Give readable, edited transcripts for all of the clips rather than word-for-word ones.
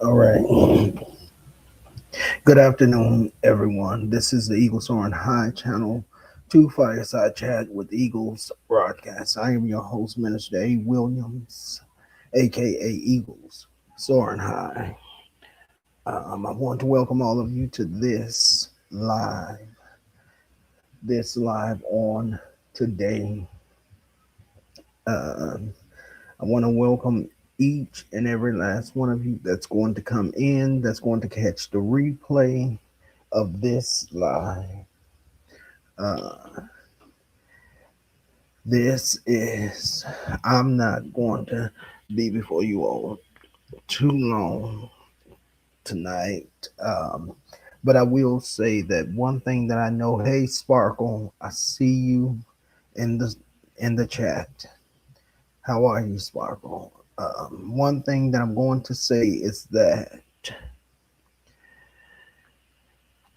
All right. Good afternoon, everyone. This is the Eagles Soaring High Channel 2 Fireside Chat with Eagles broadcast. I am your host, Minister A. Williams, aka Eagles Soaring High. I want to welcome all of you to this live on today. Um, I want to welcome each and every last one of you that's going to come in, that's going to catch the replay of this live. Uh, I'm not going to be before you all too long tonight. But I will say that one thing that I know, hey, Sparkle, I see you in the chat. How are you, Sparkle? One thing that I'm going to say is that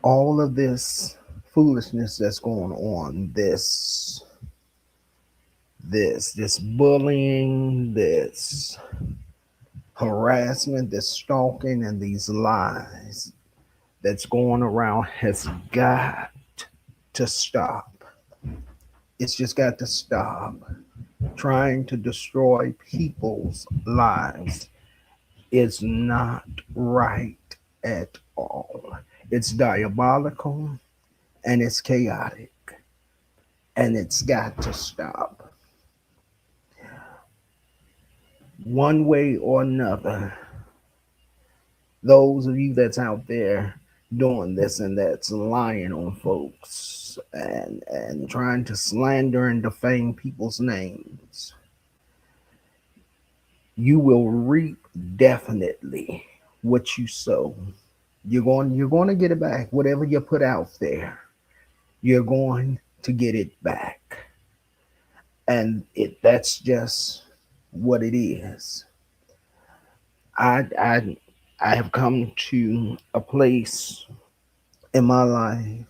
all of this foolishness that's going on, this bullying, this harassment, this stalking, and these lies that's going around has got to stop. It's just got to stop. Trying to destroy people's lives is not right at all. It's diabolical and it's chaotic and it's got to stop. One way or another, those of you that's out there doing this and that's lying on folks and trying to slander and defame people's names, you will reap definitely what you sow. You're going to get it back. Whatever you put out there, you're going to get it back. And that's just what it is. I I have come to a place in my life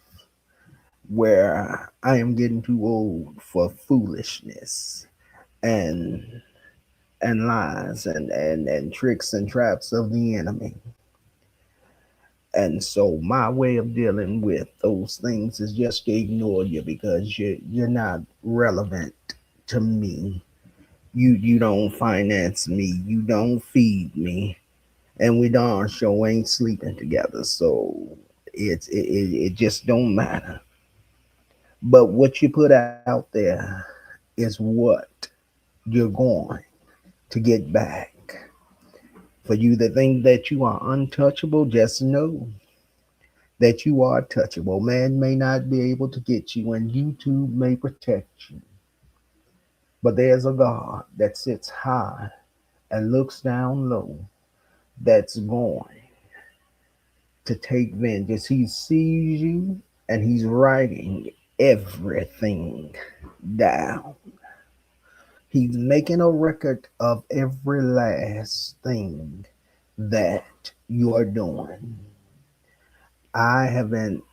where I am getting too old for foolishness and lies and tricks and traps of the enemy. And so my way of dealing with those things is just to ignore you because you're not relevant to me. You don't finance me, you don't feed me, and we darn sure ain't sleeping together. So it just don't matter. But what you put out there is what you're going to get back. For you that think that you are untouchable, just know that you are touchable. Man may not be able to get you, and YouTube may protect you. But there's a God that sits high and looks down low that's going to take vengeance. He sees you and he's writing everything down. He's making a record of every last thing that you are doing. I haven't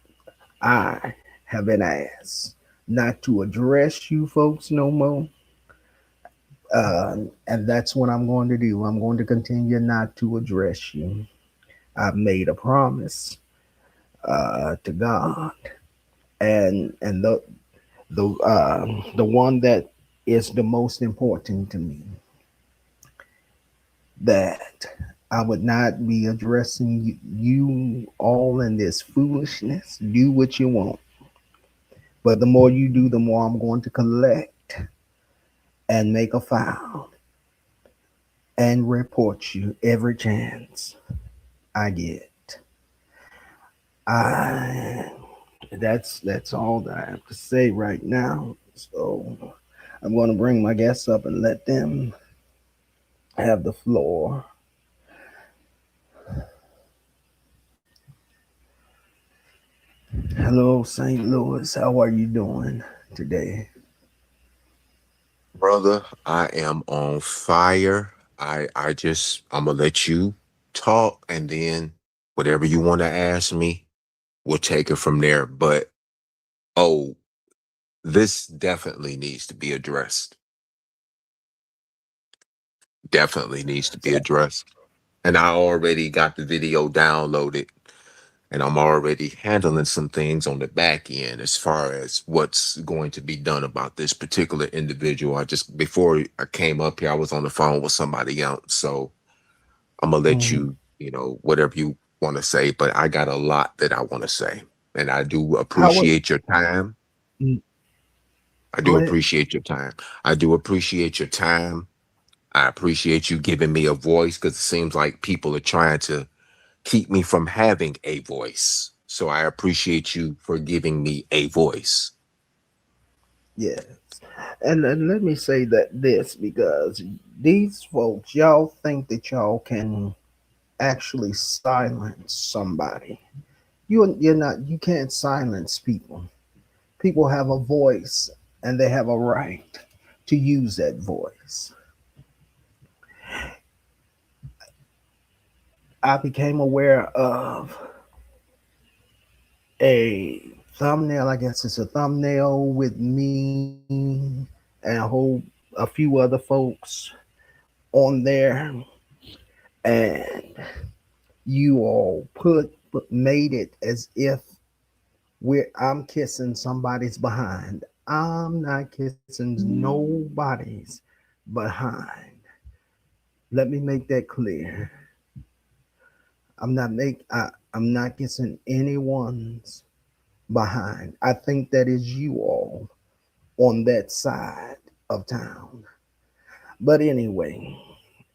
I have been asked not to address you folks no more. And that's what I'm going to do. I'm going to continue not to address you. I've made a promise to God, and the one that is the most important to me, that I would not be addressing you all in this foolishness. Do what you want, but the more you do, the more I'm going to collect and make a file and report you every chance I get. I that's all that I have to say right now. So I'm going to bring my guests up and let them have the floor. Hello, St. Louis. How are you doing today? Brother, I am on fire. I'm gonna let you talk and then whatever you want to ask me, we'll take it from there. But oh, this definitely needs to be addressed. Definitely needs to be So addressed. and I already got the video downloaded, and I'm already handling some things on the back end as far as what's going to be done about this particular individual. I just before I came up here, I was on the phone with somebody else, so I'm gonna let Mhm. you, whatever you want to say, but I got a lot that I want to say, and I do I would appreciate your time. mm, I go do ahead. appreciate your time. I do appreciate your time. I appreciate you giving me a voice because it seems like people are trying to keep me from having a voice. So I appreciate you for giving me a voice. Yes. And let me say that this because these folks, y'all think that y'all can actually silence somebody. You're not. You can't silence people. People have a voice, and they have a right to use that voice. I became aware of a thumbnail. I guess it's a thumbnail with me and a few other folks on there, and you all made it as if I'm kissing somebody's behind. I'm not kissing nobody's behind. Let me make that clear. I'm not kissing anyone's behind. I think that is you all on that side of town. But anyway,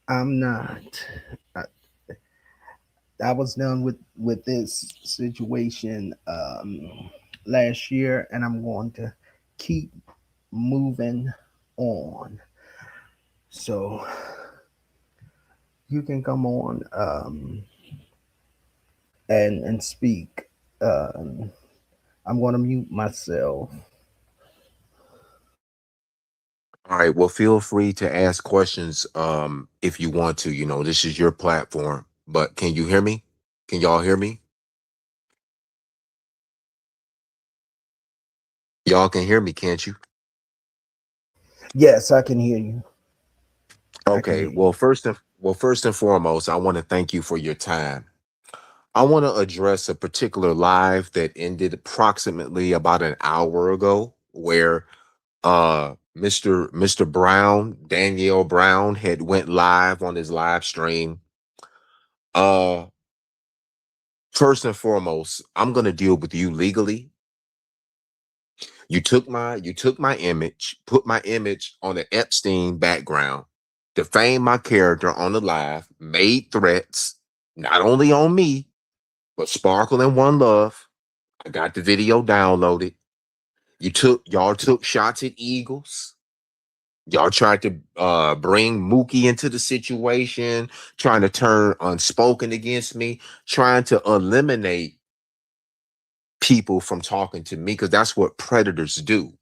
I'm not. I, I was done with this situation last year, and I'm going to keep moving on. So you can come on and speak. Um, I'm going to mute myself. All right. Well, feel free to ask questions if you want to. This is your platform. But can you hear me? Can y'all hear me? Y'all can hear me, can't you? Yes, I can hear you. I can Okay. hear you. Well, first and foremost, I want to thank you for your time. I want to address a particular live that ended approximately about an hour ago, where Mr. Brown, Danielle Brown, had went live on his live stream. Uh First and foremost, I'm gonna deal with you legally. You took my image, put my image on an Epstein background, defamed my character on the live, made threats, not only on me, but Sparkle and One Love. I got the video downloaded. Y'all took shots at Eagles. Y'all tried to bring Mookie into the situation, trying to turn unspoken against me, trying to eliminate people from talking to me because that's what predators do.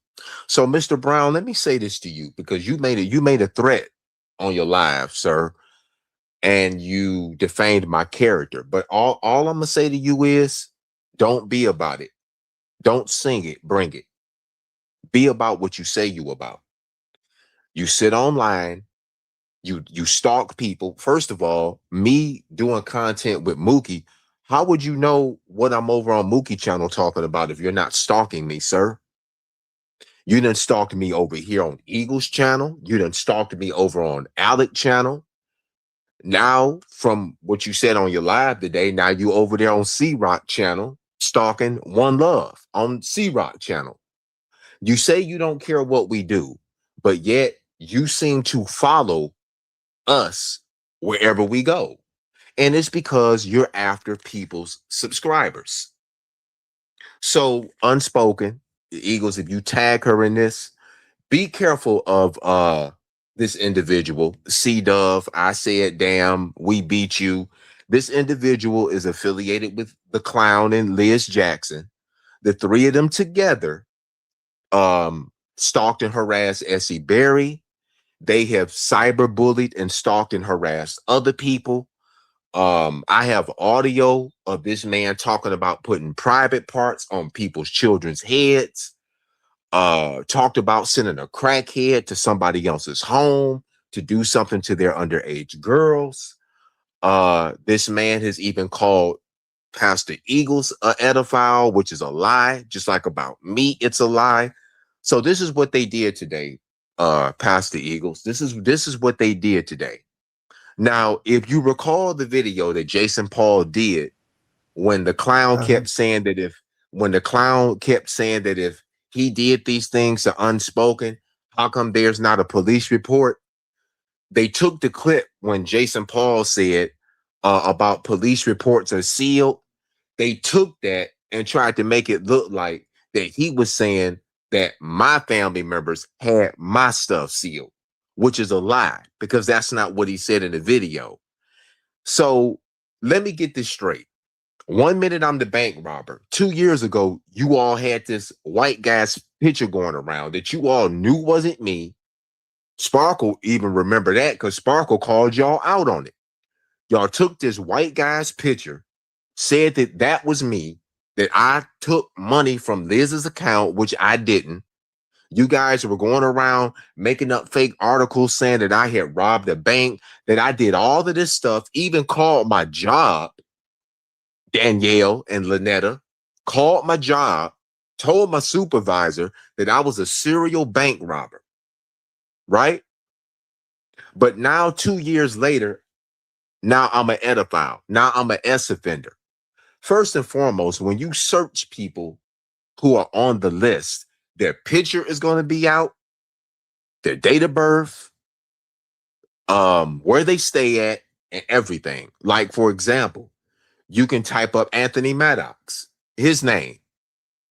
So, Mr. Brown, let me say this to you because you made a threat on your live, sir, and you defamed my character. But all I'm gonna say to you is don't be about it. Don't sing it, bring it. Be about what you say you about. You sit online, you stalk people. First of all, me doing content with Mookie, how would you know what I'm over on Mookie channel talking about if you're not stalking me, sir? You done stalked me over here on Eagles channel. You done stalked me over on Alec channel. Now, from what you said on your live today, now you over there on C Rock channel stalking One Love on C Rock channel. You say you don't care what we do, but yet you seem to follow us wherever we go. And it's because you're after people's subscribers. So, unspoken, the Eagles, if you tag her in this, be careful of this individual. C Dove, I said, damn, we beat you. This individual is affiliated with the clown and Liz Jackson. The three of them together stalked and harassed Essie Berry. They have cyberbullied and stalked and harassed other people. I have audio of this man talking about putting private parts on people's children's heads. Talked about sending a crackhead to somebody else's home to do something to their underage girls. This man has even called Pastor Eagles a pedophile, which is a lie, just like about me, it's a lie. So this is what they did today, Pastor Eagles. This is what they did today. Now, if you recall the video that Jason Paul did when the clown Uh-huh. kept saying that if when the clown kept saying that if he did these things to unspoken, how come there's not a police report? They took the clip when Jason Paul said about police reports are sealed. They took that and tried to make it look like that he was saying that my family members had my stuff sealed, which is a lie because that's not what he said in the video. So let me get this straight. 1 minute I'm the bank robber. 2 years ago, you all had this white guy's picture going around that you all knew wasn't me. Sparkle even remember that because Sparkle called y'all out on it. Y'all took this white guy's picture, said that that was me, that I took money from Liz's account, which I didn't. You guys were going around making up fake articles saying that I had robbed a bank, that I did all of this stuff, even called my job, Danielle and Lynetta, called my job, told my supervisor that I was a serial bank robber, right? But now, 2 years later, now I'm an pedophile. Now I'm an S offender. First and foremost, when you search people who are on the list, their picture is going to be out, their date of birth, where they stay at, and everything. Like, for example, you can type up Anthony Maddox, his name.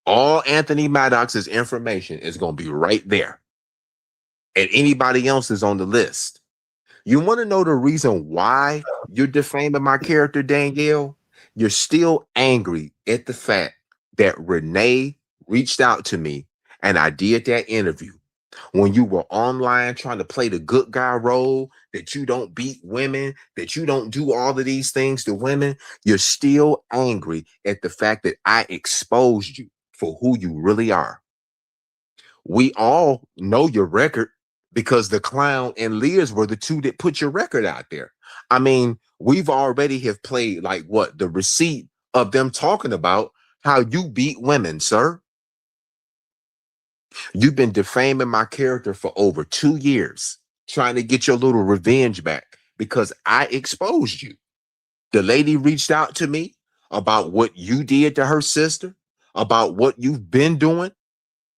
All Anthony Maddox's information is going to be right there. And anybody else is on the list. You want to know the reason why you're defaming my character, Danielle? You're still angry at the fact that Renee reached out to me and I did that interview. When you were online trying to play the good guy role, that you don't beat women, that you don't do all of these things to women, you're still angry at the fact that I exposed you for who you really are. We all know your record because the clown and Lears were the two that put your record out there. I mean, we've already have played like what the receipt of them talking about how you beat women, sir. You've been defaming my character for over 2 years, trying to get your little revenge back because I exposed you. The lady reached out to me about what you did to her sister, about what you've been doing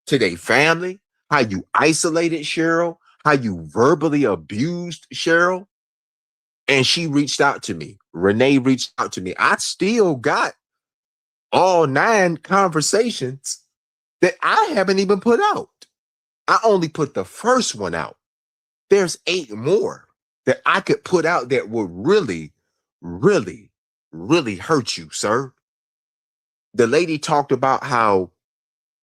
to their family, how you isolated Cheryl, how you verbally abused Cheryl. And she reached out to me. Renee reached out to me. I still got all 9 conversations that I haven't even put out. I only put the first one out. There's 8 more that I could put out that would really, really, really hurt you, sir. The lady talked about how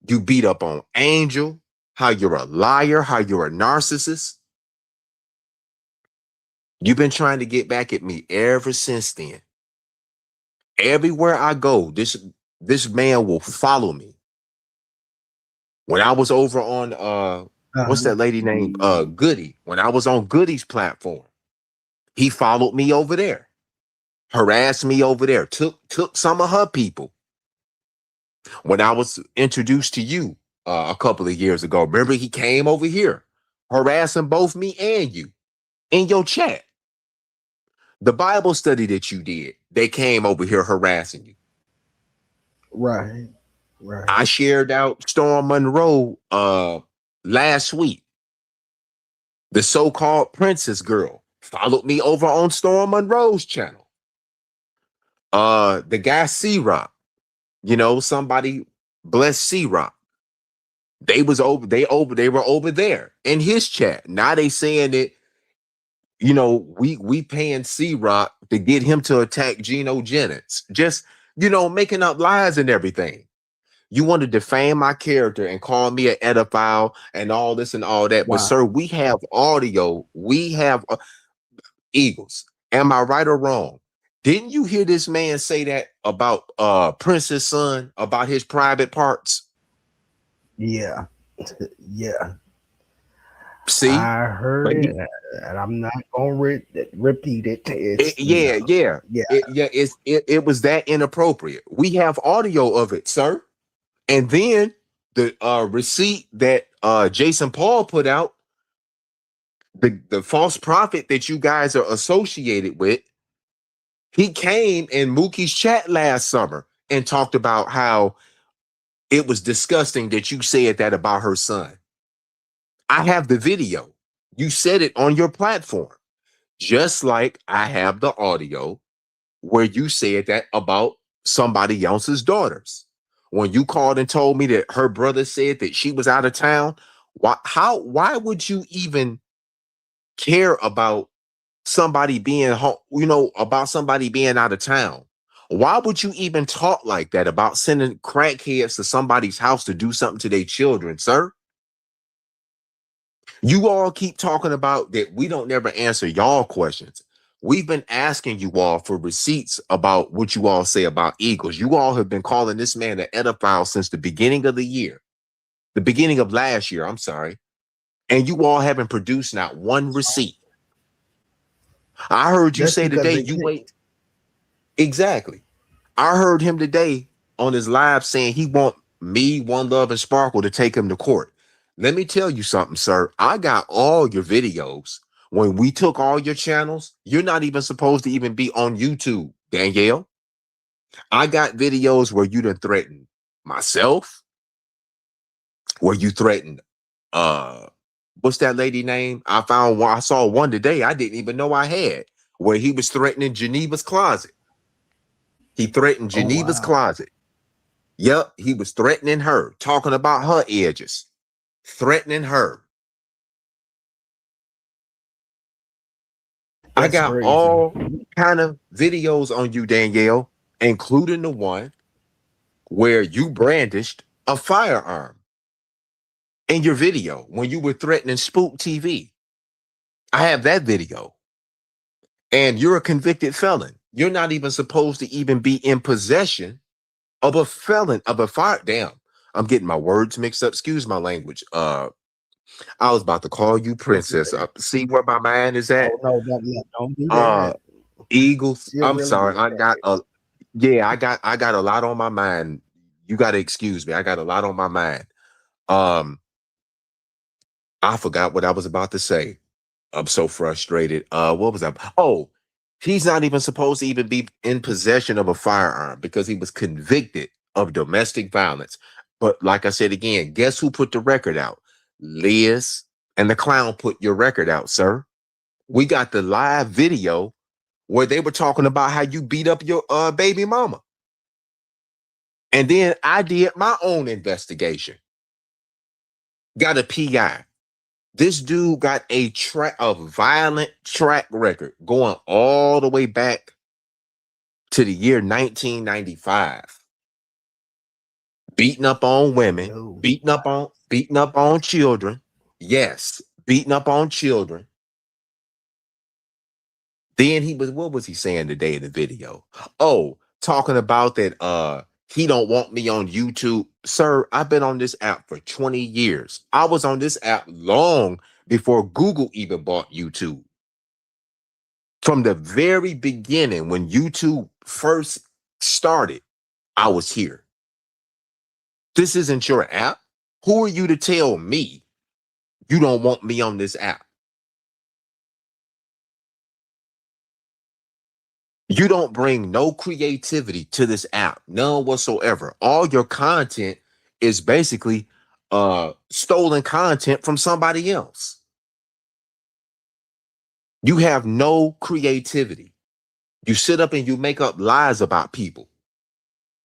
you beat up on Angel, how you're a liar, how you're a narcissist. You've been trying to get back at me ever since then. Everywhere I go, this man will follow me. When I was over on what's Uh-huh. that lady named Goody? When I was on Goody's platform, he followed me over there, harassed me over there, took some of her people. When I was introduced to you a couple of years ago, remember he came over here, harassing both me and you in your chat. The Bible study that you did, they came over here harassing you. Right. Right. I shared out Storm Monroe last week. The so-called princess girl followed me over on Storm Monroe's channel. The guy C-Rock, somebody bless C-Rock. They were over there in his chat. Now they saying that, we paying C-Rock to get him to attack Geno Jennings. Just, making up lies and everything. You want to defame my character and call me an pedophile and all this and all that. But Wow. sir, we have audio. We have Eagles. Am I right or wrong? Didn't you hear this man say that about Prince's son, about his private parts? Yeah. Yeah. See, I heard but it, and I'm not gonna repeat it. It's yeah, yeah, yeah. it was that inappropriate. We have audio of it, sir. And then the receipt that Jason Paul put out, the false prophet that you guys are associated with, he came in Mookie's chat last summer and talked about how it was disgusting that you said that about her son. I have the video. You said it on your platform, just like I have the audio where you said that about somebody else's daughters. When you called and told me that her brother said that she was out of town, why would you even care about somebody being home, about somebody being out of town? Why would you even talk like that about sending crackheads to somebody's house to do something to their children, sir? You all keep talking about that we don't never answer y'all questions. We've been asking you all for receipts about what you all say about Eagles. You all have been calling this man an pedophile since the beginning of the year, the beginning of last year, I'm sorry. And you all haven't produced not one receipt. I heard you That's say because today they you can't. wait. Exactly. I heard him today on his live saying he want me, One Love, and Sparkle to take him to court. Let me tell you something, sir. I got all your videos. When we took all your channels, you're not even supposed to even be on YouTube, Danielle. I got videos where you done threatened myself, where you threatened what's that lady name? I found one, I saw one today I didn't even know I had, where he was threatening Geneva's closet. He threatened Oh Geneva's wow, closet. Yep, he was threatening her, talking about her edges, threatening her. I that's got crazy. all kind of videos on you, Danielle, including the one where you brandished a firearm in your video when you were threatening Spook TV. I have that video. And you're a convicted felon. You're not even supposed to even be in possession of a felon of a fire. Damn, I'm getting my words mixed up. Excuse my language. I was about to call you It's princess. See where my mind is at. oh no, don't do Uh, that. Eagles. You're I'm really sorry. good I at got it. a yeah. I got a lot on my mind. You got to excuse me. I got a lot on my mind. Um, I forgot what I was about to say. I'm so frustrated. What was that? Oh, he's not even supposed to even be in possession of a firearm because he was convicted of domestic violence. But like I said again, guess who put the record out? Liz and the clown put your record out, sir. We got the live video where they were talking about how you beat up your baby mama. And then I did my own investigation. Got a PI. This dude got a violent track record going all the way back to the year 1995. Beating up on women, No, beating up on children. Yes, beating up on children. Then he was, what was he saying today in the video? Oh, talking about that he don't want me on YouTube. Sir, I've been on this app for 20 years. I was on this app long before Google even bought YouTube. From the very beginning, when YouTube first started, I was here. This isn't your app. Who are you to tell me you don't want me on this app? You don't bring no creativity to this app, none whatsoever. All your content is basically stolen content from somebody else. You have no creativity. You sit up and you make up lies about people.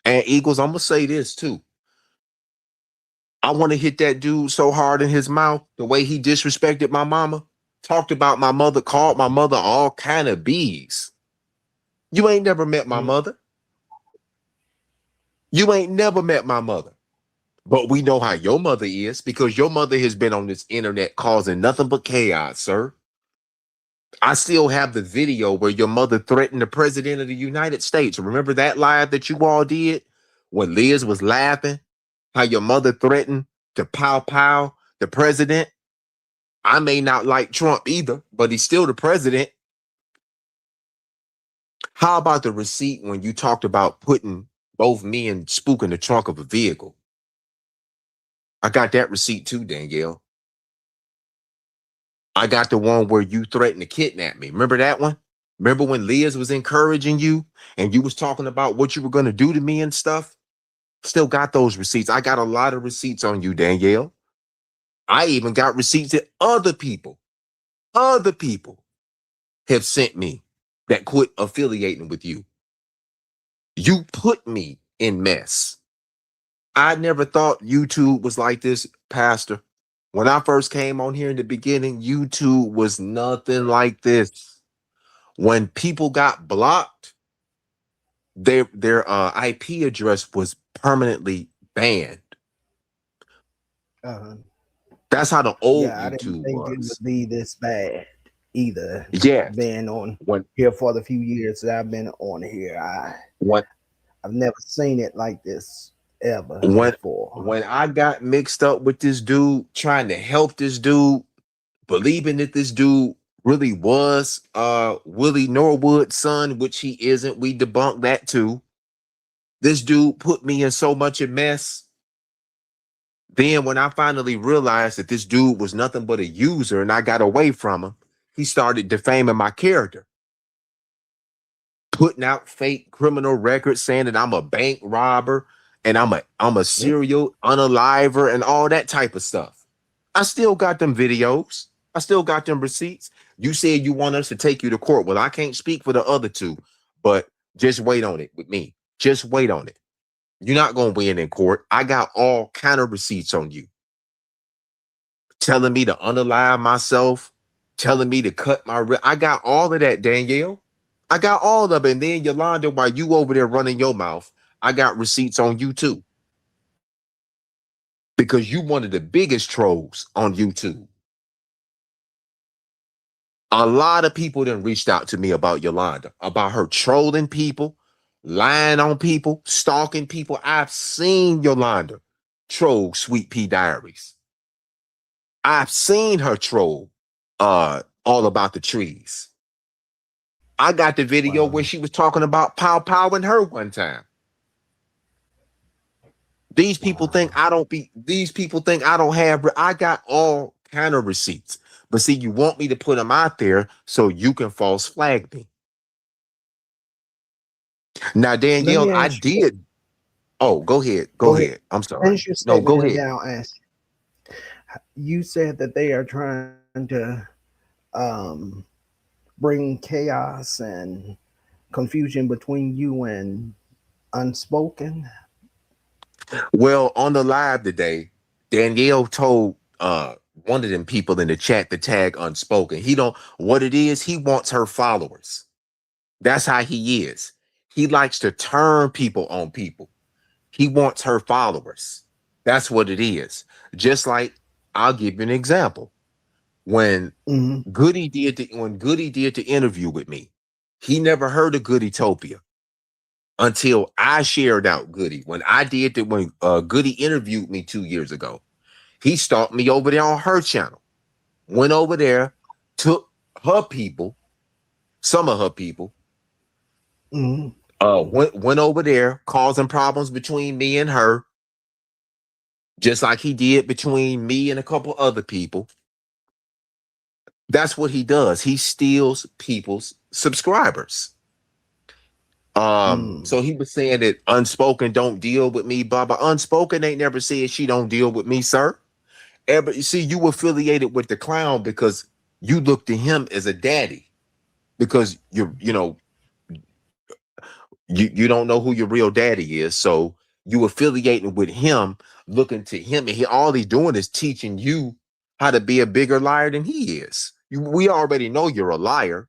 And Eagles, I'm gonna say this too. I want to hit that dude so hard in his mouth, the way he disrespected my mama, talked about my mother, called my mother all kind of bees. You ain't never met my mm, mother. You ain't never met my mother. But we know how your mother is because your mother has been on this internet causing nothing but chaos, sir. I still have the video where your mother threatened the president of the United States. Remember that live that you all did when Liz was laughing? How your mother threatened to pow pow the president? I may not like Trump either, but he's still the president. How about the receipt when you talked about putting both me and Spook in the trunk of a vehicle? I got that receipt too, Danielle. I got the one where you threatened to kidnap me. Remember that one? Remember when Liz was encouraging you and you was talking about what you were going to do to me and stuff? Still got those receipts. I got a lot of receipts on you, Danielle. I even got receipts that other people have sent me that quit affiliating with you. You put me in mess. I never thought YouTube was like this, Pastor. When I first came on here in the beginning, YouTube was nothing like this. When people got blocked, their IP address was permanently banned. Uh, That's how the old yeah, I didn't YouTube think it would was. be this bad either. Yes. Being on When here for the few years that I've been on here, when I've never seen it like this ever when before. when I got mixed up with this dude, trying to help this dude, believing that this dude really was Willie Norwood's son, which he isn't. We debunked that too. This dude put me in so much of mess. Then when I finally realized that this dude was nothing but a user and I got away from him, he started defaming my character, putting out fake criminal records saying that I'm a bank robber and I'm a Mm, serial unaliver and all that type of stuff. I still got them videos. I still got them receipts. You said you want us to take you to court. Well, I can't speak for the other two, but just wait on it with me. Just wait on it. You're not going to win in court. I got all kind of receipts on you telling me to unalive myself, telling me to cut my I got all of that, Danielle. I got all of it. And then Yolanda, while you over there running your mouth, I got receipts on you too. Because you one of the biggest trolls on YouTube. A lot of people then reached out to me about Yolanda, about her trolling people, lying on people, stalking people. I've seen Yolanda troll Sweet Pea Diaries. I've seen her troll all about the trees. I got the video where wow. she was talking about Pow Pow and her one time. Wow. These people think I don't have, I got all kind of receipts. But see, you want me to put them out there so you can false flag me. Now, Let Danielle, me I ask you. did. Oh, go ahead. Go Go ahead. ahead. I'm sorry. Finish your No, statement, go and ahead. then I'll ask. You said that they are trying to um, bring chaos and confusion between you and Unspoken. Well, on the live today, Danielle told one of them people in the chat to tag unspoken. He don't what it is, he wants her followers. That's how he is. He likes to turn people on people. He wants her followers. That's what it is. Just like I'll give you an example. When Hmm. Goody did the interview with me, he never heard of Goodytopia until I shared out Goody. When Goody interviewed me 2 years ago, he stalked me over there on her channel. Went over there, took her people, some of her people, Hmm. went over there, causing problems between me and her, just like he did between me and a couple other people. That's what he does. He steals people's subscribers. So Mm. he was saying that Unspoken don't deal with me, blah blah. Unspoken ain't never said she don't deal with me, sir. Ever you see, you affiliated with the clown because you look to him as a daddy because you don't know who your real daddy is, so you affiliating with him, looking to him, and all he's doing is teaching you how to be a bigger liar than he is. We already know you're a liar,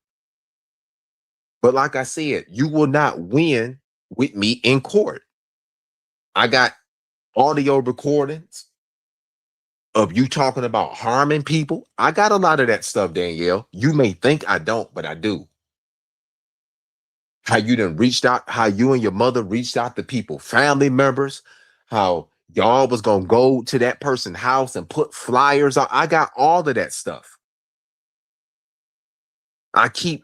but like I said, you will not win with me in court. I got audio recordings of you talking about harming people. I got a lot of that stuff, Danielle. You may think I don't, but I do. How you and your mother reached out to people, family members, how Y'all was gonna go to that person's house and put flyers on. I got all of that stuff. I keep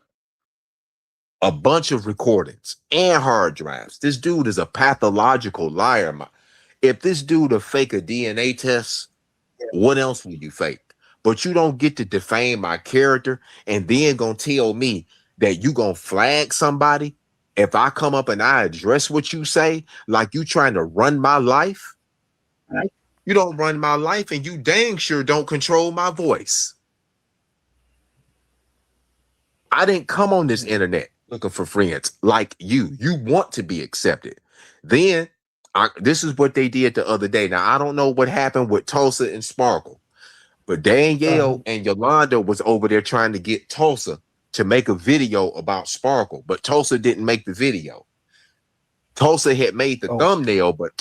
a bunch of recordings and hard drives. This dude is a pathological liar. If this dude will fake a DNA test, what else will you fake? But you don't get to defame my character and then gonna tell me that you gonna flag somebody if I come up and I address what you say, like you trying to run my life. You don't run my life, and you dang sure don't control my voice. I didn't come on this internet looking for friends like you. You want to be accepted. Then this is what they did the other day. Now I don't know what happened with Tulsa and Sparkle, but Uh-huh. Danielle and Yolanda was over there trying to get Tulsa to make a video about Sparkle, but Tulsa didn't make the video. Tulsa had made the Oh, thumbnail, but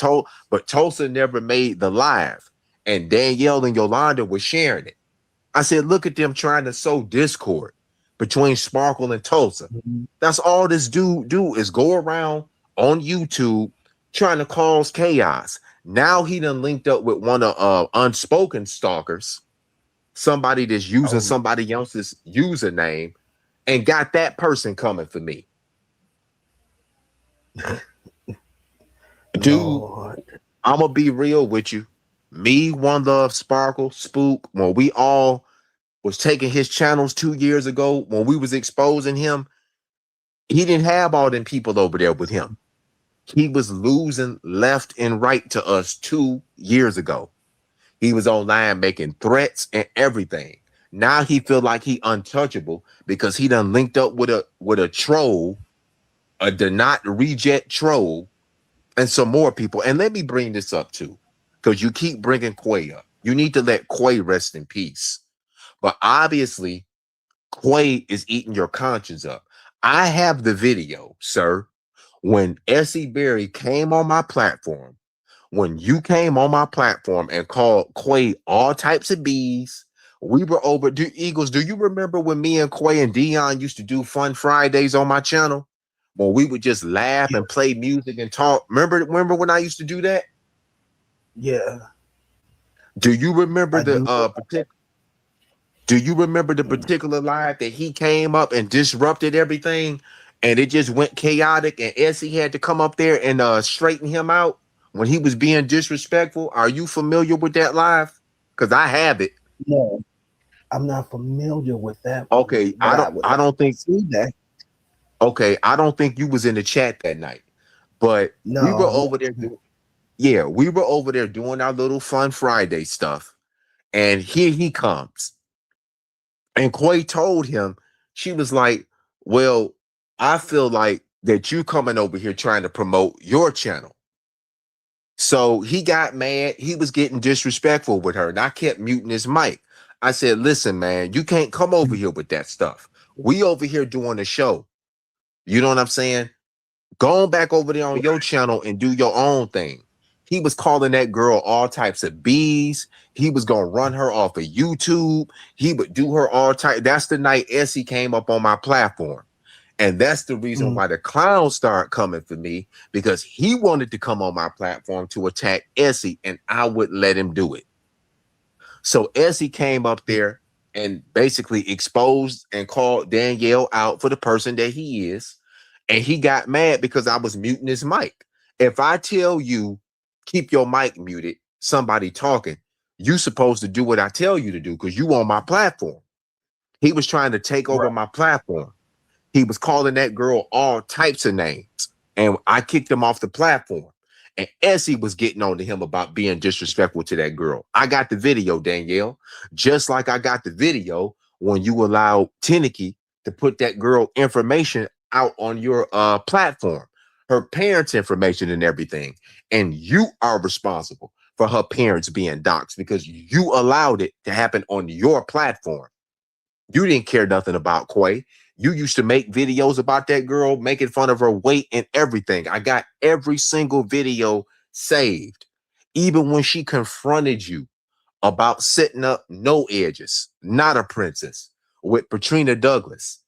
Tulsa never made the live. And Danielle and Yolanda were sharing it. I said, look at them trying to sow discord between Sparkle and Tulsa. mhm. That's all this dude do is go around on YouTube trying to cause chaos. Now he done linked up with one of unspoken stalkers, somebody that's using Oh, somebody else's username, and got that person coming for me. Dude, Lord. I'm gonna be real with you. Me, One Love, Sparkle, Spook, when we all was taking his channels 2 years ago, when we was exposing him, he didn't have all them people over there with him. He was losing left and right to us 2 years ago. He was online making threats and everything. Now he feel like he untouchable because he done linked up with a troll, a do not reject troll, and some more people. And let me bring this up too, because you keep bringing Quay up. You need to let Quay rest in peace. But obviously, Quay is eating your conscience up. I have the video, sir. When Essie Berry came on my platform, when you came on my platform and called Quay all types of bees, we were over. Eagles, do you remember when me and Quay and Dion used to do fun Fridays on my channel? When we would just laugh Yeah, and play music and talk. Remember when I used to do that? yeah. Do you remember I the do. do you remember the particular live that he came up and disrupted everything and it just went chaotic and Essie had to come up there and straighten him out when he was being disrespectful? Are you familiar with that live? Because I have it. No, I'm not familiar with that one, Okay, but I would I like don't to think see that. okay, I don't think you was in the chat that night. But we No, were I over there wasn't. yeah, we were over there doing our little fun Friday stuff. And here he comes. And Quay told him, she was like, well, I feel like that you coming over here trying to promote your channel. So he got mad. He was getting disrespectful with her. And I kept muting his mic. I said, listen, man, you can't come over here with that stuff. We over here doing a show. You know what I'm saying? Go on back over there on your channel and do your own thing. He was calling that girl all types of bees. He was gonna run her off of YouTube. He would do her all type. That's the night Essie came up on my platform. And that's the reason Mm, why the clown started coming for me, because he wanted to come on my platform to attack Essie, and I wouldn't let him do it. So Essie came up there and basically exposed and called Danielle out for the person that he is. And he got mad because I was muting his mic. If I tell you, keep your mic muted, somebody talking, you supposed to do what I tell you to do because you on my platform. He was trying to take over right. my platform. He was calling that girl all types of names, and I kicked him off the platform. And Essie was getting on to him about being disrespectful to that girl. I got the video, Danielle, just like I got the video when you allowed Tinicky to put that girl information out on your platform, her parents' information and everything. And you are responsible for her parents being doxxed because you allowed it to happen on your platform. You didn't care nothing about Quay. You used to make videos about that girl, making fun of her weight and everything. I got every single video saved. Even when she confronted you about setting up no edges, not a princess, with Patrina Douglas,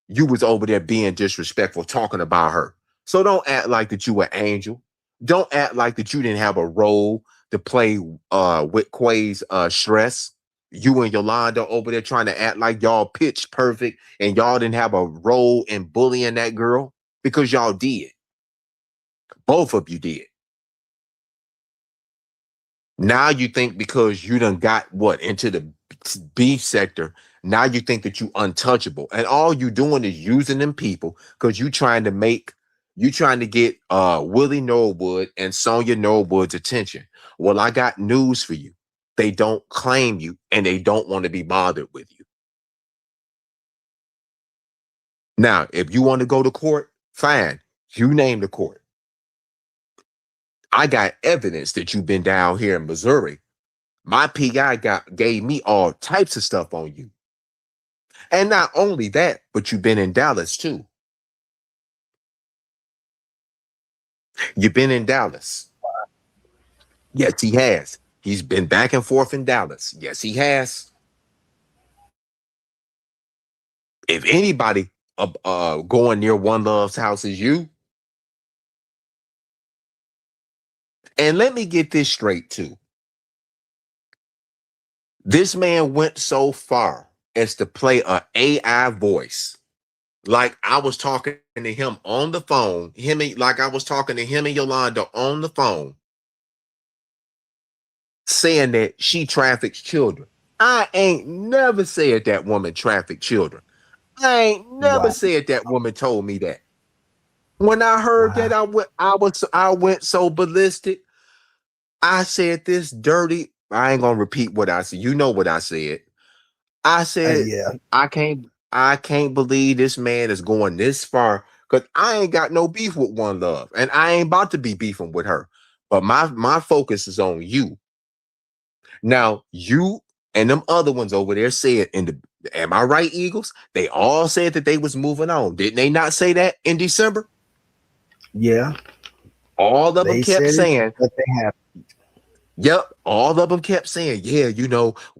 you was over there being disrespectful, talking about her. So don't act like that you were angel. Don't act like that you didn't have a role to play with Quay's stress. You and Yolanda over there trying to act like y'all pitch perfect and y'all didn't have a role in bullying that girl because y'all did. Both of you did. Now you think because you done got what into the beef sector, now you think that you untouchable. And all you doing is using them people because you trying to get Willie Norwood and Sonia Norwood's attention. Well, I got news for you. They don't claim you and they don't want to be bothered with you. Now, if you want to go to court, fine. You name the court. I got evidence that you've been down here in Missouri. My PI gave me all types of stuff on you. And not only that, but you've been in Dallas too. You've been in Dallas. Yes, he has. He's been back and forth in Dallas. Yes, he has. If anybody going near One Love's house is you, and let me get this straight too. This man went so far as to play a AI voice. Like I was talking to him on the phone, like I was talking to him and Yolanda on the phone, saying that she traffics children. I ain't never said that woman trafficked children. I ain't never Wow. said that woman told me that. When I heard that, Wow. I went so ballistic. I said this dirty. I ain't gonna repeat what I said. You know what I said. I said Yeah. I can't believe this man is going this far because I ain't got no beef with One Love, and I ain't about to be beefing with her. But my focus is on you. Now, you and them other ones over there said in the am I right, Eagles? They all said that they was moving on. Didn't they not say that in December? Yeah. All of them They kept said it, saying, but they have. yep. All of them kept saying, yeah,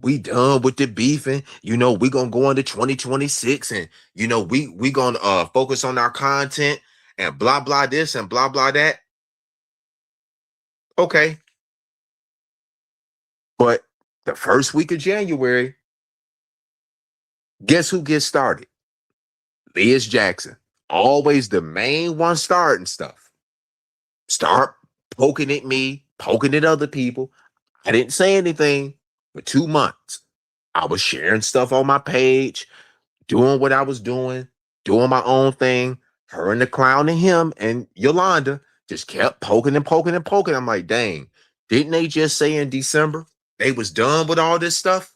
we done with the beefing. We gonna go into 2026 and we gonna focus on our content and blah blah this and blah blah that. Okay. But the first week of January, guess who gets started? Liz Jackson, always the main one starting stuff. Start poking at me, poking at other people. I didn't say anything for 2 months. I was sharing stuff on my page, doing what I was doing my own thing. Her and the clown and him and Yolanda just kept poking and poking and poking. I'm like, dang, didn't they just say in December they was done with all this stuff?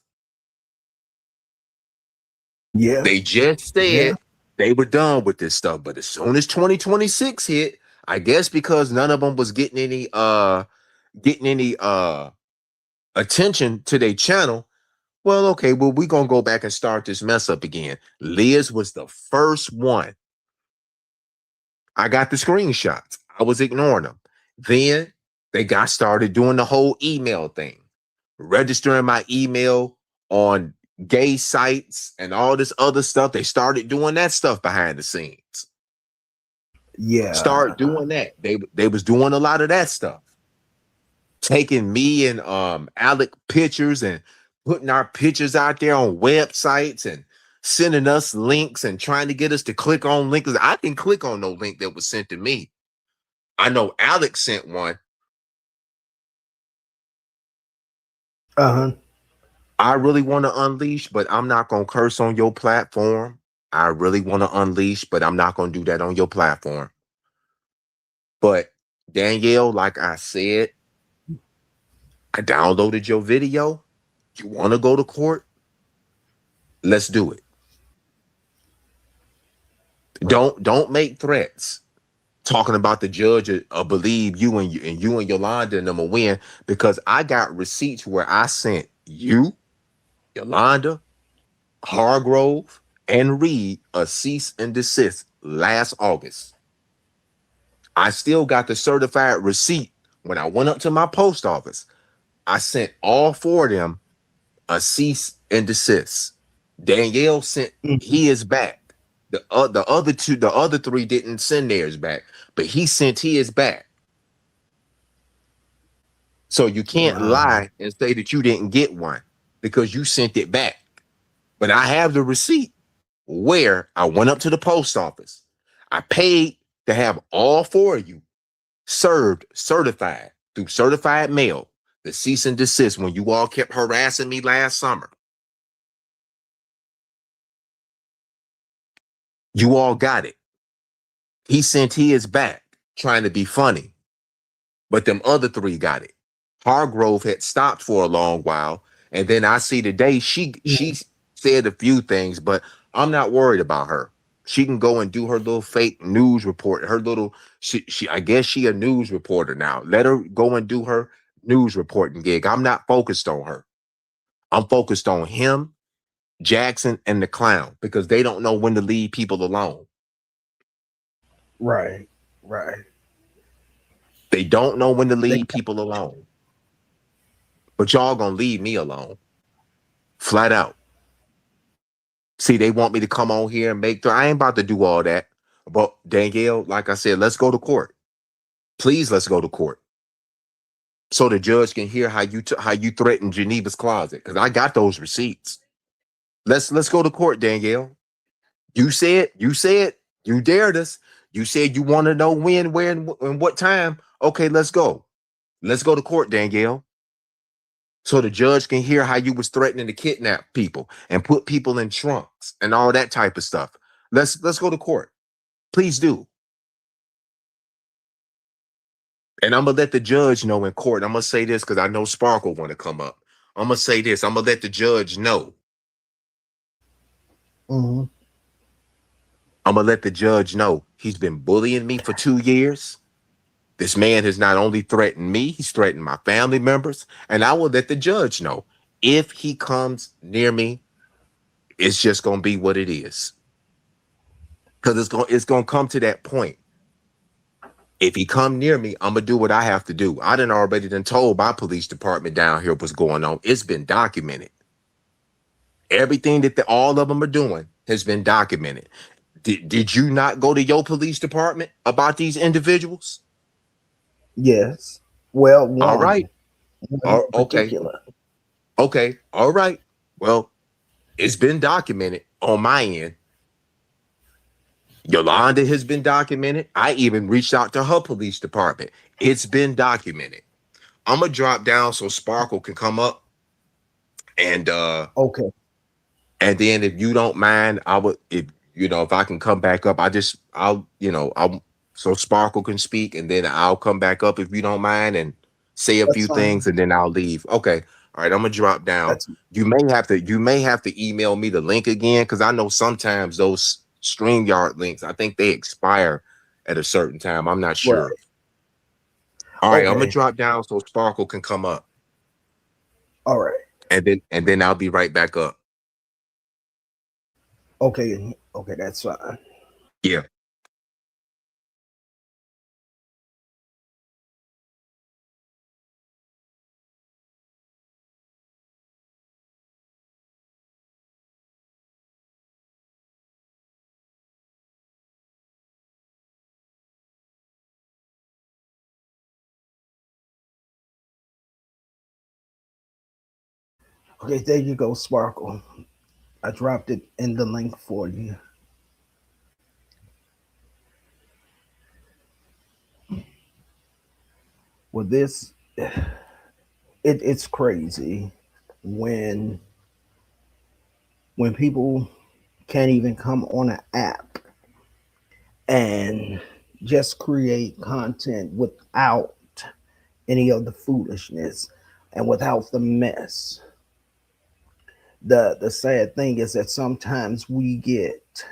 Yeah. They just Yeah. said they were done with this stuff. But as soon as 2026 hit, I guess because none of them was getting any attention to their channel. Well, okay, well, we're gonna go back and start this mess up again. Liz was the first one. I got the screenshots. I was ignoring them. Then they got started doing the whole email thing, registering my email on gay sites and all this other stuff. They started doing that stuff behind the scenes. Start Yeah. doing that. They was doing a lot of that stuff. Taking me and Alec pictures and putting our pictures out there on websites and sending us links and trying to get us to click on links. I didn't click on no link that was sent to me. I know Alec sent one. Uh-huh. I really want to unleash, but I'm not going to curse on your platform. I really want to unleash, but I'm not going to do that on your platform. But Danielle, like I said, I downloaded your video. You want to go to court? Let's do it. Don't make threats talking about the judge believe you and Yolanda and them will win because I got receipts where I sent you, Yolanda, Hargrove, and Reed a cease and desist last August. I still got the certified receipt when I went up to my post office. I sent all four of them a cease and desist. Danielle sent Mhm. his back. The other three didn't send theirs back, but he sent his back. So you can't Wow. lie and say that you didn't get one because you sent it back. But I have the receipt where I went up to the post office. I paid to have all four of you served certified through certified mail. The cease and desist when you all kept harassing me last summer. You all got it. He sent his back trying to be funny, but them other three got it. Hargrove had stopped for a long while, and then I see today she said a few things, but I'm not worried about her. She can go and do her little fake news report. Her little she I guess she a news reporter now. Let her go and do her news reporting gig. I'm not focused on her. I'm focused on him, Jackson, and the clown because they don't know when to leave people alone. Right. Right. They don't know when to They leave people alone. But y'all gonna leave me alone. Flat out. See, they want me to come on here and I ain't about to do all that. But Danielle, like I said, let's go to court. Please, let's go to court so the judge can hear how you threatened Geneva's closet because I got those receipts. Let's go to court, Danielle. You said you dared us. You said you want to know when, where, and what time. Okay, let's go. Let's go to court, Danielle, so the judge can hear how you was threatening to kidnap people and put people in trunks and all that type of stuff. Let's go to court. Please do. And I'm gonna let the judge know in court. I'm gonna say this because I know Sparkle want to come up. I'm gonna say this. I'm gonna let the judge know. Mhm. I'm gonna let the judge know he's been bullying me for 2 years. This man has not only threatened me, he's threatened my family members. And I will let the judge know if he comes near me, it's just gonna be what it is. Because it's gonna come to that point. If he come near me, I'm gonna do what I have to do. I done already done told my police department down here what's going on. It's been documented. Everything that all of them are doing has been documented. Did you not go to your police department about these individuals? Yes. Well, All right. one Oh, in okay. particular. Okay. All right. Well, it's been documented on my end. Yolanda has been documented. I even reached out to her police department. It's been documented. I'm gonna drop down so Sparkle can come up and Okay. and then if you don't mind, I would if I can come back up, I'll so Sparkle can speak and then I'll come back up if you don't mind and say a That's few things fine. and then I'll leave. Okay. All right, I'm gonna drop down. That's You may have to email me the link again because I know sometimes those StreamYard links, I think they expire at a certain time. I'm not right. sure. All right, I'm gonna Okay. drop down so Sparkle can come up All right. and then I'll be right back up. Okay. Okay. That's fine. Yeah. Okay. There you go, Sparkle. I dropped it in the link for you. Well, it's crazy when people can't even come on an app and just create content without any of the foolishness and without the mess. The sad thing is that sometimes we get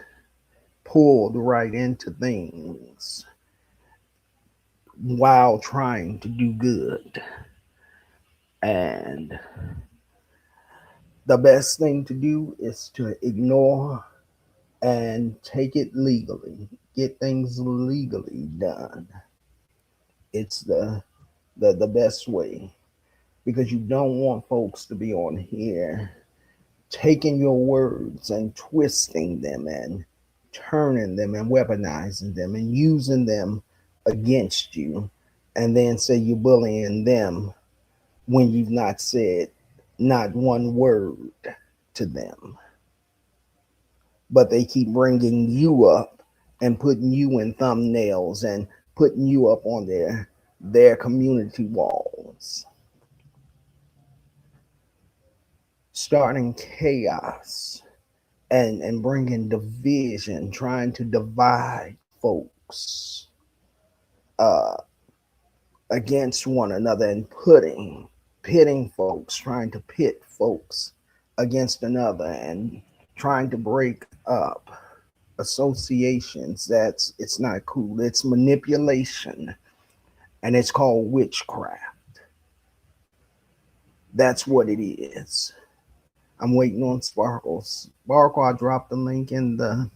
pulled right into things while trying to do good. And the best thing to do is to ignore and take it legally. Get things legally done. It's the best way because you don't want folks to be on here taking your words and twisting them and turning them and weaponizing them and using them against you and then say you're bullying them when you've not said not one word to them, but they keep bringing you up and putting you in thumbnails and putting you up on their community walls, starting chaos and bringing division, trying to divide folks uh, against one another and pitting folks, trying to pit folks against another and trying to break up associations. It's not cool. It's manipulation and it's called witchcraft. That's what it is. I'm waiting on Sparkles. Sparkle, I dropped the link in the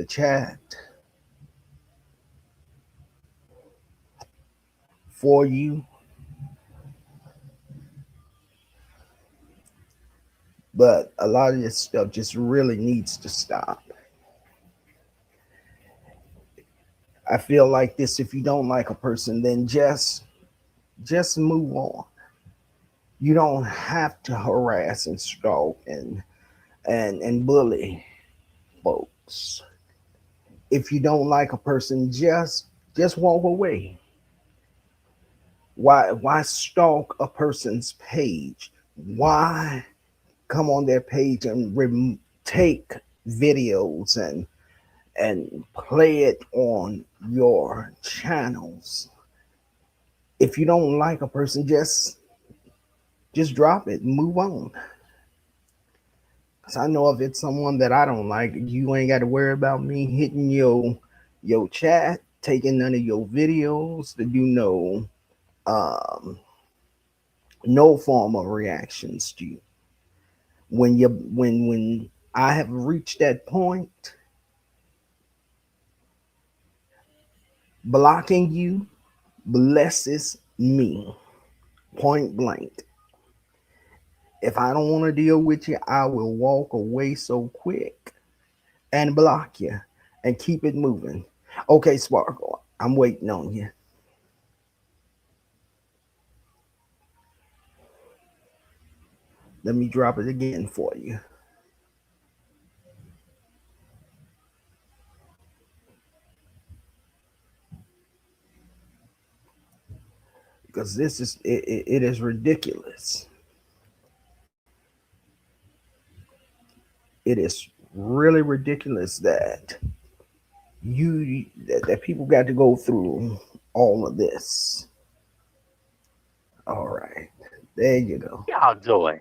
chat for you. But a lot of this stuff just really needs to stop. I feel like this: if you don't like a person, then just move on. You don't have to harass and stalk and bully folks. If you don't like a person, just walk away. Why stalk a person's page? Why come on their page and take videos and play it on your channels? If you don't like a person, just drop it and move on. Cause I know if it's someone that I don't like, you ain't got to worry about me hitting your chat, taking none of your videos to do um no form of reactions to you. When I have reached that point, blocking you blesses me. Point blank. If I don't want to deal with you, I will walk away so quick and block you and keep it moving. Okay, Sparkle, I'm waiting on you. Let me drop it again for you because it is ridiculous. It is really ridiculous that that people got to go through all of this. All right, there you go. Y'all doing?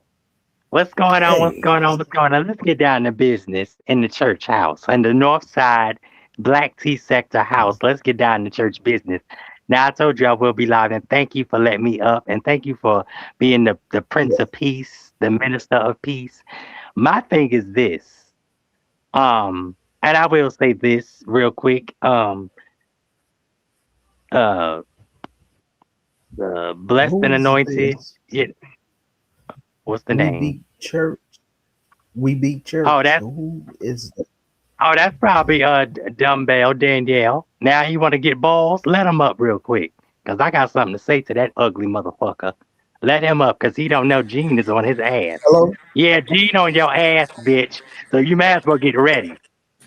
What's going on? What's Hey, going on? What's going on? Let's get down to business in the church house, in the North Side Black Tea Sector house. Let's get down to church business. Now, I told you I will be live, and thank you for letting me up, and thank you for being the Prince of Peace, the Minister of Peace. My thing is this, and I will say this real quick. Uh, the blessed and who's anointed. this? Yeah, what's the We name? beat church. We beat Oh, church. that's Who is that? Oh, that's probably dumbbell Danielle. Now you want to get balls? Let him up real quick, cause I got something to say to that ugly motherfucker. Let him up, cause he don't know Gene is on his ass. Hello? Yeah, Gene on your ass, bitch. So you might as well get ready.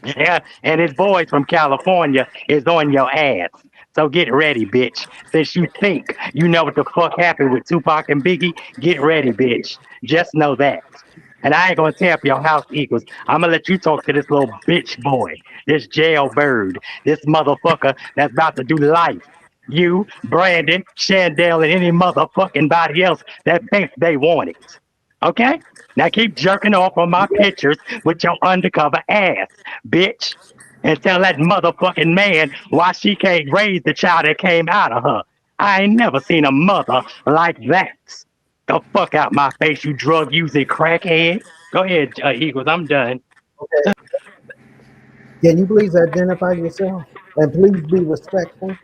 Yeah, and his boys from California is on your ass. So get ready, bitch. Since you think you know what the fuck happened with Tupac and Biggie, get ready, bitch. Just know that. And I ain't gonna tear up your house equals. I'm gonna let you talk to this little bitch boy, this jailbird, this motherfucker that's about to do life. You, Brandon, Shandell, and any motherfucking body else that thinks they want it. Okay? Now keep jerking off on my Yeah. pictures with your undercover ass, bitch. And tell that motherfucking man why she can't raise the child that came out of her. I ain't never seen a mother like that. The fuck out my face, you drug using crackhead. Go ahead, Eagles. I'm done. Okay. Can you please identify yourself and please be respectful?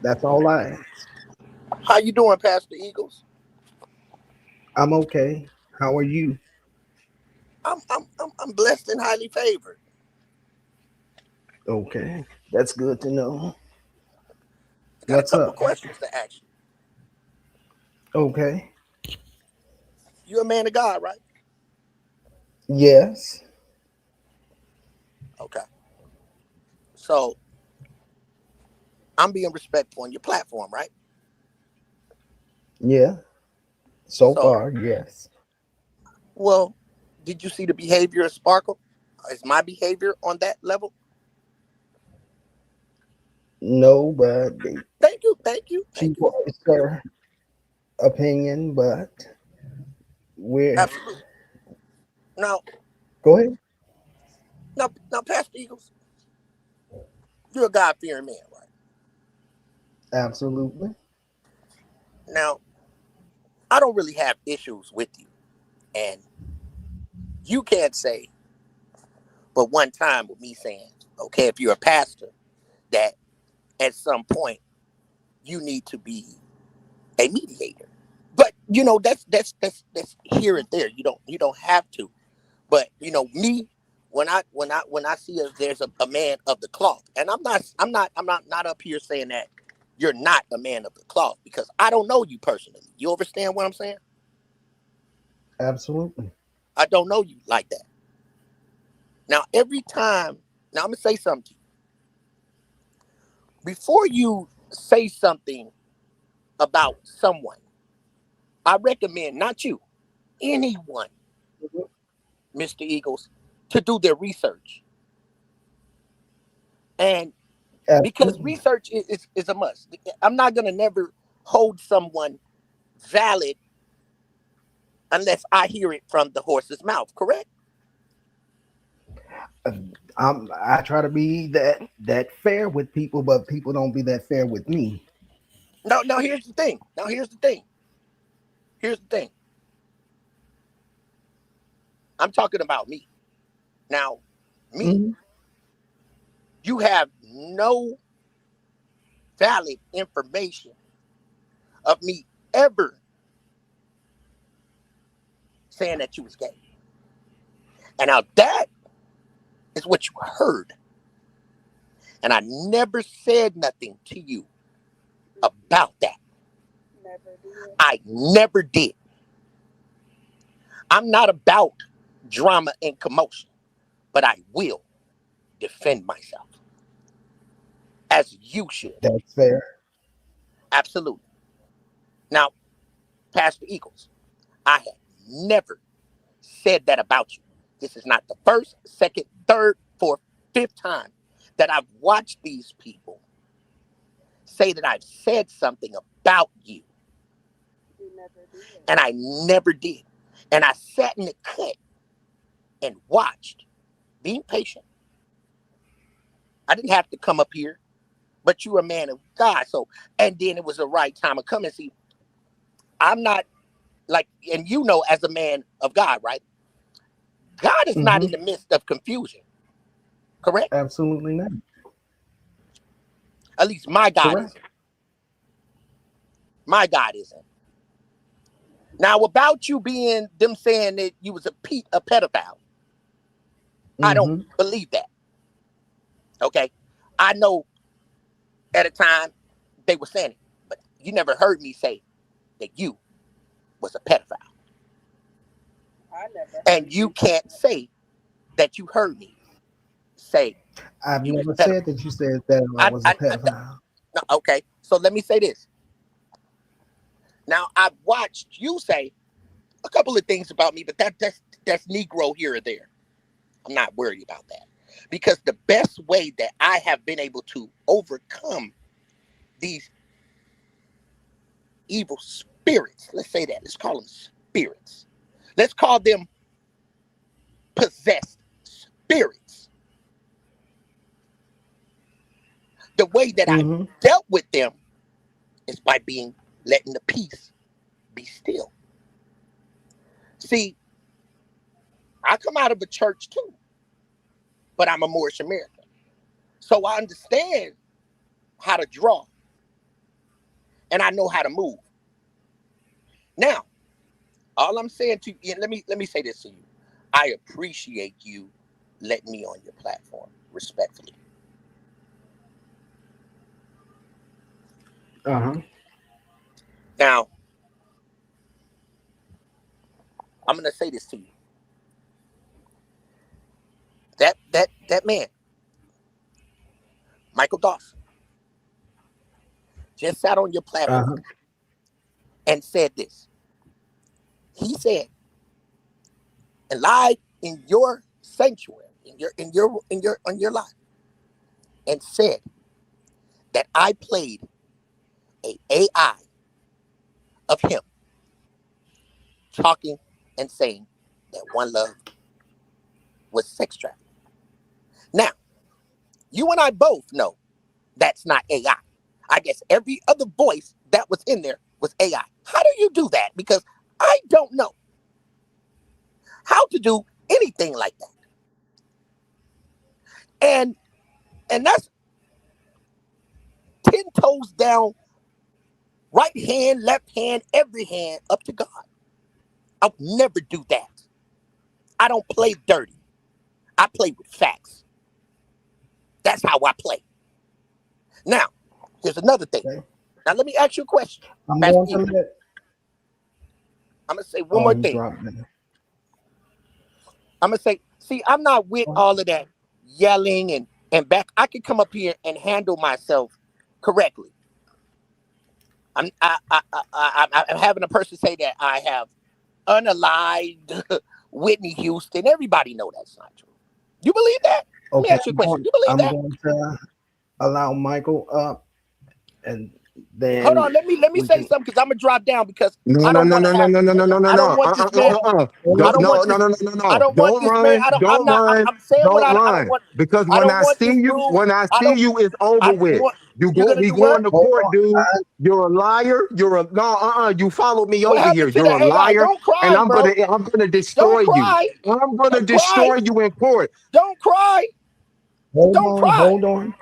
That's all I ask. How you doing, Pastor Eagles? I'm okay. How are you? I'm blessed and highly favored. Okay. That's good to know. I got a What's couple up? questions to ask you. Okay. You're a man of God, right? Yes. Okay. So I'm being respectful on your platform, right? Yeah. So So, far, yes. well, did you see the behavior of Sparkle? Is my behavior on that level? No, but Thank you, thank you, she thank you. voiced her opinion, but we're Absolutely. Now, go ahead. now, Pastor Eagles, you're a God fearing man, right? Absolutely. Now, I don't really have issues with you, and you can't say, but one time with me saying, okay, if you're a pastor, that at some point you need to be a mediator. But that's here and there. You don't have to. But me, when I see there's a man of the cloth, and I'm not up here saying that you're not a man of the cloth because I don't know you personally. You understand what I'm saying? Absolutely. I don't know you like that. Now every time, now I'm gonna say something to you. Before you say something about someone, I recommend not you, anyone, Mr. Eagles, to do their research. And because Absolutely. research is a must. I'm not gonna never hold someone valid unless I hear it from the horse's mouth. Correct? I try to be that fair with people, but people don't be that fair with me. No, no. Here's the thing. Now here's the thing. Here's the thing. I'm talking about me. Now, me. Hmm. You have no valid information of me ever saying that you was gay. And now that is what you heard. And I never said nothing to you about that. I never did. I'm not about drama and commotion, but I will defend myself as you should. That's fair. Absolutely. Now, Pastor Eagles, I have never said that about you. This is not the first, second, third, fourth, fifth time that I've watched these people say that I've said something about you. And I never did. And I sat in the cut and watched, being patient. I didn't have to come up here, but you're a man of God. So, and then it was the right time to come and see. I'm not like, and as a man of God, right? God is not Hmm. in the midst of confusion, correct? Absolutely not. At least my God Correct. isn't. My God isn't. Now, about you being them saying that you was a pedophile, I don't Hmm. believe that. Okay, I know at a time they were saying it, but you never heard me say that you was a pedophile, and you can't say that you heard me say I've you was never a said pedophile. that you said that I was a pedophile. No, okay, so let me say this. Now I've watched you say a couple of things about me, but that's Negro here or there. I'm not worried about that because the best way that I have been able to overcome these evil spirits, let's say that, let's call them spirits. Let's call them possessed spirits. The way that I Hmm. dealt with them is by letting the peace be still. See, I come out of a church too, but I'm a Moorish American. So I understand how to draw and I know how to move. Now, all I'm saying to you, and let me say this to you. I appreciate you letting me on your platform, respectfully. Uh huh. Now, I'm gonna say this to you. That man, Michael Dawson, just sat on your platform Uh-huh. and said this. He said, and lied in your sanctuary, on your life, and said that I played a AI of him talking and saying that One Love was sex trafficking. Now, you and I both know that's not AI. I guess every other voice that was in there was AI. How do you do that? Because I don't know how to do anything like that. And that's 10 toes down, right hand, left hand, every hand up to God. I would never do that. I don't play dirty. I play with facts. That's how I play. Now, here's another thing. Okay. Now, let me ask you a question. I'm Pastor going to Eagle. let. I'm going to say one Oh, more he thing. dropped me. I'm going to say, see, I'm not with all of that yelling and back. I can come up here and handle myself correctly. I'm having a person say that I have unalived Whitney Houston. Everybody know that's not true. You believe that? Let me Okay, ask you a question. You believe I'm that? going to allow Michael up, and Hold then on, let me we say can. something because I'm gonna drop down because No, I no, don't no, want to no, no, have. no, no, no, no, no, I don't no. want this man. I don't No, want no, this. no, no, no, I no. don't want Don't this man. run. I'm Don't not. run. I'm saying what Don't I don't run. want. Because I when don't I want see this you, dude. when I I see don't. you, it's I over don't with. want. You You're go. gonna We do what? going to Hold court, on. dude. You're a liar. You're a no. You followed me What over here. happened to the You're a AI? liar, Don't and cry, bro. I'm gonna Don't destroy you. cry. I'm gonna Don't cry. destroy you in court. Don't cry. Hold Don't on. cry. Hold on.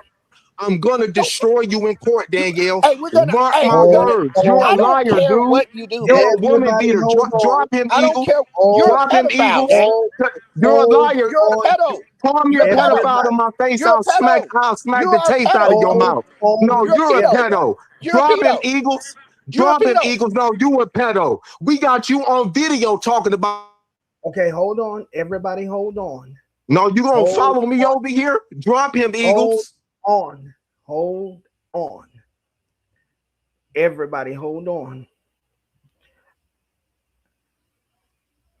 I'm gonna Don't. destroy you in court, You. Danielle. Hey, we're gonna. Mark Hey, my we're Hold gonna. words. You're a I on. don't liar, care dude. what you do, You're man. a woman Everybody, beater. hold on. Drop him, I don't Eagles. care. You're a Hold, Drop him, pedophile, Eagles. gang. hold, You're a hold liar. You're a on. pedo. Call me You're a a pedo. pedophile to Everybody, my face. You're a pedo. I'll smack the You're a taste out of pedo, your bro. hold mouth. No, on. You're a you're a pedo. Everybody. pedo. You're a Drop him, pedo. Eagles. You're a Drop him, pedo. Eagles. No, you a pedo. We got you on video talking about. Okay, hold on. Everybody, hold on. No, you gonna Hold follow me on. over here? Drop him, Hold Eagles. on. Hold on. Everybody, hold on.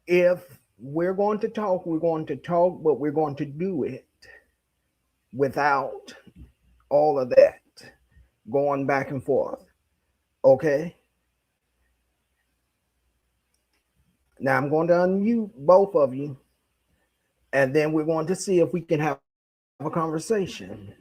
If we're going to talk, we're going to talk, but we're going to do it without all of that going back and forth. Okay? Now I'm going to unmute both of you, and then we're going to see if we can have a conversation.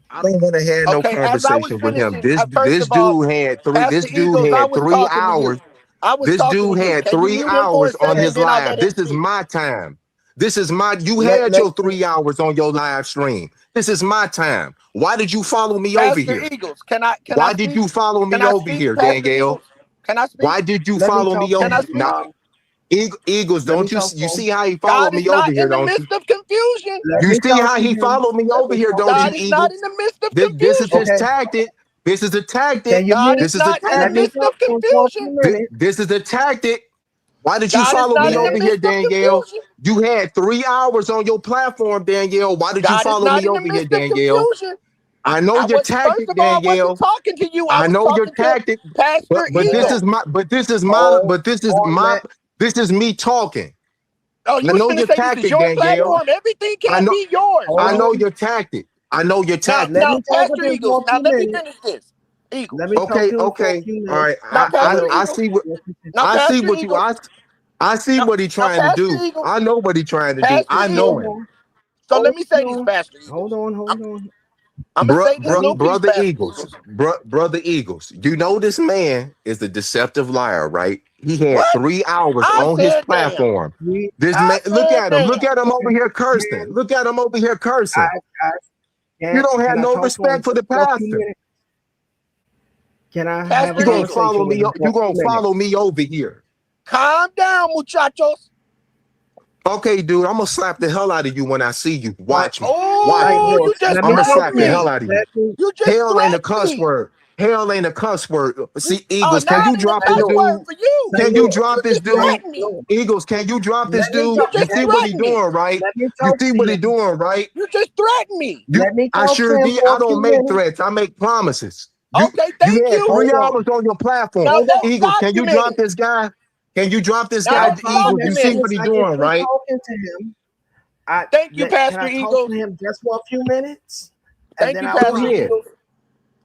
I don't want to have no Okay, as I was conversation with him. finishing, first This of all, dude had three. Pastor This dude Eagles, I had was three talking to hours. you. I was This talking to dude you. had Can you three mute him for a hours on second, his then I'll let live. him This is speak? my time. This is my. You Let had let your 3 hours on your live stream. This is my time. Why did you follow me over Pastor here? Eagles, can I Why did speak? you follow Can me I over speak, here, Pastor Danielle? Eagles? Can I speak? Why did you let me follow talk me to Can over? I him. speak? Now, Eagles, Let me don't you talk you to him. see how he followed God me is over not here, in the don't you? midst of confusion. Let You me see talk how to he him. followed me Let over me here, talk to don't you, God him. is not in Eagles? the midst of This is his confusion. Okay. tactic. This is a tactic. Can you God mute? is This is a not in the Let me tactic. midst talk of to him for a few confusion. minutes. This is a tactic. Why did you God is follow not me in the over Let here, midst of Danielle? confusion. You had 3 hours on your platform, Danielle. Why did you God is follow not me in the over here, midst of Danielle? confusion. I know I your was first tactic, of all, I wasn't Danielle. talking to you. I I was know your talking to tactic, Pastor but let Eagle. hold on. this is me talking. Oh, you I was know finna your say this is tactic, your Danielle. platform. Everything I can't know be yours, hold I bro. know on. your tactic. I know your Now, tactic. Let now, me talk to Pastor him for Eagles. a Now few let me minutes. finish this. Let Eagles. me talk Okay, to him for a okay. few All minutes. right. Now, Pastor I Eagles. see what Now, I see Pastor what you Eagles. I see Now, what he's now, trying to Pastor do. Eagles. I know what he's trying to do. Pastor I know Hold Eagles. him. on. So let Hold me say this, on. Pastor Hold Eagles. on. I'm, Hold on. I'm gonna say this Let me. little piece, Brother Pastor Eagles, Eagles. brother Eagles. You know this man is a deceptive liar, right? He had What? 3 hours I on his said damn. platform. We, This I man, said look damn. at him over here cursing. can Look at him over here cursing. I You don't have can I no talk to him respect for the for a few pastor. minutes? Can I have a Pastor You gonna Eagles. follow conversation with me? him for You a gonna few minutes? follow me over here? Calm down, muchachos. Okay, dude. I'm gonna slap the hell out of you when I see you. White, Watch me. white Watch Oh, me. horse. you just Let me I'm gonna talk slap to the him. hell threatened me. out of you. Let me You just Hell ain't a threatened cuss me. word. Hell ain't a cuss word. See, Oh, Eagles, can now you it is a drop this cuss word dude? for you. Can you drop You this just dude? threatened me. Eagles, can you drop this Let me dude? You talk. You just see what he threatened me. doing, right? Let me You talk see to what he him. doing, right? You just threatened me. You, Let me I talk to sure him did. for I a few don't make minutes. threats. I make promises. Okay, You thank had you. 3 hours Hold on. on your platform. Now Hold that's on. Eagles, can you drop documented. this guy? Can you drop this Now guy, No that's Eagles? problem. You As see soon what as he documented. I get doing, through right? talking to him, Thank you, can Pastor I talk to Eagles. him just for a few minutes, and Thank then you, I'll Go Pastor drop ahead. him. Eagles.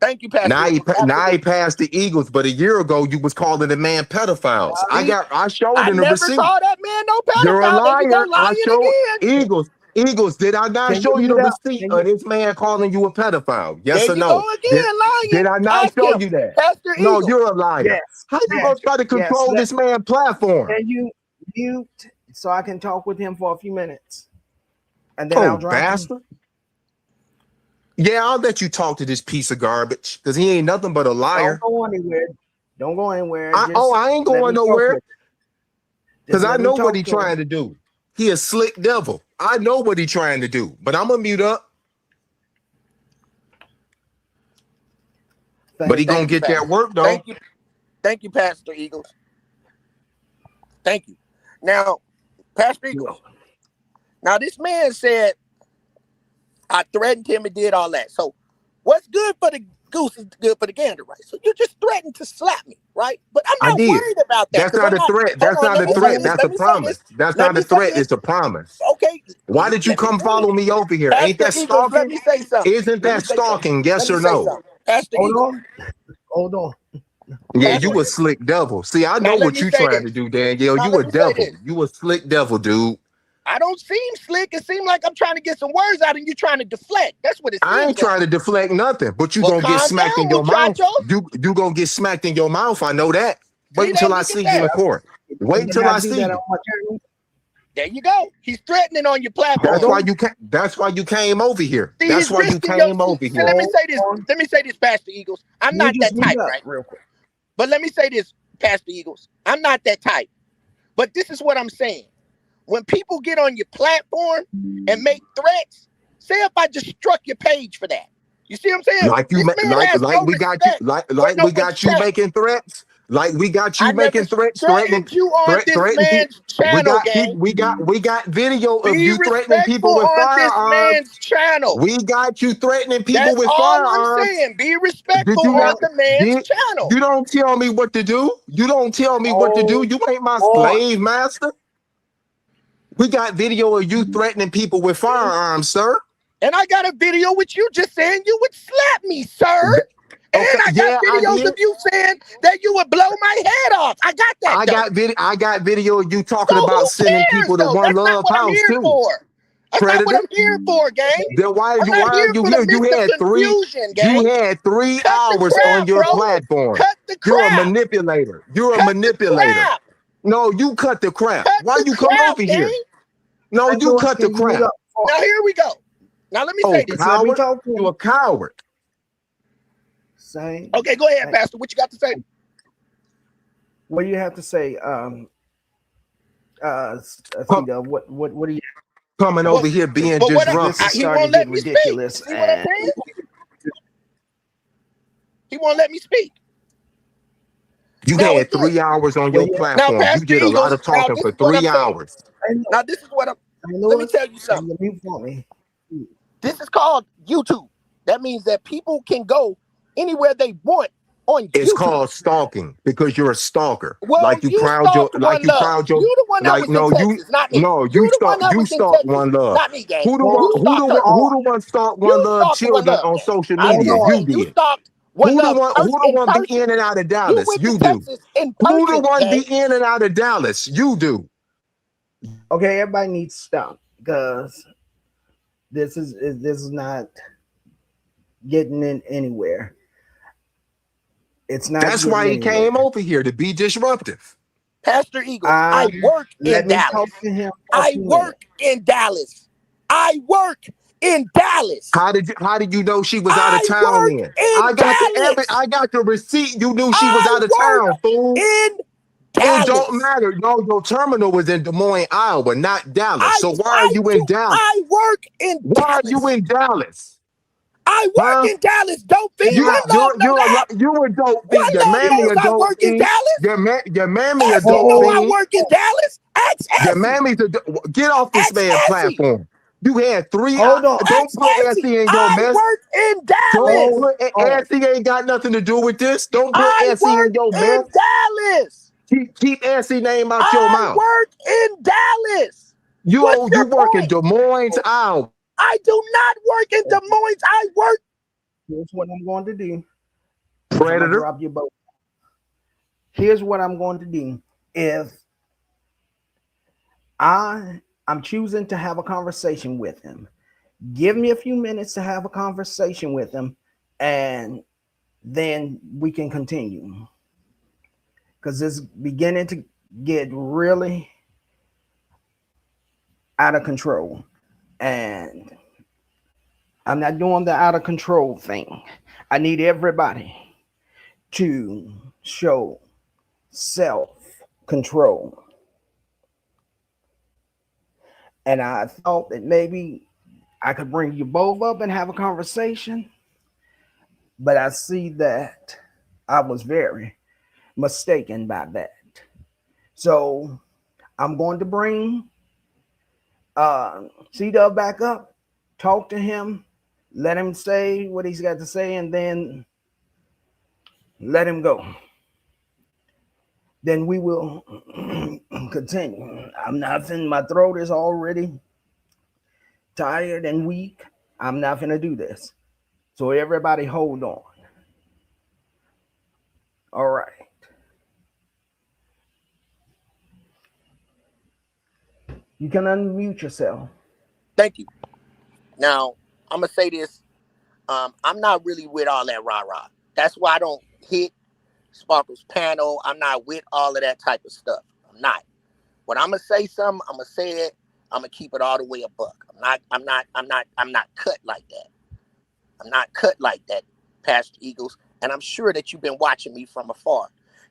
Thank you, Pastor Now Eagles. he Absolutely. passed the Eagles, but a year ago you was calling the man pedophiles. See, I showed I in the never receipt. called that man no You're a pedophile. There you go, liar. I lying showed again. Eagles. Did I not Can you show you the mute up? receipt Can of you? this man calling you a pedophile? There Yes or you go no? again, Did lying. I not Ask show him, you that? Pastor No, Eagles. you're a liar. Yes. How you Yes. gonna try to Yes. control this man's platform? Can you mute so I can talk with him for a few minutes, and then Oh, I'll drop him? bastard. Yeah, I'll let you talk to this piece of garbage because he ain't nothing but a Don't liar. go anywhere. Don't go anywhere. Just I ain't let going me talk nowhere with him. because Just I let me know what talk he to him. trying to do. He a slick devil. I know what he trying to do, but I'm gonna mute up. But he gonna Thank Thank you, you. get that Pastor. work though. Thank you. Thank you, Pastor Eagles. Thank you. Now, Pastor You're Eagles. welcome. Now, this man said I threatened him and did all that. So, what's good for the goose is good for the gander, right? So you just threatened to slap me, right? But I'm I not did. worried about that That's because not I'm a not. threat. Hold That's on, not let a me say threat. Hold this. That's on. a Let me say this. promise. That's Let not me a say threat. this. It's a promise. Okay, Why did you let me come finish. follow me over here? Ain't Pastor that Eagles, let stalking? me say something. Isn't Let me that say something. stalking? Let Yes me or say no? something. Pastor Hold Eagles. on. Hold on. Yeah, Hold Pastor you a on. Eagles. slick devil. See, I Now know let what me you say trying to this. do, Danielle. Now You let a me say devil. this. You a slick devil, dude. I don't seem slick. It seems like I'm trying to get some words out and you trying to deflect. That's what it I seems ain't like. trying to deflect nothing, but you Well, gonna get calm smacked in down, your mouth. muchacho. You gonna get smacked in your mouth. I know that. Wait See that? until I Look at see you in that. court. Wait You until I gotta do see that on you. my channel. There you go. He's threatening on your Hold That's platform. why on. you came. That's why you came over here. See, That's he's why you risking your came see, over see, here. let me Hold say this. on. Let me say this, Pastor Eagles. I'm You not just that mute type, up right? real quick. But let me say this, Pastor Eagles. I'm not that type. But this is what I'm saying. When people get on your platform and make threats, say if I just struck your page for that. You see what I'm saying? Like you This man has like no we got you respect for like no we one's got you channel. making threats. Like we got I you never making threats, threatening, threatened you on this threatening people. man's channel, gang. We got video of Be you threatening people respectful with on this firearms. man's channel. We got you threatening people That's with all I'm firearms. saying. Be Did respectful you on not? Hold, the man's Did channel. you don't tell me what to do? You don't tell me what to do. hold You ain't my on. slave master. We got video of you threatening people with firearms, sir. And I got a video with you just saying you would slap me, sir. And Okay, I got yeah, I videos of did. you saying that you would blow my head off. I got that though. I got video of you So talking about who sending cares people to though? One That's not Love what I'm House here too. for. That's not what Predator. I'm here for, gang. Then I'm why not are here you for the here? mental confusion, gang. You had three Cut the hours on crap, your bro. platform. Cut the You're a crap. manipulator. You're a Cut the manipulator. crap. No, you cut the crap. Cut Why the you come over crap, here? gang. No, Can you cut the you mute crap. up? Now here we go. Now let me Oh, say this. Just let me coward. talk to You him. a coward. Say, Okay, go ahead, hey, Pastor. What you got to say? what do you have to say? Come, Cedar, what do you? coming Well, over here being but what Because this is disruptive. he starting to won't let get me speak. You ridiculous, see what I'm and saying? He won't let me speak. You Now had again, 3 hours on well, your yeah. now platform. You Pastor did a lot Eagles. of Now talking this for is what I'm three saying. hours. Hey, Now this is what I'm. Let me Lewis, tell you can something. you mute for me? This is called YouTube. That means that people can go anywhere they want on It's YouTube. called stalking because you're a stalker. Well, you stalked One Love. You the one that Like was in no, Texas, not me. You the one that you was in stalk Texas, One Love. not me, gang. You Hold stalked her. on. Who the one stalked One You Love stalked One children Love, on gang. social I'm Hold media? just on. You saying, you did. stalked One Love Who the in one be person. in and out of You Dallas? went to You do. Texas in Who the person, one be gang. in and out of Dallas? You do. Okay, everybody needs to stop because this is not getting in anywhere. It's not That's getting why he came anywhere. over here to be disruptive. Pastor Eagles, I Um, work let in me talk Dallas. to him for a I few minutes. work in Dallas. I work in Dallas. How did you know she was out of I town work then? in Dallas. I got the receipt. You knew she was I out of work town, fool. in It don't Dallas. matter. No, your terminal was in Des Moines, Iowa, not Dallas. I So why are I you in do Dallas? I work in Why are you Dallas. in Dallas? I work Huh? in Dallas, dope fiend. You What Now, love know that? you a dope What fiend. Your love mammy knows a I dope work in fiend. Dallas? Your mammy a Essie dope know oh, I fiend. work in Dallas. Ask Your Essie. mammy's a get off this Ask man Essie. platform. You had three. hold on. Don't Ask put Essie. Essie in your I mess. work in Don't Dallas. put Oh, Essie ain't got nothing to do with this. Don't put I Essie in work your in mess. Dallas. Keep Essie name out your I mouth. work in Dallas. What's You your work in point? Des Moines, Iowa. I do not work in Des okay. Moines. I work. Here's what I'm going to do, because I'm gonna Predator. drop you both. Here's what I'm going to do. If I'm choosing to have a conversation with him, give me a few minutes to have a conversation with him, and then we can continue. Because it's beginning to get really out of control. And I'm not doing the out of control thing. I need everybody to show self control. And I thought that maybe I could bring you both up and have a conversation, but I see that I was very mistaken by that. So I'm going to bring C Dub back up, talk to him, let him say what he's got to say, and then let him go. Then we will continue. I'm nothing. My throat is already tired and weak. I'm not going to do this. So everybody hold on. All right. You can unmute yourself. Thank you. Now I'm gonna say this. I'm not really with all that rah rah. That's why I don't hit Sparkle's panel. I'm not with all of that type of stuff. I'm not. When I'm gonna say something, I'm gonna say it. I'm gonna keep it all the way a buck. I'm not cut like that. I'm not cut like that, Pastor Eagles. And I'm sure that you've been watching me from afar.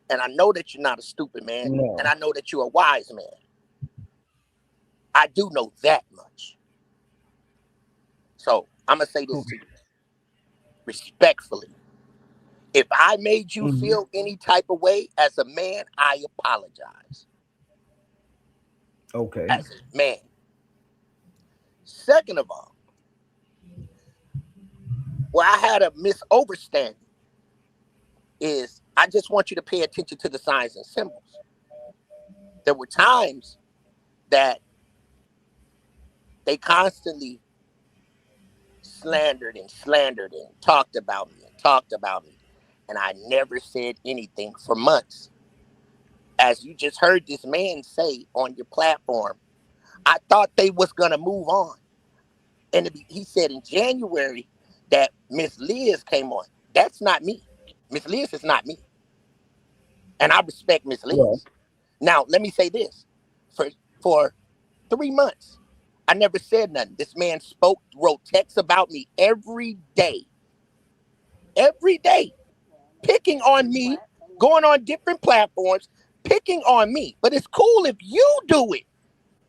And I know that you're not a stupid man. And No. I know that you're a wise man. I do know that much. So I'm gonna say this to you respectfully. If I made you Mm-hmm. feel any type of way as a man, I apologize. Okay. As a man. Second of all, where I had a misunderstanding is I just want you to pay attention to the signs and symbols. There were times that they constantly slandered and talked about me and talked about me. And I never said anything for months. As you just heard this man say on your platform, I thought they was going to move on. And he said in January that Miss Liz came on. That's not me. Miss Liz is not me. And I respect Miss Well, Liz. Now, let me say this. For 3 months, I never said nothing. This man wrote texts about me every day, picking on me, going on different platforms, picking on me. But it's cool if you do it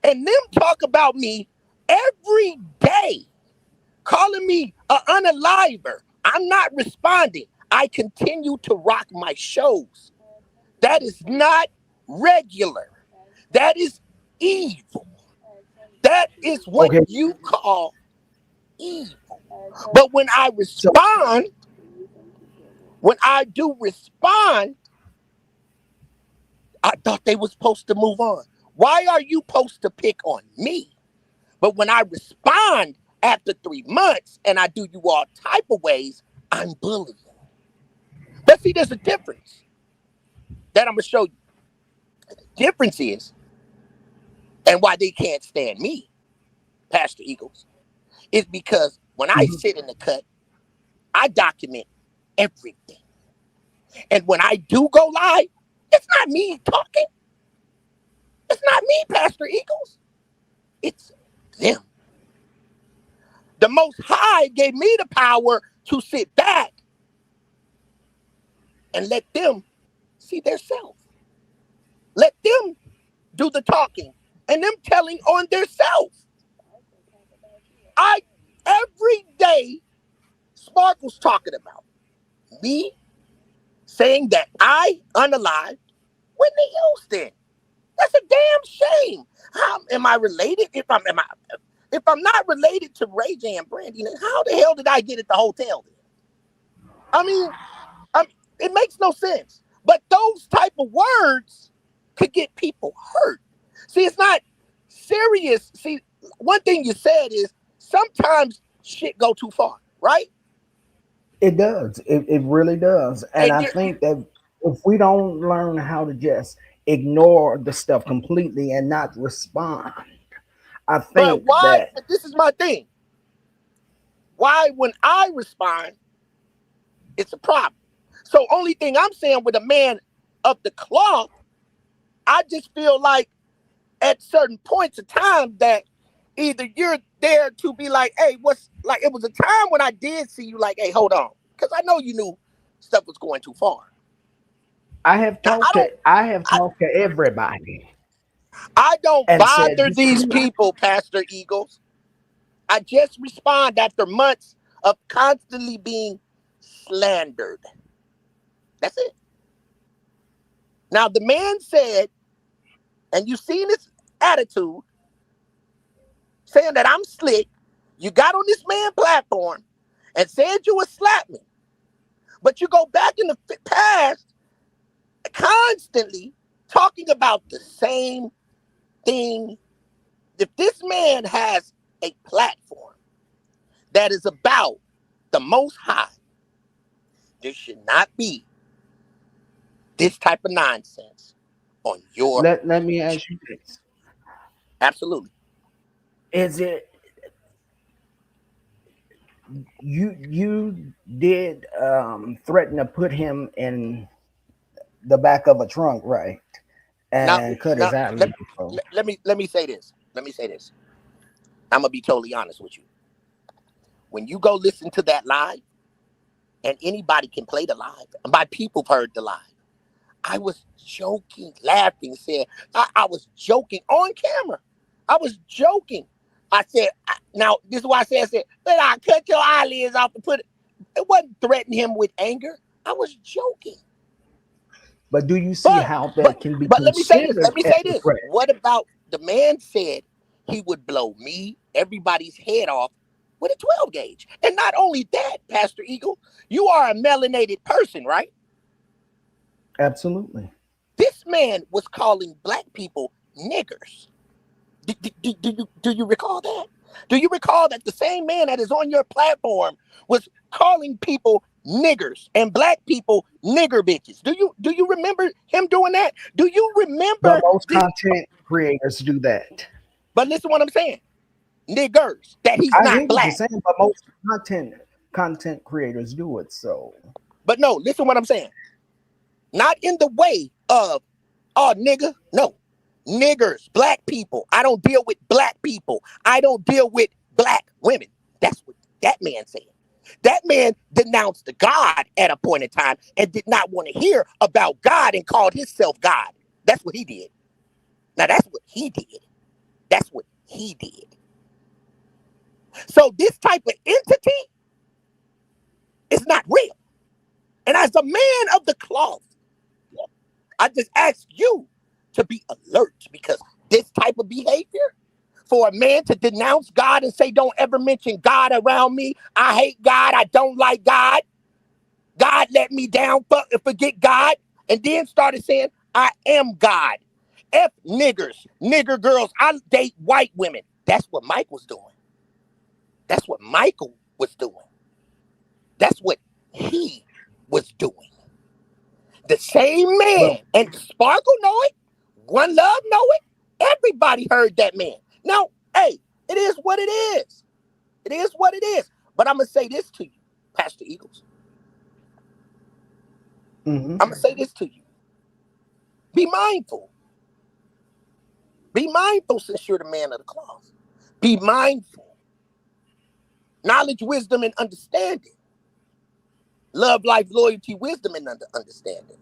and them talk about me every day, calling me an unaliver. I'm not responding. I continue to rock my shows. That is not regular. That is evil. That is what okay. you call evil. But So, when I do respond, I thought they were supposed to move on. Why are you supposed to pick on me? But when I respond after 3 months and I do you all type of ways, I'm bullying. But see, there's a difference that I'm going to show you. The difference is, and why they can't stand me, Pastor Eagles, is because when I mhm. sit in the cut, I document everything. And when I do go live, it's not me talking. It's not me, Pastor Eagles. It's them. The Most High gave me the power to sit back and let them see their self. Let them do the talking and them telling on their self. I every day Sparkle's talking about? Me saying that I unalived Whitney Houston. That's a damn shame. How am I related? If I'm not related to Ray J and Brandy, then how the hell did I get at the hotel then? I mean, it makes no sense. But those type of words could get people hurt. See, it's not serious. See, one thing you said is sometimes shit go too far, right? It does. It really does. And And I think that if we don't learn how to just ignore the stuff completely and not respond, I but think why? that This is my thing. Why, when I respond, it's a problem. So, only thing I'm saying with a man of the cloth, I just feel like at certain points of time that either you're there to be like, hey, what's like, it was a time when I did see you like, hey, hold on. Because I know you knew stuff was going too far. Now, I have I, talked to everybody I don't and said, bother "Do these you not?" people, Pastor Eagles. I just respond after months of constantly being slandered. That's it. Now, the man said, and you've seen his attitude, saying that I'm slick. You got on this man platform and said you would slap me. But you go back in the past constantly talking about the same thing. If this man has a platform that is about the Most High, there should not be this type of nonsense on your. Let me ask you this: Absolutely. Is it you did threaten to put him in the back of a trunk, right? Now, And cut now his eye before. let me say this. Let me say this. I'm gonna be totally honest with you. When you go listen to that live, and anybody can play the live, my people heard the live. I was joking, laughing, saying I was joking on camera. I was joking. I said, now this is why I said, let I cut your eyelids off and put it. It wasn't threatening him with anger. I was joking. But do you see But how but that can be but let me say this. considered Let me as say a this. threat? What about the man said he would blow me, everybody's head off with a 12 gauge? And not only that, Pastor Eagle, you are a melanated person, right? Absolutely. This man was calling black people niggers. Do you recall that? Do you recall that the same man that is on your platform was calling people niggers and black people nigger bitches? Do you remember him doing that? Do you But remember most this? content creators do that. But listen what I'm saying. Niggers. That he's I hear not what you're black. saying, but most content creators do it. So But no, listen what I'm saying. Not in the way of, oh, nigga. No. Niggers, black people. I don't deal with black people. I don't deal with black women. That's what that man said. That man denounced God at a point in time and did not want to hear about God and called himself God. That's what he did. Now, that's what he did. That's what he did. So this type of entity is not real. And as a man of the cloth, I just ask you to be alert, because this type of behavior, for a man to denounce God and say, don't ever mention God around me. I hate God. I don't like God. God let me down. Forget God. And then started saying, I am God. F niggers, nigger girls. I date white women. That's what Mike was doing. That's what Michael was doing. That's what he was doing. The same but man. And Sparkle know it. One Love know it. Everybody heard that man. Now, hey, it is what it is. It is what it is. But I'm going to say this to you, Pastor Eagles. mhm. I'm going to say this to you. Be mindful. Be mindful, since you're the man of the cloth. Be mindful. Knowledge, wisdom, and understanding. Love, life, loyalty, wisdom, and understanding.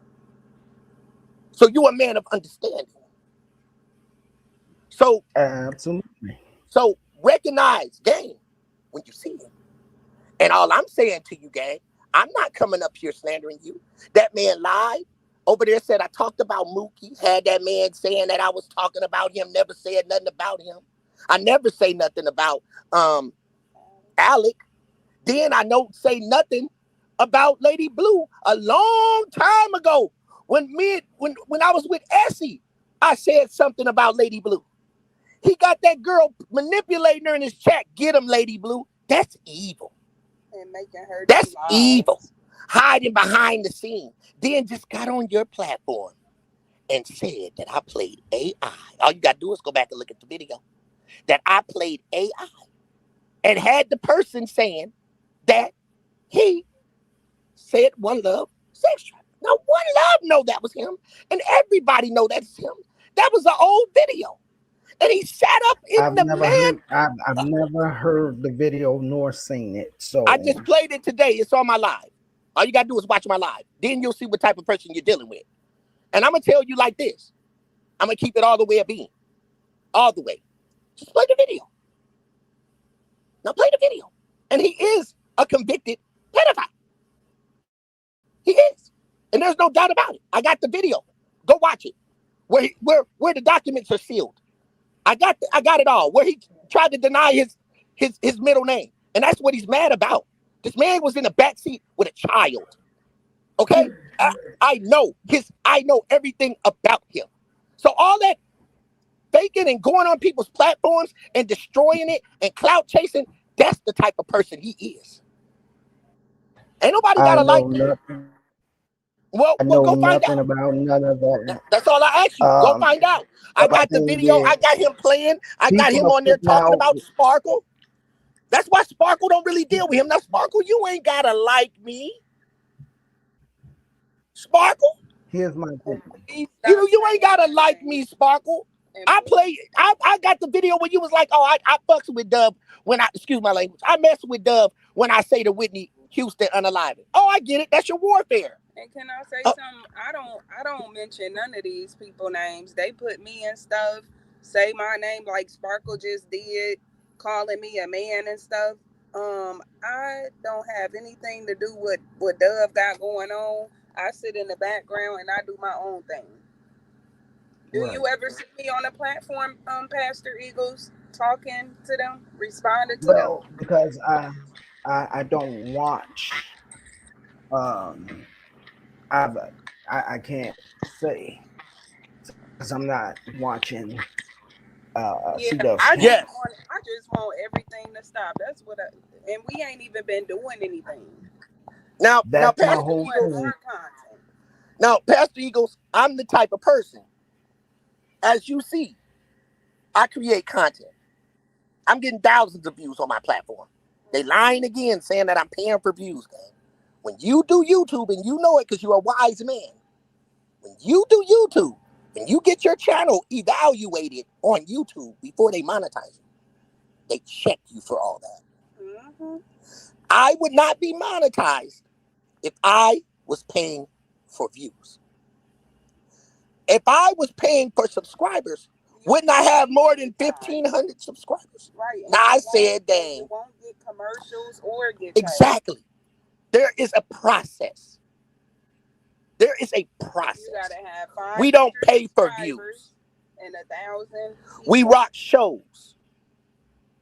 So you're a man of understanding. So Absolutely. so recognize game when you see it. And all I'm saying to you, gang, I'm not coming up here slandering you. That man lied over there, said I talked about Mookie, had that man saying that I was talking about him, never said nothing about him. I never say nothing about Alec. Then I don't say nothing about Lady Blue a long time ago. When I was with Essie, I said something about Lady Blue. He got that girl manipulating her in his chat. Get him, Lady Blue. That's evil. And making her do That's lies. evil. Hiding behind the scene. Then just got on your platform and said that I played AI. All you got to do is go back and look at the video. That I played AI. And had the person saying that he said One Love sex trafficking. Now, One Love know that was him. And everybody know that's him. That was an old video. And he sat up in the man. I've never heard the video nor seen it. So I just played it today. It's on my live. All you got to do is watch my live. Then you'll see what type of person you're dealing with. And I'm going to tell you like this. I'm going to keep it all the way at being. All the way. Just play the video. Now play the video. And he is a convicted pedophile. He is. And there's no doubt about it. I got the video. Go watch it. Where the documents are sealed. I got it all. Where he tried to deny his middle name. And that's what he's mad about. This man was in the backseat with a child. Okay? I know everything about him. So all that faking and going on people's platforms and destroying it and clout chasing, that's the type of person he is. Ain't nobody gotta like that. Well, go find out. About none of that. That's all I ask you. Go find out. I got the video. I got him playing. I got him on there talking about Sparkle. That's why Sparkle don't really deal with him. Now, Sparkle, you ain't gotta like me. Sparkle. Here's my thing. You ain't gotta like me, Sparkle. I got the video when you was like, oh, I fucks with Dub when excuse my language. I mess with Dub when I say to Whitney Houston unalive it. Oh, I get it. That's your warfare. And can I say something? I don't mention none of these people names. They put me in stuff, say my name like Sparkle just did, calling me a man and stuff. I don't have anything to do with what Dove got going on. I sit in the background and I do my own thing. Do you ever see me on a platform, Pastor Eagles, talking to them, responding to them? Well, because I don't watch. I can't say because I'm not watching. I just want everything to stop. That's what and we ain't even been doing anything. Now, Pastor Eagles, I'm the type of person. As you see, I create content. I'm getting thousands of views on my platform. They lying again, saying that I'm paying for views, man. When you do YouTube, and you know it because you're a wise man, when you do YouTube and you get your channel evaluated on YouTube before they monetize you, they check you for all that. Mm-hmm. I would not be monetized if I was paying for views. If I was paying for subscribers, wouldn't I have more than 1,500 subscribers? Right. Now I said, dang. You won't get commercials or get exactly. There is a process. There is a process. You gotta have 5 we don't pay for views. And 1,000. We rock shows.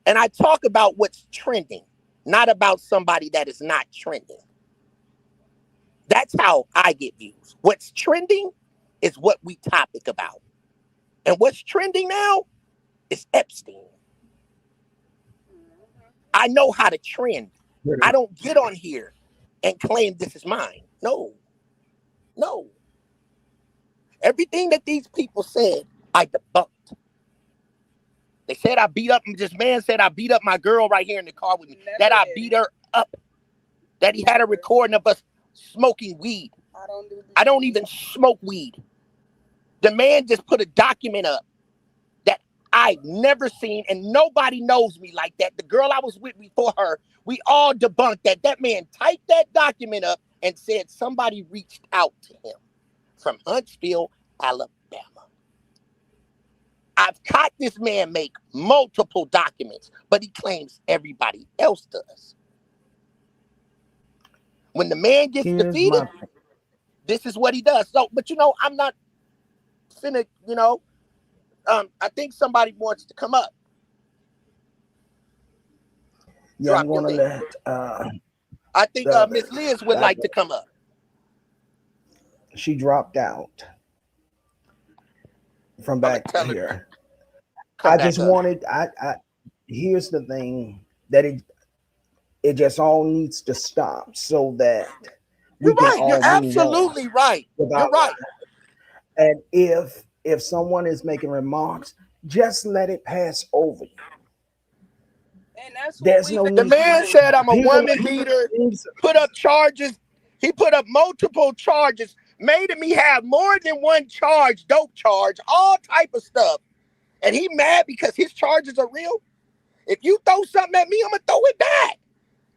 And I talk about what's trending, not about somebody that is not trending. That's how I get views. What's trending is what we topic about. And what's trending now is Epstein. I know how to trend. I don't get on here and claim this is mine. No. Everything that these people said, I debunked. They said I beat up, this man said I beat up my girl right here in the car with me. That I beat her up. That he had a recording of us smoking weed. I don't even smoke weed. The man just put a document up that I've never seen, and nobody knows me like that. The girl I was with before her, we all debunked that. That man typed that document up and said somebody reached out to him from Huntsville, Alabama. I've caught this man make multiple documents, but he claims everybody else does. When the man gets Here's defeated, my this is what he does. So, but I'm not finna, I think somebody wants to come up. yeah. I'm Drop your gonna link. let I think the Miss other Liz would that like to come up. she dropped out from I'm gonna back tell her to here. come I back just up. wanted I here's the thing that it just all needs to stop so that You're we can right. You're all move on absolutely right. with our You're right. lives. And if someone is making remarks, just let it pass over you. And that's what There's we've no been The need. man doing. said I'm a People, woman beater, things, put up charges. He put up multiple charges, made me have more than one charge, dope charge, all type of stuff. And he mad because his charges are real. If you throw something at me, I'm gonna throw it back.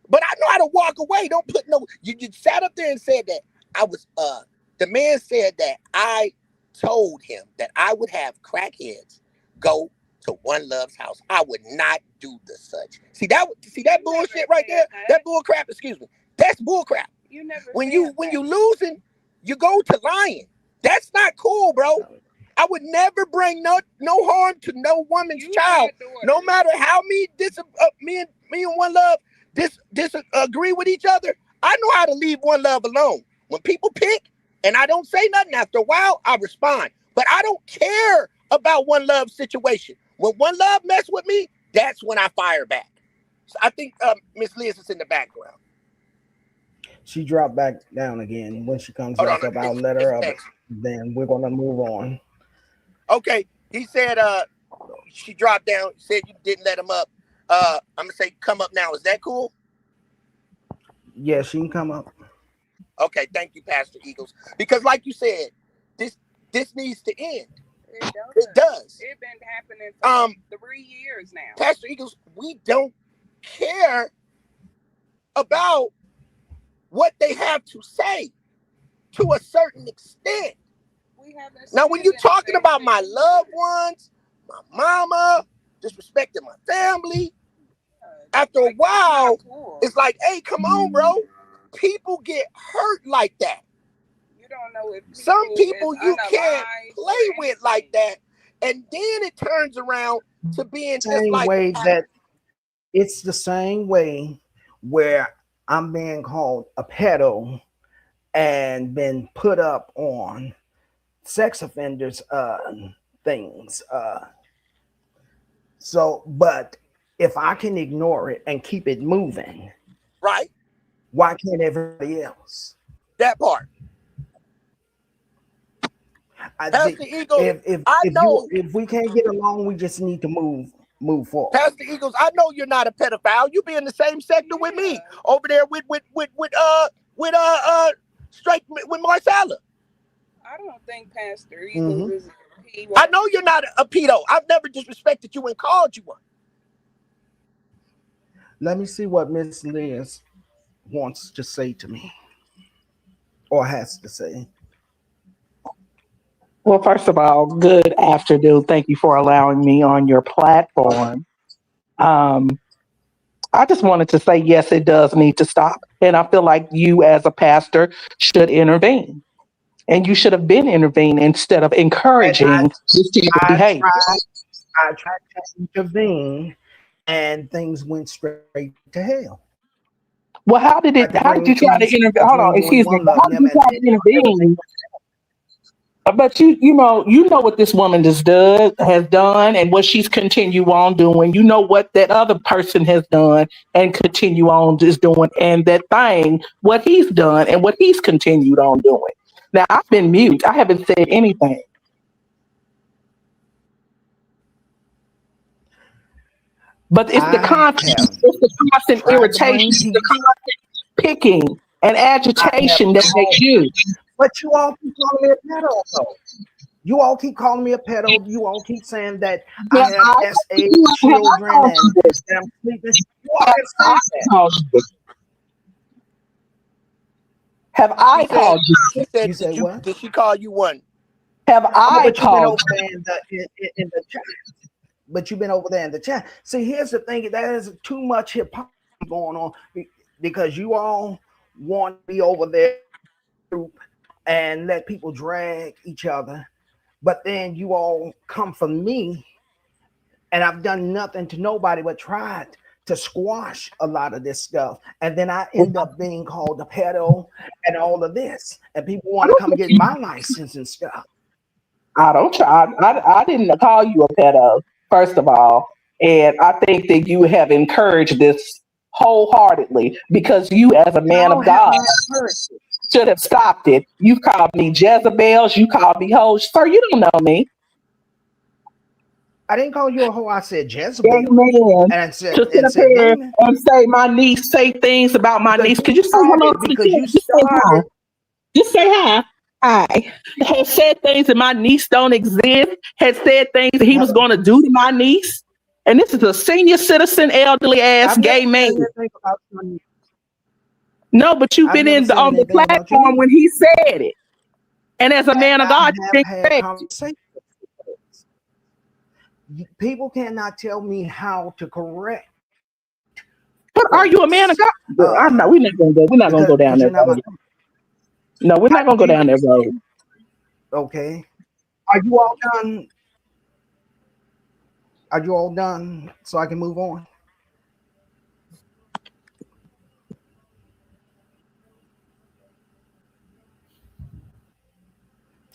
But I know how to walk away. Don't put no. You sat up there and said that I was. The man said that I told him that I would have crackheads go to One Love's house. I would not do the such. See that? See that bullshit right there? That bull crap. Excuse me. That's bull crap. You never When said you that. losing, you go to lying. That's not cool, bro. I would never bring no harm to no woman's You child, had no daughters. matter how me and One Love disagree with each other. I know how to leave One Love alone. When people pick and I don't say nothing, after a while I respond. But I don't care about One Love situation. When One Love mess with me, that's when I fire back. So I think Miss Liz is in the background. she dropped back down again. When she comes Hold on, back up, I'll let it's her up. text. Then we're gonna move on. Okay, he said she dropped down. Said you didn't let him up. I'm gonna say come up now. Is that cool? Yeah, she can come up. Okay, thank you, Pastor Eagles. Because like you said, this needs to end. It does. It does. It's been happening for 3 years now. Pastor Eagles, we don't care about what they have to say to a certain extent. We haven't Now, said when you're talking anything about to my you. loved ones, my mama, disrespecting my family, after a Like, that's while, not cool. it's like, hey, come on, bro. People get hurt like that. You don't know if Some people is you can't unalive or play with like anything. that. And then it turns around to being just Same like, way that it's the same way where I'm being called a pedo and been put up on sex offenders things. So, but if I can ignore it and keep it moving, right? why can't everybody else? That part. I think Pastor Eagles, if I if you know, if we can't get along, we just need to move forward. Pastor Eagles, I know you're not a pedophile. You be in the same sector with me Yeah. over there with straight with Marcella. I don't think Pastor Eagles Hmm. is he I know you're not a pedo. I've never disrespected you and called you one. Let me see what Miss Liz wants to say to me or has to say. Well, first of all, good afternoon. Thank you for allowing me on your platform. Um, I just wanted to say, yes, it does need to stop. And I feel like you, as a pastor, should intervene. And you should have been intervening instead of And encouraging this type of I behavior. tried to intervene, and things went straight to hell. Well, I tried to how did bring you try to peace intervene? Hold on, between you and excuse me. One But Love, how and did them, you and try to everything. intervene? But you know what this woman has done and what she's continue on doing. You know what that other person has done and continue on just doing, and that thing, what he's done and what he's continued on doing. Now I've been mute. I haven't said anything. But it's the I constant, have it's the constant tried to irritation, bring it's the peace. constant picking and I have agitation that they called, use. but you all keep calling me a pedo, though. You all keep calling me a pedo. You all keep saying that I Have have I, SA have I children called and you this? that I'm sleeping. You all Have have I said that. called you this? Have She I said, called you? You say what? did she call you one? Have Oh, I but you've been called over there in the chat. But you've been over there in the chat. See, here's the thing: there is too much hypocrisy going on because you all want to be over there group and let people drag each other, but then you all come for me, and I've done nothing to nobody but tried to squash a lot of this stuff, and then I end up being called a pedo and all of this, and people I want to don't come think get you, my license and stuff. I don't try. I didn't call you a pedo, first of all. And I think that you have encouraged this wholeheartedly because you, as a man How of have God, I heard it? should have stopped it. You called me Jezebels. You called me hoes. Sir, you don't know me. I didn't call you a hoe. I said Jezebel, Amen. To sit and up said here women and say my niece, say things about my because niece. you Could you say hello started to the because you kids? Just say hi. started. Just say hi. Hi. Has said things that my niece don't exist. Has said things that he was going to do to my niece. And this is a senior citizen, elderly ass I've never gay man. said anything about you. No, but you've I've been never in said on the anything about you platform either. when he said it. And as a man of I God, have you had respect it. conversations. People cannot tell me how to correct But are you a man of folks God? But I'm not. We're not gonna go. We're not gonna go down because that you're not my. road. No, we're How not gonna go do you? down that road. Okay. Are you all done? Are you all done? So I can move on.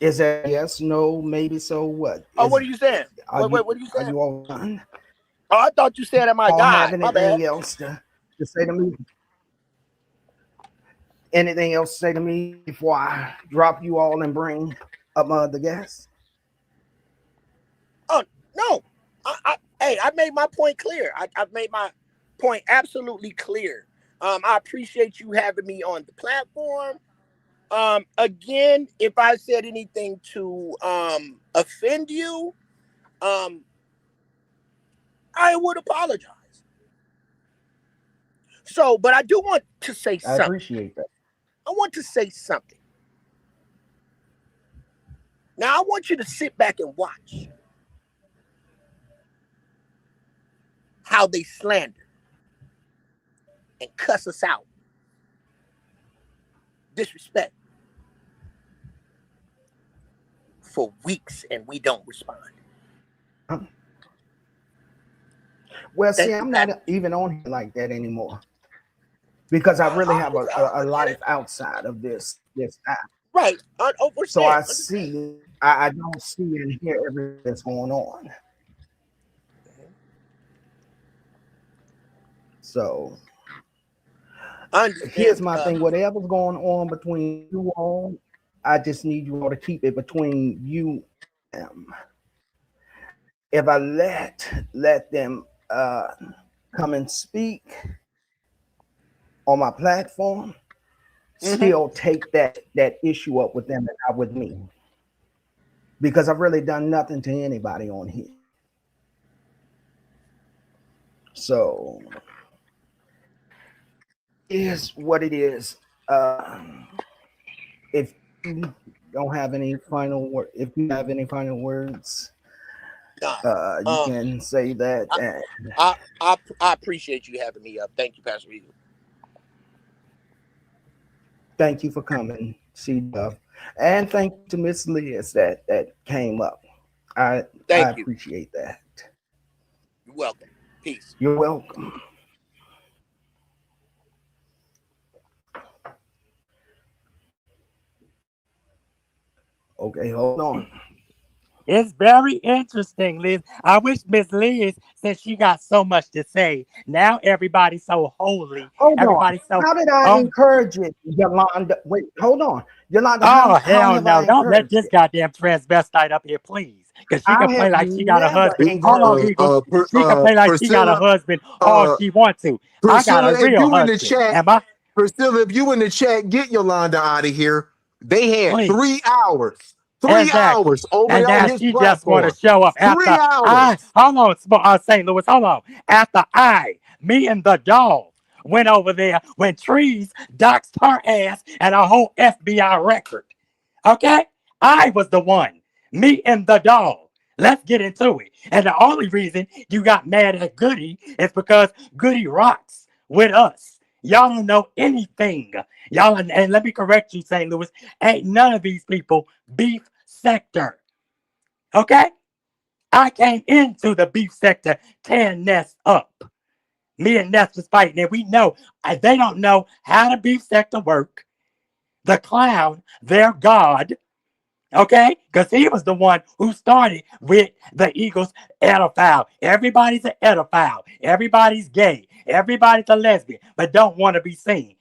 Is that yes, no, maybe so? What Oh, what is? are you saying? Are Wait, you what are you are saying? you all done? Oh, I thought you said, "Am I All have God?" My bad. anything else to say to me? Anything else to say to me before I drop you all and bring up my other guests? Oh no, hey, I made my point clear. I've made my point absolutely clear. I appreciate you having me on the platform. Again, if I said anything to offend you, um, I would apologize. So, but I do want to say I something. appreciate that. I want to say something. Now, I want you to sit back and watch how they slander and cuss us out, disrespect for weeks, and we don't respond. Well, see, That's I'm not exactly even on here like that anymore because I really have a life outside of this app. right. I So understand. I see, I don't see and hear everything that's going on. So I understand. here's my thing: whatever's going on between you all, I just need you all to keep it between you and them. If I let them come and speak on my platform, Mm-hmm. still take that issue up with them and not with me, because I've really done nothing to anybody on here. So is what it is. If you don't have any final word, if you have any final words, Nah. you Um. can say that. I, And I appreciate you having me up. Thank you, Pastor Eagle. thank you for coming, C Dub, and thank you to Miss Liz that came up. I Thank you. appreciate that. You're welcome. Peace. You're welcome. Okay, hold on. It's very interesting, Liz. I wish Miss Liz, since she got so much to say, now everybody's so holy. Hold on. Everybody's so, How did I oh, encourage it, Yolanda? Wait, hold on, Yolanda. oh, How hell have no. I Don't let encouraged this it? goddamn transvestite up here, please. Because she I can play have like she got a never husband. Hold on, encouraged. Eagles. She can play like she got a Priscilla, husband all uh, she wants to. I got Priscilla, a if real you in the husband. chat, Am I? Priscilla, if you in the chat, get Yolanda out of here. They had Please. 3 hours, three Exactly. hours over And there on now his she just want to platform. show up Three after hours. I, hold on, St. Louis, hold on. After me and the dog went over there when Trees doxed her ass and a whole FBI record. Okay? I was the one. Me and the dog. Let's get into it. And the only reason you got mad at Goody is because Goody rocks with us. Y'all don't know anything. Y'all, and let me correct you, St. Louis, ain't none of these people beef sector. Okay? I came into the beef sector tearing Ness up. Me and Ness was fighting, and we know they don't know how the beef sector work. The clown, their god, okay? Because he was the one who started with the Eagles pedophile. Everybody's an pedophile. Everybody's gay. Everybody's a lesbian, but don't want to be seen.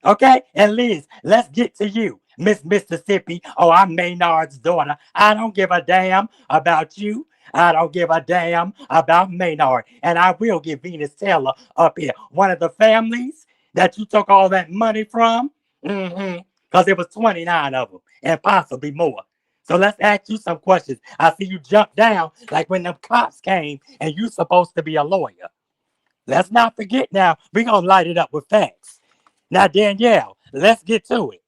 Okay? And Liz, let's get to you, Miss Mississippi. Oh, I'm Maynard's daughter. I don't give a damn about you. I don't give a damn about Maynard. And I will get Venus Taylor up here. One of the families that you took all that money from. Mm-hmm. Because it was 29 of them and possibly more. So let's ask you some questions. I see you jump down like when them cops came and you supposed to be a lawyer. Let's not forget now, we're going to light it up with facts. Now, Danielle, let's get to it.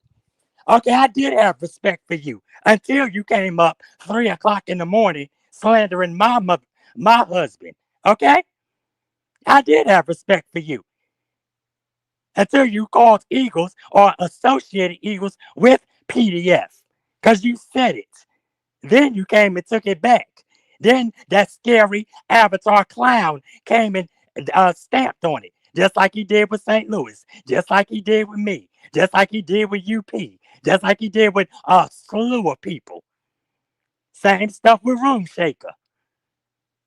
Okay, I did have respect for you until you came up 3 o'clock in the morning slandering my mother, my husband. Okay? I did have respect for you until you called Eagles or associated Eagles with PDF because you said it. Then you came and took it back. Then that scary avatar clown came and stamped on it, just like he did with St. Louis, just like he did with me, just like he did with UP, just like he did with a slew of people. Same stuff with Room Shaker,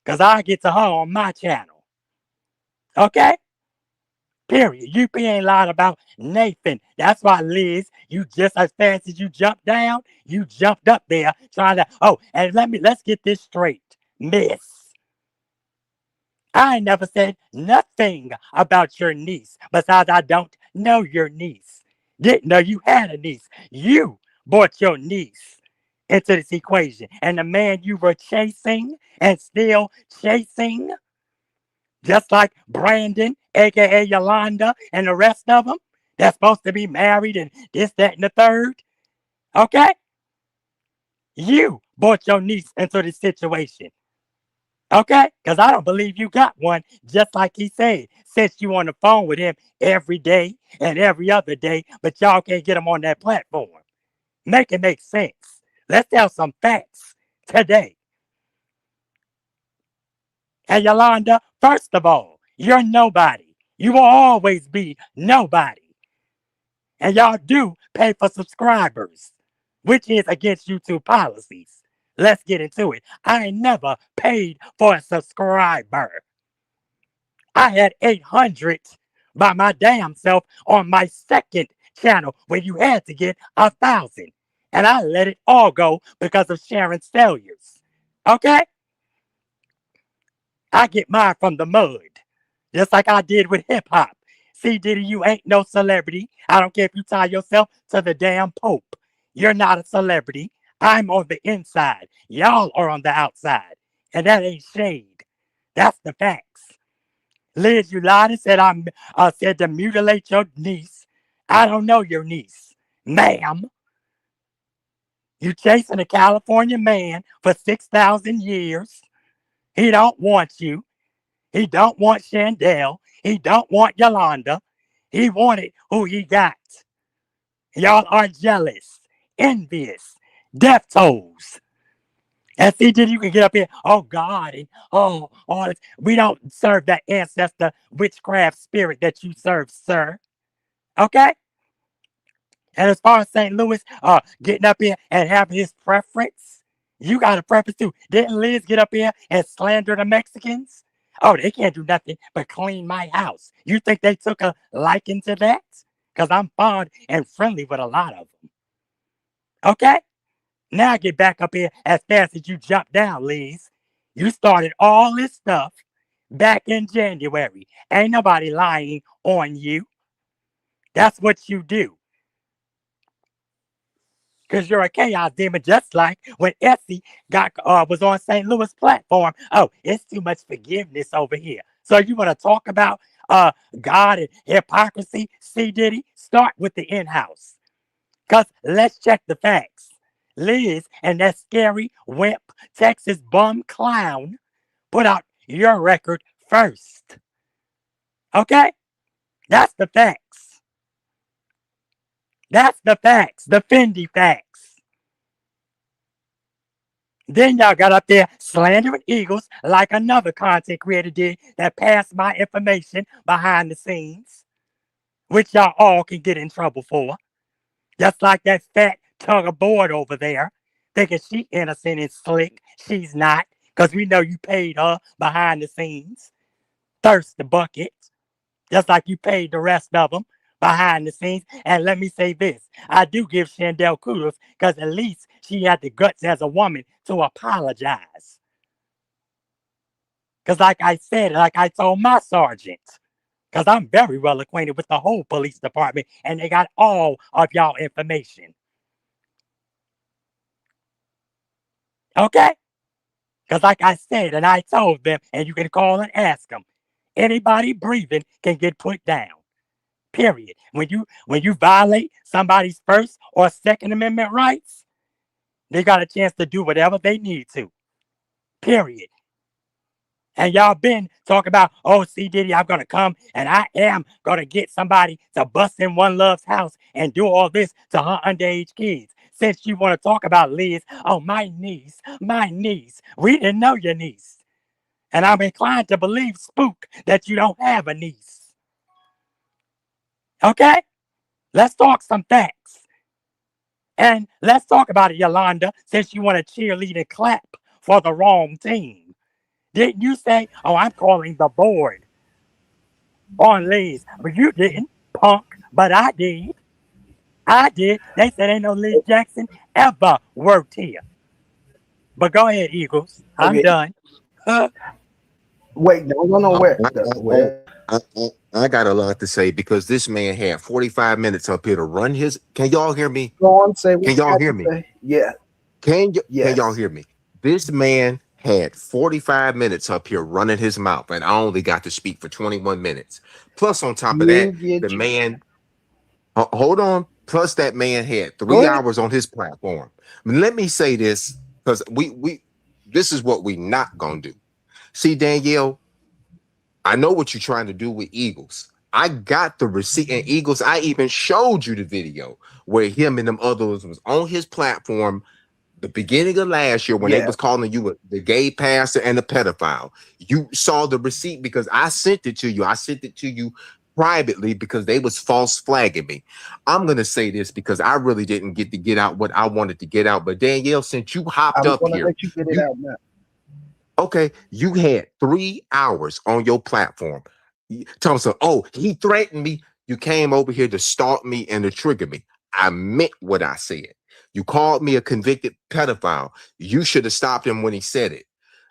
because I get to her on my channel. Okay? Period. UP ain't lied about Nathan. That's why, Liz, you just as fast as you jumped down, you jumped up there trying to. Oh, and let's get this straight, Miss. I never said nothing about your niece. Besides, I don't know your niece. Didn't know you had a niece. You brought your niece into this equation. And the man you were chasing and still chasing, just like Brandon, aka Yolanda, and the rest of them, that's supposed to be married and this, that, and the third. Okay? You brought your niece into this situation. Okay? Because I don't believe you got one, just like he said. Since you on the phone with him every day and every other day, but y'all can't get him on that platform. Make it make sense. Let's tell some facts today. And Yolanda, first of all, you're nobody. You will always be nobody. And y'all do pay for subscribers, which is against YouTube policies. Let's get into it. I ain't never paid for a subscriber. I had 800 by my damn self on my second channel when you had to get 1,000. And I let it all go because of Sharon's failures. Okay? I get mine from the mud, just like I did with hip hop. See, Diddy, you ain't no celebrity. I don't care if you tie yourself to the damn Pope. You're not a celebrity. I'm on the inside. Y'all are on the outside. And that ain't shade. That's the facts. Liz, you lied and said I said to mutilate your niece. I don't know your niece, ma'am. You chasing a California man for 6,000 years. He don't want you. He don't want Chandel. He don't want Yolanda. He wanted who he got. Y'all are jealous, envious, death toes. And see, then you can get up here, oh God, and all this. We don't serve that ancestor witchcraft spirit that you serve, sir. Okay? And as far as St. Louis getting up here and having his preference, you got a preference too. Didn't Liz get up here and slander the Mexicans? Oh, they can't do nothing but clean my house. You think they took a liking to that? Because I'm fond and friendly with a lot of them. Okay? Now get back up here as fast as you jump down, Liz. You started all this stuff back in January. Ain't nobody lying on you. That's what you do. Because you're a chaos demon, just like when Essie was on St. Louis platform. Oh, it's too much forgiveness over here. So you want to talk about God and hypocrisy? C. Diddy, start with the in-house. Because let's check the facts. Liz and that scary wimp Texas bum clown put out your record first. Okay? That's the facts. That's the facts. The Fendi facts. Then y'all got up there slandering Eagles like another content creator did that passed my information behind the scenes, which y'all all can get in trouble for. Just like that fat tug of board over there, thinking she innocent and slick. She's not, because we know you paid her behind the scenes. Thirst the bucket, just like you paid the rest of them behind the scenes. And let me say this, I do give Chandel kudos, because at least she had the guts as a woman to apologize. Because like I said, like I told my sergeant, because I'm very well acquainted with the whole police department, and they got all of y'all information. Okay? Because like I said, and I told them, and you can call and ask them, anybody breathing can get put down. Period. When you violate somebody's First or Second Amendment rights, they got a chance to do whatever they need to. Period. And y'all been talking about, oh, C. Diddy, I'm gonna come and I am gonna get somebody to bust in One Love's house and do all this to her underage kids. Since you want to talk about Liz, oh, my niece, my niece. We didn't know your niece. And I'm inclined to believe, Spook, that you don't have a niece. Okay? Let's talk some facts. And let's talk about it, Yolanda, since you want to cheerlead and clap for the wrong team. Didn't you say, oh, I'm calling the board on Liz? But you didn't, punk. But I did. I did. They said ain't no Liz Jackson ever worked here. But go ahead, Eagles. I'm Okay, done. wait, don't go I, nowhere. I, Where? I got a lot to say because this man had 45 minutes up here to run his. Can y'all hear me? Go on, say what Can you y'all got hear to me? say. Yeah, Can y'all yes. hear me? This man had 45 minutes up here running his mouth, and I only got to speak for 21 minutes. Plus, on top of that, You the get you. man, hold on. Plus, that man had Go three ahead. hours on his platform. Let me say this because we this is what we not gonna do. See, Danielle, I know what you're trying to do with Eagles. I got the receipt and Eagles. I even showed you the video where him and them others was on his platform the beginning of last year when they Yeah, was calling you the gay pastor and the pedophile. You saw the receipt because I sent it to you. I sent it to you privately because they was false flagging me. I'm gonna say this because I really didn't get to get out what I wanted to get out. But Danielle, since you hopped I'm up gonna here, let you get it you out now. okay, you had 3 hours on your platform. Thompson, oh, he threatened me. You came over here to stalk me and to trigger me. I meant what I said. You called me a convicted pedophile. You should have stopped him when he said it.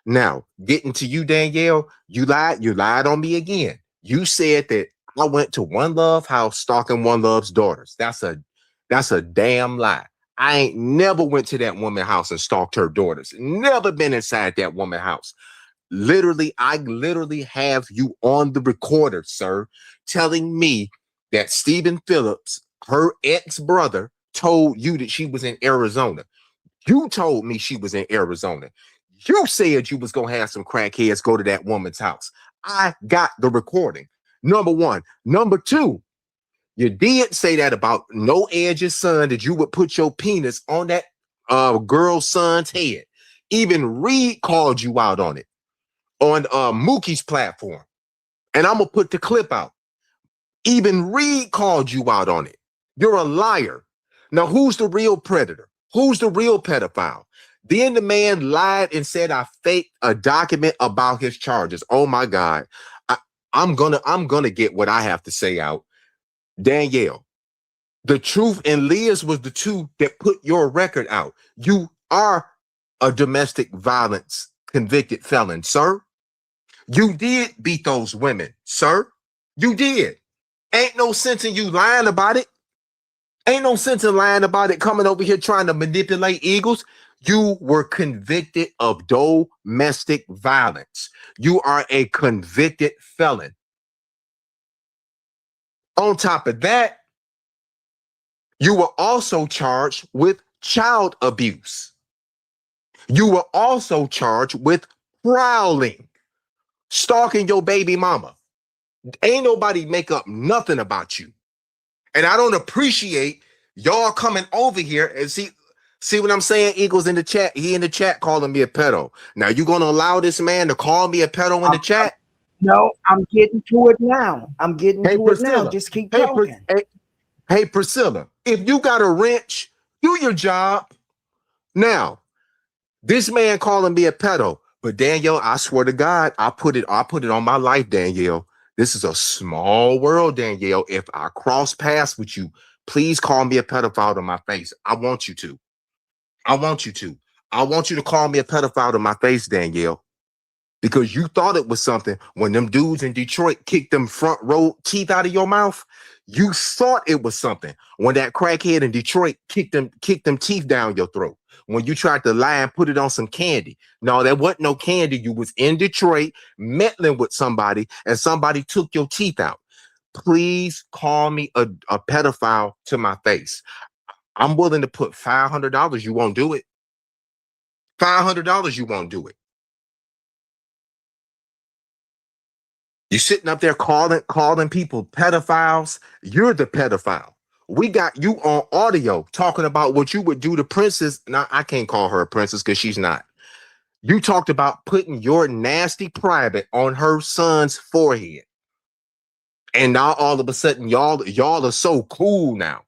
Now, getting to you, Danielle, you lied. You lied on me again. You said that I went to One Love house stalking One Love's daughters. That's a damn lie. I ain't never went to that woman's house and stalked her daughters. Never been inside that woman's house. Literally, I literally have you on the recorder, sir, telling me that Stephen Phillips, her ex-brother, told you that she was in Arizona. You told me she was in Arizona. You said you was gonna have some crackheads go to that woman's house. I got the recording. Number one. Number two, you did say that about No Edge's son, that you would put your penis on that girl's son's head. Even Reed called you out on it on Mookie's platform. And I'm gonna put the clip out. Even Reed called you out on it. You're a liar. Now, who's the real predator? Who's the real pedophile? Then the man lied and said I faked a document about his charges. Oh my God. I, I'm gonna get what I have to say out. Danielle, the truth and Liz was the two that put your record out. You are a domestic violence convicted felon, sir. You did beat those women, sir. You did. Ain't no sense in you lying about it. Ain't no sense in lying about it, coming over here trying to manipulate Eagles. You were convicted of domestic violence. You are a convicted felon. On top of that, you were also charged with child abuse. You were also charged with prowling, stalking your baby mama. Ain't nobody make up nothing about you. And I don't appreciate y'all coming over here and see what I'm saying? Eagles in the chat. He in the chat calling me a pedo. Now you gonna allow this man to call me a pedo in the chat? No, I'm getting to it now. I'm getting Hey to it now. Priscilla. Just keep Hey, talking. hey Priscilla. If you got a wrench, do your job. Now, this man calling me a pedo, but Danielle, I swear to God, I put it on my life, Danielle. This is a small world, Danielle. If I cross paths with you, please call me a pedophile to my face. I want you to. I want you to. I want you to call me a pedophile to my face, Danielle, because you thought it was something when them dudes in Detroit kicked them front row teeth out of your mouth. You thought it was something when that crackhead in Detroit kicked them teeth down your throat. When you tried to lie and put it on some candy. No, there wasn't no candy. You was in Detroit meddling with somebody and somebody took your teeth out. Please call me a pedophile to my face. I'm willing to put $500. You won't do it. $500. You won't do it. You sitting up there calling people pedophiles. You're the pedophile. We got you on audio talking about what you would do to Princess. Now, I can't call her a princess because she's not. You talked about putting your nasty private on her son's forehead. And now all of a sudden, y'all are so cool now.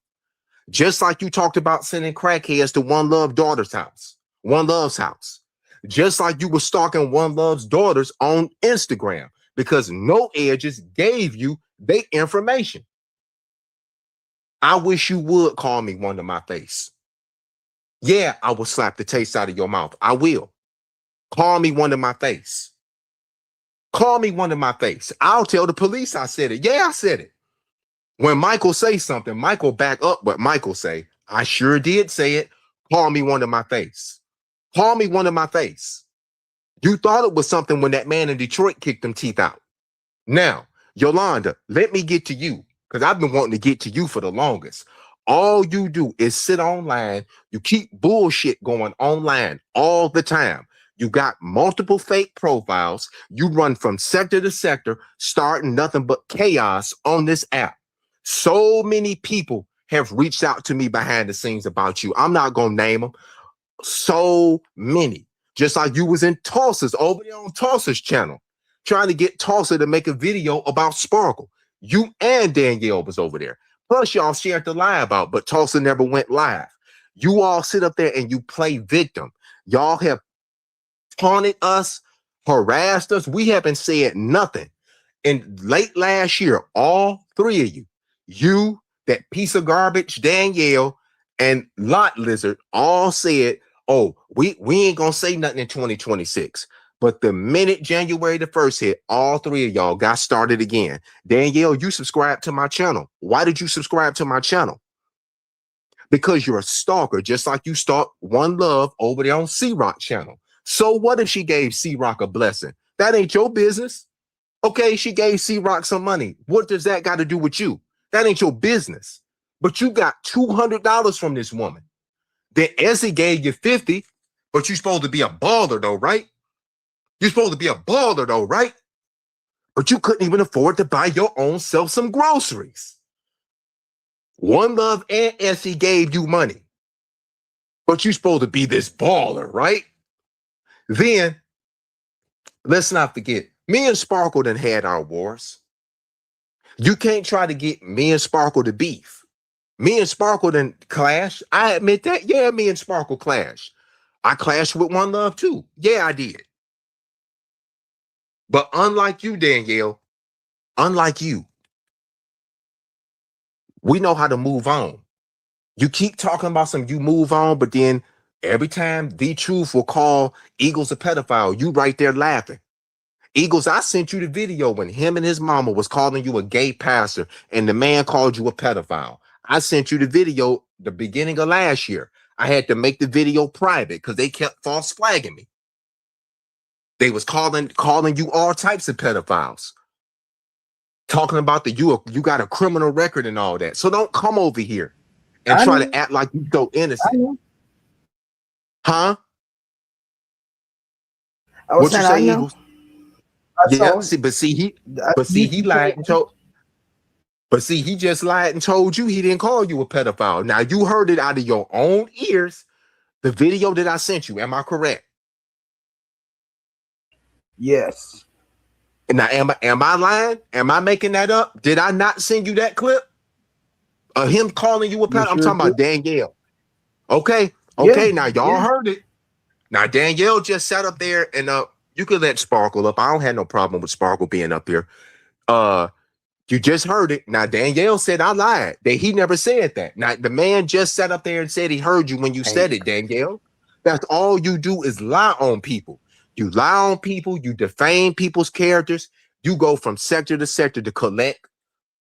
Just like you talked about sending crackheads to One Love daughter's house, One Love's house. Just like you were stalking One Love's daughters on Instagram because No Edges gave you their information. I wish you would call me one to my face. Yeah, I will slap the taste out of your mouth. I will. Call me one to my face. Call me one to my face. I'll tell the police I said it. Yeah, I said it. When Michael say something, Michael back up what Michael say. I sure did say it. Call me one to my face. Call me one to my face. You thought it was something when that man in Detroit kicked them teeth out. Now, Yolanda, let me get to you because I've been wanting to get to you for the longest. All you do is sit online. You keep bullshit going online all the time. You got multiple fake profiles. You run from sector to sector, starting nothing but chaos on this app. So many people have reached out to me behind the scenes about you. I'm not going to name them. So many. Just like you was in Tulsa's over there on Tulsa's channel, trying to get Tulsa to make a video about Sparkle. You and Danielle was over there. Plus, y'all shared the lie about, but Tulsa never went live. You all sit up there and you play victim. Y'all have taunted us, harassed us. We haven't said nothing. And late last year, all three of you, that piece of garbage, Danielle, and Lot Lizard, all said, oh, we ain't gonna say nothing in 2026. But the minute January the 1st hit, all three of y'all got started again. Danielle, you subscribed to my channel. Why did you subscribe to my channel? Because you're a stalker, just like you stalked One Love over there on C-Rock channel. So what if she gave C-Rock a blessing? That ain't your business. Okay, she gave C-Rock some money. What does that got to do with you? That ain't your business. But you got $200 from this woman. Then Essie gave you 50, but you're supposed to be a baller though, right? You're supposed to be a baller though, right? But you couldn't even afford to buy your own self some groceries. One Love and Essie gave you money, but you're supposed to be this baller, right? Then, let's not forget, me and Sparkle done had our wars. You can't try to get me and Sparkle to beef. Me and Sparkle done clash. I admit that. Yeah, me and Sparkle clash. I clashed with One Love too. Yeah, I did. But unlike you, Danielle, unlike you, we know how to move on. You keep talking about some you move on, but then every time the truth will call Eagles a pedophile, you right there laughing. Eagles, I sent you the video when him and his mama was calling you a gay pastor and the man called you a pedophile. I sent you the video the beginning of last year. I had to make the video private because they kept false flagging me. They was calling you all types of pedophiles, talking about that you got a criminal record and all that. So don't come over here and I try know. to act like you so I innocent. know. Huh? I was What you saying I say, know. Eagles? I Yeah, saw see, but see he, he you lied can't. and told. But see, he just lied and told you he didn't call you a pedophile. Now you heard it out of your own ears. The video that I sent you. Am I correct? Yes. Now, am I lying? Am I making that up? Did I not send you that clip of him calling you a You pedophile? I'm sure talking did. about Danielle. Okay, Yeah. okay. Now y'all Yeah. heard it. Now Danielle just sat up there and you could let Sparkle up. I don't have no problem with Sparkle being up here. Uh, You just heard it. Now, Danielle said I lied. That he never said that. Now, the man just sat up there and said he heard you when you said Hey, it, Danielle. That's all you do is lie on people. You lie on people, you defame people's characters, you go from sector to sector to collect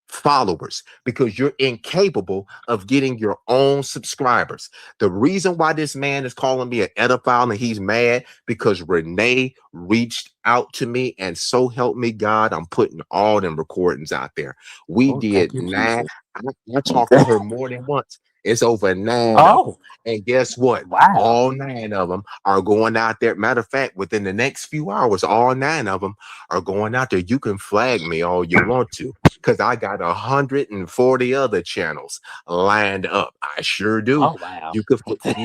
followers because you're incapable of getting your own subscribers. The reason why this man is calling me an pedophile and he's mad because Renee reached out to me and so help me God, I'm putting all them recordings out there. We oh, thank did you, 9. Jesus. I talked to her more than once. It's over 9 of them. Oh, And guess what? wow. All 9 of them are going out there. Matter of fact, within the next few hours, all 9 of them are going out there. You can flag me all you want to because I got 140 other channels lined up. I sure do. Oh, wow. You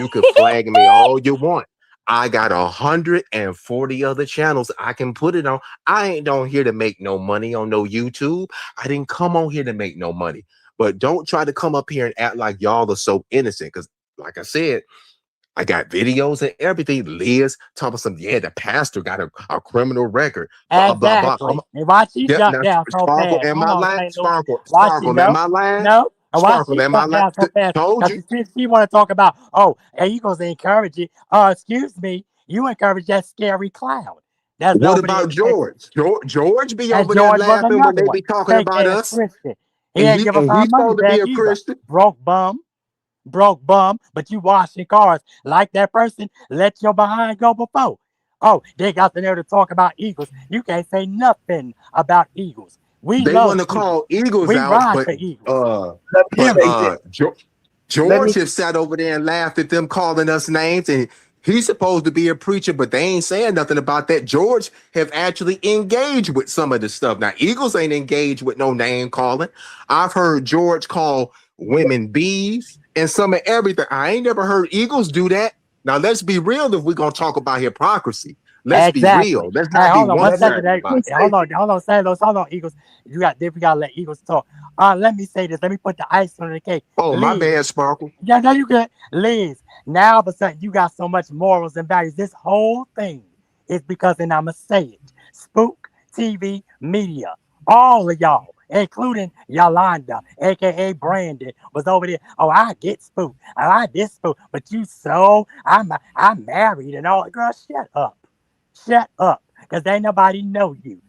could flag me all you want. I got 140 other channels I can put it on. I ain't on here to make no money on no YouTube. I didn't come on here to make no money. But don't try to come up here and act like y'all are so innocent. Because, like I said, I got videos and everything. Liz talking about some, yeah, the pastor got a criminal record. Blah, blah, blah. Exactly. And why she Yep. jumped Now, down so Sparkle, fast? am Hold I on, lying? St. Louis. Why she Sparkle, am no? I lying? No. And why Sparkle, she am I jumped lying? down so fast? Told Because you. she want to talk about, oh, Eagles encourage it. Excuse me, you encourage that scary clown. That's What over there about taking. George? George be And over there George was laughing when another they one. be talking Fake about ass us. Christian. He And ain't he give us and our he's money supposed to be back a either. Christian. Broke bum. Broke bum, but you washing cars like that person. Let your behind go before. Oh, they got the nerve to talk about Eagles. You can't say nothing about Eagles. We They love want to Eagles. call Eagles We out, ride but for Eagles. uh Let me but say Period. this. uh jo- Let me George have sat over there and laughed at them calling us names, and he's supposed to be a preacher, but they ain't saying nothing about that. George have actually engaged with some of the stuff. Now, Eagles ain't engaged with no name calling. I've heard George call women bees and some of everything. I ain't never heard Eagles do that. Now, let's be real if we're gonna talk about hypocrisy. Let's be real. Exactly. Let's Hey, not be hold on one let me second. one-sided Hey, let about me it. say this. hold on, St. Louis. Hold on, Eagles. We gotta let Eagles talk. Let me say this. Let me put the ice on the cake. Oh, my Liz, bad, Sparkle. yeah, no, you good. Liz, now all of a sudden you got so much morals and values. This whole thing is because, and I'ma say it, Spook TV Media, all of y'all, including Yolanda, aka Brandon, was over there. Oh, I get Spook. Oh, I this Spook. But you so I'm married and all. Girl, shut up. Shut up. Because ain't nobody know you.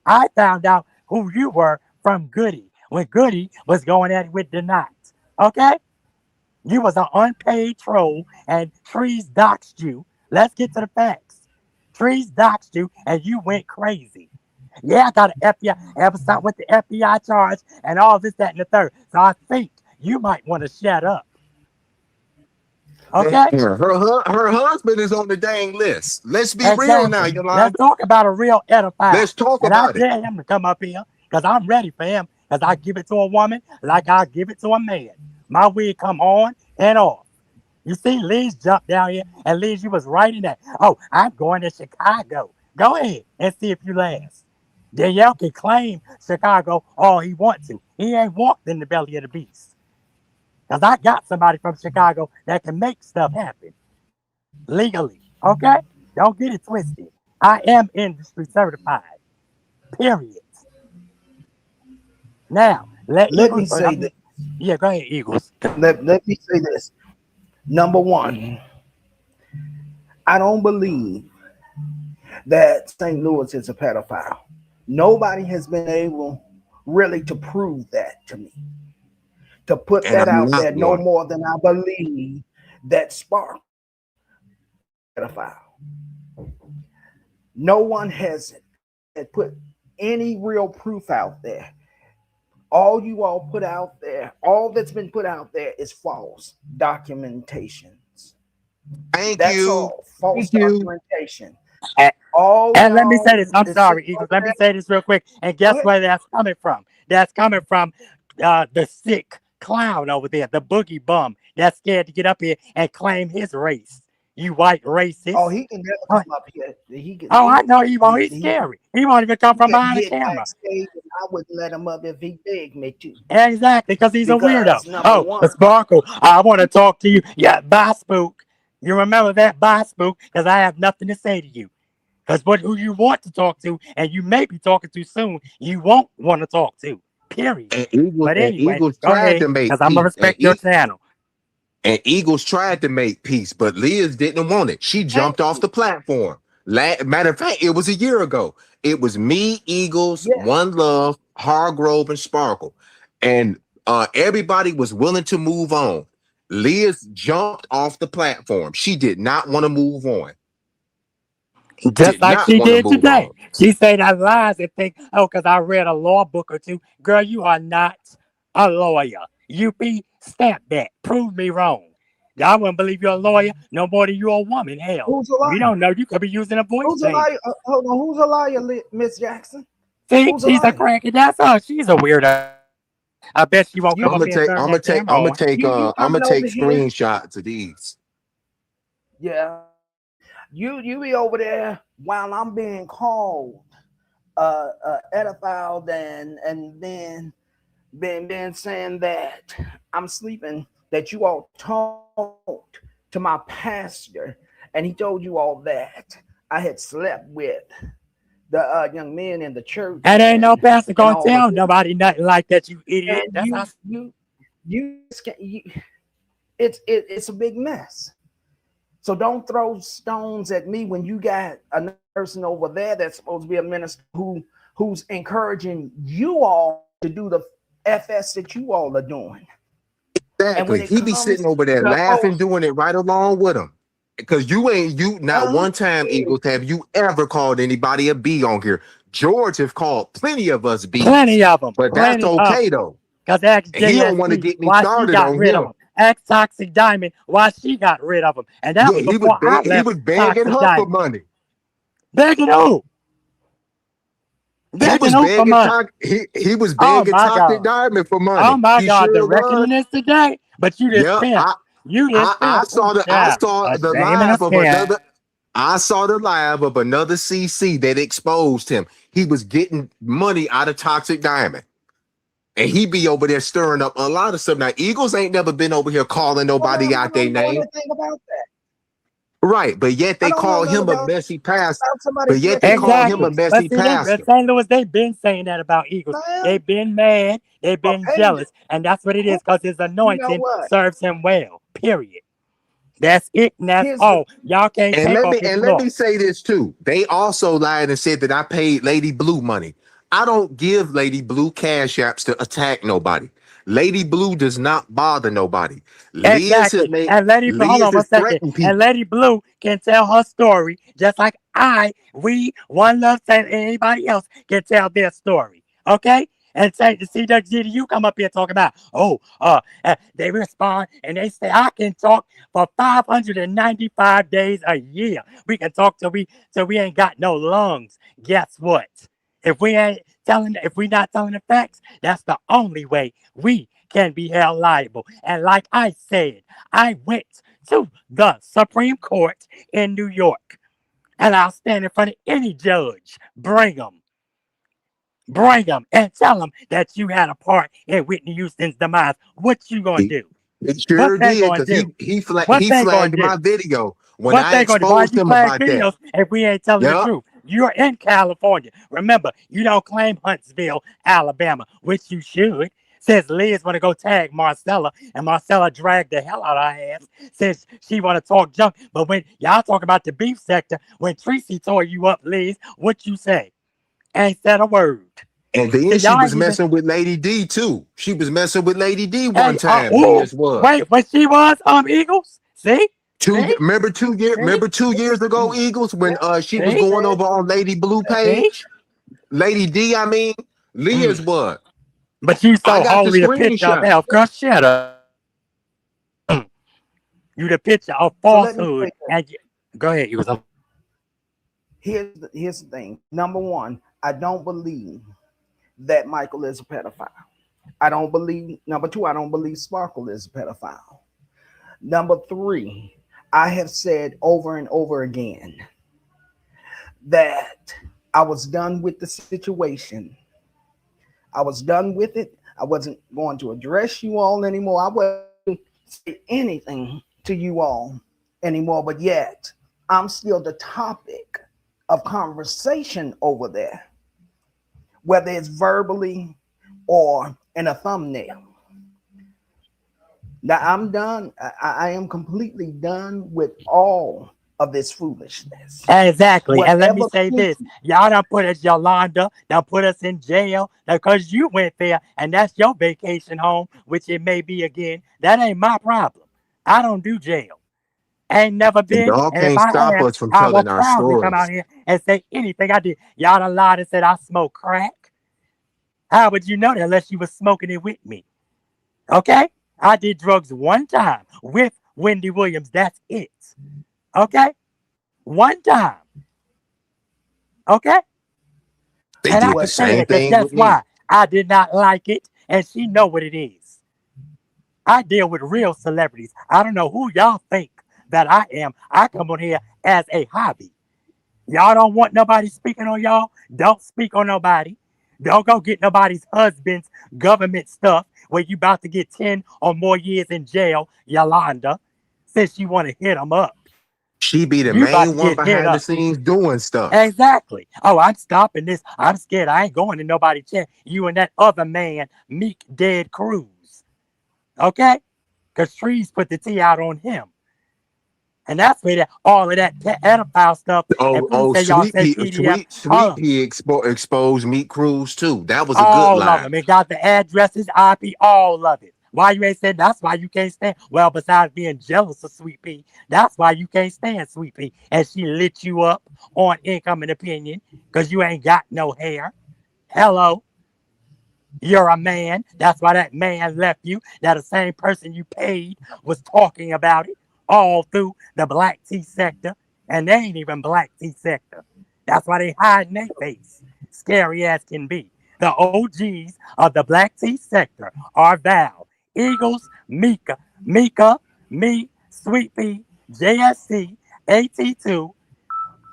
I found out who you were from Goody when Goody was going at it with the Knots. Okay? You was an unpaid troll and Trees doxed you. Let's get to the facts. Trees doxed you and you went crazy. Yeah, I got an FBI, ever something with the FBI charge and all this, that, and the third. So I think you might want to shut up. Okay? Her husband is on the dang list. Let's be real now, Exactly. Let's Yolanda. talk about a real pedophile. Let's talk And I about it. dare him to come up here because I'm ready for him because I give it to a woman like I give it to a man. My wig come on and off. You see, Liz jumped down here, and Liz, you was right in that. Oh, I'm going to Chicago. Go ahead and see if you last. Danielle can claim Chicago all he wants to. He ain't walked in the belly of the beast. Because I got somebody from Chicago that can make stuff happen legally. Okay? Don't get it twisted. I am industry certified. Period. Now, let Let me Eagles. say this. Yeah, go ahead, Eagles. Let me say this. Number one, I don't believe that St. Louis is a pedophile. Nobody has been able really to prove that to me. To put And that I'm out not there no one. more than I believe that Spark pedophile. No one has put any real proof out there. All you all put out there, all that's been put out there is false documentations. Thank That's you. all false Thank you. documentation. And, All and let me say this. y'all I'm is sorry, sitting Eagles. over Let me there. say this real quick. And Go guess ahead. where that's coming from? That's coming from the sick clown over there, the boogie bum that's scared to get up here and claim his race. You white Oh, racist. he can never Oh, come up here. He can oh, I know he won't. He's he can scary. He won't even come from behind the get camera. backstage, and I wouldn't let him up if he begged me to. Exactly, because he's a weirdo. Because number Oh, one, Sparkle, I want to talk to you. Yeah, bye, Spook. You remember that? Bye, Spook, because I have nothing to say to you. Because what who you want to talk to, and you may be talking to soon, you won't want to talk to. Period. But And anyway, Eagles go tried ahead, to make because I'm gonna peace. respect your channel. And Eagles tried to make peace, but Liz didn't want it. She thank jumped off you. the platform. Matter of fact, it was a year ago. It was me, Eagles, Yeah, One Love, Hargrove, and Sparkle. And everybody was willing to move on. Liz jumped off the platform. She did not want to move on. Just Did like not she want to did move today. on. She said that lies and think, oh, because I read a law book or two. Girl, you are not a lawyer. You be stamp that. Prove me wrong. I wouldn't believe you're a lawyer no more than you're a woman. Hell, who's a we liar? don't know. You could be using a voice Who's a changer. liar? Hold on, who's a liar, Miss Jackson? See, Who's a she's a liar? cracker. That's her. She's a weirdo. I bet she won't come You, up here and turn that camera on. I'm gonna coming take over here? screenshots of these. Yeah, you be over there while I'm being called, edified, and then been saying that I'm sleeping. That you all talked to my pastor, and he told you all that I had slept with the young men in the church And ain't no pastor and gonna all of tell this. nobody nothing like that, you idiot. And That's how. it's a big mess. So don't throw stones at me when you got another person over there that's supposed to be a minister who's encouraging you all to do the FS that you all are doing. And when Exactly. it He be comes sitting over there to laughing, doing it right along with him. Because you not uh, one time, Eagles, have you ever called anybody a B on here. George have called plenty of us B's, Plenty of them. but that's Plenty of okay them. though. Because ask And he don't want to JSD get me why she started got on rid of him. them. Ask Toxic Diamond why she got rid of them. And that Yeah, was before I he left was begging Toxic her for Diamond. money. Begging who? He Begging was who for begging money? he was Oh begging my Toxic God. Diamond for Oh money. my He God. The sure was. reckoning is today. But you just Yeah, spent. You just I spent. Ooh, I child. saw A the shame and a live of scam. another. I saw the live of another CC that exposed him. He was getting money out of Toxic Diamond. And he be over there stirring up a lot of stuff. Now, Eagles ain't never been over here calling well, no, nobody I out their don't know name. anything about that. Right. But yet I they don't know call nothing him a about messy pastor. somebody But yet they flipping call him a Exactly. pages. But messy see, they pastor. St. Louis, they've been saying that about Eagles. Man, They've been mad. They've a been page. jealous. And that's what it Who, is because his you know anointing what? serves him well. Period. That's it, and that's Here's the all. Y'all can't take off his Let me look. say this too. They also lied and said that I paid Lady Blue money. I don't give Lady Blue cash apps to attack nobody. Lady Blue does not bother nobody. Exactly. And Lady Blue, hold Liz on one has second. threatened And people. Lady Blue can tell her story just like we, One Love, and anybody else can tell their story. Okay? And say to see that you come up here talking about, they respond and they say I can talk for 595 days a year. We can talk till we ain't got no lungs. Guess what? If we not telling the facts, that's the only way we can be held liable. And like I said, I went to the Supreme Court in New York, and I'll stand in front of any judge. Bring them, and tell them that you had a part in Whitney Houston's demise. What you gonna He, do? he What sure they did gonna because do? he What they gonna flagged do? my video when What I they gonna do? Why exposed you him flag about that. videos if we ain't telling the Yep. truth? You're in California. Remember, you don't claim Huntsville, Alabama, which you should. Says Liz want to go tag Marcella, and Marcella dragged the hell out of her ass. Says she want to talk junk, but when y'all talk about the beef sector, when Tracy tore you up, Liz, what you say? Ain't said a word. And See, then she y'all was ain't even. messing with Lady D too. She was messing with Lady D one Hey, time. ooh, Liz was. wait, but she was Eagles. See, see, see, Remember 2 years ago, mm, Eagles, when she was see, going over on Lady Blue see. page? Lady D, I mean, Mm. Liz was. But you I so got the holy the picture of screenshot. hell, girl, shut up. You the picture of So let me falsehood. say this. And go ahead, you was Here's the thing. Number one, I don't believe that Michael is a pedophile. I don't believe. Number two, I don't believe Sparkle is a pedophile. Number three, I have said over and over again that I was done with the situation. I was done with it. I wasn't going to address you all anymore. I wasn't say anything to you all anymore. But yet, I'm still the topic of conversation over there, whether it's verbally or in a thumbnail. Now I'm done. I am completely done with all of this foolishness. Exactly. And let me Whatever say this. people, Y'all done put us, Yolanda, done put us in jail because you went there and that's your vacation home, which it may be again. That ain't my problem. I don't do jail. Ain't never And been. y'all And if can't I stop have, us from I will telling our proudly come out stories. here and say anything I did. Y'all done lied and said I smoke crack. How would you know that unless you was smoking it with me? Okay? I did drugs one time with Wendy Williams. That's it. Okay? One time. Okay? They And I did the can what say same that because thing with guess me. why? I did not like it, and she know what it is. I deal with real celebrities. I don't know who y'all think that I am. I come on here as a hobby. Y'all don't want nobody speaking on y'all. Don't speak on nobody. Don't go get nobody's husband's government stuff where you about to get 10 or more years in jail, Yolanda, since you want to hit them up. She be the You about to main one get hit behind the up. scenes doing stuff. Exactly. Oh, I'm stopping this. I'm scared. I ain't going to nobody check. You and that other man, Meek Dead Cruz. Okay? Because Trees put the T out on him. And that's where all of that pedophile stuff and please say y'all say PDF. Sweet Pea exposed Meat Cruise too. That was a good All of lie. them. It got the addresses, IP, all of it. Why you ain't said that's why you can't stand? Well, besides being jealous of Sweet Pea, that's why you can't stand Sweet Pea. And she lit you up on Income and Opinion because you ain't got no hair. Hello, you're a man. That's why that man left you. That the same person you paid was talking about it all through the black tea sector. And they ain't even black tea sector. That's why they hide in their face. Scary as can be. The OGs of the black tea sector are Val, Eagles, Mika, me, Sweet Pea, JSC, AT2,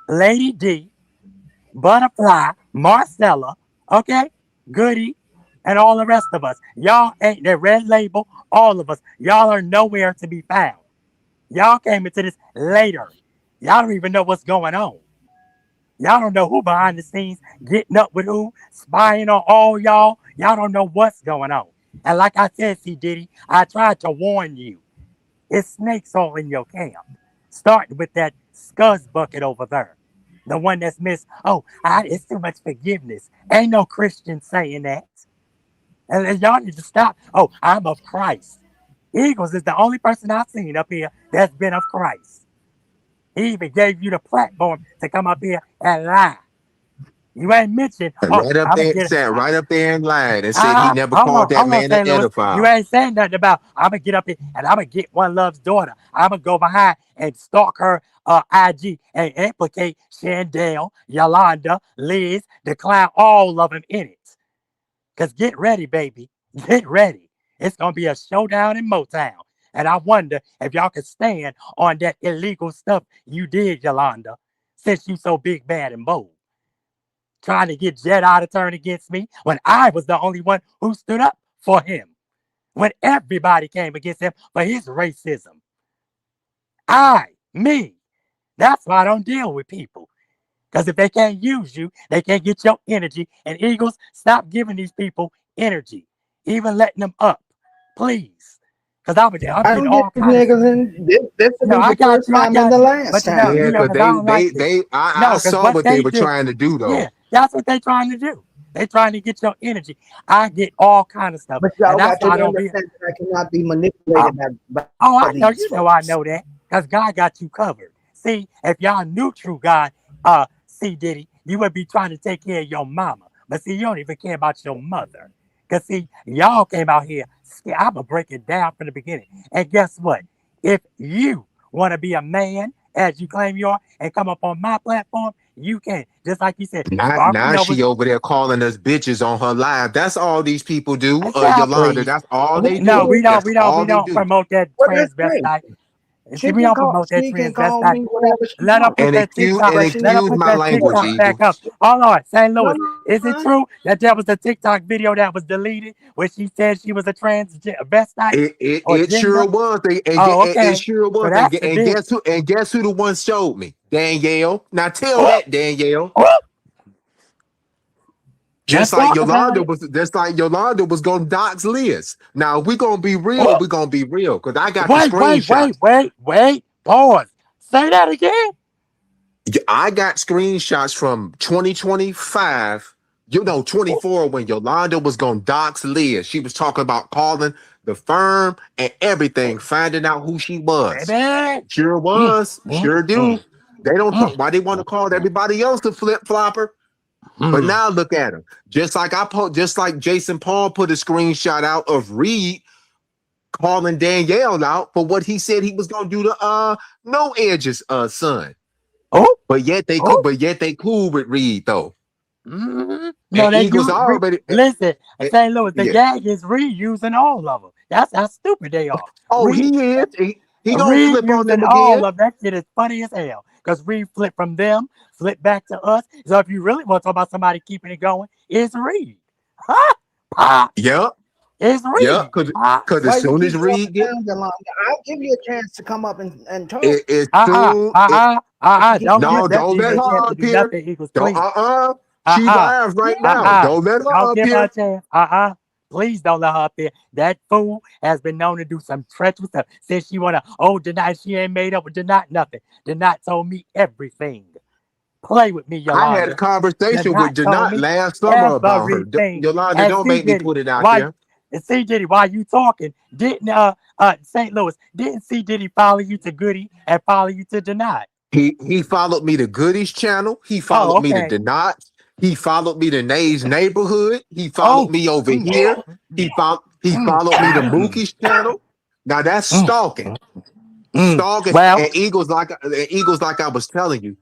Lady D, Butterfly, Marcella, okay, Goody, and all the rest of us. Y'all ain't the red label, all of us. Y'all are nowhere to be found. Y'all came into this later. Y'all don't even know what's going on. Y'all don't know who behind the scenes getting up with who, spying on all y'all. Y'all don't know what's going on. And like I said, C. Diddy, I tried to warn you. It's snakes all in your camp. Starting with that scuzz bucket over there. The one that's missed. Oh, it's too much forgiveness. Ain't no Christian saying that. And y'all need to stop. Oh, I'm of Christ. Eagles is the only person I've seen up here that's been of Christ. He even gave you the platform to come up here and lie. You ain't mentioned, And oh, right up I'm going to there, get sat right up there and lied and said he never hold called on, that hold on, man an St. Louis. You pedophile. ain't saying nothing about I'm gonna get up here and I'm gonna get One Love's daughter. I'm gonna go behind and stalk her IG and implicate Chandel, Yolanda, Liz, the clown, all of them in it. Cause get ready, baby. Get ready. It's gonna be a showdown in Motown. And I wonder if y'all can stand on that illegal stuff you did, Yolanda, since you so big, bad, and bold trying to get Jedi to turn against me when I was the only one who stood up for him. When everybody came against him for his racism. Me. That's why I don't deal with people. Because if they can't use you, they can't get your energy. And Eagles, stop giving these people energy, even letting them up. Please. Because I'm I getting don't get all these kind of niggas stuff. in. This will No, be the first I time and got the you. last But you know, time. Yeah, because I don't like this. I No, because saw what what they they were do, trying to do yeah, though. that's what they trying to do. They trying to get your energy. I get all kind of stuff. But And y'all that's got why to I don't be, understand that I cannot be oh, manipulated oh, by I know, these you know I folks. know that. Because God got you covered. See, if y'all knew true God, C. Diddy, you would be trying to take care of your mama. But see, you don't even care about your mother. Because see, y'all came out here, I'm going to break it down from the beginning. And guess what? If you want to be a man, as you claim you are, and come up on my platform, You can't. Just like you said, Sparkle Now Nova. she over there calling us bitches on her live. That's all these people do, Yolanda. Exactly. That's all they No, do. we don't. That's We don't. all We they don't do. promote that Well, that's great. transvestite. See, She we can don't call. promote that She can call transvestite. me whatever she Let her wants. put that TikTok. And But see, Let her excuse put my that language, TikTok back up. Eagles. Hold on, St. no, Louis. no, Is it no. true that there was a TikTok video that was deleted where she said she was a transvestite or It gender? sure was. Oh, It okay. sure So was. that's the And difference. guess who the one showed me? Danielle. Now tell Oh, that, Danielle. oh, let's Just like talk about it. Yolanda was gonna dox Liz. Now if we gonna be real, Oh, we're gonna be real. Cause I got the wait, wait, wait, screenshots. wait, wait. Pause. Say that again. I got screenshots from 2025, 24, when Yolanda was gonna dox Liz. She was talking about calling the firm and everything, finding out who she was. Baby. Sure Mm, was, mm, sure do. mm, They don't mm, talk why they want to call everybody else a flip flopper. But mm. now look at him. Just like Jason Paul put a screenshot out of Reed calling Danielle out for what he said he was gonna do to No Edge's son. Oh, oh. But yet they cool with Reed though. And No, they Eagles use already listen, eh, St. Louis, the yeah. gag is reusing all of them. That's how stupid they are. Oh, Reed, he is. He gonna Reed flip on using them all again. of that shit is funny as hell. Because Reed flipped from them, flipped back to us. So if you really want to talk about somebody keeping it going, it's Reed. Huh? Pops. Yep, It's yep. Reed. Cause Why as you soon keep as going Reed get down, Yolanda? I'll give you a chance to come up and talk. as Uh-uh. soon it, Uh-uh. But you keep Don't going give no, that don't let DJ a chance her to up do here. nothing, Eagles, Don't please. She Uh-uh. live right now. Uh-uh. Don't let her Don't up give her a here. chance. Uh-uh. Please don't let her up there. That fool has been known to do some treacherous stuff. Said she wanna, deny she ain't made up with Denat nothing. Denat told me everything. Play with me, I had a Yolanda. conversation Denat with told Janot me last summer about her. everything. Yolanda, And don't C make me Diddy, put it out why there. and C Diddy, while you talking, didn't St. Louis, didn't C Diddy follow you to Goody and follow you to Denat? He followed me to Goodies channel. He Oh, followed me to okay. Denot. He followed me to Nays neighborhood. He followed Oh, me over mm, here. He mm, followed me to mm, Mookie's channel. Now that's mm, stalking. mm. Stalking Well, and Eagles like I was telling you.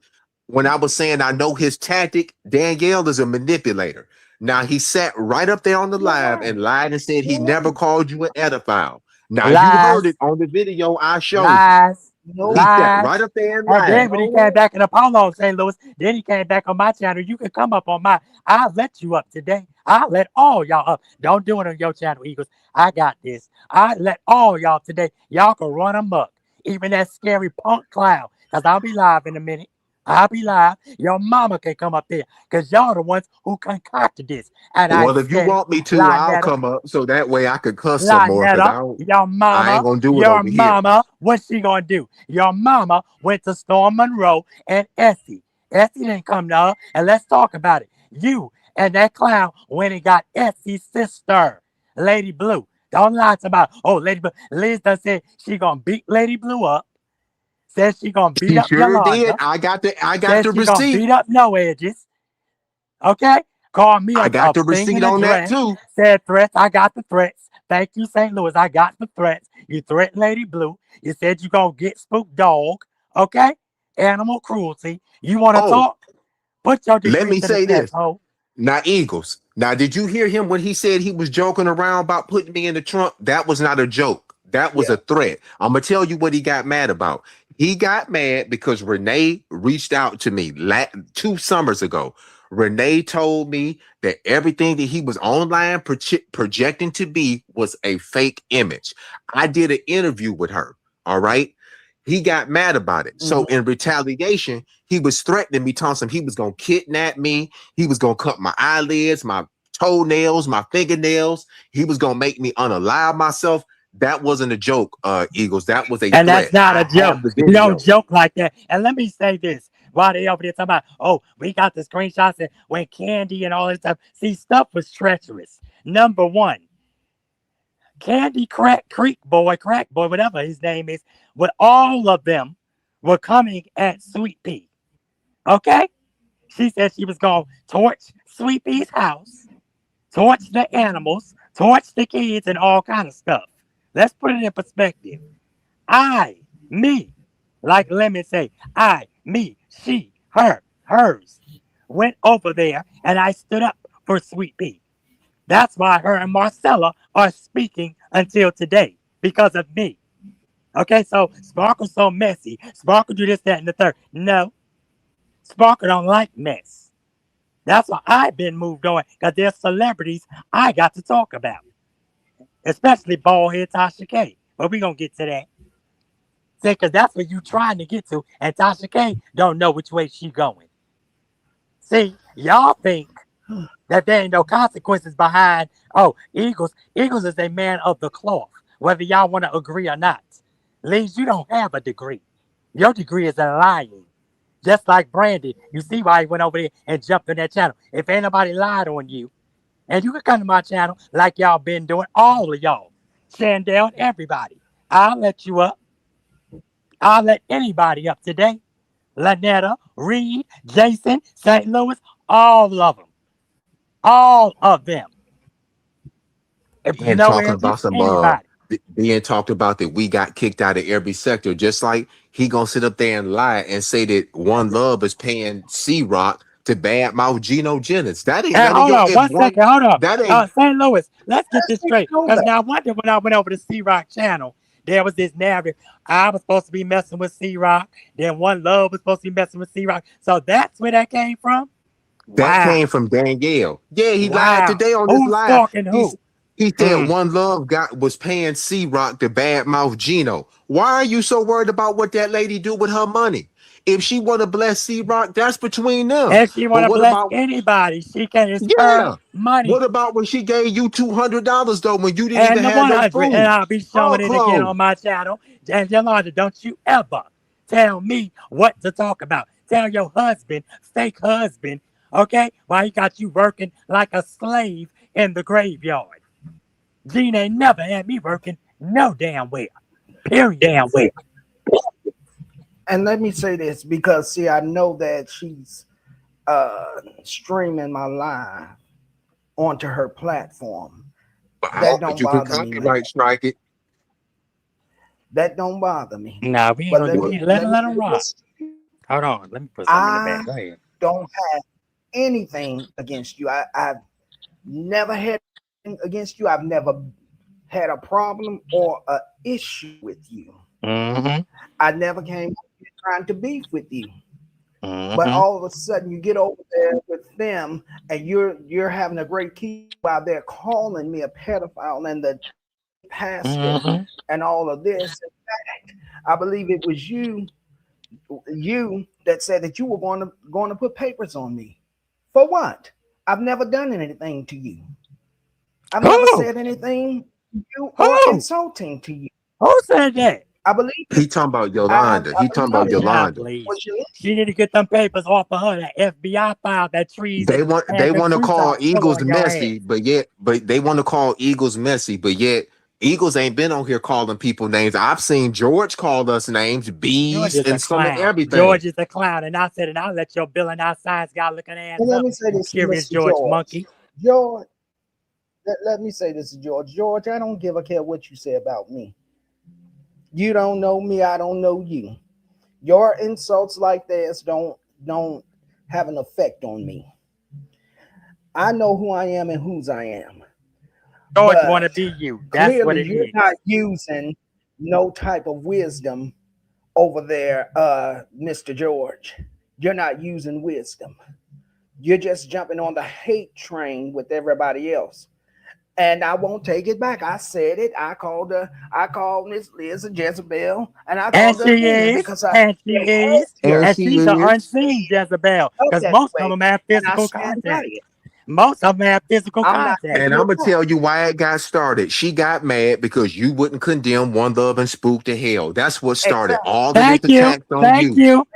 When I was saying I know his tactic, Danielle is a manipulator. Now he sat right up there on the live No, and lied and said he never no, called you an edophile. Now you heard it lies, on the video I showed you. lies, He no, sat right lies. up there and And then lied. when he came no. back in the Apollo, St. Louis, then he came back on my channel. You can come up on my. I'll let you up today. I'll let all y'all up. Don't do it on your channel, Eagles. I got this. I let all y'all today. Y'all can run amok. Even that scary punk clown. Because I'll be live in a minute. I'll be live. Your mama can come up there. Because y'all the ones who concocted this. And I Well, if you said it. want me to, I'll Lynetta, come up so that way I could cuss some more because Lynetta, your I ain't mama, gonna do it your over here. mama, what's she gonna do? Your mama went to Storm Monroe and Essie. Essie didn't come to her, and let's talk about it. You and that clown went and got Essie's sister, Lady Blue. Don't lie to about, Lady Blue. Liz done said she gonna beat Lady Blue up, said she gonna beat She up sure did. Yolanda, I got said the she gonna receipt. beat up No Edges, okay? Called me I a got the thing in receipt a on that dress. too. Said threats. I got the threats. Thank you, St. Louis. I got the threats. You threatened Lady Blue. You said you gonna get spooked dog. Okay? Animal cruelty. You wanna Oh, talk? Put your let degree me to the say test, this. ho. Now, Eagles. Now, did you hear him when he said he was joking around about putting me in the trunk? That was not a joke. That was Yeah. a threat. I'm gonna tell you what he got mad about. He got mad because Renee reached out to me 2 summers ago. Renee told me that everything that he was online projecting to be was a fake image. I did an interview with her. All right. He got mad about it. So Mhm. in retaliation, he was threatening me, Thompson. He was gonna kidnap me. He was gonna cut my eyelids, my toenails, my fingernails. He was gonna make me unalive myself. That wasn't a joke, Eagles. That was a And that's threat. not I a joke. have the You don't video. joke like that. And let me say this. While they over there talking about, we got the screenshots and when Candy and all this stuff. See, stuff was treacherous. Number one, Candy Crack Boy, whatever his name is, with all of them were coming at Sweet Pea. Okay? She said she was going to torch Sweet Pea's house, torch the animals, torch the kids, and all kind of stuff. Let's put it in perspective. Me, like Lemon say, me, she, her. hers, went over there and I stood up for Sweet Pea. That's why her and Marcella are speaking until today because of me. Okay, so Sparkle's so messy. Sparkle do this, that, and the third. No, Sparkle don't like mess. That's why I've been moved on because there's celebrities I got to talk about, especially baldhead Tasha K. But we gonna get to that. See, because that's what you trying to get to, and Tasha K don't know which way she going. See, y'all think that there ain't no consequences behind. Oh, Eagles is a man of the cloth, whether y'all want to agree or not. Lees, you don't have a degree. Your degree is in lying. Just like Brandy, you see why he went over there and jumped on that channel. If ain't nobody lied on you, and you can come to my channel like y'all been doing, all of y'all, Chandel and everybody, I'll let you up. I'll let anybody up today. Lynetta, Reed, Jason, St. Louis, all of them. All of them. If And nowhere talking against about some anybody. being talked about that we got kicked out of every sector, just like he gonna sit up there and lie and say that One Love is paying C Rock to badmouth Geno Jennings. That ain't And none of hold your on, if one one second, hold up. that ain't St. Louis, let's get Let's this take it straight. Because over. now, one day when I went over to C Rock channel, there was this narrative. I was supposed to be messing with C Rock. Then One Love was supposed to be messing with C Rock. So that's where that came from? that Wow. came from Danielle. Yeah, he lied Wow. today on this Who's live. stalking who? He said Mm. One Love was paying C Rock to badmouth Geno. Why are you so worried about what that lady do with her money? If she want to bless C Rock, that's between them. If she want But to what bless about anybody, she can. It's her yeah? What money. about when she gave you $200 though when you didn't even And the have no 100. And food? I'll be All showing it again clothes. on my channel. And Yolanda, don't you ever tell me what to talk about. Tell your husband, fake husband, okay, why he got you working like a slave in the graveyard. Gene ain't never had me working no damn well. Period. Damn well. And let me say this because see, I know that she's streaming my live onto her platform. That But don't you can bother me, man. copyright strike it. That don't bother me. Nah, we ain't But gonna let do What? me it. Let let him me let him say rock. this: Hold on. Let me put something in the bag. I Go ahead. don't have anything against you. I've never had anything against you. I've never had a problem or a issue with you. Mm-hmm. I never came here trying to beef with you. But Mm-hmm. all of a sudden you get over there with them and you're having a great keep while they're calling me a pedophile and the pastor Mm-hmm. and all of this. In fact, I believe it was you that said that you were going to put papers on me. For what? I've never done anything to you. I've never Who? said anything to you or Who? insulting to you. Who said that? I believe He talking about Yolanda. I He believe talking Oh, about it child, Yolanda. please. was you. She need to get them papers off of her. That FBI file, that treason, They and them want to tree call charges still Eagles on your ass. messy, but they want to call Eagles messy, but yet Eagles ain't been on here calling people names. I've seen George call us names, George bees, is a and some of clown. everything. George is a clown. And I said, and I'll let your Bill and our science guy looking ass And let up. me say You this to curious Mr. George George. monkey. George, let me say this to George. George, I don't give a care what you say about me. You don't know me, I don't know you. Your insults like this don't have an effect on me. I know who I am and whose I am. George want to But be you. That's what clearly it you're not is. using no type of wisdom over there, Mr. George. You're not using wisdom. You're just jumping on the hate train with everybody else. And I won't take it back. I said it. I called Miss Liz a Jezebel, and I And called her she again is. because I And she is. asked And her And she she's an is. unseen Jezebel. up Because that most of way, them have and I physical stand by contact. it. Most of them have physical I'm not contact. And taking I'm it gonna back. tell you why it got started. She got mad because you wouldn't condemn One Love and Spook to hell. That's what started Exactly. all of this Thank you. attacks on Thank you. you.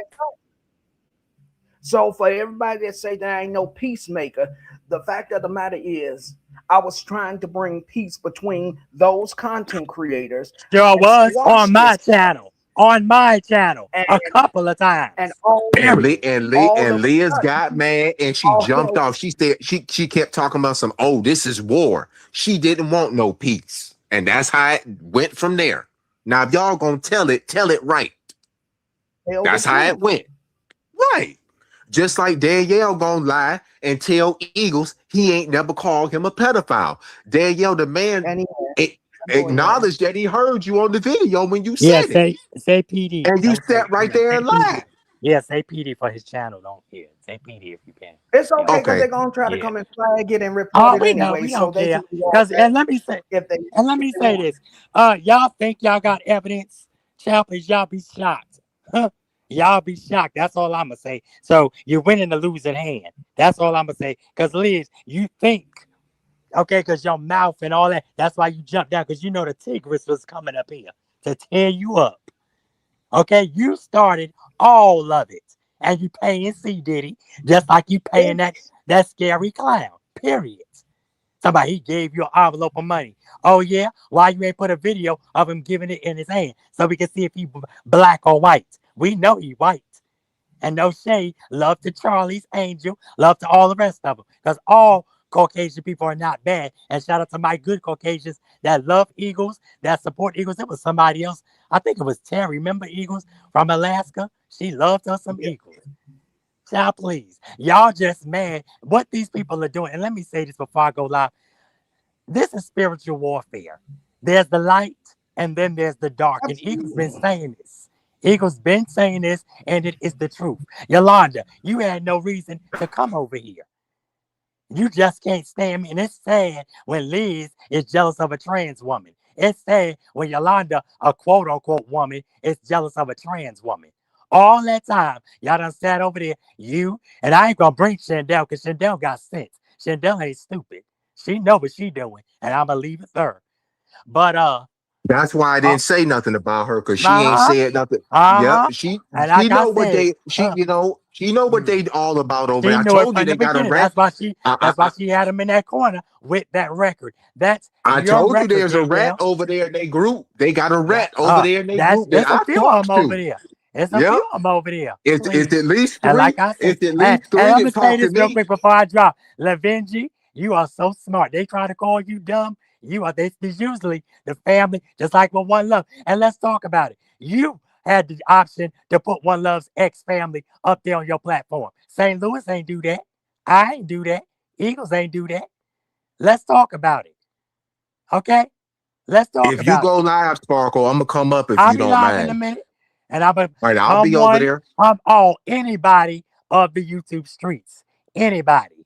So for everybody that say there ain't no peacemaker, the fact of the matter is, I was trying to bring peace between those content creators Sure and was squash on this my stuff. channel. On my channel. And A couple of and times. all Period. all And of a Liz got sudden, mad and she all jumped hell off. was She said she kept talking about some, oh, this is war. She didn't want no peace. And that's how it went from there. Now if y'all gonna tell it right. tell the That's how it truth. went. Right. Just like Danielle gonna lie and tell Eagles he ain't never called him a pedophile. Danielle, the man, And he a- I know he has. acknowledged that he heard you on the video when you Yeah, said it, say PD. and you Don't say sat right yeah, there say and PD. lied. Yeah, say PD for his channel. Don't yeah, say PD if you can. It's You okay know. because Okay, they're gonna try to Yeah. come and flag it and report Oh, it we know anyway, we so don't they care. can do all Cause that if they and let if me they say want. this. Y'all think y'all got evidence? Chappers, y'all be shocked. Huh? Y'all be shocked. That's all I'ma say. So you're winning the losing hand. That's all I'ma say. Cause Liz, you think, okay, because your mouth and all that. That's why you jumped down, because you know the Tigris was coming up here to tear you up. Okay, you started all of it, and you paying C Diddy just like you paying that scary clown. Period. Somebody he gave you an envelope of money. Oh yeah, why you ain't put a video of him giving it in his hand so we can see if he black or white? We know he white. And no shade, love to Charlie's Angel, love to all the rest of them. Because all Caucasian people are not bad. And shout out to my good Caucasians that love Eagles, that support Eagles. It was somebody else. I think it was Terry. Remember Eagles from Alaska? She loved us some Eagles. Child, please. Y'all just mad what these people are doing. And let me say this before I go live. This is spiritual warfare. There's the light and then there's the dark. And Eagle's been Absolutely. saying this. Eagle's been saying this, and it is the truth. Yolanda, you had no reason to come over here. You just can't stand me. And it's sad when Liz is jealous of a trans woman. It's sad when Yolanda, a quote unquote woman, is jealous of a trans woman. All that time, y'all done sat over there, you, and I ain't gonna bring Chandel because Chandel got sense. Chandel ain't stupid. She know what she doing, and I'ma leave it there. But that's why I uh, didn't say nothing about her because she ain't uh-huh, said nothing. Yep, uh-huh. And she like I know what said, they she know what mm, they all about over she there. I knew it told you from the they got a beginning. rat. That's why she had him in that corner with that record. That's I your told you record, there's a rat Danielle. over there in their group. They got a That rat over there in their that's group that there's a I few of them talked over to. there. There's a Yep. few of them over there. It's at Please. least And three. like I said, It's at and, least and three I'm that gonna say talk to this real me. quick before I drop. Lavinji, you are so smart. They try to call you dumb. You are this is usually the family, just like with One Love. And let's talk about it. You had the option to put One Love's ex family up there on your platform. St. Louis ain't do that. I ain't do that. Eagles ain't do that. Let's talk about it. Okay? Let's talk If you about it. go live, Sparkle, I'm gonna come up if I'll you be don't live in a mind. minute, and I'm gonna All right, I'll come be over one, there. come all, anybody of the YouTube streets, anybody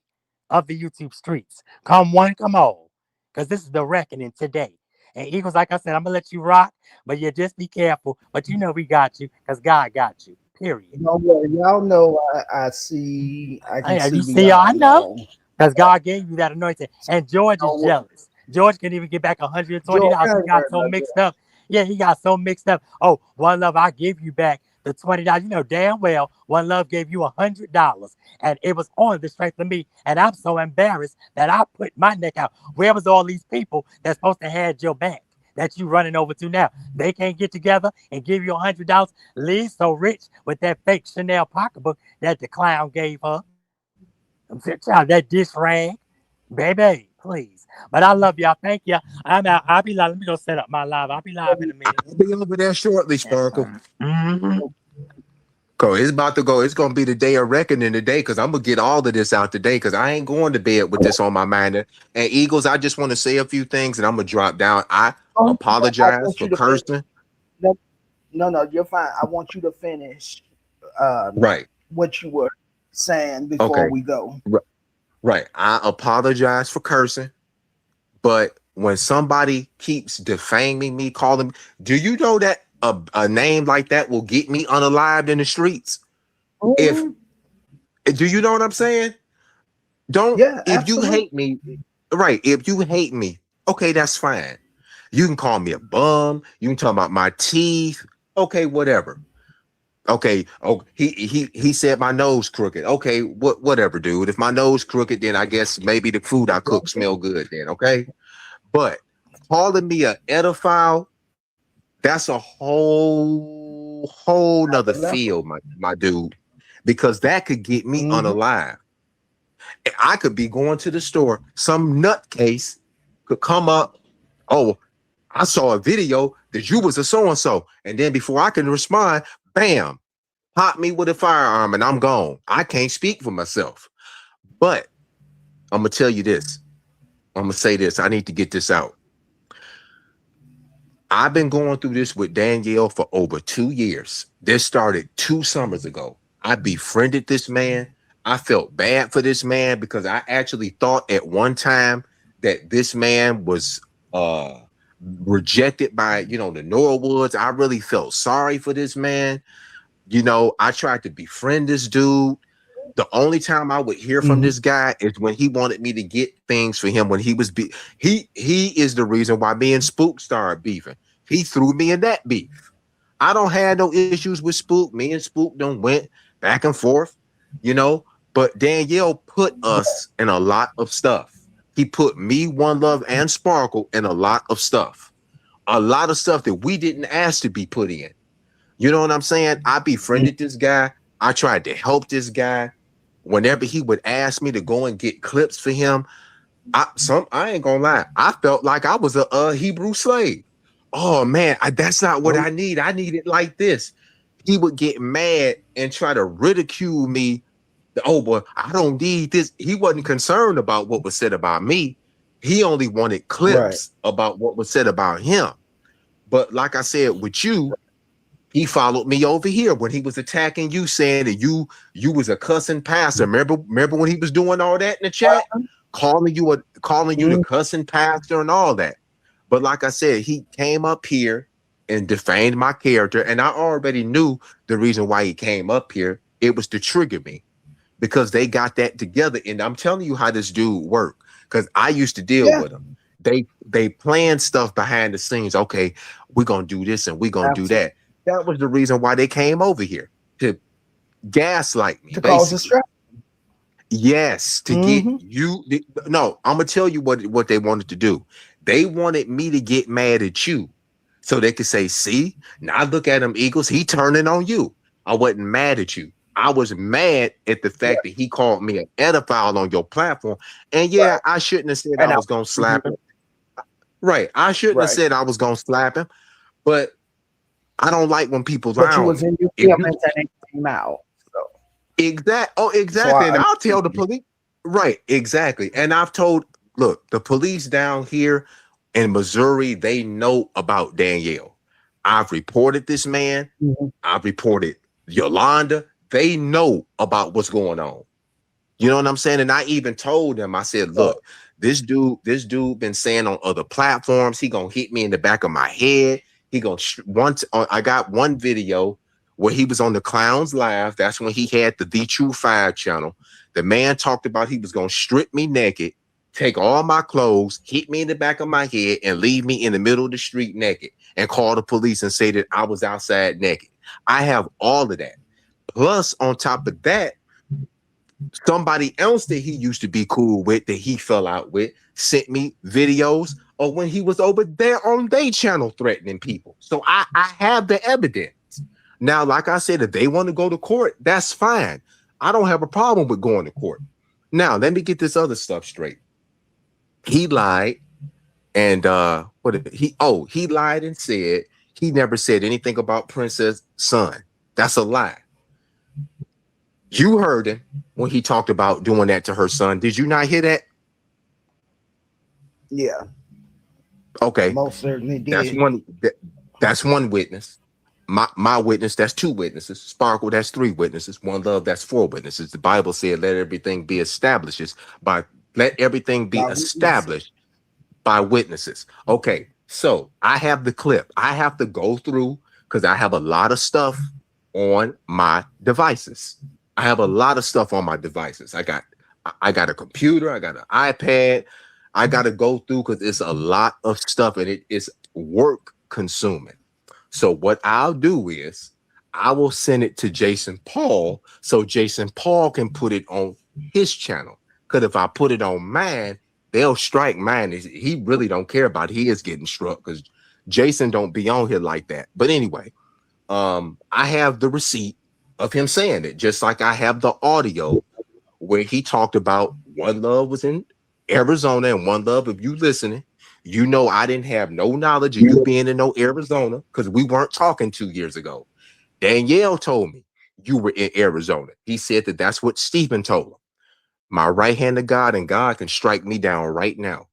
of the YouTube streets, come one, come all, because this is the reckoning today. And Eagles, like I said, I'm gonna let you rock, but you just be careful. But you know we got you, because God got you. Period. Don't worry, y'all know I can You see see, I beyond know. all. Because God gave you that anointing. And George is Don't worry. jealous. George can even get back George, $120. I He ain't got worried so about mixed that. up. Yeah, he got so mixed up. Oh, One Love, I give you back the $20. You know damn well One Love gave you $100. And it was on the strength of me. And I'm so embarrassed that I put my neck out. Where was all these people that's supposed to have your back? That you running over to now. They can't get together and give you $100. Lee's so rich with that fake Chanel pocketbook that the clown gave her. Child, that dish rag, baby, please. But I love y'all. Thank you. I'm out. I'll be live. Let me go set up my live. I'll be live in a minute. I'll be over there shortly, Sparkle. Mm-hmm. It's about to go. It's gonna be the day of reckoning today because I'm gonna get all of this out today because I ain't going to bed with this on my mind. And Eagles, I just want to say a few things and I'm gonna drop down. I Oh, I apologize want for you to finish. cursing. No, no, you're fine. I want you to finish Right. what you were saying before Okay. we go. R- Right. I apologize for cursing, but when somebody keeps defaming me, calling me, do you know that a name like that will get me unalived in the streets? If Mhm. do you know what I'm saying? Don't Yeah, if you absolutely. hate me, right? If you hate me, okay, that's fine. You can call me a bum. You can talk about my teeth. Okay, whatever. Okay. Oh, he said my nose crooked. Okay, whatever, dude. If my nose crooked, then I guess maybe the food I cook smell good. Then okay. But calling me a edophile, that's a whole nother Level. field, my dude, because that could get me Mm-hmm. unalive. I could be going to the store, some nutcase could come up. Oh, I saw a video that you was a so and so, and then before I can respond, bam, pop me with a firearm, and I'm gone. I can't speak for myself. But I'm gonna tell you this. I'm gonna say this. I need to get this out. I've been going through this with Danielle for over 2 years. This started 2 summers ago. I befriended this man. I felt bad for this man because I actually thought at one time that this man was uh rejected by the Norwoods. I really felt sorry for this man. I tried to befriend this dude. The only time I would hear from Mm-hmm. this guy is when he wanted me to get things for him when he was he is the reason why me and Spook started beefing. He threw me in that beef. I don't have no issues with Spook. Me and Spook done went back and forth, you know. But Danielle put us in a lot of stuff. He put me, One Love, and Sparkle in a lot of stuff. A lot of stuff that we didn't ask to be put in. You know what I'm saying? I befriended this guy. I tried to help this guy. Whenever he would ask me to go and get clips for him, I ain't gonna lie. I felt like I was a Hebrew slave. Oh man, that's not what I need. I need it like this. He would get mad and try to ridicule me. Oh boy, I don't need this. He wasn't concerned about what was said about me. He only wanted Right. clips about what was said about him. But like I said, with you, he followed me over here when he was attacking you, saying that you was a cussing pastor. Remember when he was doing all that in the chat, calling you the Mm-hmm. cussing pastor and all that. But like I said, he came up here and defamed my character, and I already knew the reason why he came up here. It was to trigger me because they got that together. And I'm telling you how this dude worked because I used to deal Yeah. with him. They plan stuff behind the scenes. Okay, we're gonna do this and we're gonna do Absolutely. that. That was the reason why they came over here to gaslight me, To cause a basically. stress. Yes, to get Mm-hmm. you. No, I'm gonna tell you what they wanted to do. They wanted me to get mad at you, so they could say, "See, now look at him, Eagles. He turning on you." I wasn't mad at you. I was mad at the Yeah. fact that he called me an pedophile on your platform. And yeah, Right. I shouldn't have said I And I, was gonna slap him. Right, I shouldn't have right. said I was gonna slap him. But I don't like when people lie But you on was me. in your If you feelings and it came out. So exactly. I And I'll tell the understand. police. Right, exactly. And I've told, look, the police down here in Missouri, they know about Danielle. I've reported this man. Mhm. I've reported Yolanda. They know about what's going on. You know what I'm saying? And I even told them, I said, So look, this dude been saying on other platforms, he gonna hit me in the back of my head. He gonna once I got one video where he was on the Clowns Live. That's when he had the True Fire channel. The man talked about he was gonna strip me naked, take all my clothes, hit me in the back of my head, and leave me in the middle of the street naked, and call the police and say that I was outside naked. I have all of that. Plus, on top of that, somebody else that he used to be cool with, that he fell out with, sent me videos of when he was over there on their channel threatening people. So I have the evidence. Now, like I said, if they want to go to court, that's fine. I don't have a problem with going to court. Now, let me get this other stuff straight. He lied, and what did he lied and said he never said anything about Princess' son. That's a lie. You heard him when he talked about doing that to her son. Did you not hear that? yeah, Okay, most certainly that's did. that's one witness. My witness, that's two witnesses. Sparkle, that's three witnesses. One Love, that's four witnesses. The Bible said, let everything be By witness. established by witnesses. Okay, so I have the clip. I have to go through because I have a lot of stuff on my devices. I have a lot of stuff on my devices. I got a computer, I got an iPad. I got to go through because it's a lot of stuff and it is work consuming. So what I'll do is I will send it to Jason Paul so Jason Paul can put it on his channel. Because if I put it on mine, they'll strike mine. He really don't care about his getting struck because Jason don't be on here like that. But anyway, I have the receipt of him saying it, just like I have the audio where he talked about One Love was in Arizona and One Love. If you listening, you know I didn't have no knowledge of you being in no Arizona because we weren't talking 2 years ago. Danielle told me you were in Arizona. He said that that's what Stephen told him. My right hand of God, and God can strike me down right now.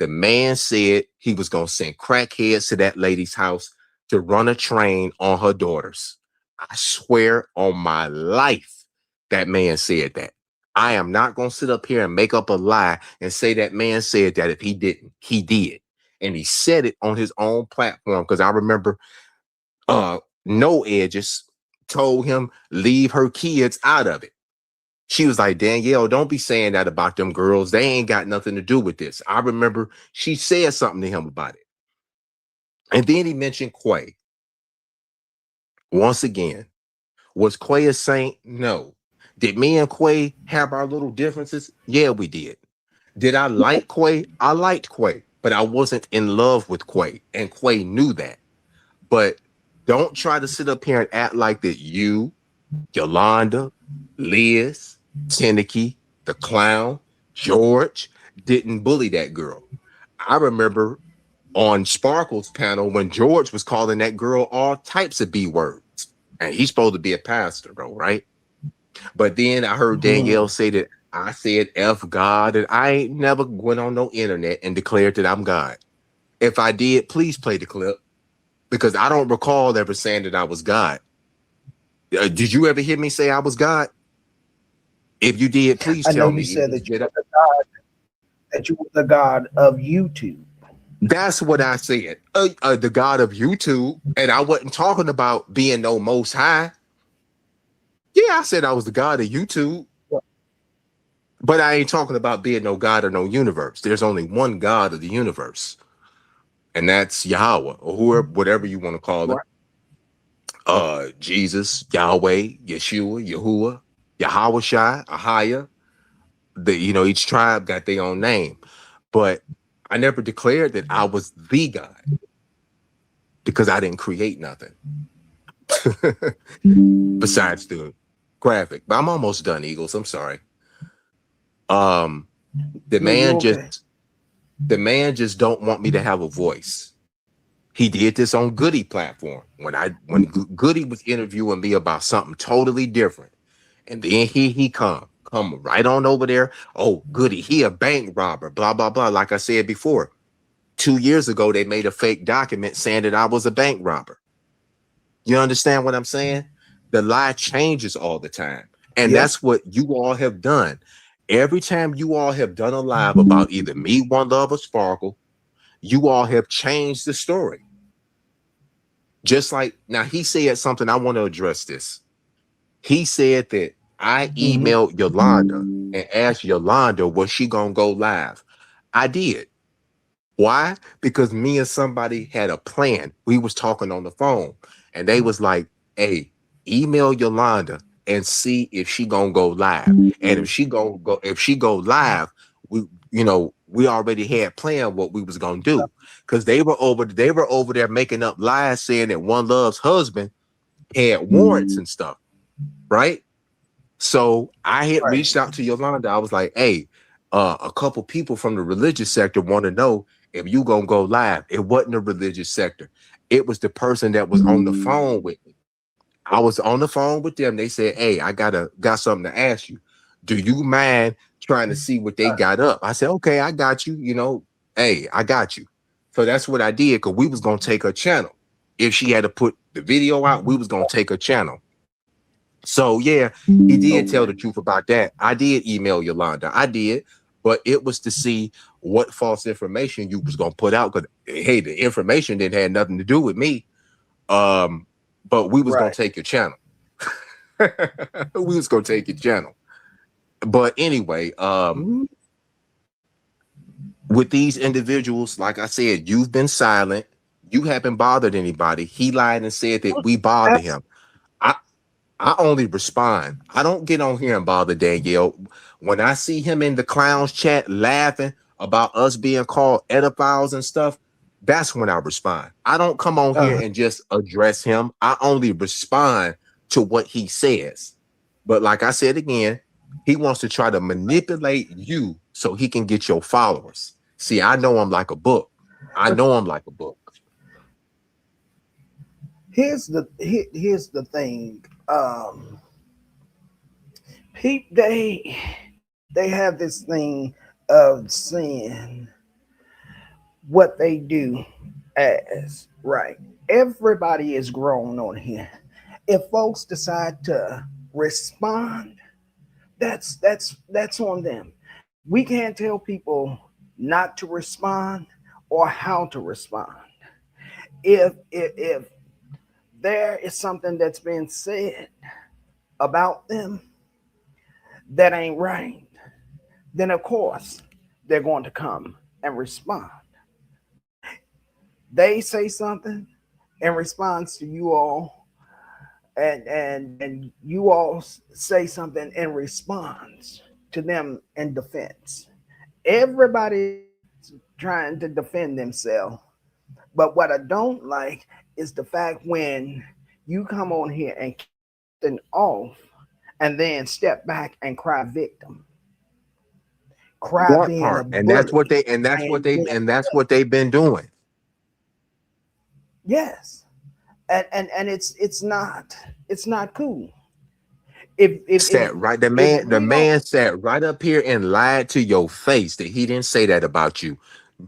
The man said he was going to send crackheads to that lady's house to run a train on her daughters. I swear on my life that man said that. I am not going to sit up here and make up a lie and say that man said that if he didn't. He did. And he said it on his own platform, because I remember No Edges told him leave her kids out of it. She was like, Danielle, don't be saying that about them girls. They ain't got nothing to do with this. I remember she said something to him about it. And then he mentioned Quay. Once again, was Quay a saint? No. Did me and Quay have our little differences? Yeah, we did. Did I like Quay? I liked Quay, but I wasn't in love with Quay, and Quay knew that. But don't try to sit up here and act like that you, Yolanda, Liz, Tenneke, the clown, George didn't bully that girl. I remember on Sparkle's panel when George was calling that girl all types of B words. And he's supposed to be a pastor, bro, right? But then I heard Danielle say that I said F God, and I ain't never went on no internet and declared that I'm God. If I did, please play the clip, because I don't recall ever saying that I was God. Did you ever hear me say I was God? If you did, please I know tell you me. said that you were the God, that you were the God of YouTube. That's what I said. The God of YouTube. And I wasn't talking about being no most high. Yeah, I said I was the God of YouTube. But I ain't talking about being no God or no universe. There's only one God of the universe. And that's Yahweh, or whoever, whatever you want to call him. Right. Jesus, Yahweh, Yeshua, Yahuwah, Yahweh Shai, Ahia. Each tribe got their own name. But I never declared that I was the God, because I didn't create nothing besides the graphic. But I'm almost done, Eagles. I'm sorry. Um, the Yeah, you man okay? just the man just don't want me to have a voice. He did this on Goody platform when Goody was interviewing me about something totally different, and then he come right on over there. Oh, Goody, he a bank robber, blah blah blah. Like I said before, 2 years ago they made a fake document saying that I was a bank robber. You understand what I'm saying? The lie changes all the time. And Yeah. that's what you all have done. Every time you all have done a live about either me, One Love, or Sparkle, you all have changed the story. Just like now, he said something. I want to address this. He said that I emailed Yolanda and asked Yolanda, was she going to go live? I did. Why? Because me and somebody had a plan. We was talking on the phone, and they was like, hey, email Yolanda and see if she gonna go live. And if she go live, we already had planned what we was gonna do. Because they were over there making up lies saying that One Love's husband had warrants and stuff, right? So I had Right. reached out to Yolanda. I was like, hey, a couple people from the religious sector want to know if you gonna go live. It wasn't the religious sector. It was the person that was on the phone with me. I was on the phone with them. They said, hey, I got something to ask you. Do you mind trying to see what they got up? I said, okay, I got you. Hey, I got you. So that's what I did, because we was gonna take her channel. If she had to put the video out, we was gonna take her channel. So yeah, he did tell Okay. the truth about that. I did email Yolanda. I did, but it was to see what false information you was gonna put out. Because hey, the information didn't have nothing to do with me. But we was gonna Right. take your channel. We was gonna take your channel. But anyway, Mhm. with these individuals, like I said, you've been silent. You haven't bothered anybody. He lied and said that we bother him. I I only respond. I don't get on here and bother Danielle. When I see him in the clowns chat laughing about us being called ediphiles and stuff, that's when I respond. I don't come on here Uh, and just address him. I only respond to what he says. But like I said again, he wants to try to manipulate you so he can get your followers. See, I know I'm like a book. I but know I'm like a book. here's the thing. They have this thing of seeing what they do as right. Everybody is grown on here. If folks decide to respond, that's on them. We can't tell people not to respond or how to respond. If there is something that's been said about them that ain't right, then of course they're going to come and respond. They say something in response to you all, and you all say something in response to them in defense. Everybody's trying to defend themselves, but what I don't like is the fact when you come on here and keep something off and then step back and cry victim, cry That being a part. And that's what bully, they and that's what and they being, and that's what they've been doing. yes, and it's not cool. If Sat right the if man the we don't, man sat right up here and lied to your face that he didn't say that about you,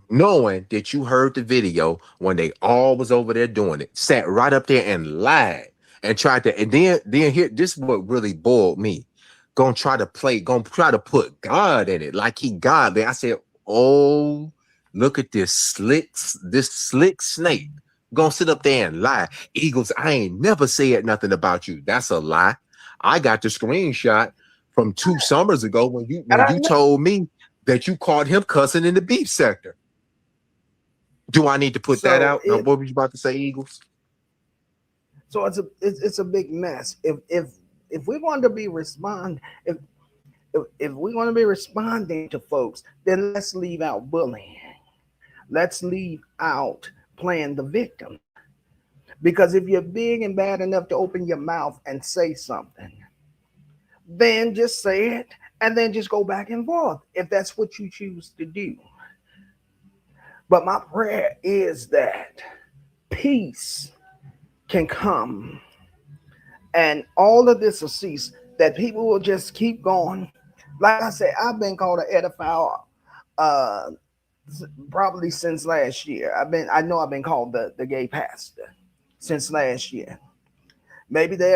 knowing that you heard the video when they all was over there doing it, sat right up there and lied and tried to, and then here, this is what really boiled me. Gonna try to put God in it, like he godly. I said, oh, look at this slick snake. Gonna sit up there and lie. Eagles, I ain't never said nothing about you. That's a lie. I got the screenshot from 2 summers ago when you and when I you know, told me that you caught him cussing in the beef sector. Do I need to put that so out? Now, what were you about to say, Eagles? it's a big mess. If we're going to be respond if we're going to be responding to folks, then let's leave out bullying. Let's leave out playing the victim. Because if you're big and bad enough to open your mouth and say something, then just say it and then just go back and forth if that's what you choose to do. But my prayer is that peace can come and all of this will cease, that people will just keep going. Like I said, I've been called an edify uh, probably since last year. I know I've been called the gay pastor since last year. Maybe the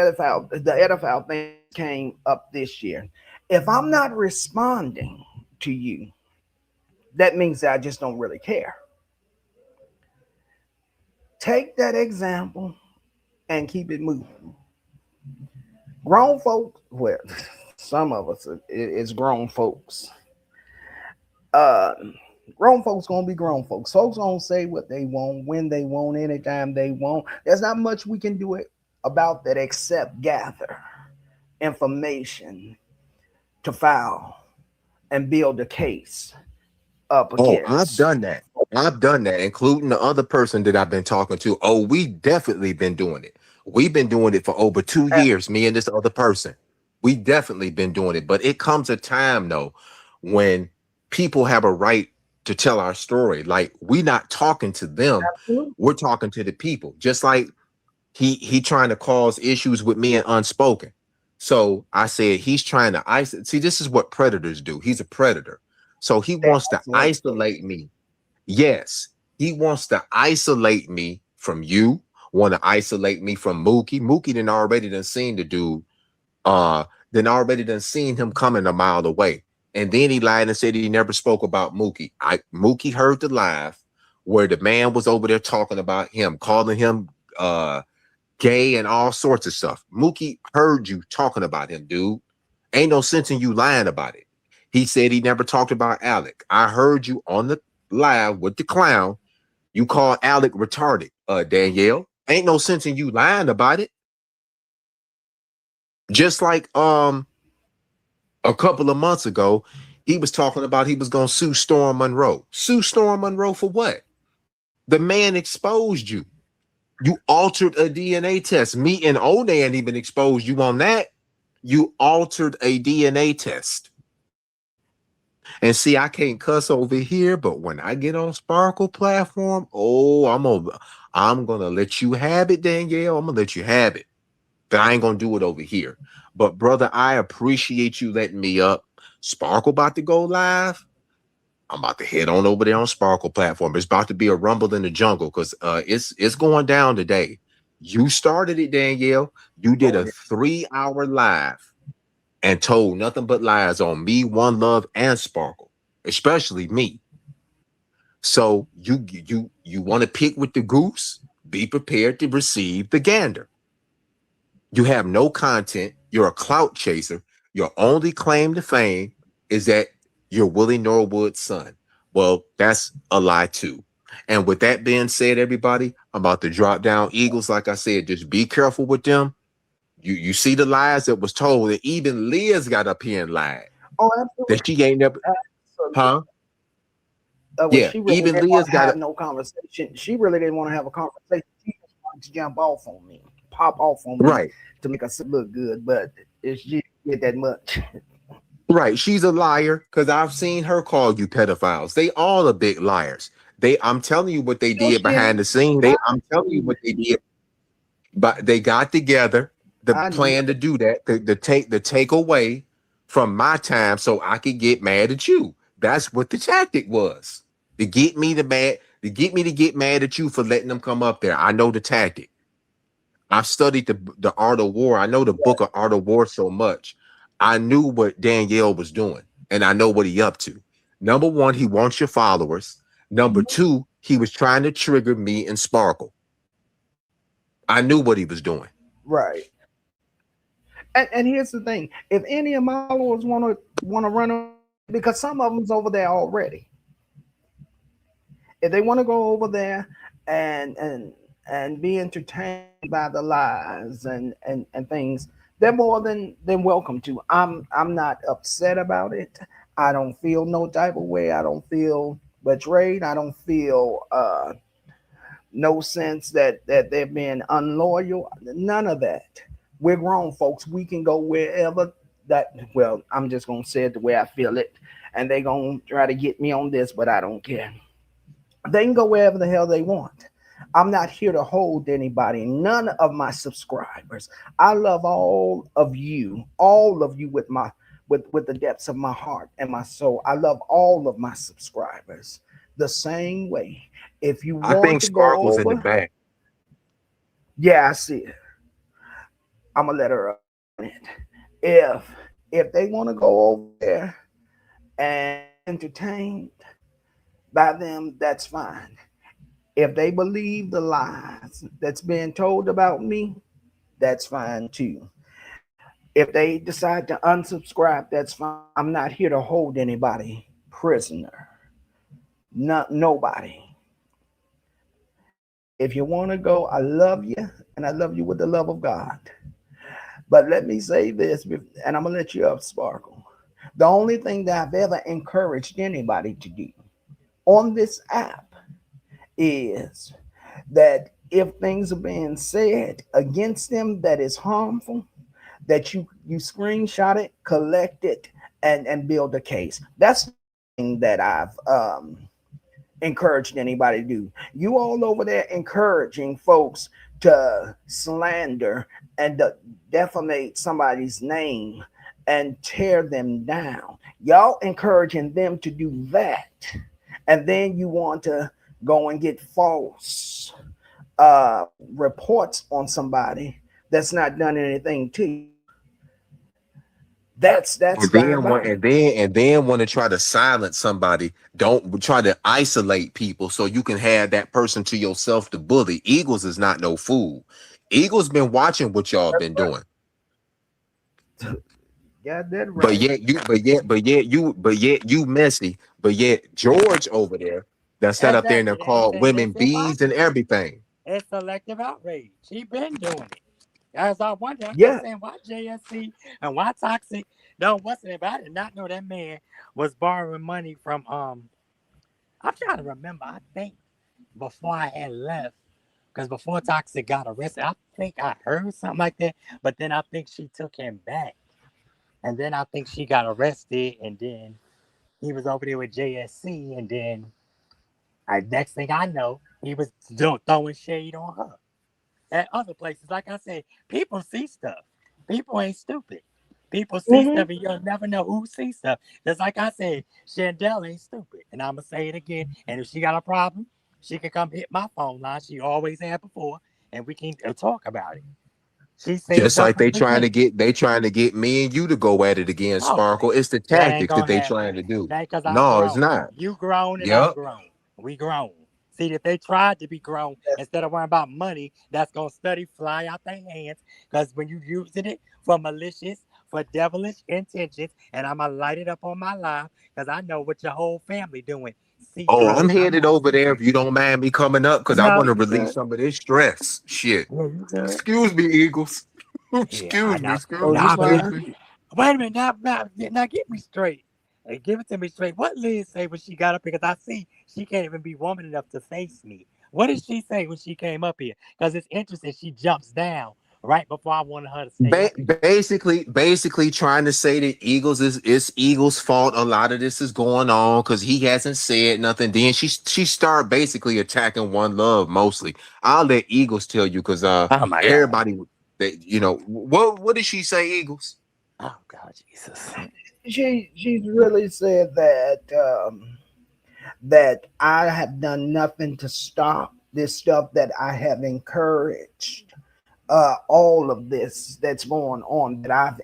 edify thing came up this year. If I'm not responding to you, that means that I just don't really care. Take that example and keep it moving. Grown folks, well, some of us is grown folks. Uh, Grown folks gonna be grown folks. Folks gonna say what they want, when they want, anytime they want. There's not much we can do it about that except gather information to file and build a case up Oh, I've against. done that. I've done that, including the other person that I've been talking to. Oh, we definitely been doing it. We've been doing it for over 2 years, me and this other person. We definitely been doing it. But it comes a time though when people have a right to tell our story. Like we not talking to them, we're talking to the people. Just like he trying to cause issues with me and unspoken. So I said he's trying to isolate. See, this is what predators do. He's a predator. So he They wants to isolate isolate me. Yes, he wants to isolate me from you. Want to isolate me from Mookie. Mookie done seen the dude. Then already done seen him coming a mile away. And then he lied and said he never spoke about Mookie. Mookie heard the live where the man was over there talking about him, calling him gay and all sorts of stuff. Mookie heard you talking about him, dude. Ain't no sense in you lying about it. He said he never talked about Alec. I heard you on the live with the clown. You called Alec retarded, Danielle. Ain't no sense in you lying about it. Just like a couple of months ago, he was talking about he was gonna sue Storm Monroe. Sue Storm Monroe for what? The man exposed you. You altered a DNA test. Me and Onan ain't even exposed you on that. You altered a DNA test. And see, I can't cuss over here, but when I get on Sparkle platform, oh, I'm gonna let you have it, Danielle. I'm gonna let you have it. But I ain't gonna do it over here. But brother, I appreciate you letting me up. Sparkle about to go live. I'm about to head on over there on Sparkle platform. It's about to be a rumble in the jungle because it's going down today. You started it, Danielle. You did Oh a yeah. 3-hour live and told nothing but lies on me, One Love, and Sparkle, especially me. So you want to pick with the goose? Be prepared to receive the gander. You have no content. You're a clout chaser. Your only claim to fame is that you're Willie Norwood's son. Well, that's a lie too. And with that being said, everybody, I'm about to drop down Eagles. Like I said, just be careful with them. You see the lies that was told, and even Liz got up here and lied Oh, that absolutely. she ain't never, Absolutely. huh? Well, Yeah, she really even didn't want Liz to got have up. no conversation. She really didn't want to have a conversation. She just wanted to jump off on me, pop off on me Right, to make us look good. But it's just get that much. right. She's a liar because I've seen her call you pedophiles. They all are big liars. I'm telling you what they No did shit. behind the scene. I I'm telling you knew what they did. But they got together the it. I knew plan to it. do that, the take away from my time so I could get mad at you. That's what the tactic was. To get me to get mad at you for letting them come up there. I know the tactic. I've studied the art of war. I know the book of art of war so much. I knew what Danielle was doing, and I know what he up to. Number one, he wants your followers. Number two, he was trying to trigger me and Sparkle. I knew what he was doing. Right. And here's the thing: if any of my followers want to run because some of them's over there already. If they want to go over there and and and be entertained by the lies and things, they're more than welcome to. I'm not upset about it. I don't feel no type of way. I don't feel betrayed. I don't feel no sense that they're being unloyal. None of that. We're grown folks. We can go wherever that. Well, I'm just gonna say it the way I feel it, and they gonna try to get me on this, but I don't care. They can go wherever the hell they want. I'm not here to hold anybody, none of my subscribers. I love all of you with the depths of my heart and my soul. I love all of my subscribers the same way. If you I want think to go Sparkle's in the over, back. yeah, I see it. I'm gonna let her up on it. If they want to go over there and entertained by them, that's fine. If they believe the lies that's being told about me, that's fine too. If they decide to unsubscribe, that's fine. I'm not here to hold anybody prisoner. Not nobody. If you want to go, I love you, and I love you with the love of God. But let me say this, and I'm gonna let you up, Sparkle. The only thing that I've ever encouraged anybody to do on this app is that if things are being said against them that is harmful, that you screenshot it, collect it, and build a case. That's the only thing that I've encouraged anybody to do. You all over there encouraging folks to slander and to defamate somebody's name and tear them down. Y'all encouraging them to do that, and then you want to go and get false reports on somebody that's not done anything to you. That's And then diabolical. want to try to silence somebody. Don't try to isolate people so you can have that person to yourself to bully. Eagles is not no fool. Eagles been watching what y'all been doing. Got that But right. yet you, but yet you messy. But yet George over there that sat up there and Exactly. they They ain't called saying women it's bees and impossible. everything. It's selective outrage. He been doing it. As I wonder, I kept Yeah, saying, why JSC and why Toxic don't what's it about? I did not know that man was borrowing money from I'm trying to remember. I think before I had left, because before Toxic got arrested, I think I heard something like that. But then I think she took him back. And then I think she got arrested and then he was over there with JSC and then next thing I know, he was throwing shade on her. At other places, like I said, people see stuff. People ain't stupid. People see Mhm. stuff and you'll never know who sees stuff. Just like I said, Chandel ain't stupid. And I'm going to say it again. And if she got a problem, she can come hit my phone line. She always had before. And we can talk about it. She's seen Just stuff like from the beginning. they trying to get me and you to go at it again, Oh, Sparkle. It's the that ain't tactics that gonna they happen. trying to do. That because I'm No, it's grown. not. You grown and I'm Yep. grown. We grown. See, if they tried to be grown instead of worrying about money, that's gonna study fly out their hands. Because when you using it for malicious, for devilish intentions, and I'ma light it up on my live, because I know what your whole family doing. Oh, I'm Secretly, I'm headed not over there secret. if you don't mind me coming up because I No, want to you release good. some of this stress. Shit. Yeah, you good. Excuse me, Eagles. Yeah, I Excuse me, know. excuse Oh, me, you Nah, but excuse fine? me. wait a minute. Now get me straight. Hey, give it to me straight. What Liz say when she got up here? Because I see she can't even be woman enough to face me. What did she say when she came up here? Because it's interesting. She jumps down right before I wanted her to stay up here. Basically trying to say that Eagles is it's Eagles' fault. A lot of this is going on because he hasn't said nothing. Then she start basically attacking One Love mostly. I'll let Eagles tell you because Oh my God. everybody that what did she say, Eagles? Oh God, Jesus. She's really said that that I have done nothing to stop this stuff that I have encouraged. All of this that's going on that I've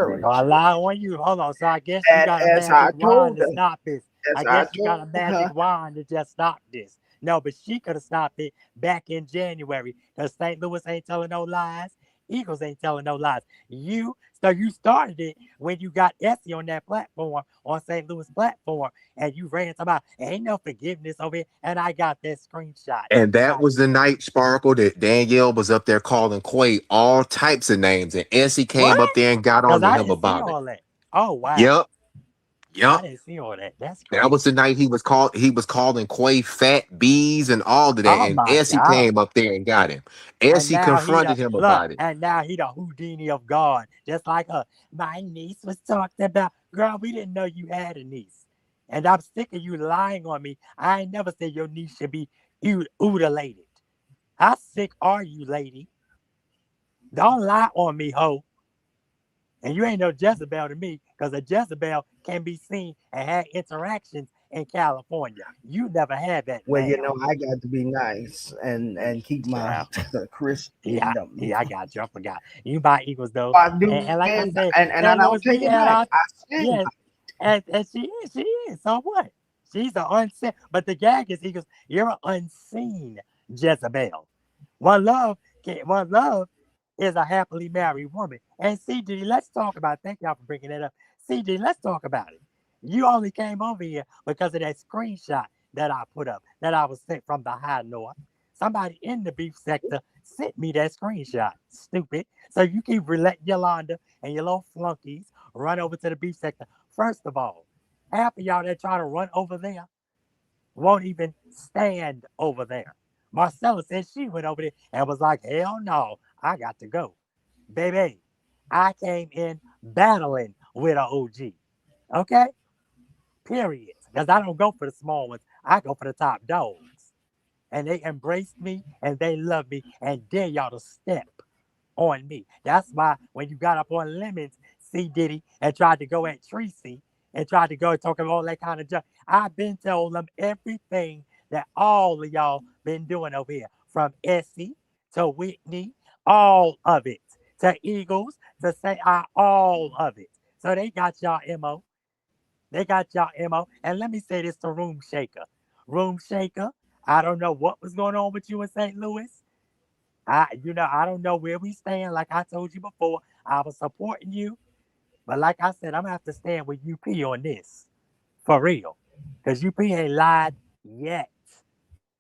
They're gonna encouraged it. lie on you. Hold on. So I guess you And got a as I magic wand told to her, stop this. as I I guess you got told a her, magic wand to just stop this. No, but she could have stopped it back in January. Because St. Louis ain't telling no lies. Eagles ain't telling no lies. You started it when you got Essie on that platform, on St. Louis platform, and you ran about ain't no forgiveness over here. And I got that screenshot And that right was the here. night, Sparkle, that Danielle was up there calling Quay all types of names, and Essie came What? up there and got Because on to I him didn't see about it. all that. Oh wow. Yep, I yep. didn't see all that. That's That was the crazy. night he was calling Quay fat bees and all of that. Oh And my Essie God. came up there and got him. And Essie now he confronted the him look, about it. and now he the Houdini of God, just like her. My niece was talked about. Girl, we didn't know you had a niece, and I'm sick of you lying on me. I ain't never said your niece should be mutilated. How sick are you, lady? Don't lie on me, ho. And you ain't no Jezebel to me, because a Jezebel can be seen and had interactions in California. You never had that, well, you ma'am. know, I got to be nice and keep my Child. Yeah, Christendom. yeah, I got you. I forgot. You buy Eagles though, I do and like I said, and I St. don't Louis, we take it had back. our I stand yes, by. and she is. So what? She's an unseen. But the gag is, Eagles, you're an unseen Jezebel. One love is a happily married woman. And CG, let's talk about. Thank y'all for bringing that up. CG, let's talk about it. You only came over here because of that screenshot that I put up, that I was sent from the high north. Somebody in the beef sector sent me that screenshot. Stupid. So you keep letting Yolanda and your little flunkies run over to the beef sector. First of all, half of y'all that try to run over there won't even stand over there. Marcella said she went over there and was like, hell no, I got to go. Baby, I came in battling with an OG. Okay? Period. Because I don't go for the small ones, I go for the top dogs. And they embraced me and they love me and dare y'all to step on me. That's why when you got up on Lemons, C Diddy, and tried to go at Tracy and tried to go talking all that kind of junk, I've been telling them everything that all of y'all been doing over here, from Essie to Whitney, all of it, to Eagles, to say all of it. So they got y'all MO. They got y'all MO. And let me say this to Room Shaker. Room Shaker, I don't know what was going on with you in St. Louis. I don't know where we stand. Like I told you before, I was supporting you, but like I said, I'm gonna have to stand with UP on this for real, because UP ain't lied yet.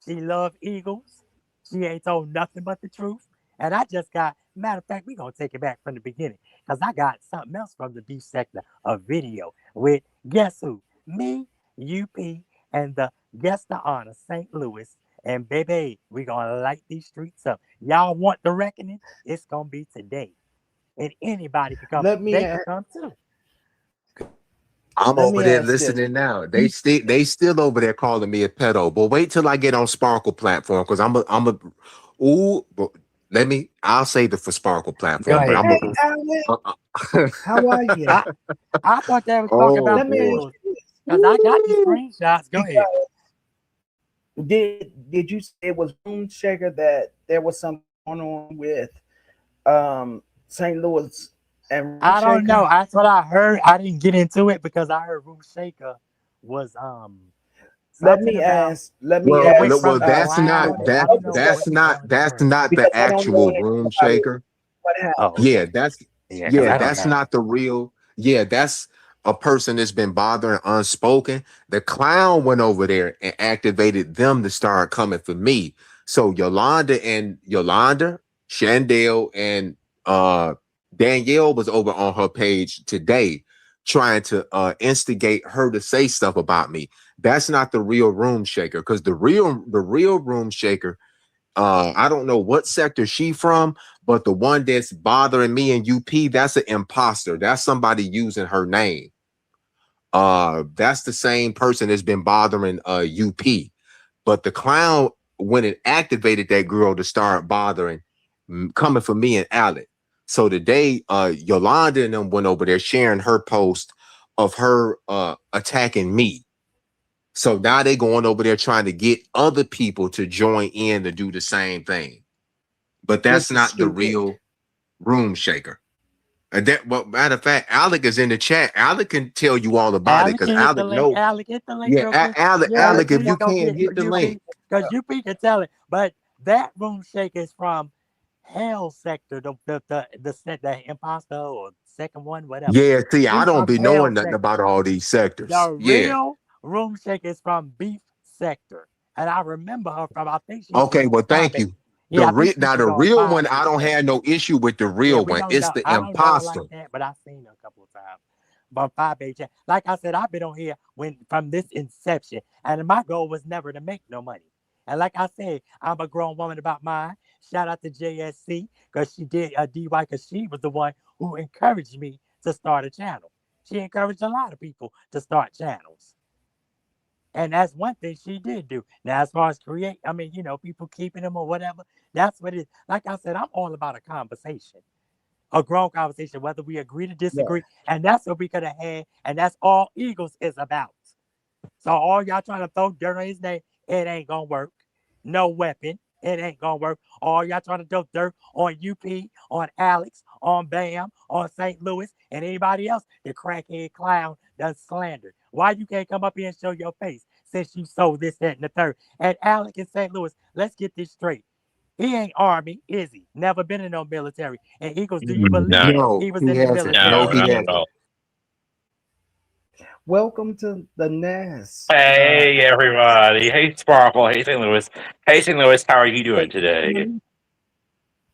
She love Eagles. She ain't told nothing but the truth. And I just got, matter of fact, we gonna take it back from the beginning, because I got something else from the beef sector, a video with guess who? Me, UP, and the guest of honor, St. Louis. And baby, we gonna light these streets up. Y'all want the reckoning? It's gonna be today. And anybody can come. Let me They can come too. I'm let over me there ask this. listening now. You They still over there calling me a pedo. But wait till I get on Sparkle platform because I'm a ooh. But I'll save it for Sparkle Go platform, but ahead. I'm Hey, gonna. Alec, Uh, how are you? I thought they was talking oh about Let me ask boy. people's you this. because I got the Woo! screenshots. Go ahead. Because did you say it was Room Shaker that there was something going on with St. Louis and Room I don't know. Shaker? That's what I heard. I didn't get into it because I heard Ruth Shaker was Let something me about ask. Let me Well, it went ask. from the that's not clown. Someone I that don't else know because what the hell they that's were. not the because I don't know actual anything room about it. shaker. What Oh, happened? Yeah, okay. that's Yeah, because I don't that's know. not the real. Yeah, that's a person that's been bothering unspoken. The clown went over there and activated them to start coming for me. So Yolanda, Shandell, and Danielle was over on her page today trying to instigate her to say stuff about me. That's not the real room shaker because the real room shaker, I don't know what sector she from, but the one that's bothering me in UP, that's an imposter. That's somebody using her name. That's the same person that's been bothering UP. But the clown when it activated that girl to start bothering, coming for me and Alec. So today, Yolanda and them went over there sharing her post of her attacking me. So now they going over there trying to get other people to join in to do the same thing. But that's Which is not the stupid. real room shaker. And that, well, matter of fact, Alec is in the chat. Alec can tell you all about it Alec because can hit the Alec link. know. Alec, hit the link Yeah, real quick. Alec, Yeah, Alex, Alec, so if you you what go can get hit the UP link. because UP can tell it. But that room shake is from Hell Sector, the imposter or second one, whatever. Yeah, see, I She's don't from be Hell knowing nothing Sector. about all these sectors. The Yeah. real room shake is from Beef Sector. And I remember her from, I think she used to Okay, go on well, thank Combat. you. Yeah, I think she used Now to the go on real one, I don't 5HF. have no issue with the Yeah, real we one. don't It's know. the I don't know her like imposter. that, but I've seen her a couple of times. But 5HF. Like I said, I've been on here when from this inception. And my goal was never to make no money. And like I said, I'm a grown woman about mine. Shout out to JSC because she did a DY because she was the one who encouraged me to start a channel. She encouraged a lot of people to start channels. And that's one thing she did do. Now, as far as create, I mean, people keeping them or whatever, that's what it is. Like I said, I'm all about a conversation, a grown conversation, whether we agree to yeah. disagree. And that's what we could have had. And that's all Eagles is about. So all y'all trying to throw dirt on his name, it ain't gonna work. No weapon. It ain't gonna work. All y'all trying to throw dirt on UP, on Alex, on Bam, on St. Louis, and anybody else, the crackhead clown done slander. Why you can't come up here and show your face since you sold this, that, and the third? And Alec in St. Louis, let's get this straight. He ain't Army, is he? Never been in no military. And Eagles, do you No, believe No, he was he in the hasn't. No, military? no, he not at hasn't. all. Welcome to the nest. Hey, everybody. Hey, Sparkle. Hey, St. Louis. Hey, St. Louis. How are you doing today?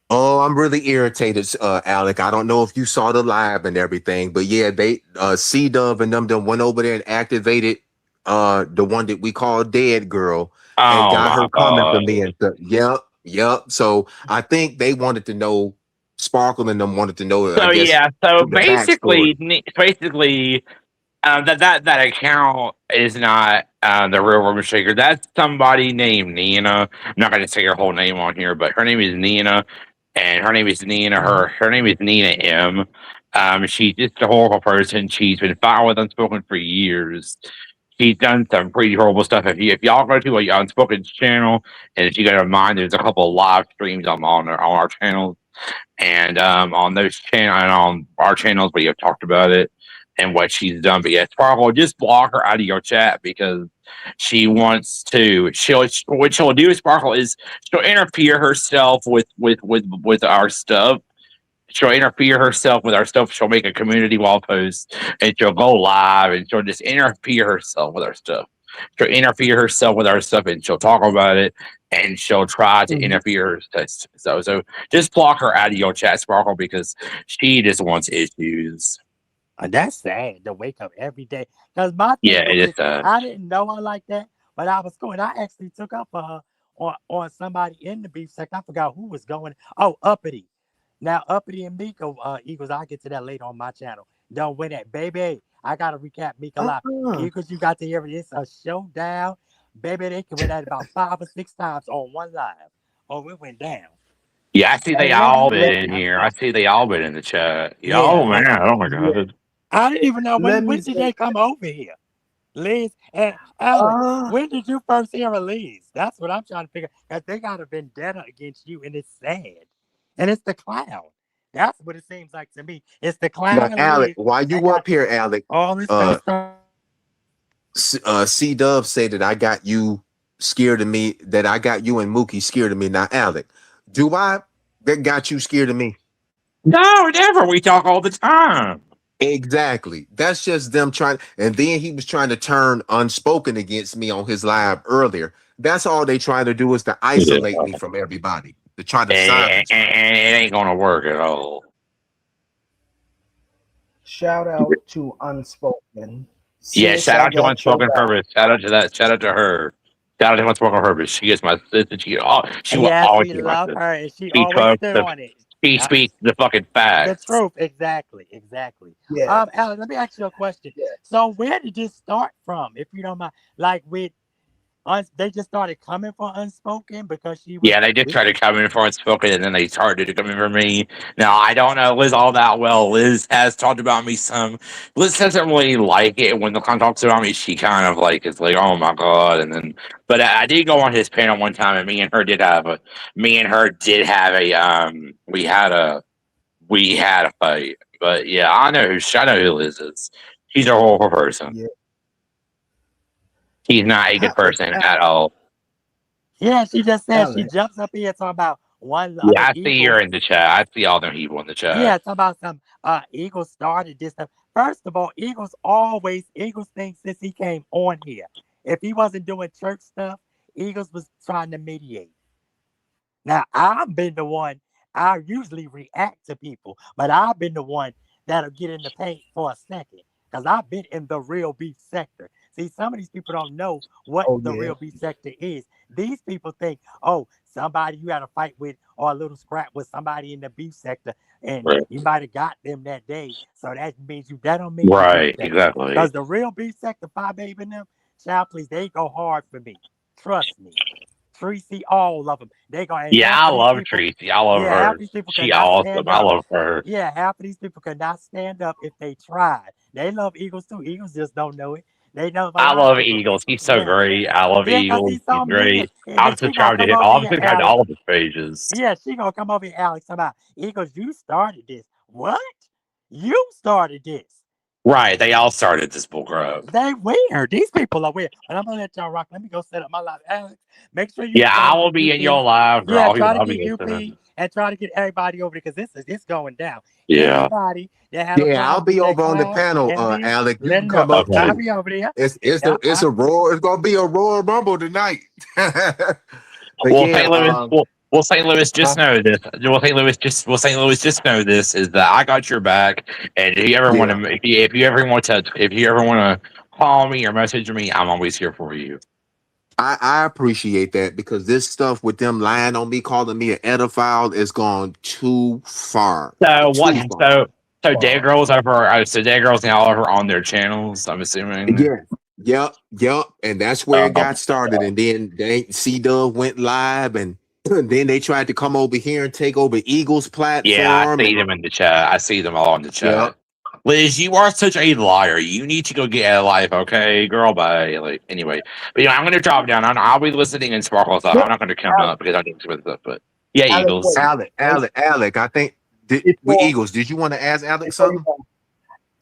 Oh, I'm really irritated, Alec. I don't know if you saw the live and everything, but yeah, they C Dub and them went over there and activated the one that we call Dead Girl and Oh got my her coming for God. me and stuff. Yep, yep. So I think they wanted to know, Sparkle and them wanted to know, I So guess, yeah. So the backstory. basically, that account is not the real Roman Shaker. That's somebody named Nina. I'm not going to say her whole name on here, but her name is Nina, and her name is Nina. Her name is Nina M. She's just a horrible person. She's been filed with Unspoken for years. She's done some pretty horrible stuff. If y'all go to a Unspoken's channel, and if you got to mind, there's a couple of live streams on our channels and on those channel and on our channels we have talked about it and what she's done. But yeah, Sparkle, just block her out of your chat because she wants to. What she'll do, Sparkle, is she'll interfere herself with our stuff. She'll interfere herself with our stuff. She'll make a community wall post and she'll go live and she'll just interfere herself with our stuff. She'll interfere herself with our stuff and she'll talk about it and she'll try to Mhm. interfere. So just block her out of your chat, Sparkle, because she just wants issues. And that's sad to wake up every day. Because my Yeah, thing it with is this, sad. I didn't know her like that, but I was going. I actually took up for her on somebody in the beef sector. I forgot who was going. Oh, Uppity. Now, Uppity and Mika Eagles, I'll get to that later on my channel. Don't win that, baby. I got to recap Mika live. Uh-uh. Eagles, you got to hear it. It's a showdown. Baby, they can win that about 5 or 6 times on one live. Oh, it went down. Yeah, I see they And all been let in I here. I saw. see they all been in the chat. Yeah, Yeah, oh man, oh my yeah, god. I didn't even know let me when did say, they come over here. Liz and Alex, uh, when did you first hear of Liz? That's what I'm trying to figure. Cause they got a vendetta against you, and it's sad. And it's the clown. That's what it seems like to me. It's the Now, clown and Alec, Liz while that you got up here, Alec, all this stuff uh, started. C Dub say that I got you scared of me, that I got you and Mookie scared of me. Now, Alec, do I that got you scared of me? No, never. We talk all the time. Exactly. That's just them trying. And then he was trying to turn unspoken against me on his live earlier. That's all they try to do is to Yeah. isolate me from everybody, to try to And, silence me. and it ain't gonna work at all. shout out to Unspoken. Yeah, Sis, shout I out to got your Unspoken back. Herbert. Shout out to that. Shout out to her. Shout out to Unspoken Herbert. She is my sister. She will Yes, always we be my love sister. her, and she She always talks stood the on it. she Uh, speaks the fucking the facts. truth, exactly, exactly. Yeah, Alex, let me ask you a question. yeah. So, where did this start from, if you don't mind? Like with they just started coming for Unspoken because she was Yeah, they did this. try to come in for Unspoken, and then they started to come in for me. Now, I don't know Liz all that well. Liz has talked about me some. Liz doesn't really like it when the clown talks about me. She kind of like is like, oh my god, and then. But I did go on his panel one time, and me and her did have a we had a fight. But yeah, I know who Liz is. She's a horrible person. Yeah. She's not a good person at all. Yeah, she just said she Alex, jumps up here talking about one of Yeah, the I see her Eagles. in the chat. I see all them people in the chat. Yeah, talking about some Eagles started this stuff. First of all, Eagles think since he came on here, if he wasn't doing church stuff, Eagles was trying to mediate. Now I've been the one. I usually react to people, but I've been the one that'll get in the paint for a second because I've been in the real beef sector. See, some of these people don't know what oh the yeah, real beef sector is. These people think, oh, somebody you had a fight with or a little scrap with somebody in the beef sector, and Right. you might have got them that day. So that means you. That don't mean you beef Right, sector exactly. because the real beef sector, Five Baby and them, child, please, they go hard for me. Trust me. Tracy, all of them. They go, and Yeah, half I of these love people, Tracy. I love yeah, half her. these people She cannot awesome. stand I up. love her. Yeah, half of these people cannot stand up if they tried. They love Eagles too. Eagles just don't know it. They know a I lot of love people. Eagles. He's so Yeah, great. I love yeah, cause Eagles. he's He's so mean. great. And then I'm she gonna subscribed to come him. over I'm here, subscribed to Alex. all of his pages. Yeah, she gonna come over here, Alex. About Eagles, you started this. What? You started this. Right, they all started this bullcrap. They weird. These people are weird. But I'm gonna let y'all rock. Let me go set up my live. Alex, make sure you Yeah, I will get be in UP. your live, girl. Yeah, I'll be, try to I'll get be UP listening. and try to get everybody over because this is it's going down. Yeah. Anybody that had a Yeah, I'll problem with be that over on the clown panel, and Liz, Alec. You let can them know. come up I'll Okay. too. be over there. It's Yeah, it's a roar. It's gonna be a roar rumble tonight. But Well, yeah, St. Louis. Well, St. Louis. Just huh? know this. Well, St. Louis. Just know this is that I got your back. And if you ever want Yeah. to, if you ever want to call me or message me, I'm always here for you. I appreciate that because this stuff with them lying on me, calling me an edophile, is gone too far. So what? Too far. Dead far. girls over. So dead girls now over on their channels. I'm assuming. Yeah. Yep. And that's where it got started. And then they C Dub went live and then they tried to come over here and take over Eagles Yeah, I platform. see And them in the chat. I see them all in the yep. chat. Liz, you are such a liar. You need to go get a life, okay, girl? Bye. Like anyway, but I'm gonna drop down. I'll be listening in Sparkle stuff. Wait, I'm not gonna come Alex, up because I need to with stuff. But yeah, Alex, Eagles. wait, wait. Alec, I think with Before Eagles, did you want to ask Alec before you something? go,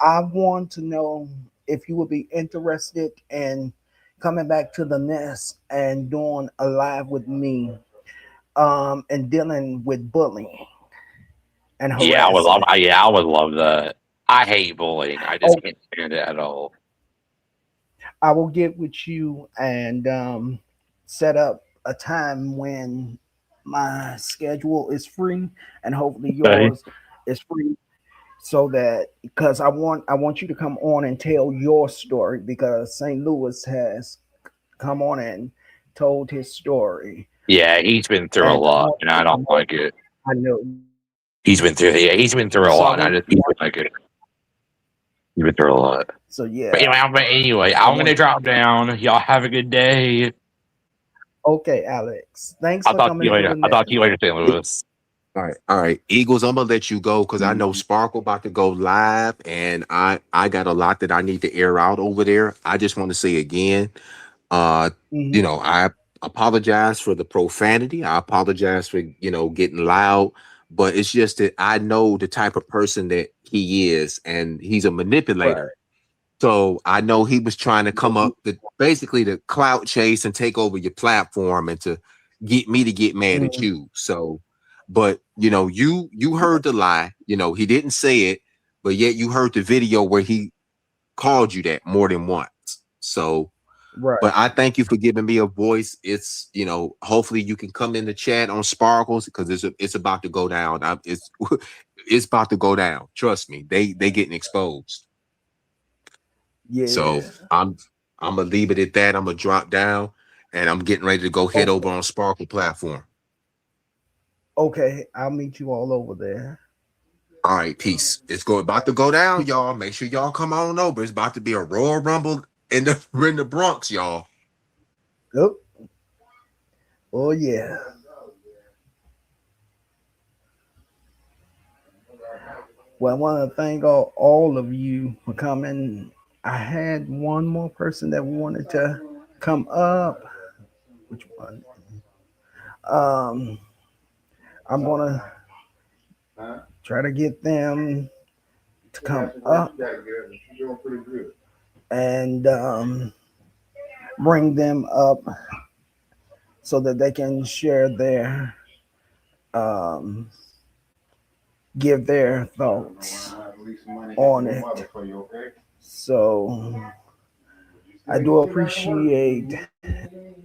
I want to know if you would be interested in coming back to the nest and doing a live with me, and dealing with bullying and Yeah, I would love. harassment. Yeah, I would love that. I hate bullying. I just Oh, can't stand it at all. I will get with you and set up a time when my schedule is free and hopefully Okay. yours is free, so that because I want you to come on and tell your story because St. Louis has come on and told his story. Yeah, he's been through a And lot, and I don't like it. I know. He's been through. Yeah, he's been through a So I lot, and I want just don't like it. He's been through a lot. so But yeah, anyway, I I'm gonna want drop down. Y'all have a good day. okay, Alex. Thanks I'll for talk to you coming to later. the I'll net. talk to you later, St. Louis. All right, Eagles. I'm gonna let you go because I know Sparkle about to go live, and I got a lot that I need to air out over there. I just want to say again, uh, Mhm. I apologize for the profanity. I apologize for getting loud, but it's just that I know the type of person that he is, and he's a manipulator. Right. So I know he was trying to come up to basically to clout chase and take over your platform and to get me to get mad at Mhm. you. So, but you heard the lie. He didn't say it, but yet you heard the video where he called you that more than once. So, but Right. I thank you for giving me a voice. It's hopefully you can come in the chat on Sparkles because it's about to go down. It's it's about to go down. Trust me, they getting exposed. So Yeah. I'm gonna leave it at that. I'm gonna drop down and I'm getting ready to go head over Okay. on Sparkle platform. Okay. I'll meet you all over there. All right, peace. It's about to go down, y'all. Make sure y'all come on over. It's about to be a Royal Rumble in the in the Bronx, y'all. Yep. Oh yeah. Well, I want to thank all of you for coming. I had one more person that wanted to come up. Which one? Um, I'm gonna try to get them to come up and bring them up so that they can share their um, give their thoughts on it. So I do appreciate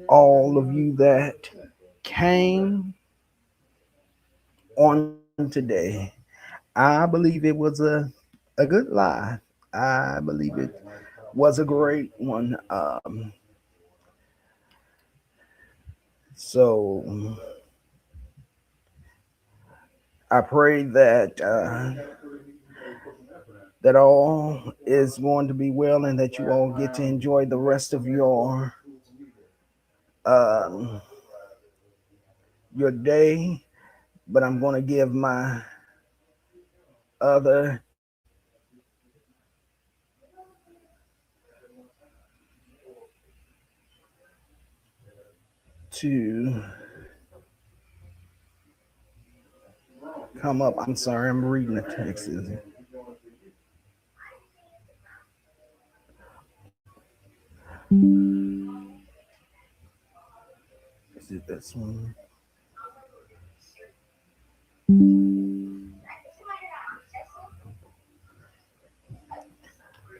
all of you that came on today. I believe it was a good live. I believe it was a great one. So I pray that that all is going to be well and that you all get to enjoy the rest of um, your day. But I'm going to give my other to come up. I'm sorry, I'm reading the text. Is it this one?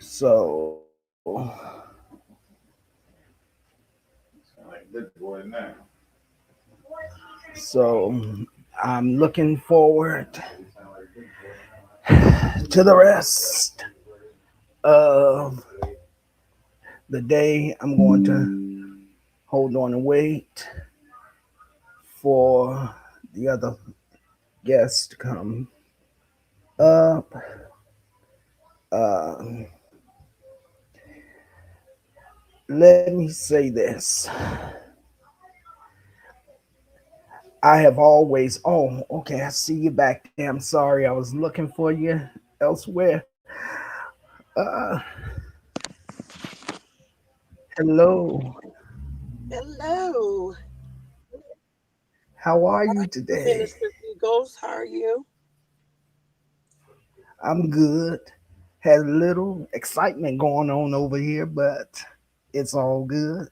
So, so I'm looking forward to the rest of the day. I'm going to hold on and wait for the other guests to come up. Um, Let me say this. I have always, oh, okay, I see you back there. I'm sorry, I was looking for you elsewhere. Uh, Hello, Hello, how are you today? Minister Eagles. How are you? I'm good. Had a little excitement going on over here, but it's all good.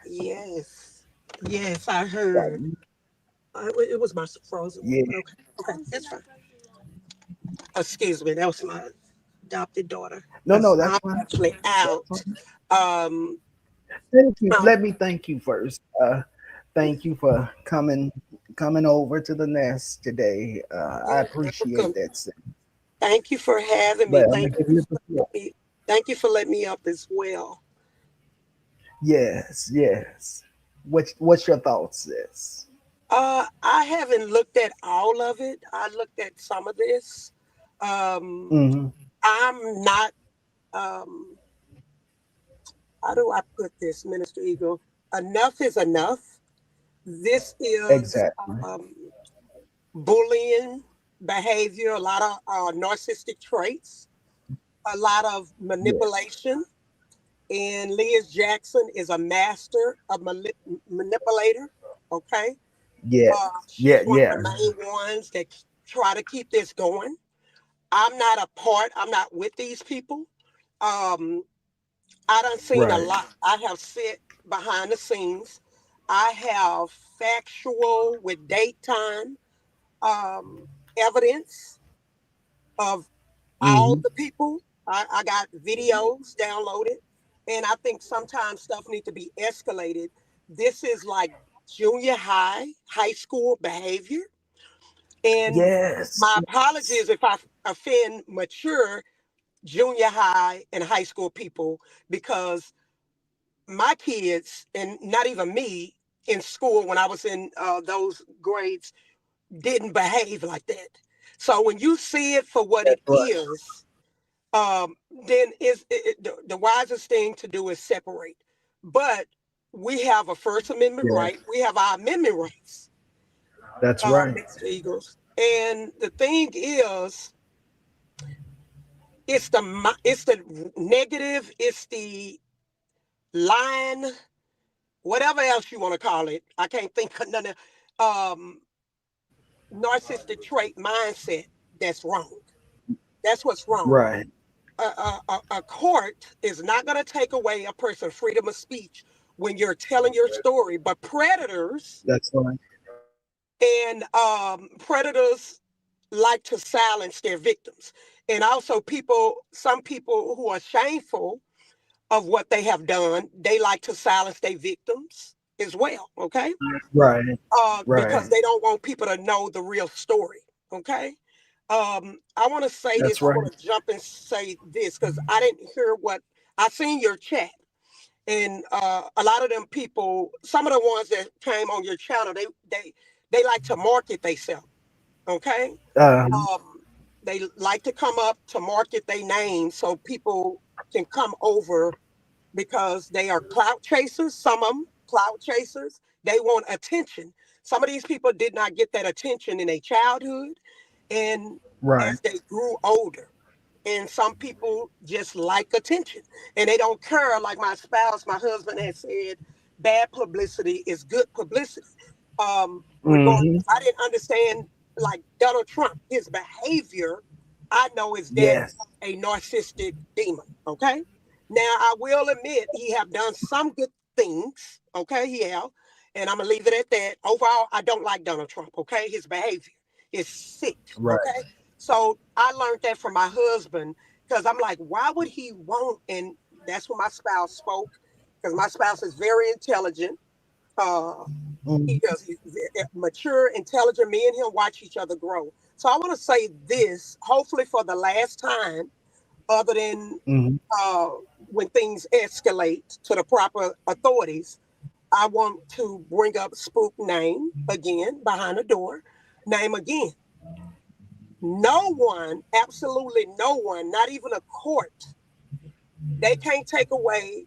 Yes, yes, I heard. It was my frozen Yeah, food. Okay, okay, it's fine. Excuse me, that was my adopted daughter. no, Cause that's I'm fine. actually That's out. fine. Um, Thank you. um, Let me thank you first. Thank you for coming over to the nest today. I you're appreciate welcome. that. Thank you for having me. But I'm gonna give you the floor. Thank you for letting me up as well. Yes, yes. What's your thoughts, sis? I haven't looked at all of it. I looked at some of this. Um, Hmm. I'm not. Um, how do I put this, Minister Eagle? Enough is enough. This is Exactly. bullying behavior, a lot of narcissistic traits, a lot of Yes. manipulation. And Liz Jackson is a master of manipulator. Okay. Yes. She's Yeah. one of the Yeah. main ones that try to keep this going. I'm not with these people. Um, I done seen a Right. lot. I have sit behind the scenes. I have factual with date time um, evidence of all Hmm. the people. I got videos downloaded, and I think sometimes stuff needs to be escalated. This is like junior high, high school behavior. And Yes. my Yes. apologies if I offend mature junior high and high school people, because my kids, and not even me in school when I was in those grades, didn't behave like that. So when you see it for what it That's right. is, then the wisest thing to do is separate. But we have a First Amendment Yes. right. We have our amendment rights, That's right. Mr. Eagles. And the thing is, it's the negative, it's the line, whatever else you want to call it. I can't think of none of um, narcissistic trait mindset that's wrong. That's what's wrong. Right. A court is not going to take away a person's freedom of speech when you're telling your story. But predators That's right. and predators like to silence their victims. And also, some people who are shameful of what they have done, they like to silence their victims as well. Okay. Right. Because Right. they don't want people to know the real story. Okay. I want to say this. That's I right. want to jump and say this because I didn't hear what I seen your chat, and a lot of them people, some of the ones that came on your channel, they like to market themselves. Okay, Um. um, they like to come up to market their name so people can come over because they are clout chasers. Some of them clout chasers. They want attention. Some of these people did not get that attention in their childhood, and Right. as they grew older. And some people just like attention, and they don't care. Like my spouse, my husband has said, bad publicity is good publicity. Hmm. Regardless, I didn't understand like Donald Trump, his behavior. I know is that Yes. a narcissistic demon. Okay. Now I will admit he have done some good things. Okay, he have, and I'm gonna leave it at that. Overall, I don't like Donald Trump. Okay, his behavior is sick. Right. Okay, so I learned that from my husband because I'm like, why would he want? And that's when my spouse spoke because my spouse is very intelligent. Uh, he Hmm. does. He's mature, intelligent. Me and him watch each other grow. So I want to say this, hopefully for the last time, other than Hmm. uh, when things escalate to the proper authorities. I want to bring up Spook name again behind the door. Name again. No one, absolutely no one, not even a court, they can't take away,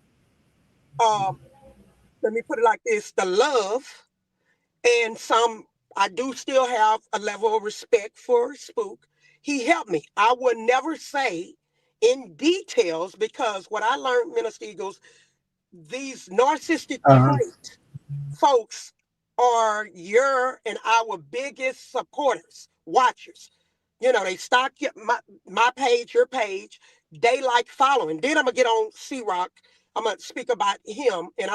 um, let me put it like this, the love. And some, I do still have a level of respect for Spook. He helped me. I would never say in details because what I learned, Minister Eagles, these narcissistic Uh-huh. traits, folks, are your and our biggest supporters, watchers. You know, they stock my page, your page. They like following. Then I'm gonna get on C Rock. I'm gonna speak about him, and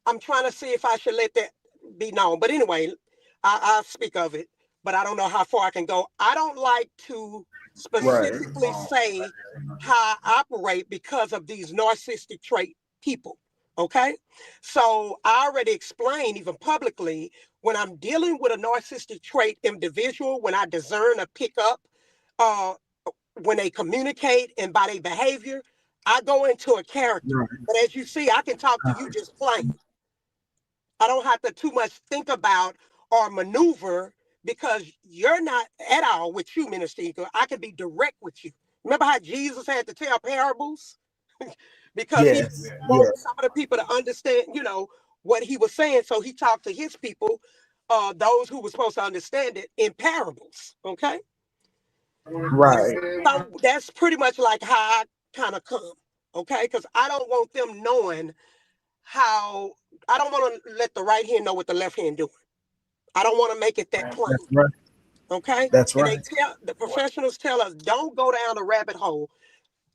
I'm trying to see if I should let that be known. But anyway, I'll speak of it. But I don't know how far I can go. I don't like to Right. specifically say how I operate because of these narcissistic trait people. Okay. So I already explained, even publicly, when I'm dealing with a narcissistic trait individual, when I discern or pick up, uh, when they communicate and by their behavior, I go into a character. Right. But as you see, I can talk to you just plain. I don't have to too much think about or maneuver because you're not at all with you, Minister Eagle. I can be direct with you. Remember how Jesus had to tell parables? Because he Yes. wanted Yes. some of the people to understand, what he was saying. So he talked to his people those who were supposed to understand it in parables. Okay. Right. That's pretty much like how I kind of come. Okay. Because I don't want them knowing how, I don't want to let the right hand know what the left hand doing. I don't want to make it that plain. That's right. Okay. That's And right. the professionals tell us, don't go down the rabbit hole.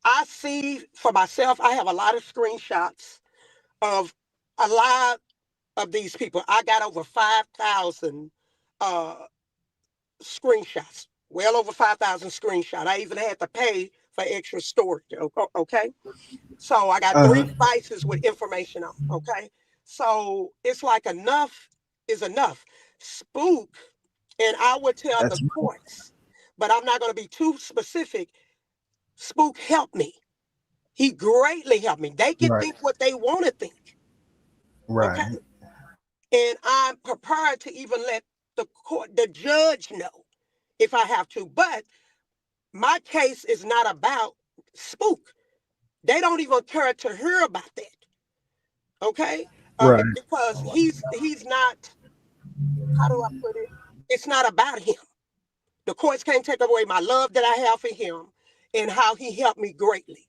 I see for myself, I have a lot of screenshots of a lot of these people. I got over 5,000 uh, screenshots, well over 5,000 screenshots. I even had to pay for extra storage. Okay. So I got three Uh-huh. devices with information on. Okay. So it's like enough is enough. Spook, and I would tell the That's right. courts, but I'm not going to be too specific. Spook helped me. He greatly helped me. They can Right. think what they want to think. Okay. Right. And I'm prepared to even let the judge know if I have to. But my case is not about Spook. They don't even care to hear about that. Okay. Right. Because he's not, how do I put it? It's not about him. The courts can't take away my love that I have for him and how he helped me greatly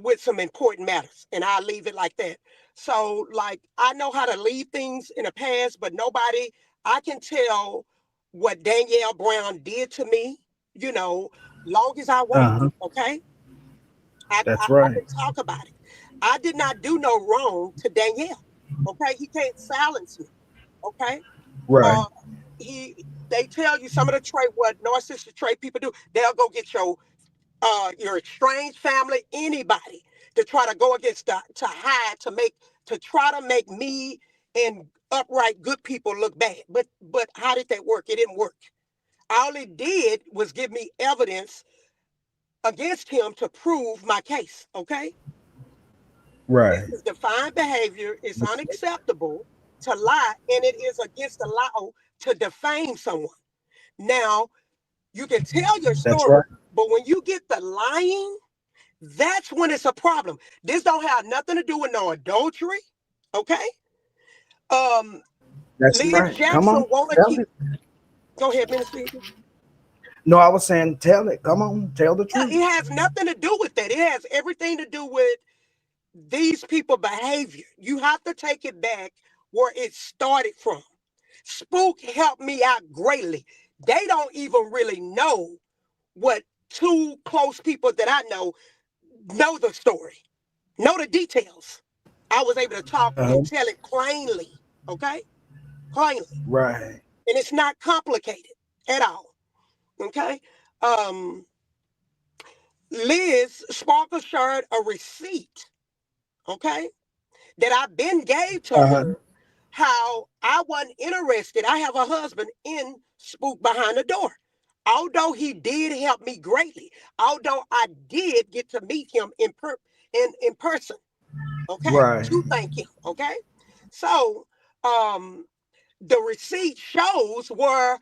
with some important matters. And I'll leave it like that. So, like, I know how to leave things in the past, but nobody, I can tell what Danielle Brown did to me, long as I want to. Uh-huh. Okay. I That's right. can talk about it. I did not do no wrong to Danielle. Okay. He can't silence me. Okay. Right. Uh, they tell you some of the trait what narcissistic trait people do. They'll go get your estranged family, anybody to try to go against to hide to try to make me and upright good people look bad. But how did that work? It didn't work. All it did was give me evidence against him to prove my case. Okay, this Right. is defined behavior. It's unacceptable to lie, and it is against the law to defame someone. Now you can tell your That's story, right. but when you get the lying, that's when it's a problem. This don't have nothing to do with no adultery. Okay. Um, That's Liz right. Come Jackson on. wanna Tell keep. it. Go ahead, Minister Eagle. No, I was saying tell it. Come on. Tell the Yeah, truth. it has nothing to do with that. It has everything to do with these people' behavior. You have to take it back where it started from. Spook helped me out greatly. They don't even really know what two close people that I know the story, know the details. I was able to talk and Uh-huh. tell it plainly. Okay, plainly, Right. and it's not complicated at all. Okay. Um, Liz Sparkle shared a receipt. Okay, that I been gave to Uh-huh. her. How I wasn't interested. I have a husband in Spook behind the door. Although he did help me greatly, although I did get to meet him in person, okay, Right. to thank him, okay. So, um, the receipt shows where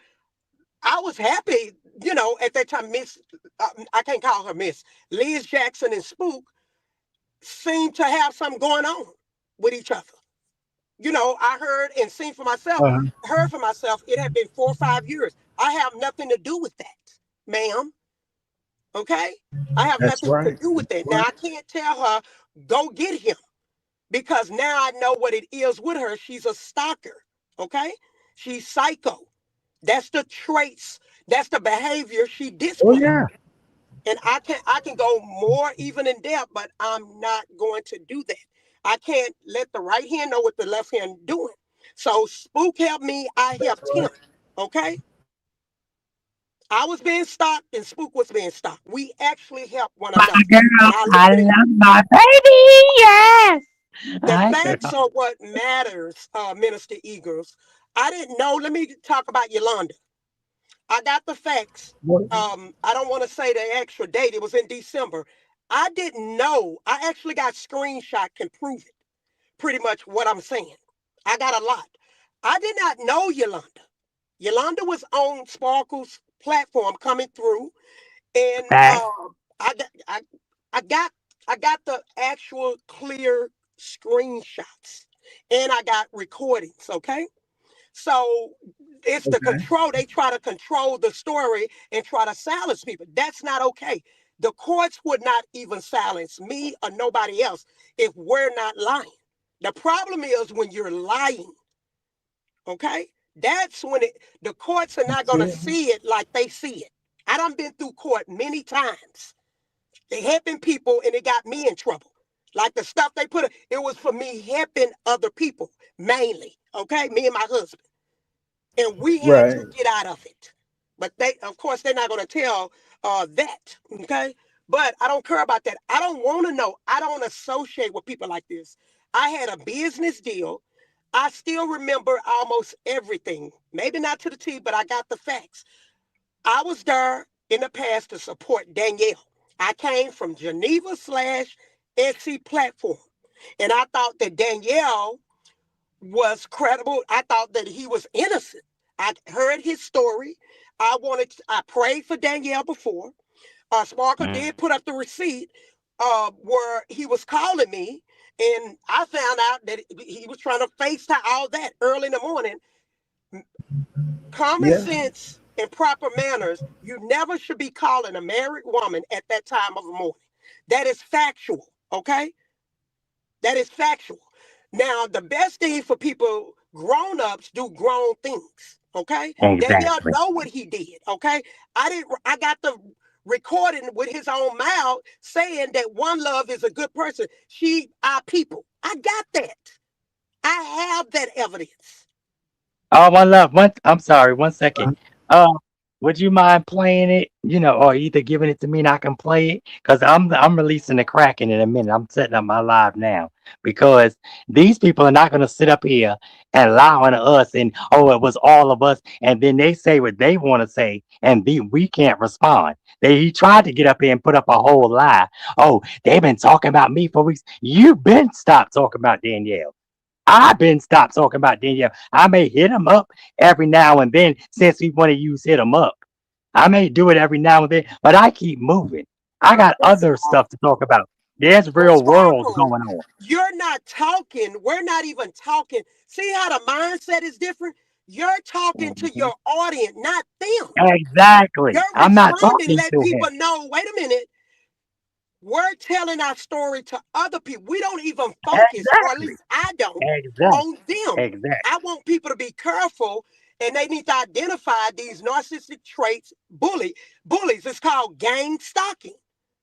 I was happy, at that time. I can't call her Miss Liz Jackson and Spook seemed to have something going on with each other. I heard and seen for myself, Uh-huh. heard for myself, it had been 4 or 5 years. I have nothing to do with that, ma'am. Okay? I have That's nothing to right. do with that. Now, I can't tell her, go get him, because now I know what it is with her. She's a stalker. Okay? She's psycho. That's the traits, that's the behavior she Oh displays. yeah. And I can go more even in depth, but I'm not going to do that. I can't let the right hand know what the left hand doing. So Spook helped me, I That's helped him. right. Okay. I was being stalked and Spook was being stalked. We actually helped one My another. And girl, I I leave it at love my baby. Yes. the Hi, facts girl. are what matters, Minister Eagles. I didn't know. Let me talk about Yolanda. I got the facts. What? I don't want to say the extra date. It was in December. I didn't know. I actually got screenshot can prove it. Pretty much what I'm saying. I got a lot. I did not know Yolanda. Yolanda was on Sparkle's platform coming through, and Facts. I got I got I got the actual clear screenshots, and I got recordings. Okay, So it's the Okay. control. They try to control the story and try to silence people. That's not okay. The courts would not even silence me or nobody else if we're not lying. The problem is when you're lying, okay? That's when the courts are not going to Yeah. see it like they see it. I done been through court many times. They helping people and it got me in trouble. Like the stuff they put, it was for me helping other people mainly, okay? Me and my husband. And we had to Right. get out of it. But they, of course, they're not going to tell that, okay? But I don't care about that. I don't want to know. I don't associate with people like this. I had a business deal. I still remember almost everything. Maybe not to the T, but I got the facts. I was there in the past to support Danielle. I came from Geneva slash Essie platform. And I thought that Danielle was credible. I thought that he was innocent. I heard his story. I prayed for Danielle before. Sparker Mm. did put up the receipt where he was calling me. And I found out that he was trying to FaceTime all that early in the morning. Common Yeah. sense and proper manners, you never should be calling a married woman at that time of the morning. That is factual, okay? That is factual. Now, the best thing for people, grown-ups do grown things, okay? Danielle Exactly. know what he did, okay? I got the recording with his own mouth saying that One Love is a good person. She, our people. I got that. I have that evidence. Oh, one love. I'm sorry. 1 second. Uh, would you mind playing it? Or either giving it to me and I can play it, because I'm releasing the Kraken in a minute. I'm setting up my live now because these people are not going to sit up here and lie on us and it was all of us, and then they say what they want to say and we can't respond. He tried to get up here and put up a whole lie. Oh, they've been talking about me for weeks. You've been stopped talking about Danielle. I've been stopped talking about Danielle. I may hit him up every now and then since we want to use hit him up. I may do it every now and then, but I keep moving. I got That's other stuff to talk about. There's But real worlds Sparkle, going on. you're not talking. We're not even talking. See how the mindset is different? You're talking to Mhm. your audience, not them. Exactly. You're I'm not reframing, talking let to him. people know, wait a minute, we're telling our story to other people. We don't even focus, or at Exactly. least I don't, Exactly. on them. Exactly. I want people to be careful and they need to identify these narcissistic traits. Bullies. It's called gang stalking.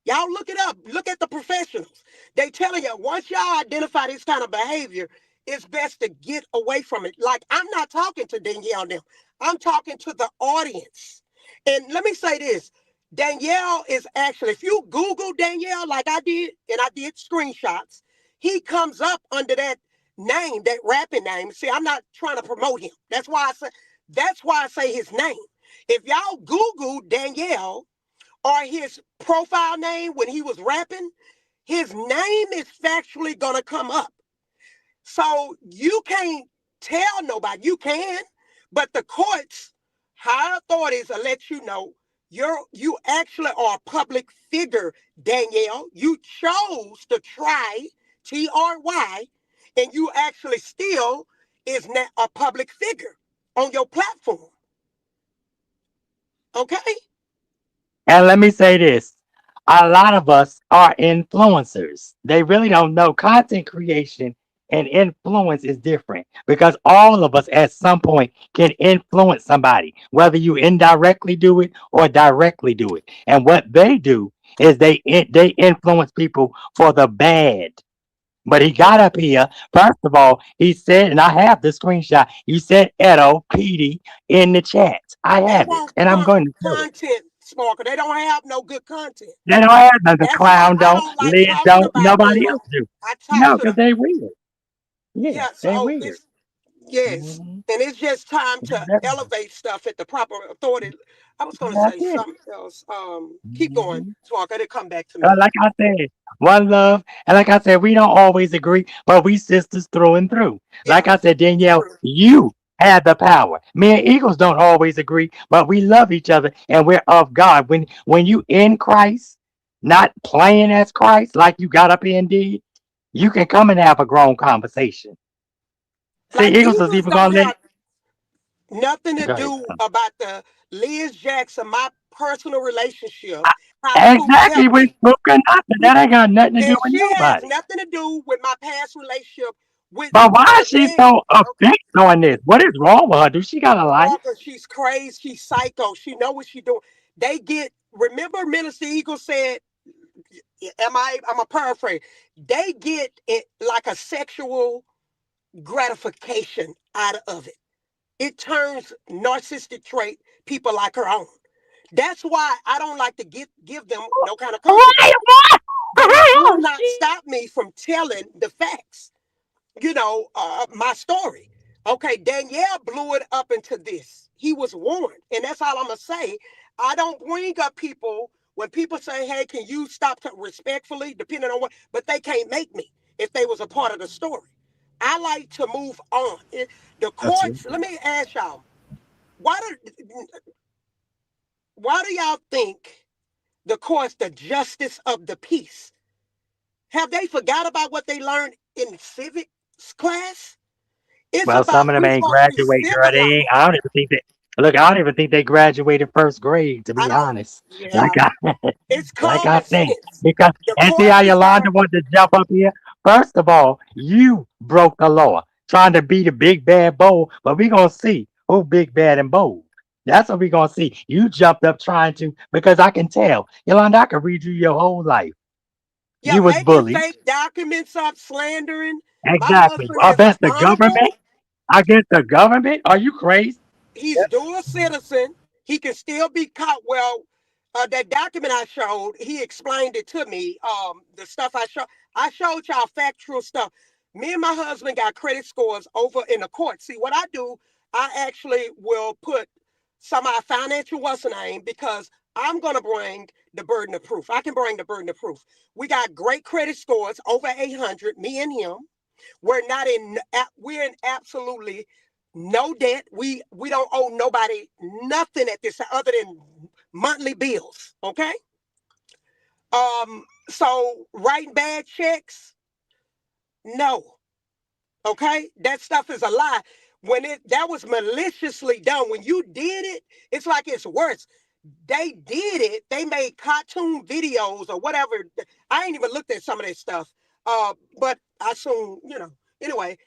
Y'all look it up. Look at the professionals. They telling you once y'all identify this kind of behavior, it's best to get away from it. Like I'm not talking to Danielle now. I'm talking to the audience. And let me say this. Danielle is actually, if you Google Danielle like I did, and I did screenshots, he comes up under that name, that rapping name. See, I'm not trying to promote him. That's why I say his name. If y'all Google Danielle or his profile name when he was rapping, his name is factually gonna come up. So you can't tell nobody. You can, but the courts, higher authorities will let you know you actually are a public figure, Danielle. You chose to try TRY, and you actually still is not a public figure on your platform. Okay? And let me say this, a lot of us are influencers. They really don't know content creation and influence is different because all of us at some point can influence somebody, whether you indirectly do it or directly do it. And what they do is they influence people for the bad. But he got up here. First of all, he said, and I have the screenshot. He said Edo PD in the chat. I They have it, want and I'm going to show it. content, Sparker. They don't have no good content. They don't have none. The That's why clown I don't, don't like Liz talking don't, about them nobody no else more. do. I talk No, to because the they weird. Yeah, yeah, they so weird. it's yes. Mhm. And it's just time to That's elevate stuff at the proper authority. I was gonna that's say it. something else. Keep going, Mhm. Sparker. It'll come back to me. Like I said, one love, and like I said, we don't always agree, but we sisters through and through. Yeah, Like I said, Danielle, true. you had the power. Me and Eagles don't always agree, but we love each other and we're of God. When you in Christ, not playing as Christ, like you got up here and did, you can come and have a grown conversation. See, Like Eagles is Eagles even don't gonna let have Nothing to Go ahead. do about the Liz Jackson, my personal relationship, I- how Spook Exactly, helped we me. spoken nothing. That ain't got nothing to do And with she has nobody. nothing to do with my past relationship with But why the is she thing. so Okay, affixed on this? What is wrong with her? Do she got a life? Walker, she's crazy, she's psycho, she know what she doing. They get, remember Minister Eagle said, I'm a paraphrase. They get it like a sexual gratification out of it. It turns narcissistic trait people like her on. That's why I don't like to give them no kind of consequence. Why? What? But it do Oh, not shit. stop me from telling the facts, my story. Okay, Danielle blew it up into this. He was warned. And that's all I'm going to say. I don't bring up people when people say, hey, can you stop respectfully, depending on what, but they can't make me if they was a part of the story. I like to move on. The That's it. courts, let me ask y'all, why do, why do y'all think the courts, the justice of the peace, have they forgot about what they learned in civics class? It's Well, some about of them we ain't supposed to be graduate, girl. They ain't. civilized. I don't even think they look. I don't even think they graduated first grade. To I be don't. honest, Yeah, like I, it's like I common think, sense. because The and see how courts is Yolanda gonna. wanted to jump up here. First of all, you broke the law trying to be the big bad bold, but we gonna see who big bad and bold. That's what we gonna see. You jumped up trying to because I can tell, Yolanda. I can read you your whole life. Yeah, You was making bullied. fake documents up, slandering. My Exactly. husband is Against the honorable. government. Against the government. Are you crazy? He's dual citizen. He can still be caught. Well, that document I showed, he explained it to me. The stuff I showed y'all factual stuff. Me and my husband got credit scores over in the court. See, what I do, I actually will put some of our financial what's the name because I'm gonna bring the burden of proof. I can bring the burden of proof. We got great credit scores over 800. Me and him. We're not in. We're in absolutely no debt. We don't owe nobody nothing at this other than monthly bills. Okay. So writing bad checks, no. Okay, that stuff is a lie. When that was maliciously done, when you did it, it's like it's worse. They did it. They made cartoon videos or whatever. I ain't even looked at some of this stuff. But I soon, anyway,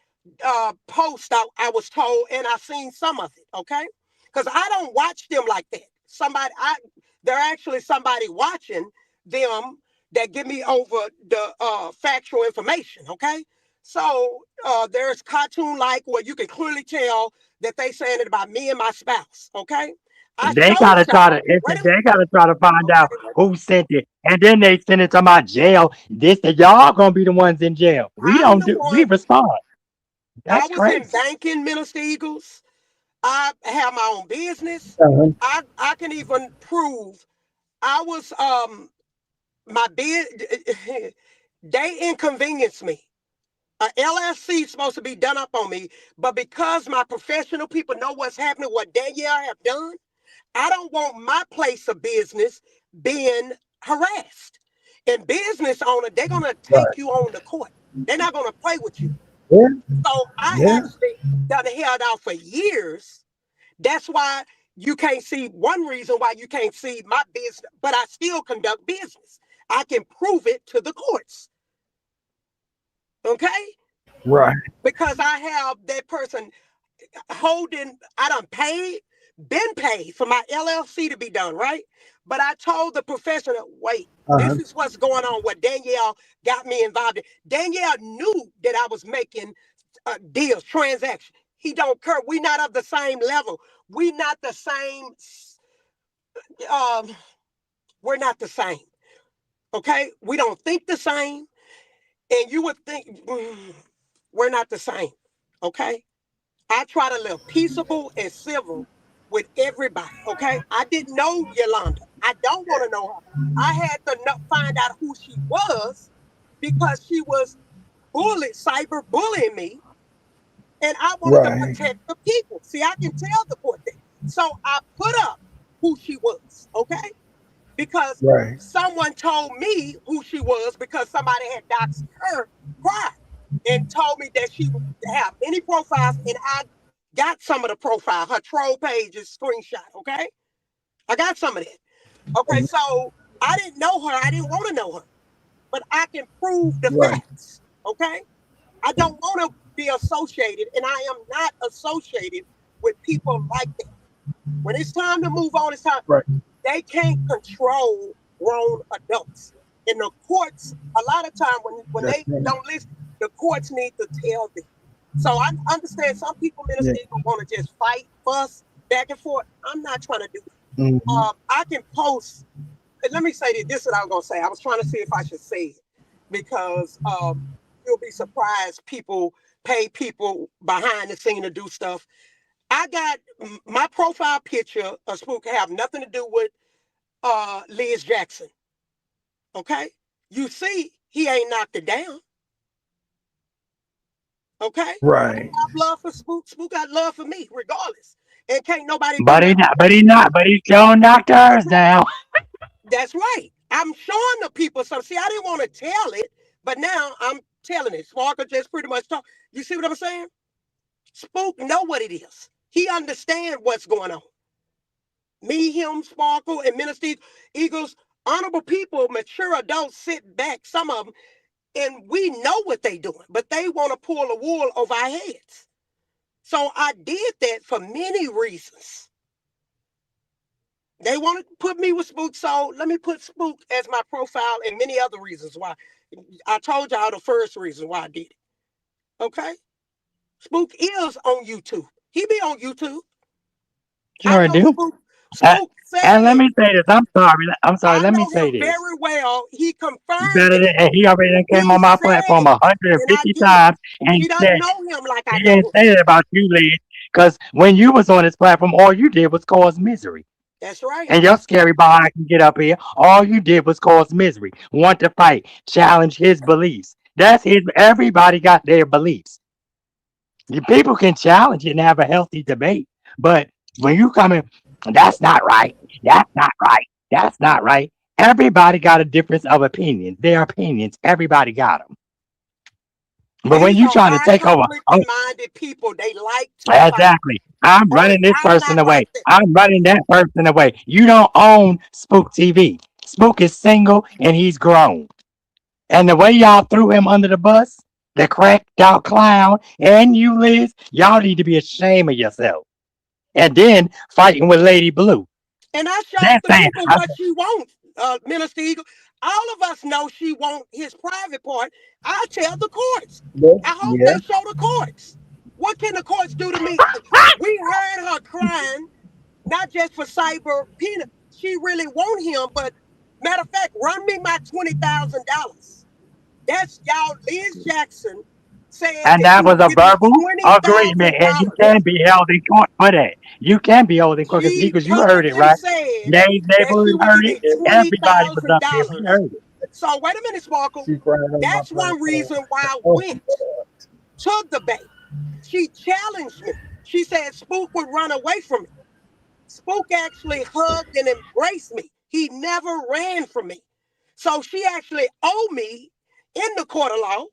post I was told, and I seen some of it. Okay, because I don't watch them like that. They're actually somebody watching them that give me over the factual information. Okay, so there's cartoon like where you can clearly tell that they saying it about me and my spouse. Okay, I They showed gotta try to. y'all. Wait a minute. They gotta try to find out Okay, wait. who sent it, and then they send it to my jail. This that y'all gonna be the ones in jail. We I'm don't the do. We one. respond. I That's was in crazy. banking, Minister Eagles. I have my own business. Uh-huh. I can even prove I was my bid. They inconvenienced me. A LLC is supposed to be done up on me, but because my professional people know what's happening, what Danielle have done, I don't want my place of business being harassed. And business owner, they're gonna take Right. you on the court. They're not gonna play with you. Yeah. So I Yeah. actually done held out for years. That's why you can't see one reason why you can't see my business, but I still conduct business. I can prove it to the courts. Okay? Right. Because I have that person holding, I done been paid for my LLC to be done, right? But I told the professional, wait, Uh-huh. this is what's going on, what Danielle got me involved in. Danielle knew that I was making deals, transactions. He don't care. We not of the same level. We not the same. Um, we're not the same. Okay, we don't think the same, and you would think we're not the same. Okay, I try to live peaceable and civil with everybody. Okay, I didn't know Yolanda. I don't want to know her. I had to find out who she was because she was cyber bullying me, and I wanted to Right. protect the people. See, I can tell the court that. So I put up who she was, okay? Because Right. someone told me who she was because somebody had doxed her prior and told me that she would have many profiles, and I got some of the profile, her troll pages screenshot, okay? I got some of that. Okay, so I didn't know her. I didn't want to know her. But I can prove the Right. facts, okay? I don't want to be associated, and I am not associated with people like that. When it's time to move on, it's time. Right. They can't control grown adults. In the courts, a lot of time when That's they right. don't listen, the courts need to tell them. So I understand some people, Yeah. ministers, want to just fight, fuss, back and forth. I'm not trying to do that. Mm-hmm. I can post. Let me say this. This is what I was gonna say. I was trying to see if I should say it because you'll be surprised. People pay people behind the scene to do stuff. I got my profile picture of Spook have nothing to do with Liz Jackson. Okay, you see, he ain't knocked it down. Okay, I Right. got love for Spook. Spook got love for me, regardless. And can't nobody do But he nothing. not. But he not. But he sure knocked hers down. That's right. I'm showing the people some. See, I didn't want to tell it, but now I'm telling it. Sparker just pretty much talk. You see what I'm saying? Spook know what it is. He understand what's going on. Me, him, Sparkle, and Minister Eagles, honorable people, mature adults sit back, some of them, and we know what they doing, but they want to pull the wool over our heads. So I did that for many reasons. They want to put me with Spook, so let me put Spook as my profile and many other reasons why. I told y'all the first reason why I did it. Okay? Spook is on YouTube. He be on YouTube. I Sure I know do. Spook. Uh, Spook and let said, me say this. I'm sorry. I'm sorry. I Let me know say him this. very well. He confirmed Better it. than and he already done came He on my platform said, and I 150 get it. times and She doesn't said know him like I he know didn't him. say that about you, Liz. Because when you was on this platform, all you did was cause misery. That's right. And your scary behind can get up here. All you did was cause misery. Want to fight, challenge his beliefs. That's his. Everybody got their beliefs. You people can challenge it and have a healthy debate, but when you come in, that's not right. That's not right. That's not right. Everybody got a difference of opinion. Their opinions. Everybody got them. But when These you are trying to high take over, conflict oh, minded people. They like to fight. exactly. I'm But running this I'm person not away. like that. I'm running that person away. You don't own Spook TV. Spook is single and he's grown. And the way y'all threw him under the bus, the cracked out clown, and you, Liz, y'all need to be ashamed of yourself. And then fighting with Lady Blue. And I showed That's the saying, people what she wants, Minister Eagle. All of us know she wants his private part. I tell the courts. I hope Yeah. they show the courts. What can the courts do to me? We heard her crying, not just for cyber peanut. She really want him, but matter of fact, run me my $20,000. That's y'all. Liz Jackson said and that that she was would a give me verbal twenty agreement, thousand and you dollars. can be held in court for that. You can be held in court because She Eagles, you heard it publicly right. said that she Neighborhood would give heard it. me twenty Everybody was thousand up here. We dollars. heard it. So wait a minute, Sparkle. She cried on my That's one platform. reason why I Oh, went to the bank. She challenged me. She said Spook would run away from me. Spook actually hugged and embraced me. He never ran from me. So she actually owed me in the court of law,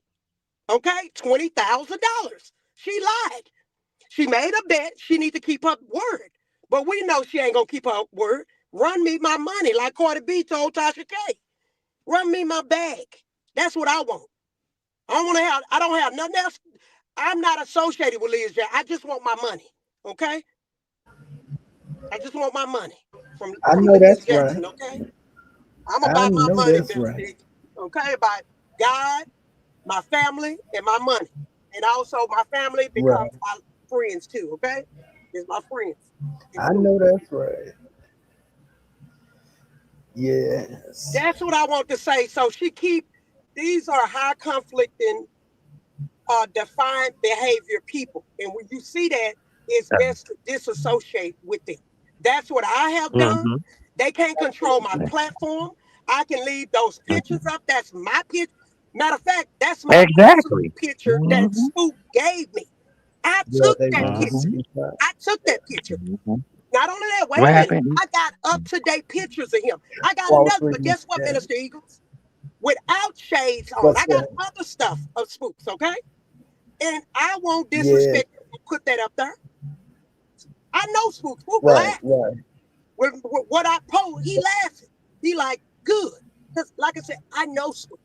okay, $20,000. She lied. She made a bet. She need to keep her word. But we know she ain't gonna keep her word. Run me my money, like Cardi B told Tasha K. Run me my bag. That's what I want. I don't want to have. I don't have nothing else. I'm not associated with Liz Jackson. I just want my money. Okay. I just want my money from I from know Liz that's right. Jackson. Okay. I'm I about my know money, that's right. Minister. Okay, about God, my family, and my money, and also my family becomes Right. my friends too. Okay, it's my friends. I Included. know that's right. Yes. That's what I want to say. So she keep these are high conflicting, defined behavior people, and when you see that, it's best to disassociate with them. That's what I have done. Mm-hmm. They can't control my platform. I can leave those Mm-hmm. pictures up. That's my picture. Matter of fact, that's my personal Exactly. picture that Mm-hmm. Spook gave me. I Yeah, took they that want Mm-hmm. picture. to be. I took that picture. Mm-hmm. Not only that, wait What a minute. happened? I got up to date pictures of him. I got False another, but guess what, witness. Minister Eagles? Without shades on, What's I got that? other stuff of Spooks, okay? And I won't Yeah. disrespect to put that up there. I know Spook. Spook Right, laughing. right. With what I post, he laughing. He like, good. Because like I said, I know Spook.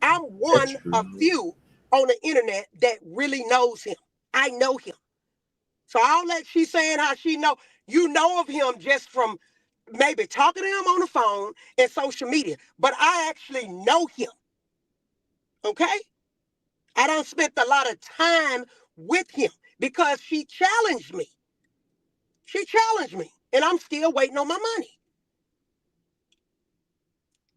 I'm That's one of true. few on the internet that really knows him. I know him. So all that she's saying how she know, you know of him just from maybe talking to him on the phone and social media. But I actually know him. Okay? I don't spent a lot of time with him because she challenged me. She challenged me. And I'm still waiting on my money.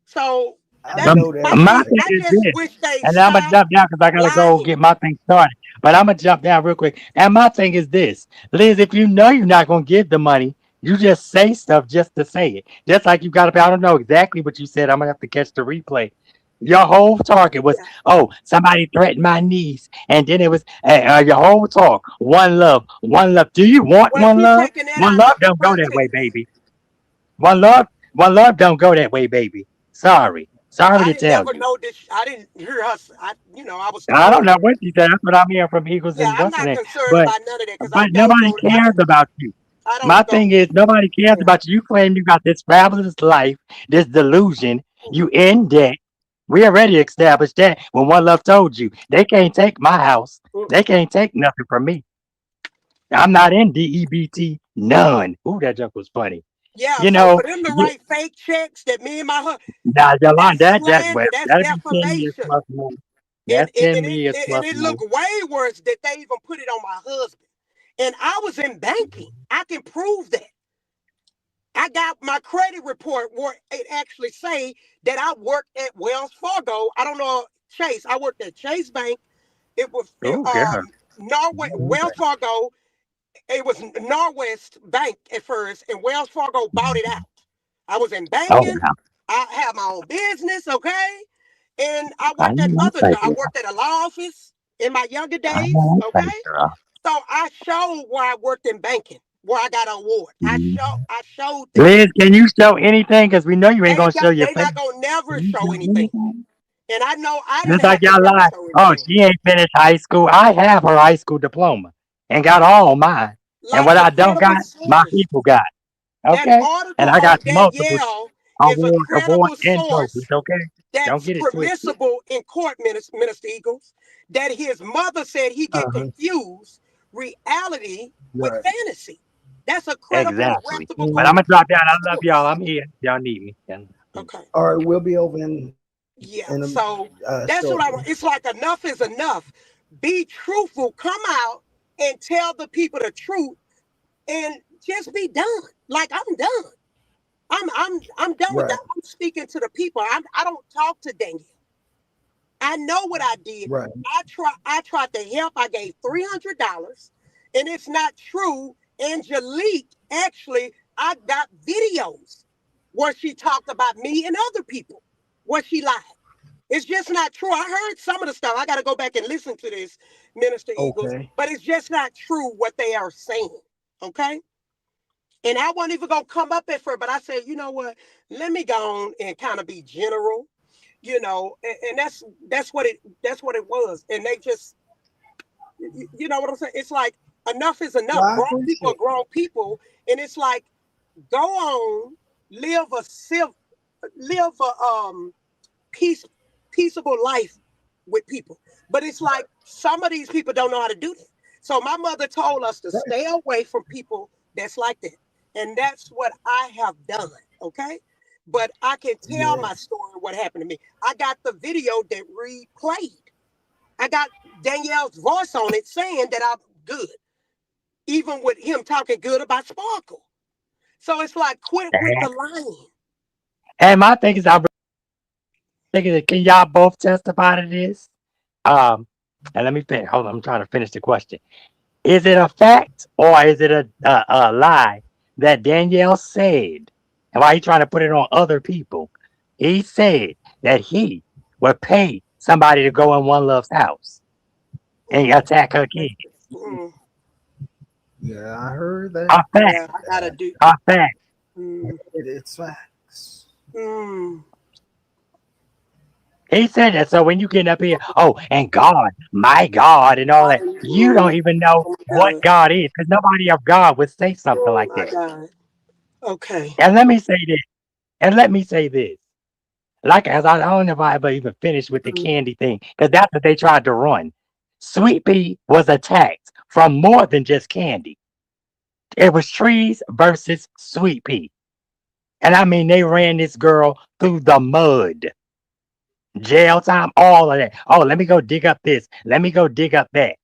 So I that's Um, know my that's my thing. thing right. I is just this, wish they and I'm gonna stop jump down because I gotta go lying. get my thing started. But I'm gonna jump down real quick. And my thing is this, Liz, if you know you're not gonna give the money, you just say stuff just to say it. Just like you got to. I don't know exactly what you said. I'm gonna have to catch the replay. Your whole target was, Yeah. oh, somebody threatened my niece, and then it was your whole talk, one love, one love. Do you want Well, one she love? taking that One out of love the don't go that way, context. baby. One love, one love don't go that way, baby. Sorry, sorry I to didn't tell never you. know this. I didn't hear her. I was I don't told. know what you said. That's what I'm hearing from Eagles Yeah, and I'm what's the not name. concerned But about none of that because I but don't nobody go. cares about you. I My don't go. thing is nobody cares Yeah. about you. You claim you got this fabulous life, this delusion. You in debt. We already established that when One Love told you they can't take my house. Mm. They can't take nothing from me. I'm not in DEBT. None. Ooh, that joke was funny. Yeah. You So know, for them to you, write fake checks that me and my husband, now, Yolanda, that's that well, slander. That's that'll be 10 years defamation. plus more. And That's and, 10 and it years and plus it more. looked way worse that they even put it on my husband. And I was in banking. I can prove that. I got my credit report where it actually say that I worked at Wells Fargo. I don't know Chase. I worked at Chase Bank. It was Oh, girl. Norway Wells Fargo. It was Norwest Bank at first, and Wells Fargo bought it out. I was in Oh, banking. wow. I had my own business, okay, and I I worked at know other that's right, jobs. I girl. worked at a law office in my younger I days, know that's right, okay. girl. So I showed where I worked in banking, where I got an award. Mhm. I showed that. Liz, can you show anything? Because we know you ain't going to show your They face. not gonna never Can you show show anything. anything? And I know I Just didn't like have to y'all never lie. show Oh, anything. she ain't finished high school. I have her high school diploma and got all mine. And Like what a I don't got, credible my source. people got. That Okay? article And I on got multiple Danielle is a award credible and trophies. source Okay? Don't that's get it twisted. permissible in court, Minister Eagles. That his mother said he get Uh-huh. confused reality with Right. fantasy. That's a credible, Exactly. reputable But I'm Mm, going to drop down. I love y'all. source. I'm here. Y'all need me. Okay. all right, we'll be over Yeah. in So that's what I shortly. want. It's like enough is enough. Be truthful. Come out and tell the people the truth and just be done. Like I'm done. I'm done with Right, that. I'm speaking to the people. I don't talk to Daniel. I know what I did. right. I tried to help. I gave $300, and it's not true. Angelique, actually, I got videos where she talked about me and other people, where she lied. It's just not true. I heard some of the stuff. I got to go back and listen to this, Minister Eagles, Okay. but it's just not true what they are saying. Okay. And I wasn't even gonna come up at first, but I said, you know what? Let me go on and kind of be general, and that's what it was. And they just, you know what I'm saying? It's like enough is Well, enough. I Grown people are appreciate grown people, and it's like go on, live a live a peace, peaceable life with people. But it's like some of these people don't know how to do that. So my mother told us to it. Right. stay away from people that's like that. And that's what I have done. Okay. But I can tell Yeah. my story, what happened to me. I got the video that replayed. I got Danielle's voice on it saying that I'm good, even with him talking good about Sparkle. So it's like, quit with the lying. And my thing is, I'm thinking, can y'all both testify to this? Um, and let me finish. Hold on, I'm trying to finish the question. Is it a fact or is it a lie that Danielle said? And why he trying to put it on other people? He said that he would pay somebody to go in One Love's house and Mm, attack her kids. mm, Yeah, I heard A that. fact, yeah, I gotta do. a fact. Mm, It's facts. mm. He said that. So when you get up here, oh, and God, my God, and all that, you don't even know Oh my what God. God is, because nobody of God would say something Oh like my that. God. Okay. And let me say this. And let me say this. Like, as I don't know if I ever even finished with the Mm. candy thing, because that's what they tried to run. Sweet Pea was attacked from more than just candy. It was trees versus Sweet Pea. And I mean, they ran this girl through the mud, jail time, all of that. Oh, let me go dig up this. Let me go dig up that.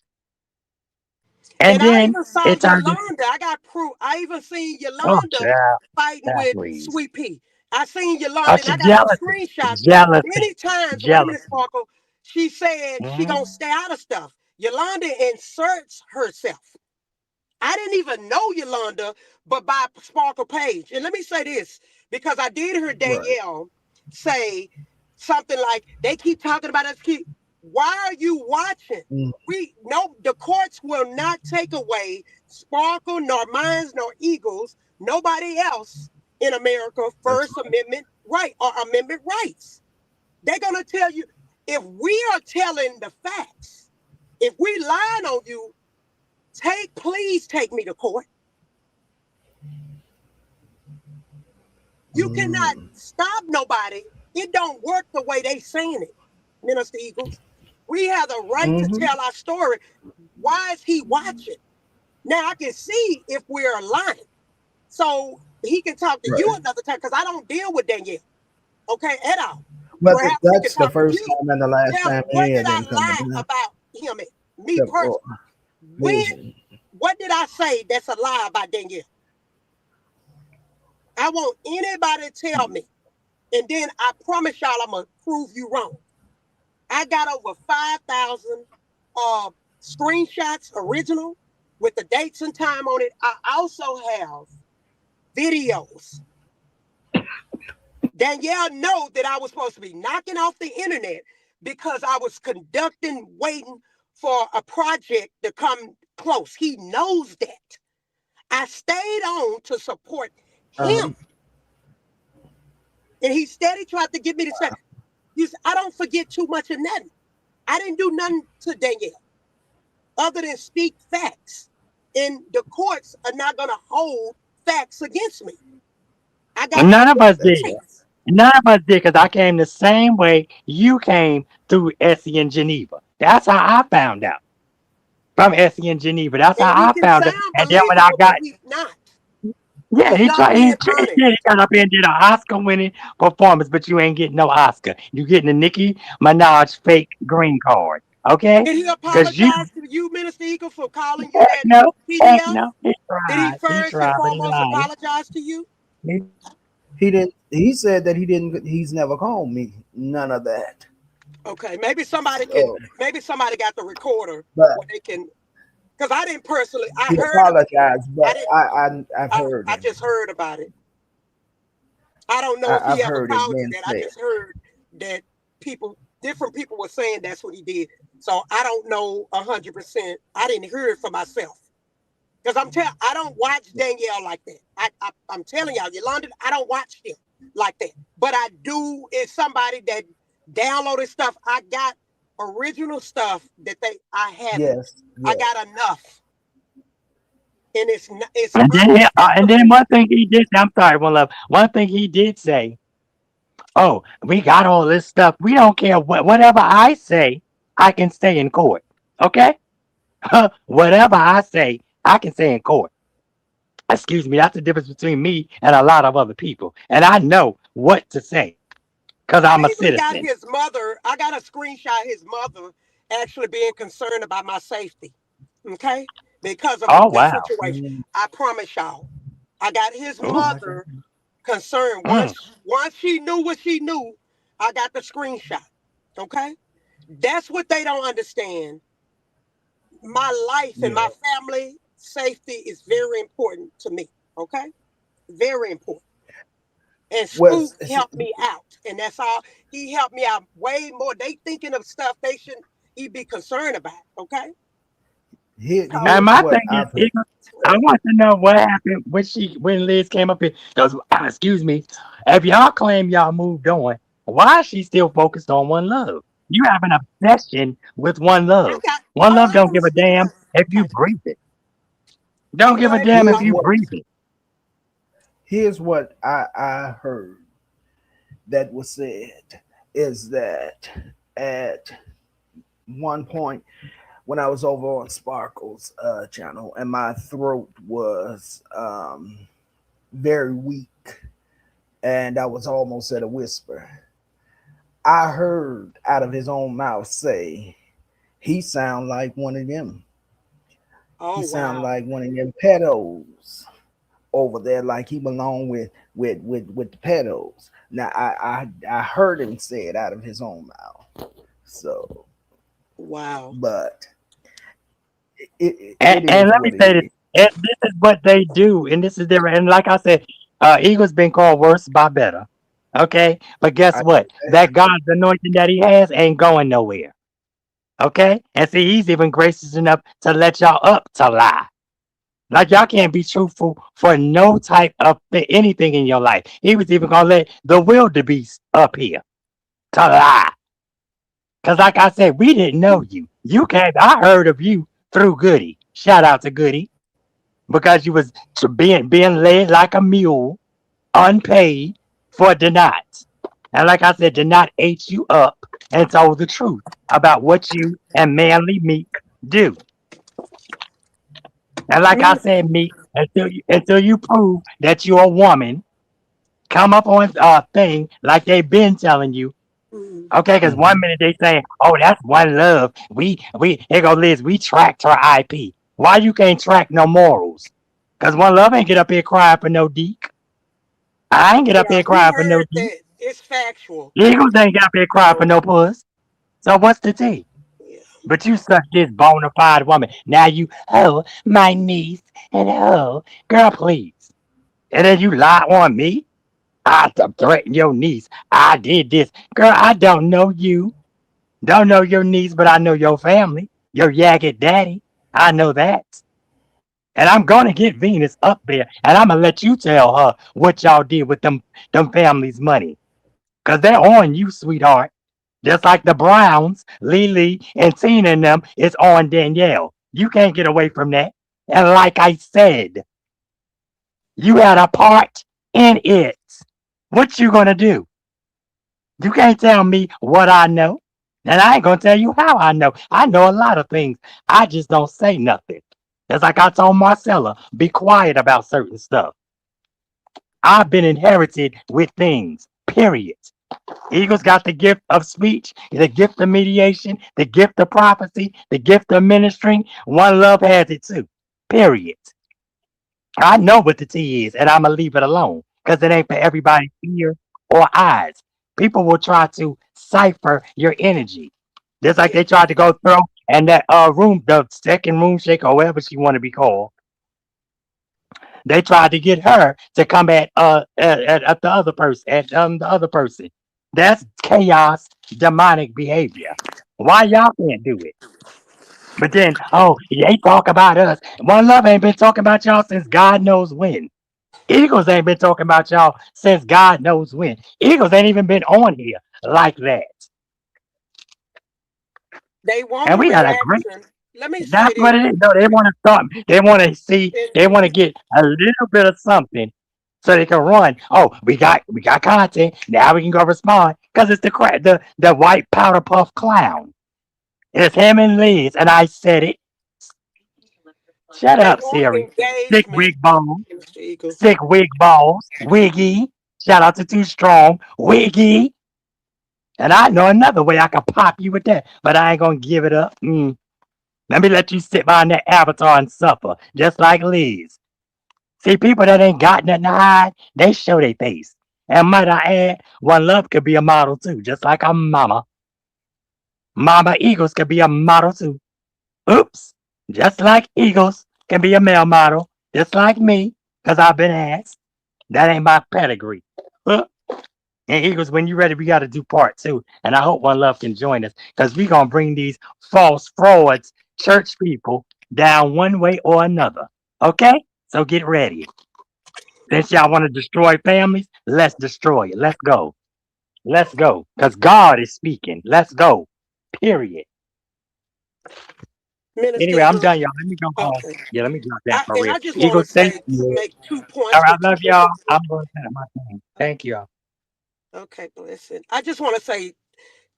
And And I then even saw it turned into, Yolanda. I got proof. I even seen oh, Yolanda child, fighting child, with please. Sweet Pea. I seen Oh, Yolanda and she I got the jealousy, screenshots. jealousy, Many times, wait a minute, jealousy. Sparkle. She said she Mhm. gonna stay out of stuff. Yolanda inserts herself. I didn't even know Yolanda, but by Sparkle Page. And let me say this, because I did hear Right. Danielle say something like, they keep talking about us. Why are you watching? Mm, We no, the courts will not take away Sparkle, nor Mines, nor Eagles, nobody else in America, that's First Amendment right or Amendment rights. They're gonna tell you if we are telling the facts, if we lying on you, please take me to court. You cannot mm, stop nobody. It don't work the way they saying it, Minister Eagles. We have the right to mm-hmm. tell our story. Why is he watching? Now I can see if we're lying. So he can talk to you Right. another time because I don't deal with Danielle, okay, at all. But Perhaps he can that's the talk to first you. time and the last Tell time what any did of I them come lie together. about him? Me Except for personally. When vision. what did I say that's a lie about Danielle? I want anybody to tell me. And then I promise y'all I'm gonna prove you wrong. I got over 5,000 uh, screenshots original with the dates and time on it. I also have videos. Danielle know that I was supposed to be knocking off the internet because I was waiting for a project to come close. He knows that. I stayed on to support him, Um, and he steady tried to get me to say, I don't forget too much of nothing. I didn't do nothing to Danielle other than speak facts. And the courts are not going to hold facts against me. I got None of us that's did. right. rights. None of us did, because I came the same way you came through Essie in Geneva. That's how I found out from Essie in Geneva. That's how And he I can found out. sound And then when I believable, got, but he's not. yeah, He's he not tried. being He honest. got up here and did an Oscar-winning performance, but you ain't getting no Oscar. You getting a Nicki Minaj fake green card, okay? Did he Because you apologize to you, Minister Eagle, for calling you heck that no, heck PDF? no. He Did he tried. He first and tried, but he foremost lied. apologize to you? He, He didn't. He said that he didn't. He's never called me. None of that. Okay, So, maybe somebody got the recorder but where they can, because I didn't personally, I he heard about it. apologized. I But didn't, I've heard I him. just heard about it. I don't know if he I've ever heard it called you being that. I said. just heard that different people were saying that's what he did. So I don't know 100%. I didn't hear it for myself because I don't watch Danielle like that. I'm telling y'all, Yolanda, I don't watch him like that. But I do. It's somebody that downloaded stuff. I got original stuff that I haven't. Yes. I Yes. got enough, and it's and then undetectable. one thing he did. I'm sorry, one love. One thing he did say. Oh, we got all this stuff. We don't care whatever I say. I can say in court. Okay, whatever I say, I can say in court. Excuse me. That's the difference between me and a lot of other people. And I know what to say because I'm a I even got citizen. his mother. I got a screenshot of his mother actually being concerned about my safety. Okay, because of Oh the wow. situation. Mm, I promise y'all. I got his Oh, I got mother concerned. mm. Once she knew what she knew, I got the screenshot. Okay, that's what they don't understand. My life and yeah. my family safety is very important to me. Okay, very important. And Spook Was helped me out, and that's all. He helped me out way more. They thinking of stuff they shouldn't he be concerned about. Okay, And so here's my what thing is, I've heard. I want to know what happened when Liz came up here. Because excuse me, if y'all claim y'all moved on, Why is she still focused on one love? You have an obsession with one I love. got. One Oh, love I don't want to give a speak damn about. if you Okay. breathe it. Don't give Go a ahead, damn if Here's you Jamal. what breathe it. here's what I heard that was said is that at one point when I was over on Sparkle's channel and my throat was very weak and I was almost at a whisper, I heard out of his own mouth say, he sound like one of them. Oh He sound wow. like one of them pedos over there, like he belong with the pedos. Now I heard him say it out of his own mouth. So, Wow. but And, it and is let me what it say this, is. and this is what they do, and this is different. And like I said, Eagle's been called worse by better. Okay, but guess I what? That God's anointing that he has ain't going nowhere. Okay, and see, he's even gracious enough to let y'all up to lie. Like y'all can't be truthful for no type of anything in your life. He was even gonna let the wildebeest up here to lie. Cause like I said, we didn't know you. You came. I heard of you through Goody. Shout out to Goody because you was being led like a mule, unpaid for Denat. And like I said, Denat ate you up and told the truth about what you and Manly Meek do. And like I Mm, said, Meek, until you prove that you're a woman, come up on a thing like they've been telling you. mm. Okay, because one Mhm. minute they saying, "Oh, that's one love." We here go Liz. We tracked her IP. Why you can't track no morals? Because one love ain't get up here crying for no deek. I ain't get up Yeah, here we crying for no heard deek. that. It's factual. Eagles ain't get up here crying for So no puss. So what's the tea? yeah. But you suck this bona fide woman. Now you, oh, my niece, and oh, girl, please. And then you lie on me. I threaten your niece. I did this. Girl, I don't know you. Don't know your niece, but I know your family. Your yagged daddy. I know that. And I'm gonna get Venus up there and I'm gonna let you tell her what y'all did with them families' money. Cause they're on you, sweetheart. Just like the Browns, Lily and Tina and them is on Danielle. You can't get away from that. And like I said, you had a part in it. What you gonna do? You can't tell me what I know. And I ain't gonna tell you how I know. I know a lot of things. I just don't say nothing. It's like I told Marcella, be quiet about certain stuff. I've been inherited with things. Period. Eagles got the gift of speech, the gift of mediation, the gift of prophecy, the gift of ministering. One love has it too. Period. I know what the tea is, and I'm gonna leave it alone because it ain't for everybody's ear or eyes. People will try to cipher your energy, just like Yeah. they tried to go through and that room, the second room shaker, or whatever she want to be called. They tried to get her to come at the other person, at the other person. That's chaos, demonic behavior. Why y'all can't do it? But then, oh, they talk about us. One Love ain't been talking about y'all since God knows when. Eagles ain't been talking about y'all since God knows when. Eagles ain't even been on here like that. They want And a we got a great. reaction. Let me say That's what this. it is. No, they want to start. They want to see. It, They want to get a little bit of something so they can run. Oh, we got content. Now we can go respond because it's the white powder puff clown. It's him and Liz, and I said it. Shut they up, want Siri. Sick engagement, wig balls. Mr. Eagle. Sick wig balls. Wiggy. Shout out to Too Strong. Wiggy. And I know another way I can pop you with that, but I ain't gonna give it up. Let me let you sit behind that avatar and suffer, just like Liz. See, people that ain't got nothing to hide, they show their face. And might I add, One Love could be a model too, just like a mama. Mama Eagles could be a model too. Oops. Just like Eagles can be a male model, just like me, because I've been asked. That ain't my pedigree. Huh? And Eagles, when you're ready, we got to do part two. And I hope One Love can join us because we're going to bring these false frauds, church people, down one way or another. Okay? So get ready. Since y'all want to destroy families, let's destroy it. Let's go. Let's go. Because God is speaking. Let's go. Period. Minister Anyway, I'm Eagle. done, y'all. Let me go home. Okay. Yeah, let me drop that for And real. I just want Eagle, to thank say to you. make 2 points All right, for I two love y'all. different I'm things. going to my thing. Thank you. Okay, listen. I just want to say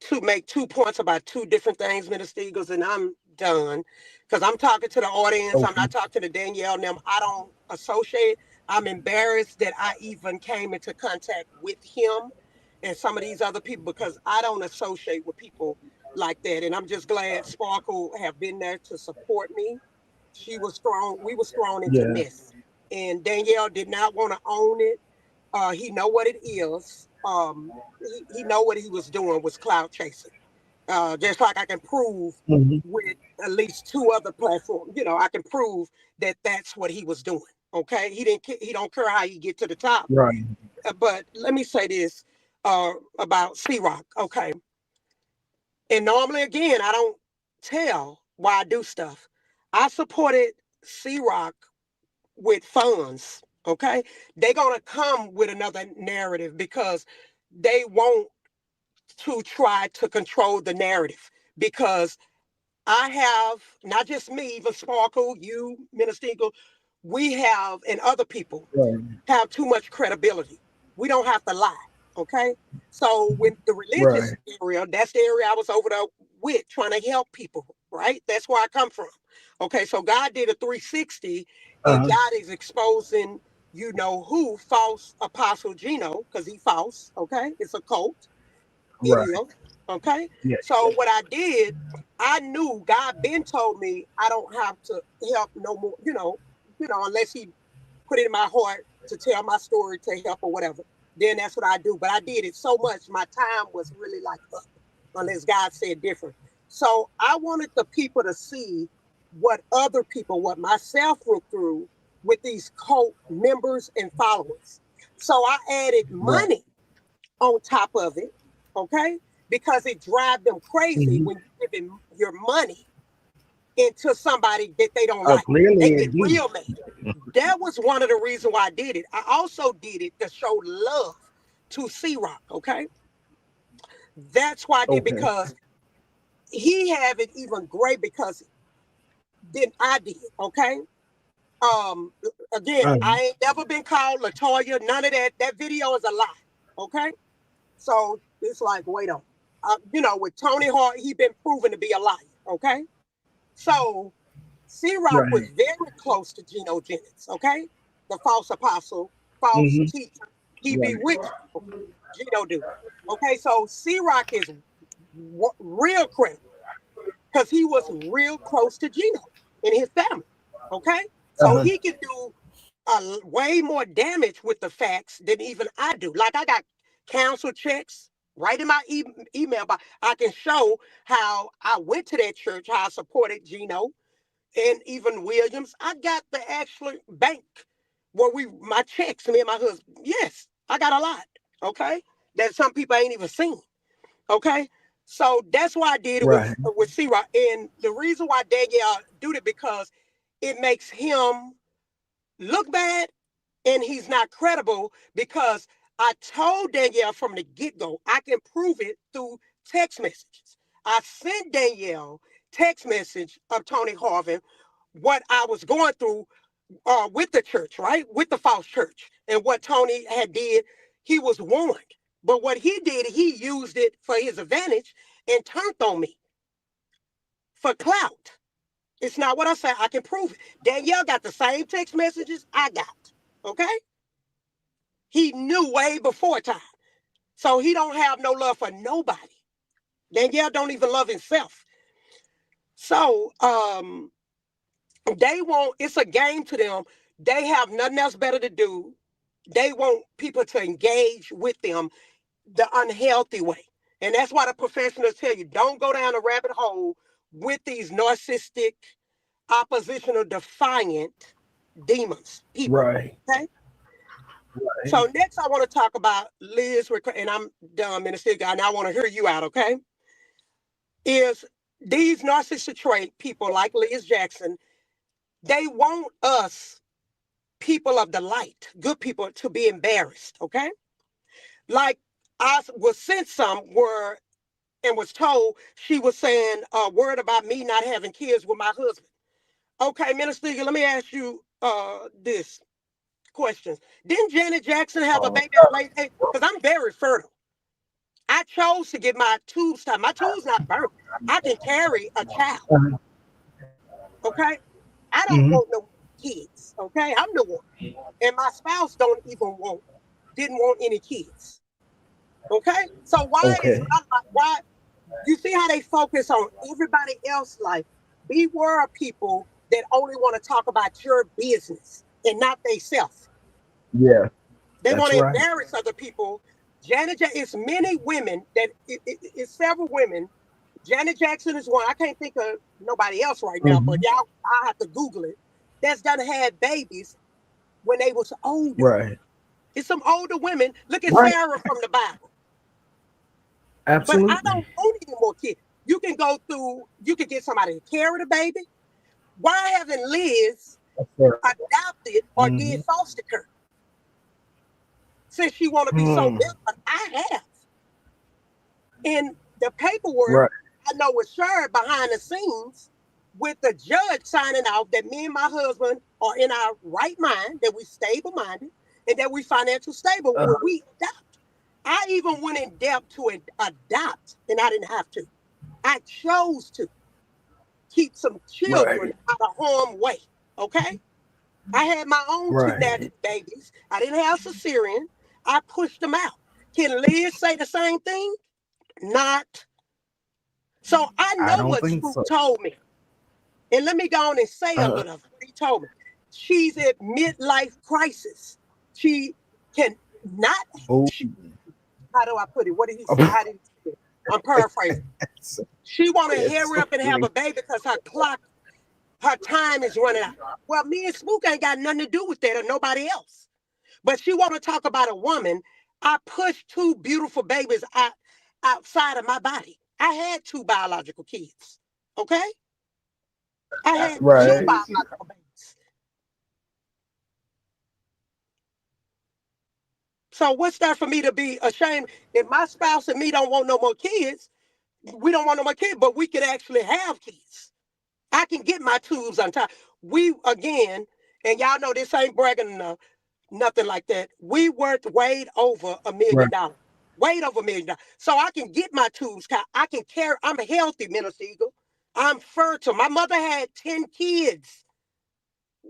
to make 2 points about two different things, Minister Eagles, and I'm done. Because I'm talking to the audience. I'm Okay. not talking to Danielle and them. I don't associate. I'm embarrassed that I even came into contact with him and some of these other people because I don't associate with people like that. And I'm just glad Sparkle have been there to support me. She was thrown, we was thrown into Yeah. mess. And Danielle did not want to own it. He know what it is. He know what he was doing was cloud chasing. Just like I can prove Hmm. with at least two other platforms, I can prove that that's what he was doing. Okay, he don't care how you get to the top. Right. But let me say this about C Rock. Okay, and normally again I don't tell why I do stuff. I supported C Rock with funds. Okay, they're gonna come with another narrative because they want to try to control the narrative because I have not just me, even Sparkle, you, Minister Eagle, we have, and other people Right. have too much credibility. We don't have to lie. Okay. So when the religious Right. area, that's the area I was over there with trying to help people, right? That's where I come from. Okay. So God did a 360 and Uh-huh. God is exposing, who, false apostle Gino, because he false. Okay. It's a cult. It Right. is. Okay. Yeah. So what I did, I knew God been told me I don't have to help no more, unless he put it in my heart to tell my story to help or whatever. Then that's what I do. But I did it so much, my time was really like up, unless God said different. So I wanted the people to see what other people, what myself went through with these cult members and followers. So I added Right. money on top of it, okay? Because it drives them crazy Hmm. when you give them your money into somebody that they don't Oh, like. They clearly get it do. real mad. That was one of the reasons why I did it. I also did it to show love to C Rock, okay? That's why I did Okay. because he have it even great because then I did, okay? Um, Again, I ain't never been called Latoya, none of that. That video is a lie, okay? So it's like, wait on. With Tony Hart, he been proven to be a liar. Okay. So C Rock was Right. very close to Geno Jennings. Okay. The false apostle, false Hmm. teacher. He Right. bewitched Geno do. Okay. So C Rock is real credible because he was real close to Geno and his family. Okay. So Uh-huh. he can do way more damage with the facts than even I do. Like I got council checks right in my email, but I can show how I went to that church, how I supported Gino and even Williams. I got the actual bank where my checks, me and my husband. Yes, I got a lot. Okay, that some people ain't even seen. Okay, so that's why I did it Right. with C-Rock, and the reason why Danielle do it because it makes him look bad and he's not credible because I told Danielle from the get-go, I can prove it through text messages. I sent Danielle text message of Tony Harvin what I was going through with the church, right? With the false church and what Tony had did. He was warned. But what he did, he used it for his advantage and turned on me for clout. It's not what I say. I can prove it. Danielle got the same text messages I got. Okay? He knew way before time. So he don't have no love for nobody. Danielle don't even love himself. So they want it's a game to them. They have nothing else better to do. They want people to engage with them the unhealthy way. And that's why the professionals tell you don't go down a rabbit hole with these narcissistic, oppositional, defiant demons, people. Right. Okay. Right. So next, I want to talk about Liz, and I'm done, Minister Guy, and I want to hear you out, okay? Is these narcissistic trait people like Liz Jackson, they want us, people of the light, good people, to be embarrassed, okay? Like, I was sent some word and was told she was saying a word about me not having kids with my husband. Okay, Minister Eagle, let me ask you this question. Didn't Janet Jackson have a Oh, baby at a late age? Because I'm very fertile. I chose to get my tubes tied. My tubes not burnt. I can carry a child. Okay? I don't mhm. want no kids. Okay? I'm the one. And my spouse didn't want any kids. Okay? So why is Okay. why you see how they focus on everybody else's life? Beware of people that only want to talk about your business and not themselves. Yeah, They want that's to right. embarrass other people. It's many women it's several women. Janet Jackson is one. I can't think of nobody else right now, but Mhm. y'all, I have to Google it. That's done had babies when they was older. Right. It's some older women. Look at Right. Sarah from the Bible. But I Absolutely. don't want any more kids. You can get somebody to carry the baby. Why haven't Liz That's right. adopted or did Mhm. foster care since she want to be so Hmm. big? But I have. And the paperwork Right. I know was shared behind the scenes with the judge signing off that me and my husband are in our right mind, that we stable minded, and that we financial stable Uh, when we adopt. I even went in depth to adopt, and I didn't have to. I chose to keep some children right. out of harm's way. Okay? I had my own two daddy Right. babies. I didn't have cesarean. I pushed them out. Can Liz say the same thing? Not. So I I know don't what think Spook so. told me. And let me go on and say a Uh, little of what he told me. She's at midlife crisis. She can not, oh. she, how do I put it? What did he say? How did he say it? I'm paraphrasing. It's, She want to it's hurry up and have a baby because her time is running out. Well, me and Spook ain't got nothing to do with that or nobody else. But she want to talk about a woman. I pushed two beautiful babies outside of my body. I had two biological kids. Okay? I had two right. biological babies. So what's that for me to be ashamed? If my spouse and me don't want no more kids, we don't want no more kids, but we could actually have kids. I can get my tubes on time. We again, and y'all know this ain't bragging enough, nothing like that. We worth way over $1 million. Right. Way over $1 million. So I can get my tubes. I can carry, I'm healthy, Minister Eagle. I'm fertile. My mother had 10 kids.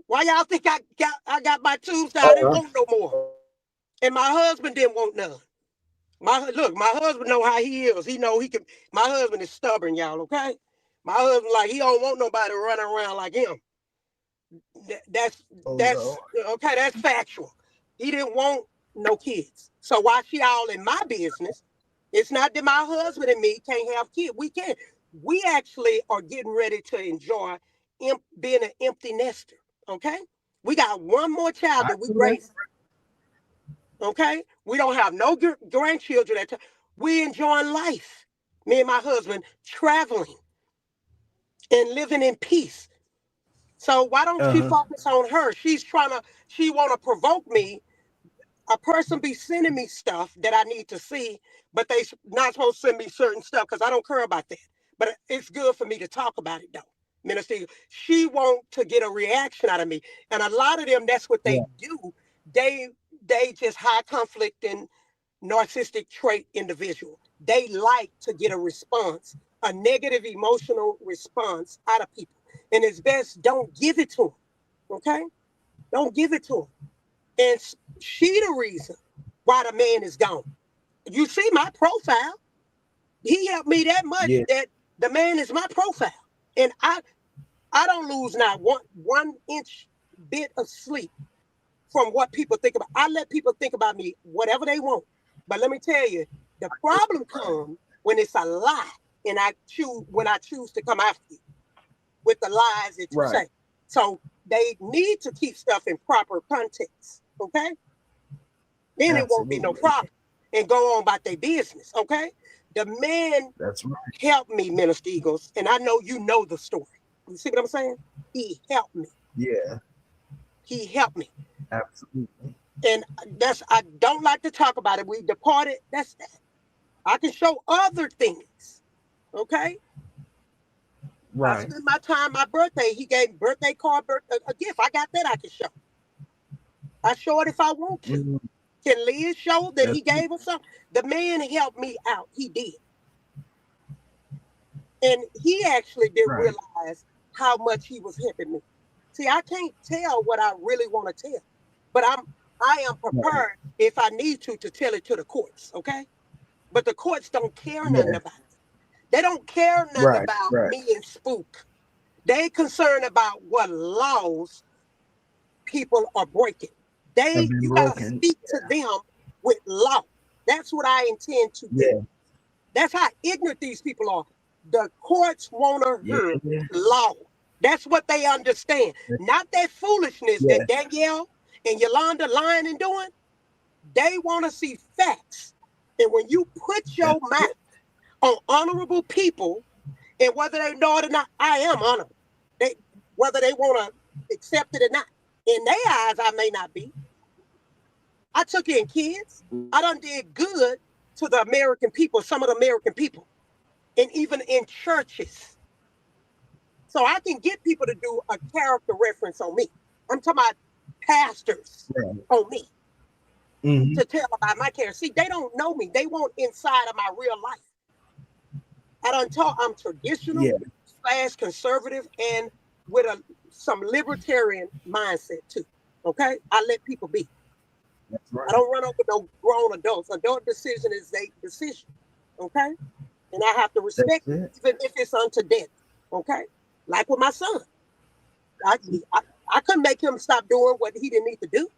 Why y'all think I got my tubes now? I didn't Uh, want no more. And my husband didn't want none. My husband know how he is. He know he can. My husband is stubborn, y'all. Okay, my husband like he don't want nobody running around like him. That's oh that's no. okay. That's factual. He didn't want no kids. So why she all in my business? It's not that my husband and me can't have kids. We can. We actually are getting ready to enjoy being an empty nester. Okay, we got one more child I that we do that. raised. Okay, we don't have no grandchildren at time. We enjoying life. Me and my husband traveling and living in peace. So why don't she Uh, focus on her? She want to provoke me. A person be sending me stuff that I need to see, but they not supposed to send me certain stuff because I don't care about that. But it's good for me to talk about it though. Minister, she want to get a reaction out of me, and a lot of them that's what they yeah. do. They they just high conflict and narcissistic trait individual. They like to get a response, a negative emotional response out of people, and it's best don't give it to them. Okay, don't give it to them. And she the reason why the man is gone. You see my profile. He helped me that much Yeah. that the man is my profile. And I don't lose not one inch bit of sleep from what people think about. I let people think about me whatever they want. But let me tell you, the problem comes when it's a lie and I choose to come after you with the lies that you Right. say. So they need to keep stuff in proper context. Okay? Then it won't be no Absolutely. problem and go on about their business. Okay. The man That's right. helped me, Minister Eagles, and I know you know the story. You see what I'm saying? He helped me. Yeah. He helped me. Absolutely. And I don't like to talk about it. We departed. That's that. I can show other things. Okay. I Right. spent my time, my birthday. He gave birthday card, a gift. I got that I can show. I show it if I want to. Mhm. Can Liz show that That's he gave us something? The man helped me out. He did. And he actually didn't right. realize how much he was helping me. See, I can't tell what I really want to tell, but I am Right. prepared if I need to tell it to the courts, okay? But the courts don't care nothing Yeah. about it. They don't care nothing Right. about Right. me and Spook. They concerned about what laws people are breaking. Have been You gotta broken. speak to them with law. That's what I intend to do. Yeah. That's how ignorant these people are. The courts want to Yeah. hear Yeah. law. That's what they understand. Not that foolishness Yeah. that Danielle and Yolanda lying and doing. They want to see facts. And when you put your That's mouth on honorable people, and whether they know it or not, I am honorable. They whether they want to accept it or not. In their eyes, I may not be. I took in kids. I done did good to the American people, some of the American people, and even in churches. So I can get people to do a character reference on me. I'm talking about pastors right. on me Hmm. to tell about my character. See, they don't know me. They want inside of my real life. I done talk. I'm traditional Yeah. / conservative and with some libertarian mindset too. Okay, I let people be. That's I right. don't run over no grown adults. Adult decision is their decision. Okay, and I have to That's respect it. even if it's unto death. Okay, like with my son, I, I I couldn't make him stop doing what he didn't need to do.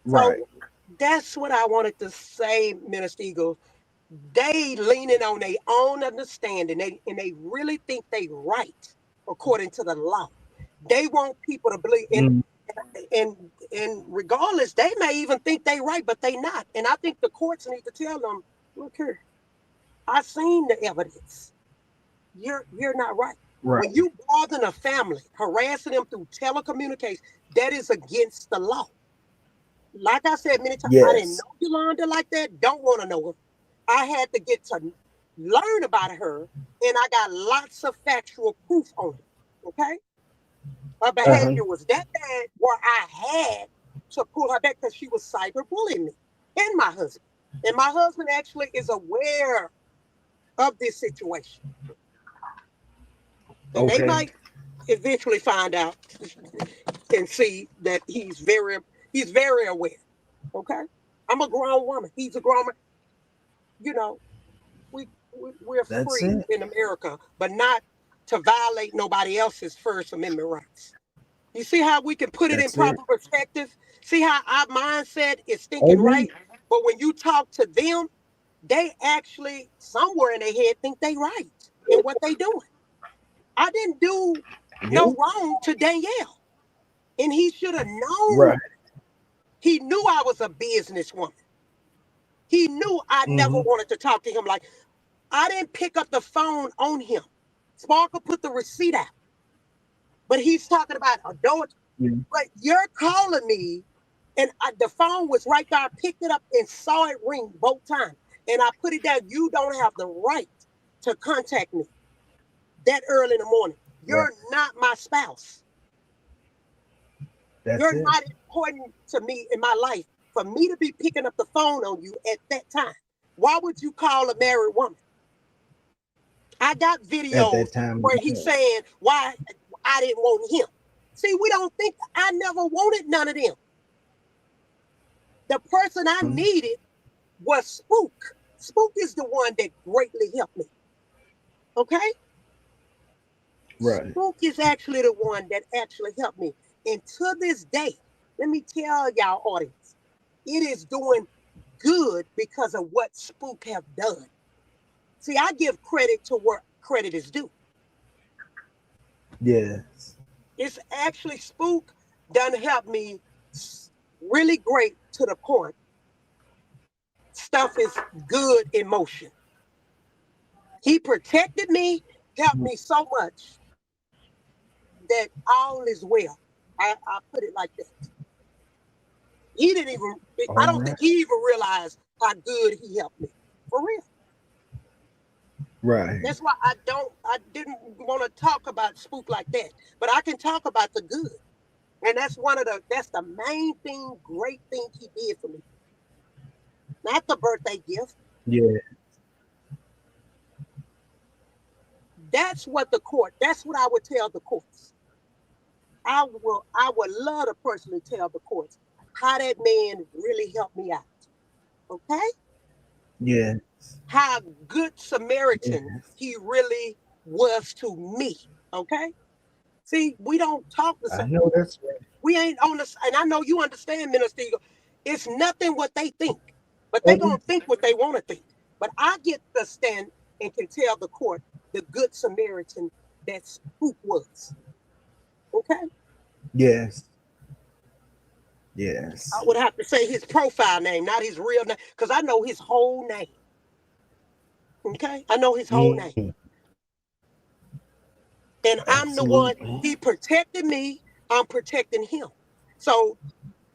Right. So that's what I wanted to say, Minister Eagle. They leaning on their own understanding, and they really think they right according to the law. They want people to believe, Mm. and regardless, they may even think they right, but they not. And I think the courts need to tell them, look here, I seen the evidence. You're not right. When Right. you bothering a family, harassing them through telecommunications, that is against the law. Like I said many times, I didn't Yes. know Yolanda like that. Don't want to know her. I had to get to learn about her, and I got lots of factual proof on it. Okay, her Uh-huh. behavior was that bad where I had to pull her back because she was cyberbullying me and my husband. And my husband actually is aware of this situation, and they Okay. might eventually find out and see that he's very aware. Okay, I'm a grown woman. He's a grown man. You know, we're That's free it. in America, but not to violate nobody else's First Amendment rights. You see how we can put it in That's it. proper perspective? See how our mindset is Oh thinking yeah. right? But when you talk to them, they actually somewhere in their head think they right in what they doing. I didn't do no Yeah. wrong to Danielle. And he should have Right. known. He knew I was a businesswoman. He knew I never Hmm. wanted to talk to him like I didn't pick up the phone on him. Sparkle put the receipt out, but he's talking about adultery. Yeah. But you're calling me, and the phone was right there. I picked it up and saw it ring both times, and I put it down. You don't have the right to contact me that early in the morning. Right. You're not my spouse. That's You're it. not important to me in my life for me to be picking up the phone on you at that time. Why would you call a married woman? I got At that videos time. where he's saying why I didn't want him. See, we don't think I never wanted none of them. The person I Mhm. needed was Spook. Spook is the one that greatly helped me. Okay? Right. Spook is actually the one that actually helped me. And to this day, let me tell y'all audience, it is doing good because of what Spook have done. See, I give credit to where credit is due. Yes. It's actually Spook done helped me really great to the point. Stuff is good in motion. He protected me, helped me so much that all is well. I put it like that. He didn't even, I All don't think right. he even realized how good he helped me. For real. Right. That's why I didn't want to talk about Spook like that. But I can talk about the good. And that's the main thing, great thing he did for me. Not the birthday gift. Yeah. That's what that's what I would tell the courts. I would love to personally tell the courts how that man really helped me out. Okay? Yeah. How good Samaritan Yes. he really was to me. Okay? See, we don't talk the I same. know that's right. We ain't on this, and I know you understand, Minister Eagle. It's nothing what they think, but they Oh, gonna think what they want to think. But I get to stand and can tell the court the good Samaritan that Spook was. Okay? yes. I Yes. would have to say his profile name, not his real name, because I know his whole name. Okay? I know his whole name. Mm, And I'm the one, absolutely. he protected me, I'm protecting him. So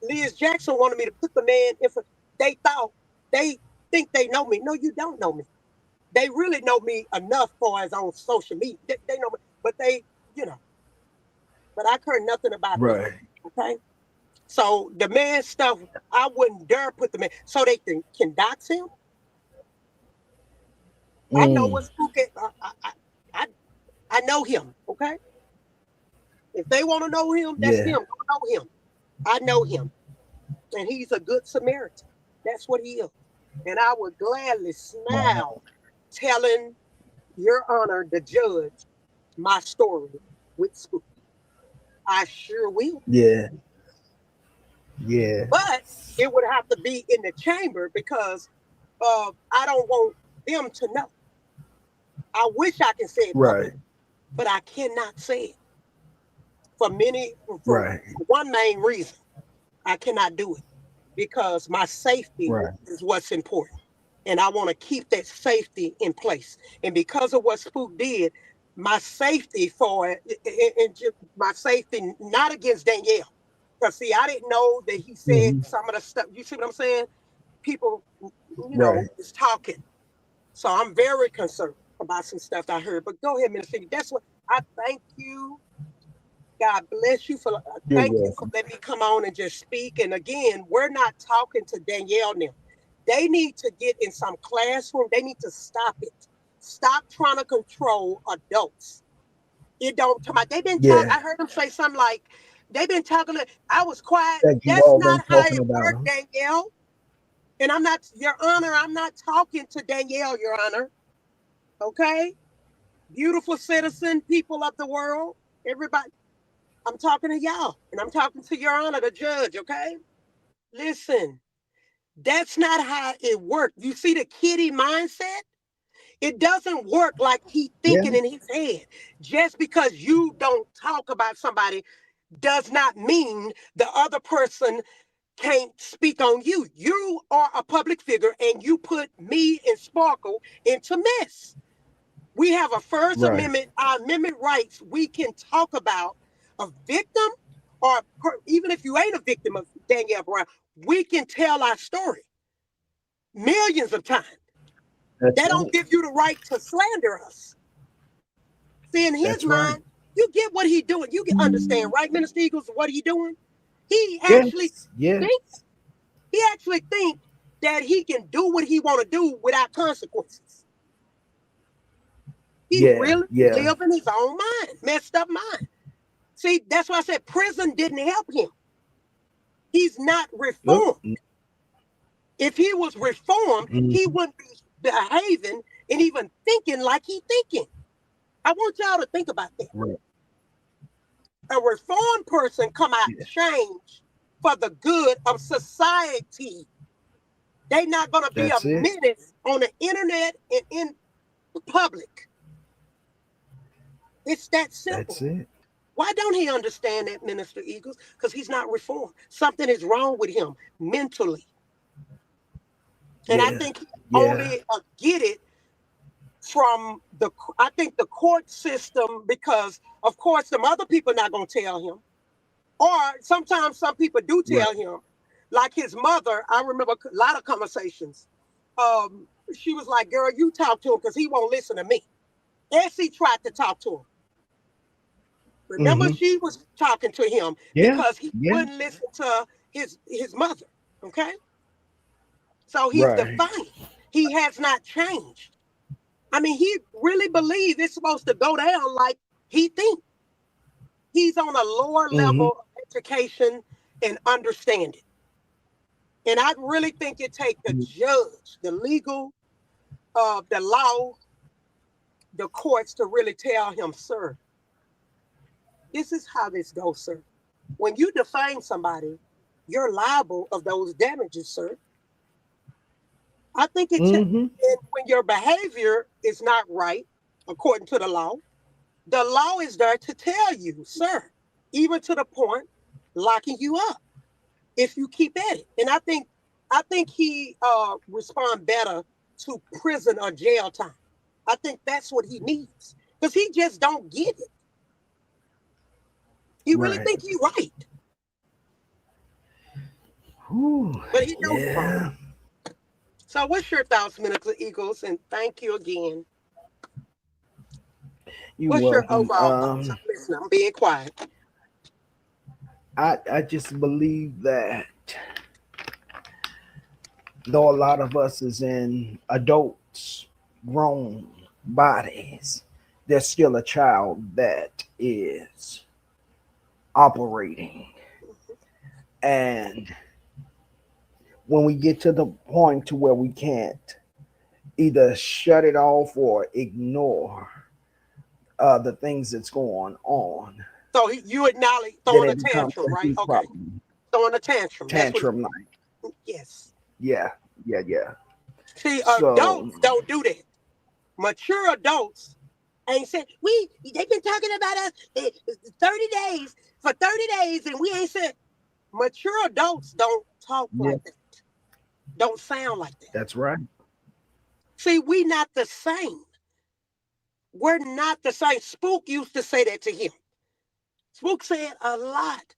Liz Jackson wanted me to put the man in for, they thought, they think they know me. No, you don't know me. They really know me enough for as on social media. They know me, but but I care nothing about them. Right. Okay? So the man stuff, I wouldn't dare put the man, so they can dox him. I know Mm, what's spooky. I, I know him. Okay, if they want to know him, that's yeah. them. Don't know him. I know him, and he's a good Samaritan. That's what he is. And I would gladly smile telling Your Honor, the judge, my story with Spook. I sure will. Yeah. Yeah. But it would have to be in the chamber because I don't want them to know. I wish I could say it Right. publicly, but I cannot say it for Right. one main reason. I cannot do it because my safety Right. is what's important. And I want to keep that safety in place. And because of what Spook did, my safety for it, my safety not against Danielle. Because see, I didn't know that he said Hmm. some of the stuff. You see what I'm saying? People, Right. is talking. So I'm very concerned about some stuff I heard. But go ahead, Minister. That's what I thank you. God bless you for You're thank you for welcome. letting me come on and just speak. And again, we're not talking to Danielle now. They need to get in some classroom. They need to stop it. Stop trying to control adults. It don't come out. They've been talking. Yeah. I heard them say something like, they've been talking. I was quiet. That you That's all not been how talking it about worked, him. Danielle. And I'm not, Your Honor, I'm not talking to Danielle, Your Honor. Okay? Beautiful citizen, people of the world, everybody. I'm talking to y'all, and I'm talking to Your Honor, the judge, okay? Listen, that's not how it works. You see the kiddie mindset? It doesn't work like he Yeah. thinking in his head. Just because you don't talk about somebody does not mean the other person can't speak on you. You are a public figure and you put me and Sparkle into mess. We have a First Right. Amendment, our amendment rights. We can talk about a victim, or even if you ain't a victim of Danielle Brown, we can tell our story millions of times. That's They don't right. give you the right to slander us. See, in his That's right. mind, you get what he doing. You can understand, right, Minister Eagles, what he doing? He actually Yes. Yes. think he actually think that he can do what he want to do without consequences. He Yeah. really Yeah. live in his own mind, messed up mind. See, that's why I said prison didn't help him. He's not Nope. reformed. If he was reformed, he Mhm. wouldn't be behaving and even thinking like he thinking. I want y'all to think about that. Right. A reformed person come out Yeah. change for the good of society. They not gonna be a That's it. menace on the internet and in public. It's that That's simple. it. Why don't he understand that, Minister Eagles? Because he's not reformed. Something is wrong with him mentally. And I Yeah. think he Yeah. only get it from I think the court system, because of course some other people not gonna tell him. Or sometimes some people do Right. tell him, like his mother. I remember a lot of conversations She was like, girl, you talk to him because he won't listen to me. Essie tried to talk to him. Remember, Mm-hmm. she was talking to him Yeah. because he Yeah. wouldn't listen to his mother. Okay, so he's Right. defiant. He has not changed. I mean, he really believes it's supposed to go down like he thinks. He's on a lower Mm-hmm. level of education and understanding. And I really think it takes the judge, the legal, the law, the courts to really tell him, sir, this is how this goes, sir. When you defame somebody, you're liable of those damages, sir. I think Mm-hmm. and when your behavior is not right, according to the law is there to tell you, sir, even to the point locking you up if you keep at it. And I think he respond better to prison or jail time. I think that's what he needs because he just don't get it. He really Right. think he right, Whew. but he know he wrong. Yeah. So what's your thoughts, Minister Eagles? And thank you again. You're What's your welcome. overall thoughts? I'm listening. I'm being quiet. I just believe that though a lot of us is in adults, grown bodies, there's still a child that is operating. And when we get to the point to where we can't either shut it off or ignore the things that's going on, So you acknowledge then throwing a it becomes tantrum, a right? huge Okay, problem. throwing a tantrum. That's what. Tantrum like, Yes. yeah, yeah, yeah. See, So, adults don't do that. Mature adults ain't said they've been talking about us 30 days for 30 days and we ain't said mature adults don't talk yeah, like that. Don't sound like that. that's right. See, we not the same. We're not the same. Spook used to say that to him. Spook said a lot.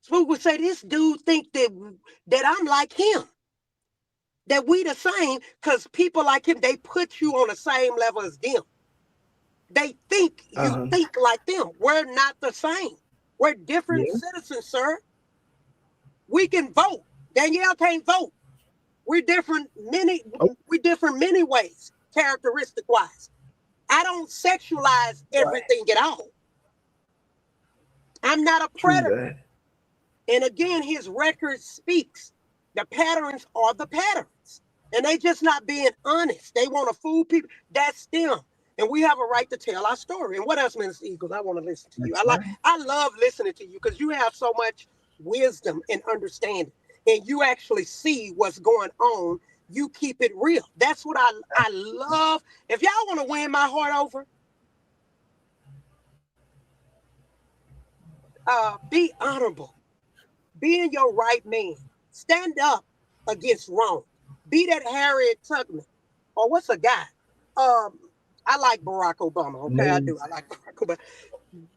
Spook would say, this dude think that I'm like him. That we the same because people like him, they put you on the same level as them. They think you Uh-huh. think like them. We're not the same. We're different Yeah. citizens, sir. We can vote. Danielle can't vote. We're different many Oh, we different many ways, characteristic wise. I don't sexualize right. everything at all. I'm not a True predator. that. And again, his record speaks. The patterns are the patterns. And they just not being honest. They want to fool people. That's them. And we have a right to tell our story. And what else, Minister Eagles? I want to listen to you. That's right. I love listening to you because you have so much wisdom and understanding. And you actually see what's going on. You keep it real. That's what I love. If y'all want to win my heart over, be honorable. Be in your right man. Stand up against wrong. Be that Harriet Tubman. Or what's a guy? Um, I like Barack Obama. Okay, I do. Names. I like Barack Obama.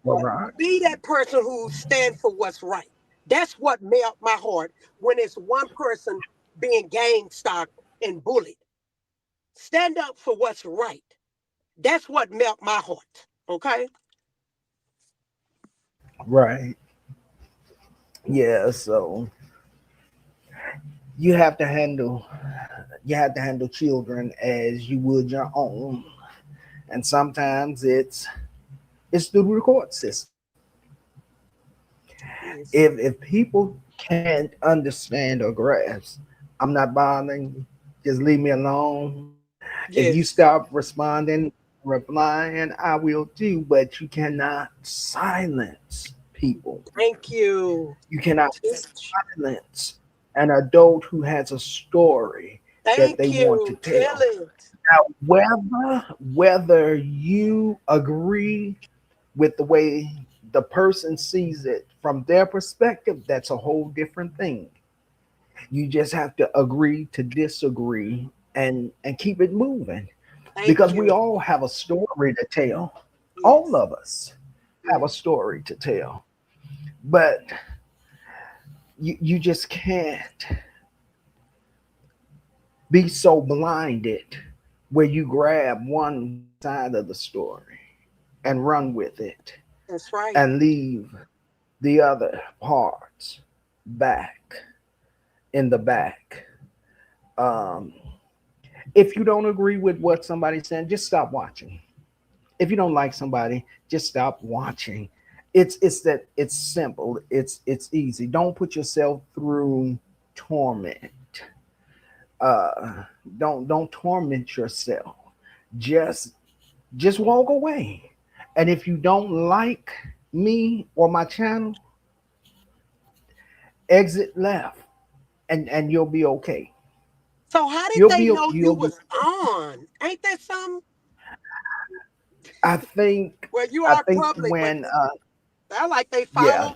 All But right. be that person who stands for what's right. That's what melt my heart when it's one person being gang stalked and bullied. Stand up for what's right. That's what melt my heart. Okay? Right. Yeah. So you have to handle children as you would your own, and sometimes it's through the court system. Yes. If people can't understand or grasp, I'm not bothering you. Just leave me alone. If you Yes. stop responding, replying, I will too. But you cannot silence people. Thank you. You cannot Teach. silence an adult who has a story that Thank they want to you. Tell tell. it. Now, whether you agree with the way the person sees it from their perspective, that's a whole different thing. You just have to agree to disagree and keep it moving Thank because we you. all have a story to tell. All Yes. of us have a Yes. story to tell, but you just can't be so blinded where you grab one side of the story and run with it That's right. and leave the other parts back in the back. Um, if you don't agree with what somebody's saying, just stop watching. If you don't like somebody, just stop watching. It's simple. It's easy. Don't put yourself through torment. Uh, don't torment yourself. Just just walk away. And if you don't like me or my channel, exit left, and you'll be okay. So how did You'll they be know you you'll be. was on? Ain't that something? I think Well, you I are think public, but when I like they yeah, follow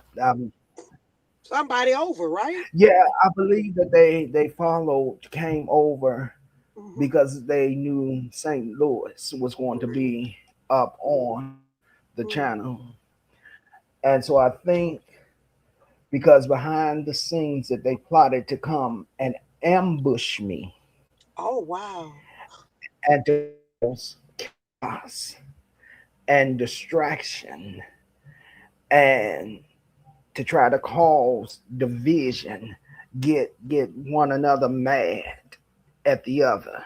somebody over, right? yeah, I believe that they followed came over Hmm. because they knew St. Louis was going to be up on the Hmm. channel. And so I think because behind the scenes that they plotted to come and ambush me Oh wow. and to cause chaos and distraction and to try to cause division, get one another mad at the other.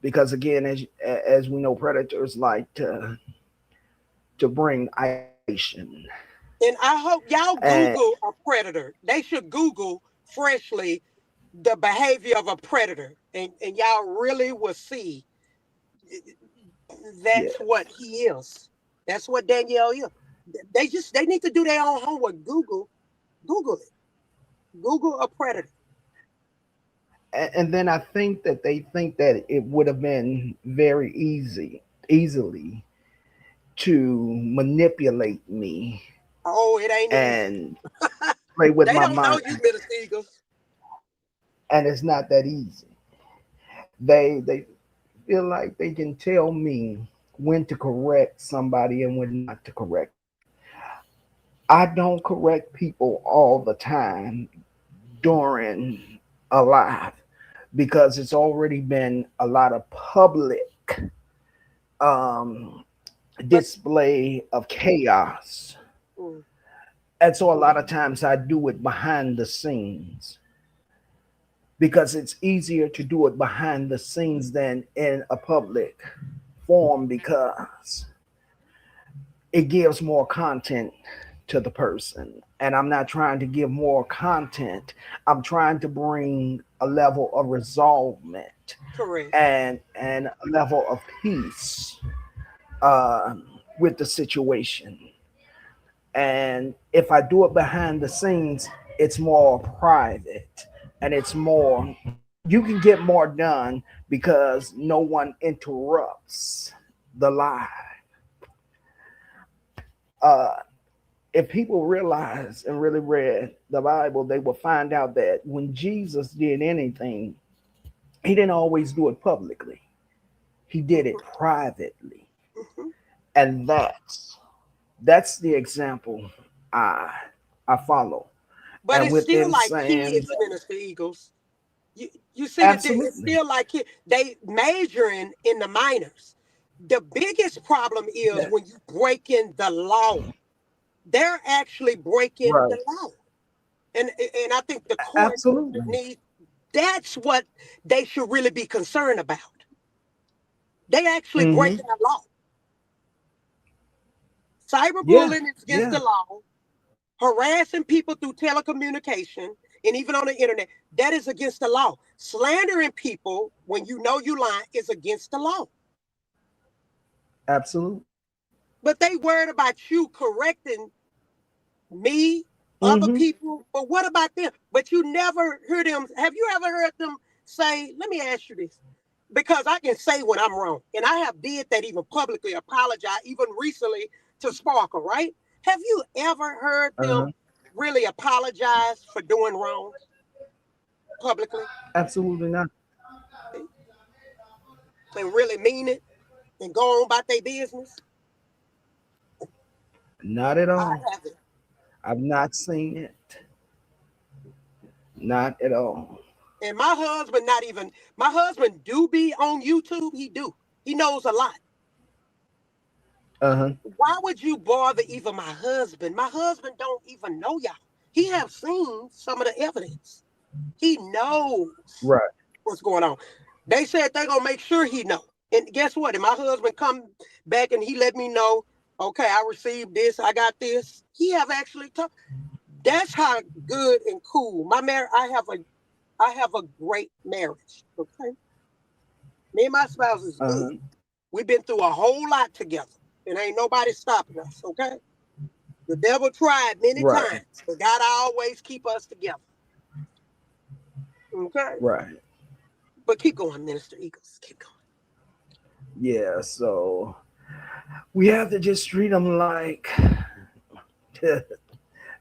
Because again, as we know, predators like to bring isolation. And I hope y'all And Google a predator. They should Google freshly the behavior of a predator, and y'all really will see yeah, that's what he is. That's what Danielle is. They need to do their own homework. Google it. Google a predator. and then I think that they think that it would have been very easily to manipulate me Oh, it ain't easy. and play with They my don't know mind, you, Minister Eagles. and it's not that easy. They feel like they can tell me when to correct somebody and when not to correct. I don't correct people all the time during a live because it's already been a lot of public um, But display of chaos. mm, And so a lot of times I do it behind the scenes because it's easier to do it behind the scenes than in a public form because it gives more content to the person. And I'm not trying to give more content. I'm trying to bring a level of resolvement correct. and a level of peace uh, with the situation. And if I do it behind the scenes, it's more private and it's more, you can get more done because no one interrupts the live. Uh, if people realize and really read the Bible, they will find out that when Jesus did anything, he didn't always do it publicly. He did it Hmm. privately. Hmm. And that's the example I I follow. But And it's with still them like saying kids, that, Minister Eagles. You see it's absolutely. still like they majoring in the minors. The biggest problem is Yeah. when you break in the law. They're actually breaking Right. the law. And I think the court Absolutely. need that's what they should really be concerned about. They actually Hmm. breaking the law. Yeah. Cyberbullying is against Yeah. the law. Harassing people through telecommunication and even on the internet, that is against the law. Slandering people when you know you lying is against the law. Absolutely. But they worried about you correcting me, other Hmm. people. But what about them? But you never heard them. Have you ever heard them say, let me ask you this? Because I can say when I'm wrong. And I have did that even publicly, apologize, even recently to Sparkle, right? Have you ever heard them Uh-huh. really apologize for doing wrong publicly Absolutely not. and really mean it and go on about their business? Not at I all. haven't. I've not seen it. Not at all. And my husband do be on YouTube. He do. He knows a lot. Uh-huh. Why would you bother even my husband? My husband don't even know y'all. He have seen some of the evidence. He knows Right. what's going on. They said they gonna make sure he know. And guess what? If my husband come back and he let me know, okay, I received this, I got this. He have actually talked. That's how good and cool my marriage. I have a great marriage. Okay, me and my spouse is good. Uh-huh. We've been through a whole lot together, and ain't nobody stopping us. Okay, the devil tried many Right. times, but God always keep us together. Okay, Right. but keep going, Minister Eagles. Keep going. Yeah, so we have to just treat them like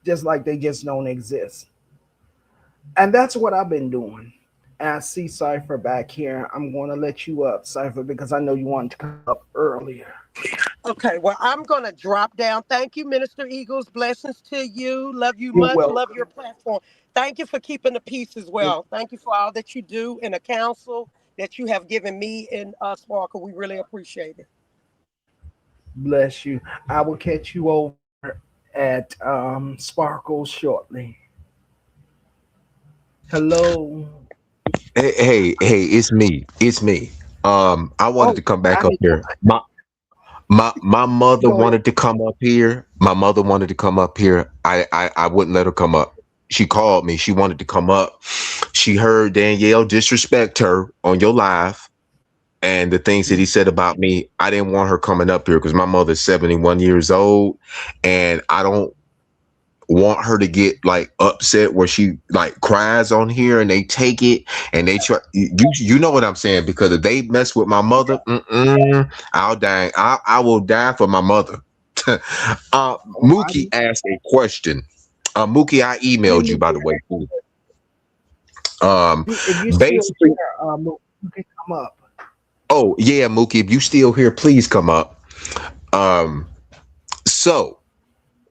just like they just don't exist. And that's what I've been doing. And I see Cypher back here. I'm going to let you up, Cypher, because I know you wanted to come up earlier. Okay, well, I'm going to drop down. Thank you, Minister Eagles. Blessings to you. Love you You're much. Love welcome. your platform. Thank you for keeping the peace as well. Thank you for all that you do in the council that you have given me and Sparkle. We really appreciate it. Bless you. I will catch you over at Sparkle shortly. Hello. Hey, it's me. It's me. I wanted Oh, to come back I up didn't know. here. My mother Go ahead. wanted to come up here. My mother wanted to come up here. I wouldn't let her come up. She called me. She wanted to come up. She heard Danielle disrespect her on your live and the things that he said about me. I didn't want her coming up here because my mother's 71 years old and I don't want her to get like upset where she like cries on here and they take it and they try you know what I'm saying, because if they mess with my mother, I'll die. I will die for my mother. Oh, Mookie asked a question. Mookie, I hey, emailed you by the Mookie, way too. um if you still Basically, here, you can come up. oh yeah, Mookie, if you still here, please come up. um so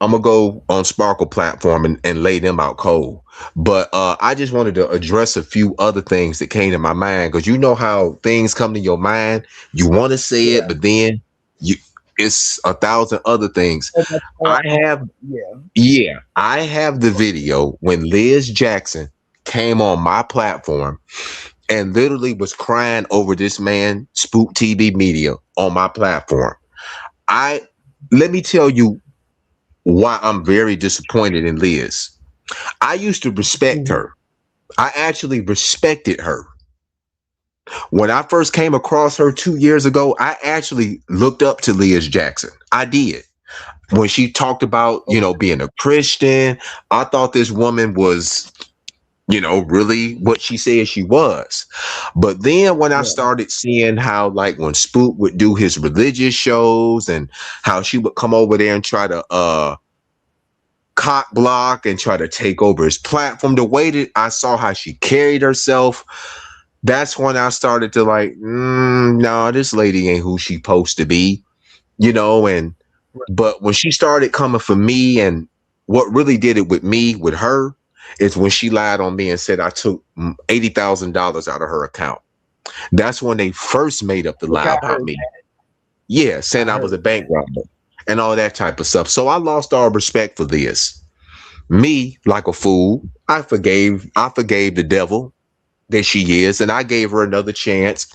I'm gonna go on Sparkle platform and lay them out cold. But I just wanted to address a few other things that came to my mind because you know how things come to your mind. You want to say it, Yeah. but then you it's a thousand other things. So much I going on. have Yeah. yeah, I have the video when Liz Jackson came on my platform and literally was crying over this man, Spook TV Media, on my platform. I Let me tell you why I'm very disappointed in Liz. I used to respect Hmm. her. I actually respected her. When I first came across her 2 years ago, I actually looked up to Liz Jackson. I did. When she talked about, Okay. being a Christian, I thought this woman was, really what she said she was. But then when I Yeah. started seeing how, like, when Spook would do his religious shows and how she would come over there and try to, cock block and try to take over his platform. The way that I saw how she carried herself, that's when I started to like, no, this lady ain't who she supposed to be, and Right. but when she started coming for me and what really did it with me, with her, is when she lied on me and said I took $80,000 out of her account. That's when they first made up the Okay, lie I about heard me. that. Yeah, saying I I was a heard bank that. robber and all that type of stuff. So I lost all respect for this. Me, like a fool, I forgave the devil that she is, and I gave her another chance.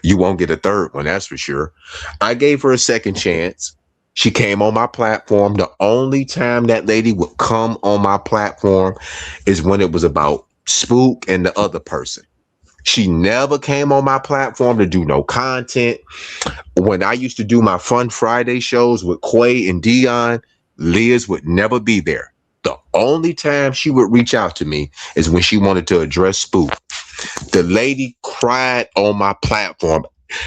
You won't get a third one, that's for sure. I gave her a second chance. She came on my platform. The only time that lady would come on my platform is when it was about Spook and the other person. She never came on my platform to do no content. When I used to do my Fun Friday shows with Quay and Dion, Liz would never be there. The only time she would reach out to me is when she wanted to address Spook. The lady cried on my platform.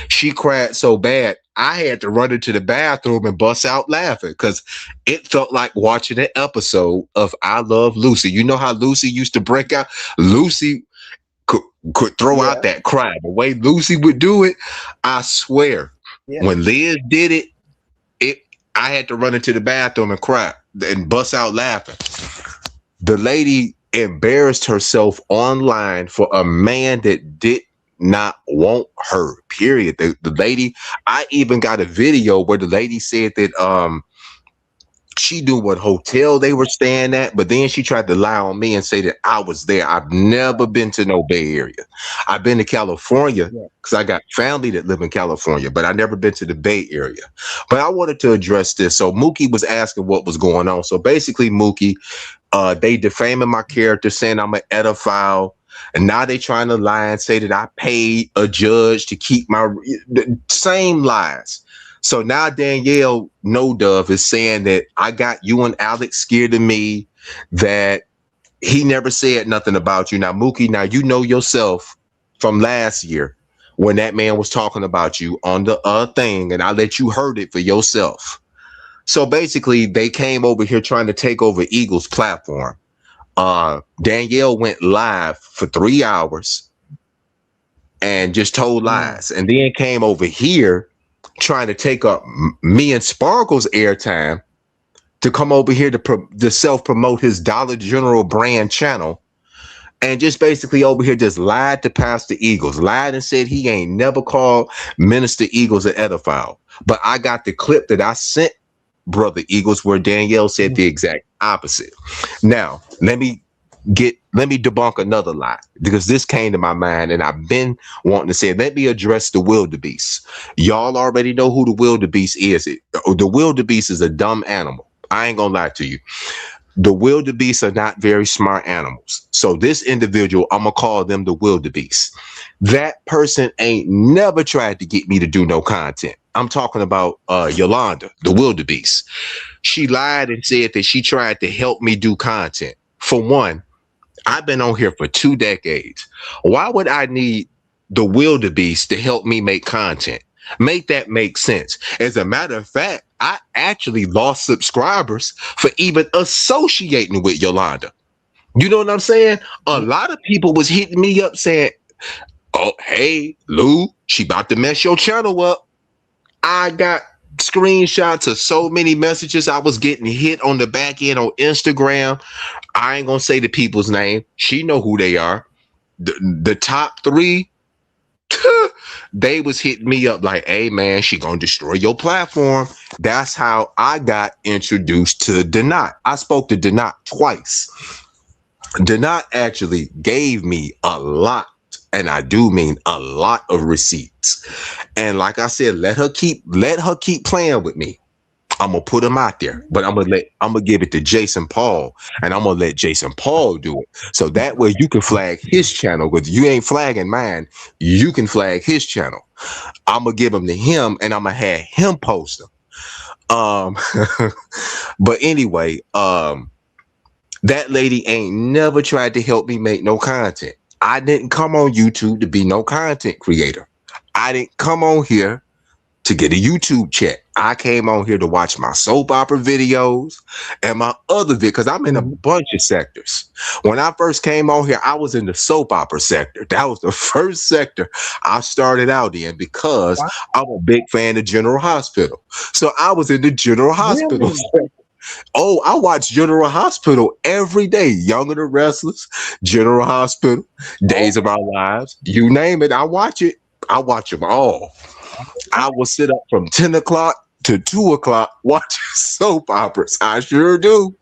She cried so bad, I had to run into the bathroom and bust out laughing because it felt like watching an episode of I Love Lucy. You know how Lucy used to break out? Lucy could, could throw out Yeah. that cry. The way Lucy would do it, I swear, Yeah. when Liz did it, it I had to run into the bathroom and cry and bust out laughing. The lady embarrassed herself online for a man that did not want her. Period. The lady, I even got a video where the lady said that she knew what hotel they were staying at, but then she tried to lie on me and say that I was there. I've never been to no Bay Area. I've been to California because I got family that live in California, but I never been to the Bay Area. But I wanted to address this. So Mookie was asking what was going on. So basically, Mookie, they defaming my character, saying I'm an pedophile. And now they trying to lie and say that I paid a judge to keep my the same lies. So now Danielle No Dove is saying that I got you and Alex scared of me, that he never said nothing about you. Now, Mookie, now you know yourself from last year when that man was talking about you on the thing, and I let you heard it for yourself. So basically, they came over here trying to take over Eagle's platform. Danielle went live for 3 hours and just told lies, and then came over here trying to take up me and Sparkle's airtime to come over here to self-promote his Dollar General brand channel, and just basically over here just lied to Pastor Eagles, lied and said he ain't never called Minister Eagles an pedophile. But I got the clip that I sent Brother Eagles where Danielle said the exact opposite. Now, let me debunk another lie, because this came to my mind and I've been wanting to say it. Let me address the wildebeest. Y'all already know who the wildebeest is. The wildebeest is a dumb animal. I ain't gonna lie to you. The wildebeest are not very smart animals. So this individual, I'm gonna call them the wildebeest. That person ain't never tried to get me to do no content. I'm talking about Yolanda, the wildebeest. She lied and said that she tried to help me do content. For one, I've been on here for 2 decades. Why would I need the wildebeest to help me make content? Make that make sense. As a matter of fact, I actually lost subscribers for even associating with Yolanda. You know what I'm saying? A lot of people was hitting me up saying, "Oh, hey, Lou, she about to mess your channel up." I got screenshots of so many messages I was getting hit on the back end on Instagram. I ain't gonna say the people's name. She know who they are. The top 3, they was hitting me up like, "Hey man, she gonna destroy your platform." That's how I got introduced to Denot. I spoke to Denot twice. Denot actually gave me a lot, and I do mean a lot of receipts. And like I said, let her keep playing with me. I'm gonna put them out there, but I'm gonna give it to Jason Paul, and I'm gonna let Jason Paul do it. So that way you can flag his channel, because you ain't flagging mine. You can flag his channel. I'm gonna give them to him, and I'm gonna have him post them. But anyway, that lady ain't never tried to help me make no content. I didn't come on YouTube to be no content creator. I didn't come on here to get a YouTube check. I came on here to watch my soap opera videos and my other because I'm in a bunch of sectors. When I first came on here, I was in the soap opera sector. That was the first sector I started out in, because I'm a big fan of General Hospital. So I was in the General Hospital sector. Oh, I watch General Hospital every day. Young and the Restless, General Hospital, Days of Our Lives, you name it, I watch it. I watch them all. I will sit up from 10 o'clock to 2 o'clock watching soap operas. I sure do.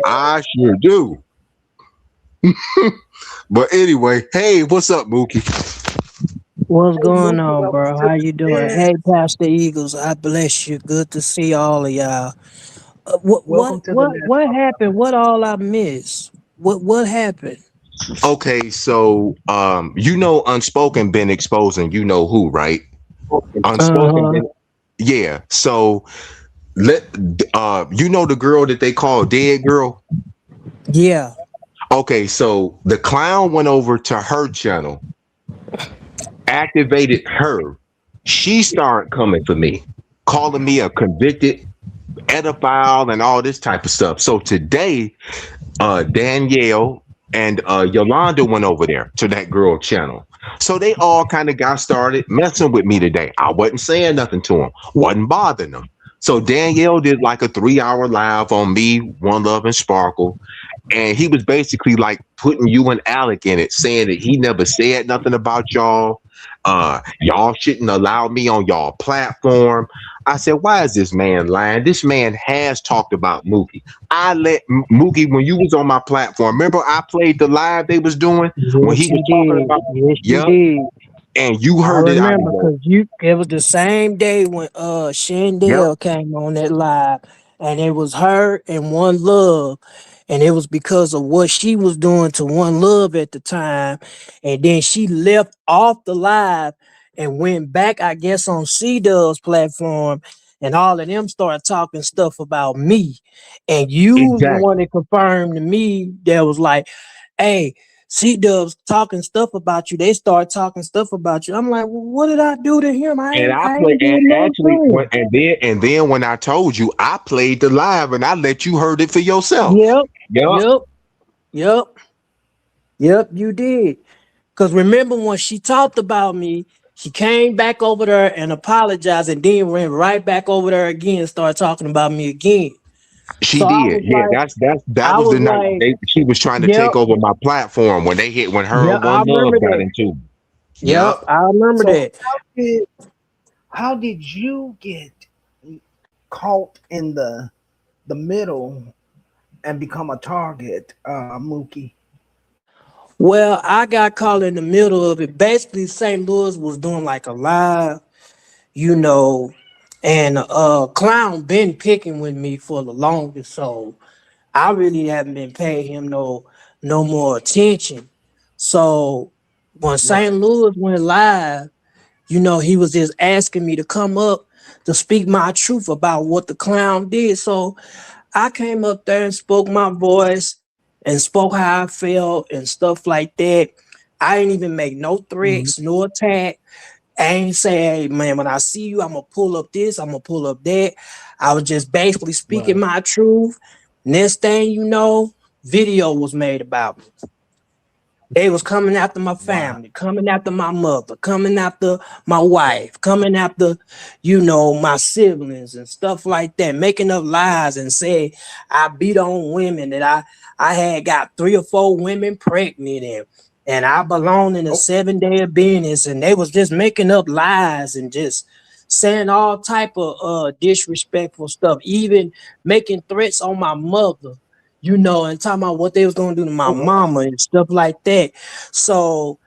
I sure do. But anyway, hey, what's up, Mookie? What's going on, bro? How you doing? Hey, Pastor Eagles, I bless you. Good to see all of y'all. What happened? What all I missed? What happened? Okay, so you know Unspoken been exposing you know who, right? Unspoken been, yeah. So you know the girl that they call Dead Girl? Yeah. Okay, so the clown went over to her channel, activated her. She started coming for me, calling me a convicted pedophile and all this type of stuff. So today, Danielle and Yolanda went over there to that girl channel. So they all kind of got started messing with me today. I wasn't saying nothing to them, wasn't bothering them. So Danielle did like a 3-hour live on me, One Love and Sparkle. and he was basically like putting you and Alec in it, saying that he never said nothing about y'all. Y'all shouldn't allow me on y'all platform. I said, why is this man lying? This man has talked about Mookie. I let Mookie, when you was on my platform, remember I played the live they was doing when he Yes, was you talking did. about, Yes, you yep, did. and you I heard it out of remember your, because you it was the same day when yep, Shandell came on that live, and it was her and One Love, and it was because of what she was doing to One Love at the time, and then she left off the live and went back, I guess, on C Dub's platform, and all of them started talking stuff about me, and you was the one exactly. that confirmed to me that was like, hey, C Dubs talking stuff about you. They start talking stuff about you. I'm like, well, what did I do to him? And I I play, ain't and did nothing actually, to when, him. and then when I told you, I played the live and I let you heard it for yourself. Yep, Yep, yep, yep, yep, you did. Because remember when she talked about me, she came back over there and apologized and then went right back over there again and started talking about me again. she So did. Yeah, that I was was the night like, she was trying to yep, take over my platform when her yeah, and I One remember Love got that. into. Yep, Yep. I remember So that. how did you get caught in the middle and become a target, Mookie? Well, I got caught in the middle of it. Basically, St. Louis was doing like a live, you know, and Clown been picking with me for the longest, so I really haven't been paying him no more attention. So when St. Right. Louis went live, he was just asking me to come up to speak my truth about what the clown did. So I came up there and spoke my voice and spoke how I felt and stuff like that. I didn't even make no Mhm. threats, no attack. I ain't say, hey man, when I see you, I'm gonna pull up this, I'm gonna pull up that. I was just basically speaking Right. my truth. Next thing you know, video was made about me. They was coming after my Wow. family, coming after my mother, coming after my wife, coming after, my siblings and stuff like that, making up lies and say I beat on women, that I had got 3 or 4 women pregnant and I belong in a Oh. 7 day of business, and they was just making up lies and just saying all type of disrespectful stuff, even making threats on my mother, and talking about what they was gonna do to my Oh. Oh. mama and stuff like that. So,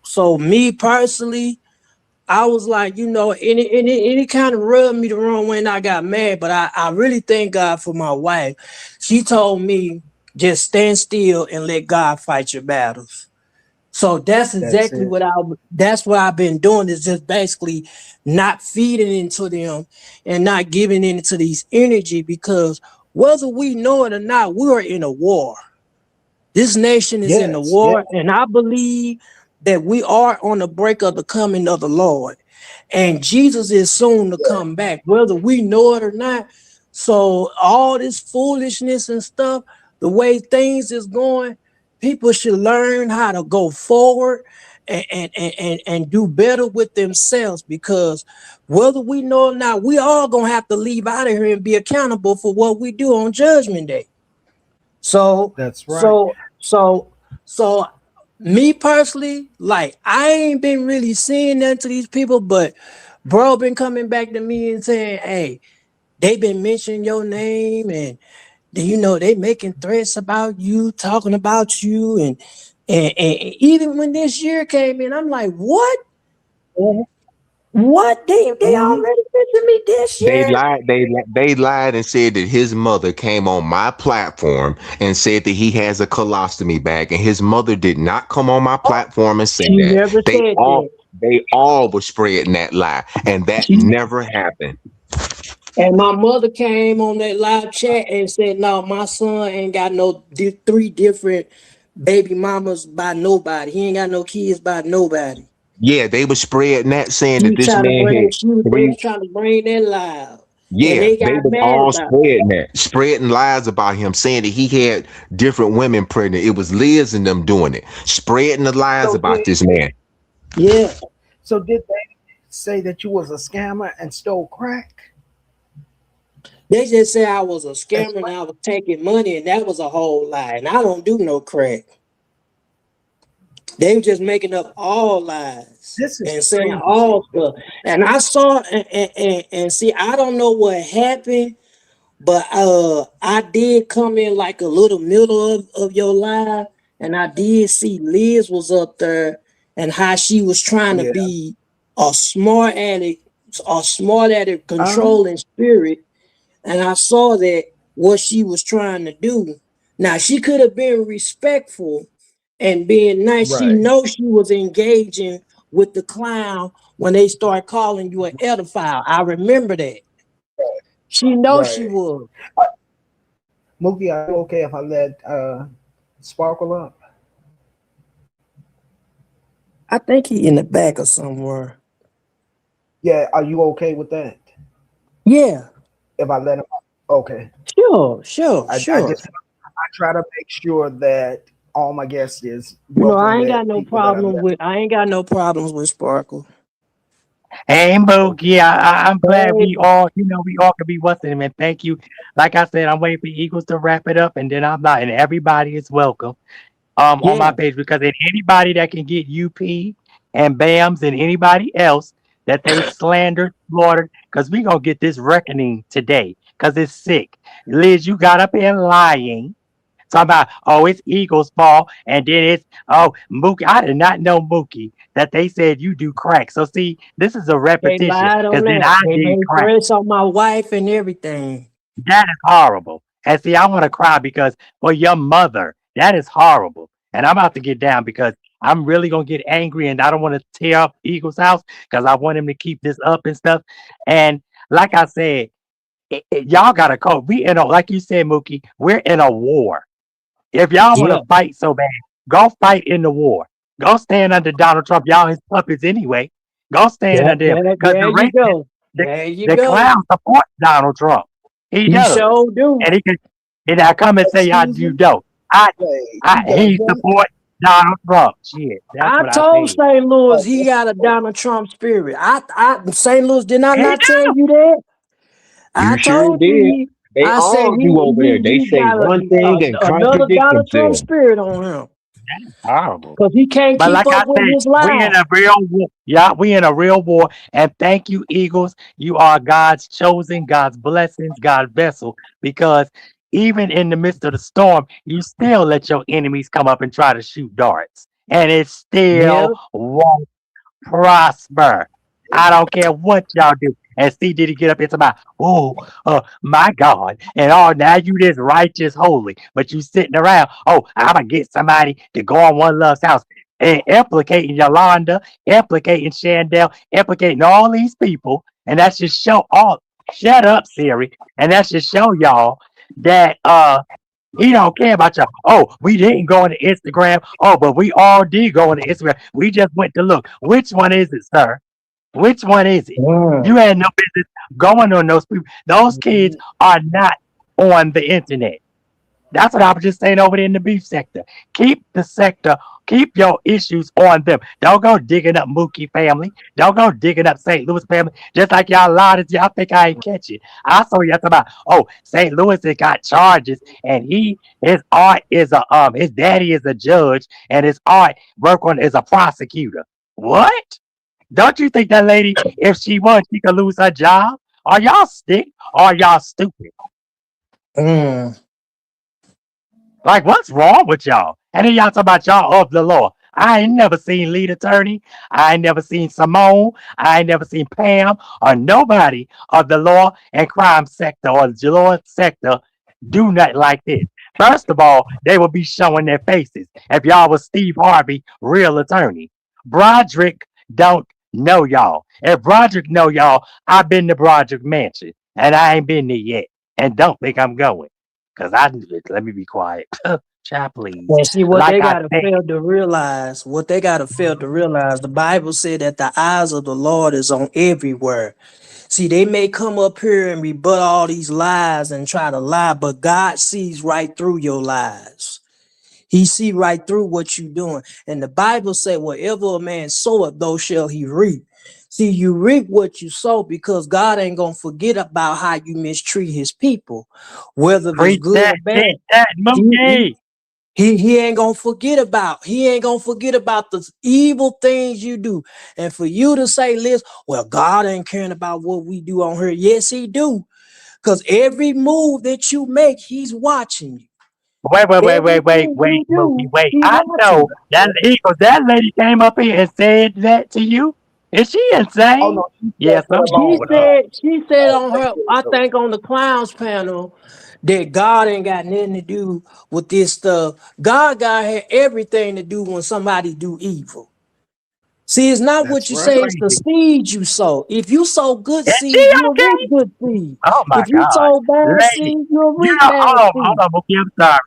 so me personally, I was like, and it kind of rubbed me the wrong way and I got mad, but I really thank God for my wife. She told me just stand still and let God fight your battles. So That's it. that's what I've been doing, is just basically not feeding into them and not giving into these energy, because whether we know it or not, we are in a war. This nation is in a Yes. Yes. war, and I believe that we are on the brink of the coming of the Lord. And Jesus is soon to Yes. come back, whether we know it or not. So all this foolishness and stuff, the way things is going, people should learn how to go forward and do better with themselves, because whether we know it or not, we all gonna have to leave out of here and be accountable for what we do on Judgment Day. So, That's right. so, so, so, me personally, like, I ain't been really seeing that to these people, but bro been coming back to me and saying, hey, they been mentioning your name, and they making threats about you, talking about you, and even when this year came in, I'm like, what? What? They Hmm. already mentioned me this They year? lied. They lied and said that his mother came on my platform and said that he has a colostomy bag, and his mother did not come on my platform and say She that. never said that. They all were spreading that lie, and that She never happened. And my mother came on that live chat and said, "No, my son ain't got no 3 different baby mamas by nobody. He ain't got no kids by nobody." Yeah, they were spreading that, saying She that was this trying to man bring, had she was, they three. was trying to bring that live, and Yeah, they they got was mad all about it. spreading that, spreading lies about him, saying that he had different women pregnant. It was Liz and them doing it, spreading the lies So about did this man. Yeah, so did they say that you was a scammer and stole crack? They just say I was a scammer and I was taking money, and that was a whole lie. And I don't do no crack. They were just making up all lies This is and saying crazy. all stuff. And I saw and see, I don't know what happened, but I did come in like a little middle of your live, and I did see Liz was up there and how she was trying to Yeah. be a smart addict, a smart addict Um. controlling spirit. And I saw that what she was trying to do. Now she could have been respectful and being nice. She Right. knows she was engaging with the clown when they start calling you an pedophile. I remember that. She knows she Right. was. Mookie, are you okay if I let Sparkle up? I think he in the back or somewhere. Yeah. Are you okay with that? Yeah, If I let him up? Okay. sure, sure, I sure. just I try to make sure that all my guests is You know, I welcome ain't got with no people that I problem let. with Sparkle. Hey, Okay. Mookie, I'm glad Hey, we all, we all could be what's in, man. Thank you. Like I said, I'm waiting for Eagles to wrap it up, and then I'm not, and everybody is welcome on my yeah, page because then anybody that can get UP and BAMs and anybody else that they slandered, slaughtered, because we gonna get this reckoning today because it's sick. Liz, you got up here lying. Talking about, oh, it's Eagles' fault, and then it's, oh, Mookie. I did not know, Mookie, that they said you do crack. So see, this is a they repetition lied on because then that. I They did made crack. threats on my wife and everything. That is horrible. And see, I want to cry because for your mother, that is horrible. And I'm about to get down because I'm really gonna get angry, and I don't want to tear up Eagles' house because I want him to keep this up and stuff. And like I said, y'all gotta cope. We in a, like you said, Mookie, we're in a war. If y'all want to Yeah, fight so bad, go fight in the war. Go stand under Donald Trump. Y'all his puppets anyway. Go stand under him. Because there the you racist, go. the, There you the go. clown supports Donald Trump. He He does. sure do. And he can, and I come and say how Excuse you me. don't. I Wait. I You got he one. supports Donald Trump. Shit. That's I what I told said. St. Louis Oh, he got a Donald Trump spirit. St. Louis, did I He not tell do. you that? I You sure told you did. They I said argue over there. They he say got one thing and another contradict Donald Trump themselves. spirit on him Horrible. because he can't But keep like I up with said, his we lies. in a real war. Yeah, we in a real war. And thank you, Eagles. You are God's chosen, God's blessings, God's vessel. Because even in the midst of the storm, you still let your enemies come up and try to shoot darts. And it Yeah, still won't prosper. I don't care what y'all do. And see, did he get up and talk about, oh, my God, and oh, now you this righteous, holy, but you sitting around, oh, I'm gonna get somebody to go on One Love's house and implicating Yolanda, implicating Chandel, implicating all these people, and that's just show all. Shut up, Siri, and that's just show y'all that he don't care about y'all. Oh, we didn't go on the Instagram. Oh, but we all did go on the Instagram. We just went to look. Which one is it, sir? Which one is it? You mm. had no business going on those people. Those kids are not on the internet. That's what I was just saying over there in the beef sector. Keep the sector, keep your issues on them. Don't go digging up Mookie family. Don't go digging up St. Louis family. Just like y'all lied, y'all think I ain't catch it. I saw y'all talking about, oh, St. Louis has got charges, and his aunt is his daddy is a judge, and his aunt work on is a prosecutor. What? Don't you think that lady, if she was, she could lose her job? Are y'all sick? Or are y'all stupid? Mm. Like, what's wrong with y'all? And then y'all talk about y'all of the law. I ain't never seen lead attorney. I ain't never seen Simone. I ain't never seen Pam or nobody of the law and crime sector or the law sector do nothing like this. First of all, they will be showing their faces. If y'all was Steve Harvey, real attorney. Broderick don't know y'all. If Broderick know y'all, I've been to Broderick Mansion and I ain't been there yet. And don't think I'm going. Cause I let me be quiet. Child, please. And see what Like they I gotta said, fail to realize, the Bible said that the eyes of the Lord is on everywhere. See, they may come up here and rebut all these lies and try to lie, but God sees right through your lies. He see right through what you're doing. And the Bible say, whatever a man soweth, those shall he reap. See, you reap what you sow because God ain't gonna forget about how you mistreat his people, whether it's Preach good that, or bad. teach that, He, he, Mookie. he ain't gonna forget about the evil things you do. And for you to say, Liz, well, God ain't caring about what we do on here. Yes, he do. Because every move that you make, he's watching you. Everything you Mookie, do, wait. he I know watching that Eagles, that lady came up here and said that to you. Is she Oh insane? no, she Yeah, said that you. something along She wrong with with her. said, she said on St. her, Louis I though. think on the clowns panel, that God ain't got nothing to do with this stuff. God had everything to do when somebody do evil. See, it's not That's what you right. say, it's the Crazy. seed you sow. If you sow good Is she seed, you'll reap okay? good seed. Oh my If you God. sow bad Lady, seed, you'll you reap know, bad hold seed. on, Mookie, I'm sorry.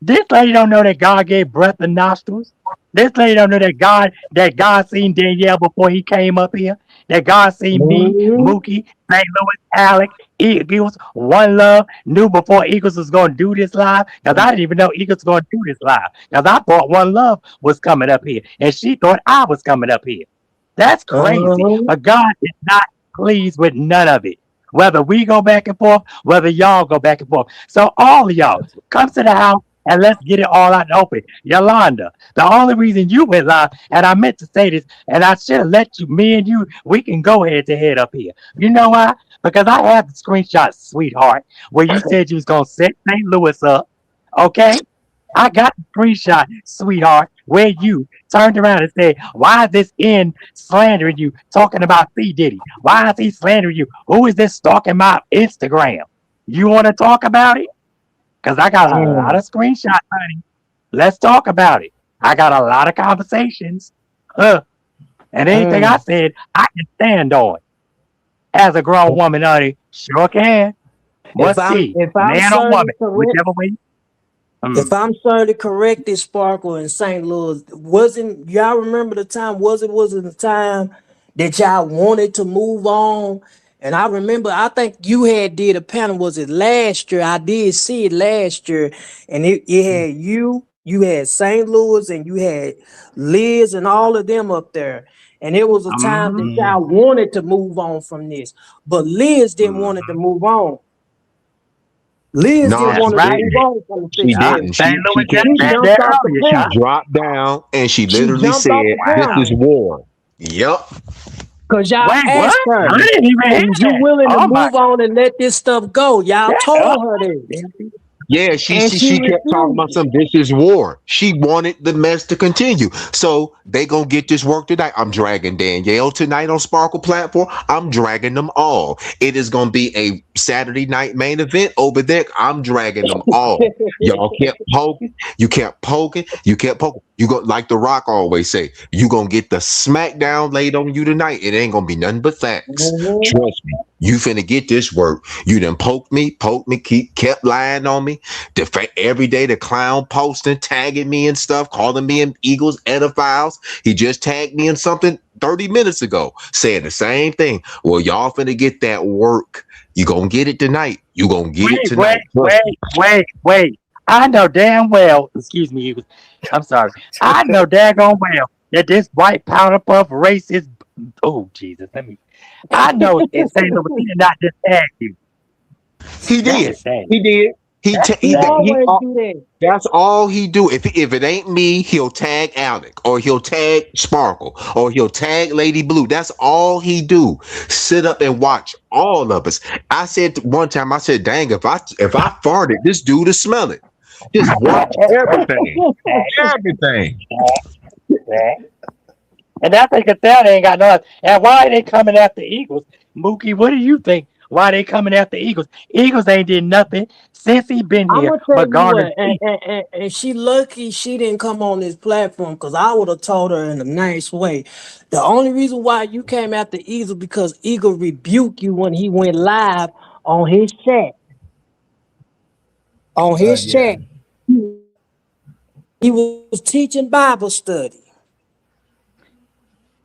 This lady don't know that God gave breath and nostrils. This lady don't know that God seen Danielle before he came up here. That God seen me, Mhm. Mookie, St. Louis, Alec, Eagles, One Love, knew before Eagles was gonna do this live. Cause I didn't even know Eagles was gonna do this live. Cause I thought One Love was coming up here. And she thought I was coming up here. That's crazy. Uh-huh. But God is not pleased with none of it. Whether we go back and forth, whether y'all go back and forth. So all of y'all, come to the house and let's get it all out in the open. Yolanda, the only reason you went live, and I meant to say this, and I should have let you, me and you, we can go head to head up here. You know why? Because I have the screenshot, sweetheart, where you said you was gonna set St. Louis up. Okay? I got the screenshot, sweetheart, where you turned around and said, why is this in slandering you, talking about C. Diddy? Why is he slandering you? Who is this stalking my Instagram? You want to talk about it? Because I got a lot Mm, of screenshots, honey. Let's talk about it. I got a lot of conversations. Huh. And anything I mm. said, I can stand on. As a grown woman, honey, sure can. If What's I'm she? if I'm Man or certain woman? correct, Whichever way. if Mm. I'm sorry to correct this Sparkle in St. Louis, wasn't y'all remember the time? Was it the time that y'all wanted to move on? And I remember, I think you had did a panel. Was it last year? I did see it last year, and it had you had St. Louis, and you had Liz, and all of them up there. And it was a time Mm-hmm. that Mm-hmm. y'all wanted to move on from this, but Liz didn't want it to Mm-hmm. move on. Liz No, didn't That's she want it to right. move didn't. on from the She Yup. situation. didn't. St. She Louis kept just She she said jumped that off the earlier, she y'all. panel. dropped down and she She literally jumped off said, the "This is panel war." Yep. because y'all Wait, what? asked I her, didn't even hear is you that. willing to Oh my move on and let this stuff go? Y'all God. Oh, told her that. damn. Yeah, she And she she she kept talking refused about it. some this is war. She wanted the mess to continue. So they gonna get this work tonight. I'm dragging Danielle tonight on Sparkle platform. I'm dragging them all. It is gonna be a Saturday night main event over there. I'm dragging them all. Y'all kept poking, you kept poking, you kept poking. You go like the Rock always say, you gonna get the smackdown laid on you tonight. It ain't gonna be nothing but facts. Mhm. Trust me. You finna get this work. You done poked me, kept lying on me. Every day the clown posting, tagging me and stuff, calling me in Eagles ediphiles. He just tagged me in something 30 minutes ago, saying the same thing. Well, y'all finna get that work. You gonna get it tonight. You gonna get it Wait, wait, tonight. Trust me. wait, wait. I know damn well, excuse me, Eagles. I'm sorry. I know daggone well that this white powder puff racist. Oh, Jesus. I know it's St. Louis. He did not just tag you. He That's did. insane. He did. He That's ta- He insane. always do that. That's all he do. If it ain't me, he'll tag Alec or he'll tag Sparkle or he'll tag Lady Blue. That's all he do. Sit up and watch all of us. I said one time, I said, "Dang, if I farted, this dude to smell it. Just watch everything, everything." And that's they can tell they ain't got nothing. And why they coming after Eagles? Mookie, what do you think? Why they coming after Eagles? Eagles ain't did nothing since he been I'm here gonna tell but you garnered what, peace. and she lucky she didn't come on this platform because I would have told her in a nice way. The only reason why you came after Eagle because Eagle rebuked you when he went live on his chat. On his Yeah. chat, he was teaching Bible study.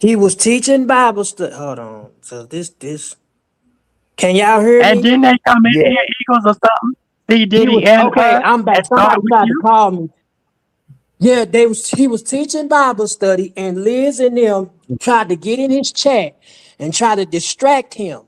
He was teaching Bible study. Hold on. So this can y'all hear And me? then they come in Yeah. here, Eagles or something, C. He was Diddy and okay. her, I'm back. and start Somebody with tried to you. call me. Yeah, he was teaching Bible study, and Liz and them tried to get in his chat and try to distract him.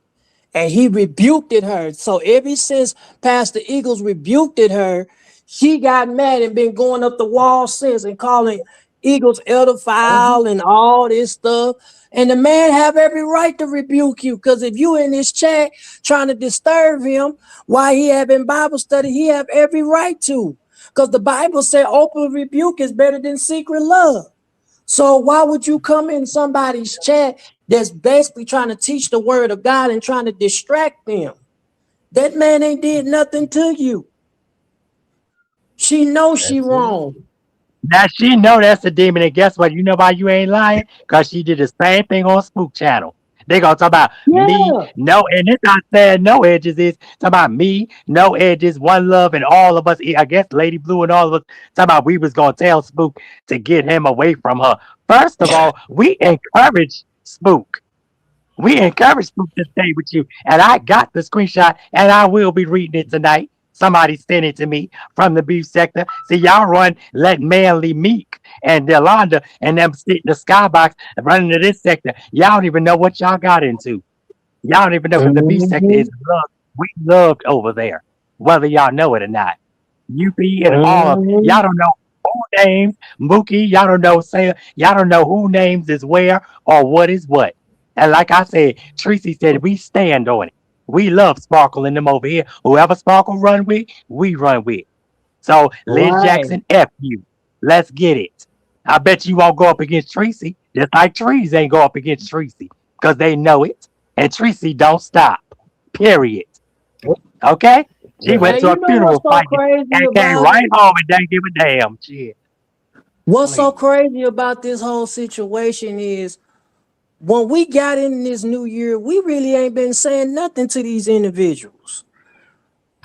And he rebuked it her. So ever since Pastor Eagles rebuked it her, she got mad and been going up the wall since and calling Eagles Mhm. pedophile and all this stuff. And the man have every right to rebuke you, because if you in this chat trying to disturb him while he having Bible study, he have every right to. Because the Bible said open rebuke is better than secret love. So why would you come in somebody's chat that's basically trying to teach the word of God and trying to distract them? That man ain't did nothing to you. She knows she That's it. wrong. Now she know that's a demon, and guess what? You know why you ain't lying? Cause she did the same thing on Spook Channel. They gonna talk about me, Yeah. no, and this I said no edges is talking about me, no edges, one love, and all of us. I guess Lady Blue and all of us talking about we was gonna tell Spook to get him away from her. First of all, we encourage Spook. We encourage Spook to stay with you. And I got the screenshot and I will be reading it tonight. Somebody sent it to me from the beef sector. See, y'all run, let Manly Meek and Delonda and them sit in the skybox running to this sector. Y'all don't even know what y'all got into. Y'all don't even know because the beef sector Mhm. is loved. We loved over there, whether y'all know it or not. UP and all of Mhm. y'all don't know who names Mookie. Y'all don't know say y'all don't know who names is where or what is what. And like I said, Tracy said we stand on it. We love Sparkle and them over here. Whoever Sparkle run with, we run with. So Liz Right. Jackson, F you. Let's get it. I bet you won't go up against Tracy, just like Trees ain't go up against Tracy, because they know it. And Tracy don't stop. Period. Okay? She Yeah. went And to you a know what's funeral so fighting crazy and came about right it? home and didn't give a damn. Shit. What's so Please. crazy about this whole situation is when we got in this new year, we really ain't been saying nothing to these individuals.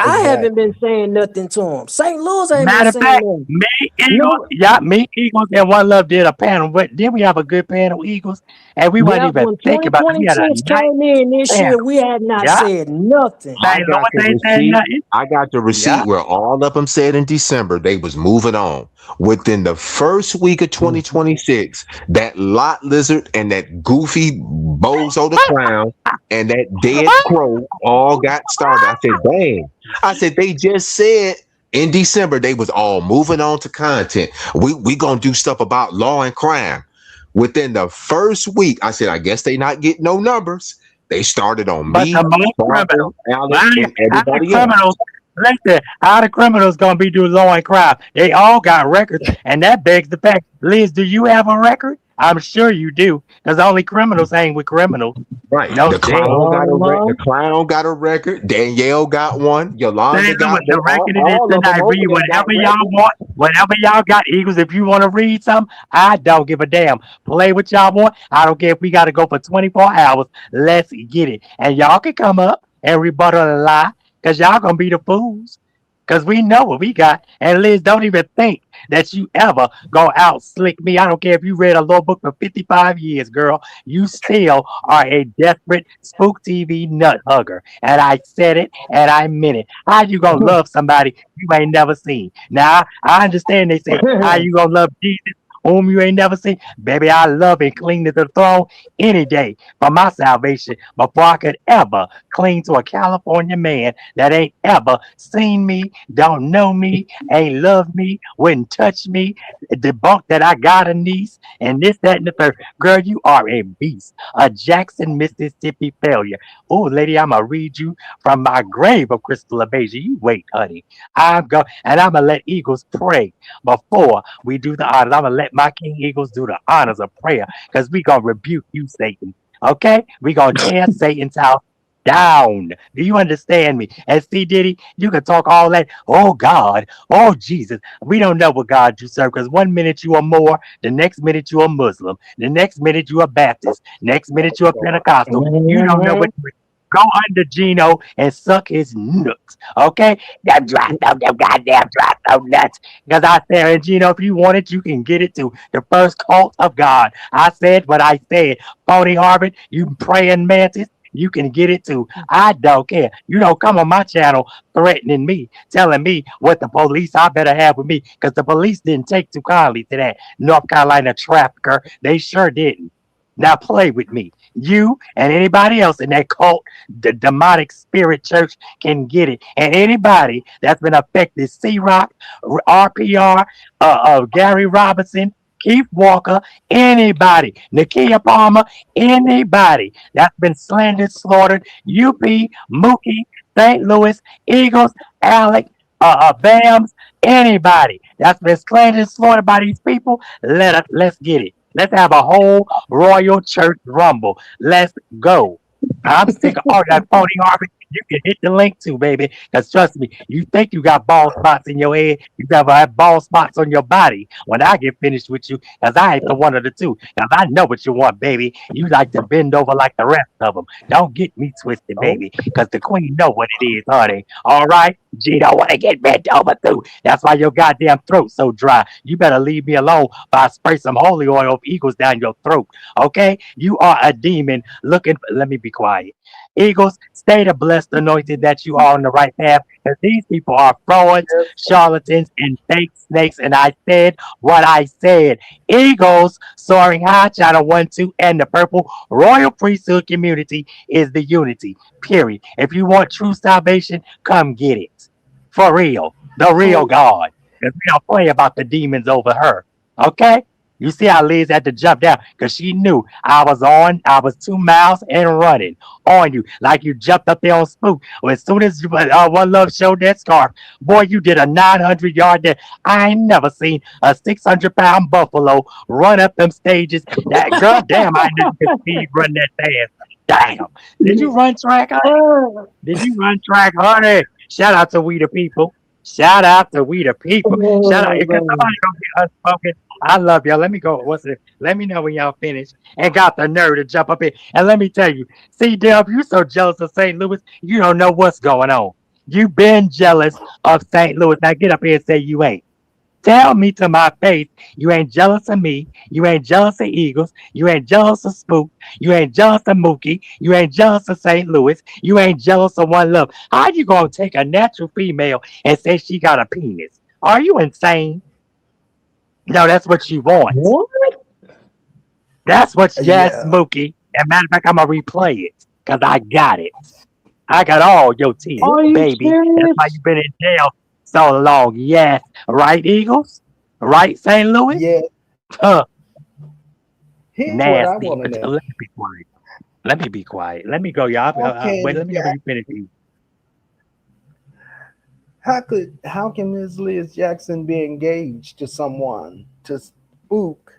I haven't been Exactly. saying nothing to them. St. Louis ain't been Matter of saying fact, nothing. me Eagles, No, yeah, me Eagles and One Love did a panel, but then we have a good panel, Eagles, and we wasn't yeah, even when thinking about it. We had a 2026 nice came in this year, panel. we had not Yeah. said nothing. I St. got the Louis ain't said receipt. nothing. I got the receipt Yeah. where all of them said in December they was moving on. Within the first week of Mhm. 2026, that lot lizard and that goofy bozo the clown and that dead crow all got started. I said, dang. I said, they just said in December they was all moving on to content. We gonna do stuff about law and crime. Within the first week, I said, I guess they not getting no numbers. They started on But me, the most criminals, Sparkle, Alec, and how the everybody else. criminals, listen, how the criminals gonna be doing law and crime? They all got records, and that begs the fact. Liz, do you have a record? I'm sure you do, because only criminals hang with criminals. Right. No shade. The Uh-huh. clown got a record. Danielle got one. Say Yolanda got the they record it is all of them tonight. over Read there got whatever y'all records. want, whatever y'all got, Eagles. If you want to read something, I don't give a damn. Play what y'all want. I don't care if we got to go for 24 hours. Let's get it. And y'all can come up and rebuttal a lie because y'all going to be the fools. Because we know what we got. And Liz, don't even think that you ever go out slick me. I don't care if you read a law book for 55 years, girl. You still are a desperate Spook TV nut hugger. And I said it and I meant it. How you gonna love somebody you ain't never seen? Now I understand they say, how you gonna love Jesus whom you ain't never seen? Baby, I love and cling to the throne any day for my salvation before I could ever cling to a California man that ain't ever seen me, don't know me, ain't loved me, wouldn't touch me, debunk that I got a niece, and this, that, and the third. Girl, you are a beast, a Jackson, Mississippi failure. Oh, lady, I'ma read you from my grave of Crystal Abasia. You wait, honey. And I'm gonna let Eagles pray before we do the honors. I'm gonna let my King Eagles do the honors of prayer because we gonna rebuke you, Satan. Okay? We gonna tear Satan's house down. Do you understand me? And see, Diddy, you can talk all that. Oh God, oh Jesus. We don't know what God you serve because one minute you are more, the next minute you are Muslim, the next minute you are Baptist, next minute you are Pentecostal. You don't know what Mhm. you go under Gino and suck his nuts. Okay? That dry throat, them goddamn dry throat nuts. Because I said, and Gino, if you want it, you can get it too. The first cult of God. I said what I said. Phony Harvard, you praying mantis. You can get it too. I don't care. You don't come on my channel threatening me, telling me what the police I better have with me, because the police didn't take too kindly to that North Carolina trafficker. They sure didn't. Now play with me. You and anybody else in that cult, the demonic spirit church can get it. And anybody that's been affected, C Rock, RPR, Gary Robinson, Keith Walker, anybody, Nakia Palmer, anybody that's been slandered, slaughtered, UP, Mookie, St. Louis, Eagles, Alec, Bams, anybody that's been slandered, slaughtered by these people, let's get it. Let's have a whole Royal Church Rumble. Let's go. I'm sick of all that phony garbage. You can hit the link too, baby. Because trust me, you think you got bald spots in your head, you never have bald spots on your body when I get finished with you. Because I ain't the one of the two. Because I know what you want, baby. You like to bend over like the rest of them. Don't get me twisted, Oh, baby. Because the queen know what it is, honey. All right? G don't want to get bent over too. That's why your goddamn throat's so dry. You better leave me alone by spray some holy oil of eagles down your throat. Okay? You are a demon looking. Let me be quiet. Eagles, stay the blessed anointed that you are on the right path. Because these people are frauds, charlatans, and fake snakes. And I said what I said. Eagles, soaring high, channel 1, 2, and the purple royal priesthood community is the unity. Period. If you want true salvation, come get it. For real. The real who? God. Because we don't play about the demons over her. Okay? You see how Liz had to jump down because she knew I was 2 miles and running on you. Like you jumped up there on Spook. Well, as soon as One Love showed that scarf, boy, you did a 900-yard dash. I ain't never seen a 600-pound buffalo run up them stages. That girl, damn, I knew you could speed run that fast. Damn. Did you run track, honey? Did you run track, honey? Shout out to We the People. Shout out to We the People. Shout out. Oh, Because man. somebody gonna get unspoken. I love y'all. Let me go. What's it? Let me know when y'all finish. And got the nerve to jump up here. And let me tell you, see, Deb, you so jealous of St. Louis, you don't know what's going on. You been jealous of St. Louis. Now get up here and say you ain't. Tell me to my face, you ain't jealous of me. You ain't jealous of Eagles. You ain't jealous of Spook. You ain't jealous of Mookie. You ain't jealous of St. Louis. You ain't jealous of One Love. How you gonna take a natural female and say she got a penis? Are you insane? No, that's what you want. What? That's what's yes, Yeah, Mookie. And matter of fact, I'm gonna replay it because I got it. I got all your teeth, Are you baby. That's why serious? you've been in jail so long. Yes, right, Eagles? Right, St. Louis? yeah. Huh. Here's what I Nasty. want to But know. let me be quiet. Let me be quiet. Let me go, y'all. How Wait, can let me know when Jack, you finish. how can Ms. Liz Jackson be engaged to someone to Spook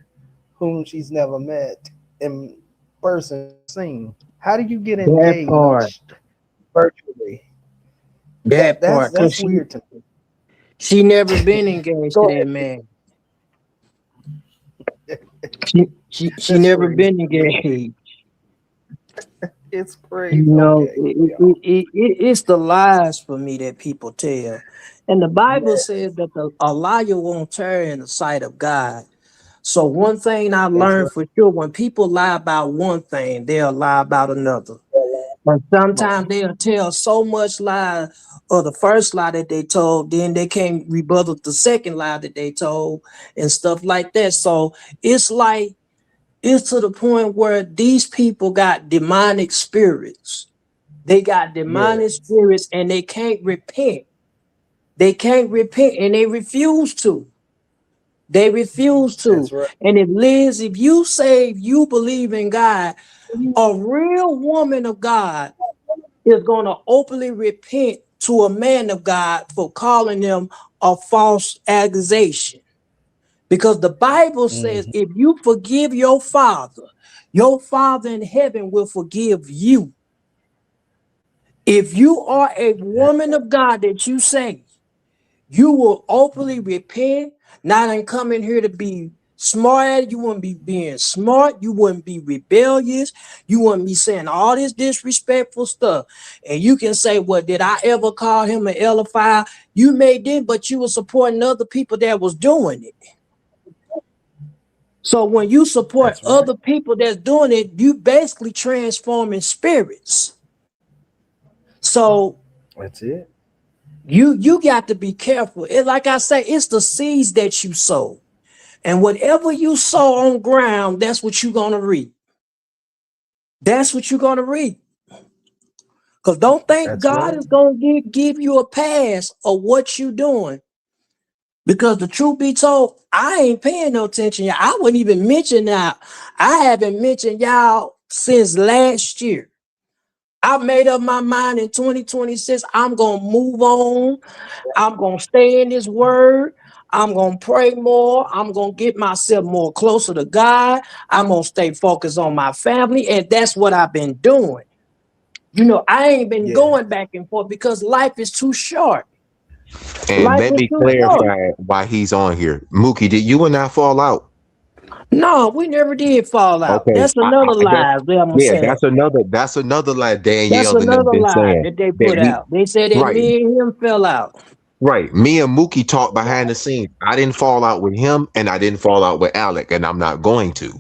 whom she's never met in person or seen? How do you get That part. engaged virtually? That part. Cause That's she weird to she never been engaged to go that ahead. man. She That's never crazy. been Go ahead. engaged. It's You crazy. know, Okay, yeah. it's the lies for me that people tell. And the Bible Yes, says that a liar won't tarry in the sight of God. So one thing I that's learned right. for sure, when people lie about one thing, they'll lie about another. And sometimes Right. they'll tell so much lie of the first lie that they told, then they can't rebuttal the second lie that they told and stuff like that. So it's like it's to the point where these people got demonic spirits. They got demonic Yes, spirits and they can't repent. They can't repent and they refuse to. They refuse to. that's right. And if Liz, if you say you believe in God, a real woman of God is going to openly repent to a man of God for calling them a false accusation. Because the Bible says Mhm. if you forgive your father in heaven will forgive you. If you are a woman of God that you say, you will openly repent, not in coming here to be smart. You wouldn't be being smart. You wouldn't be rebellious. You wouldn't be saying all this disrespectful stuff. And you can say, well, did I ever call him an elephant? You may did, but you were supporting other people that was doing it. So when you support That's right. other people that's doing it, you basically transforming spirits. So That's it. you got to be careful. Like I say, it's the seeds that you sow. And whatever you sow on ground, that's what you're gonna reap. That's what you're gonna reap. Because don't think That's God right. is gonna give you a pass of what you doing. Because the truth be told, I ain't paying no attention. I wouldn't even mention now. I haven't mentioned y'all since last year. I made up my mind in 2026. I'm gonna move on. I'm gonna stay in this word. I'm gonna pray more. I'm gonna get myself more closer to God. I'm gonna stay focused on my family, and that's what I've been doing. I ain't been Yeah. going back and forth because life is too short. And Life let is me too short. clarify why he's on here. Mookie, did you and I fall out? No, we never did fall out. Okay, That's another that, lie that I'm gonna yeah, say. that's another like That's Danielle and them another been lie saying that they that put me, out. They said that right, me and him fell out. right. Me and Mookie talked behind the scenes. I didn't fall out with him, and I didn't fall out with Alec, and I'm not going to.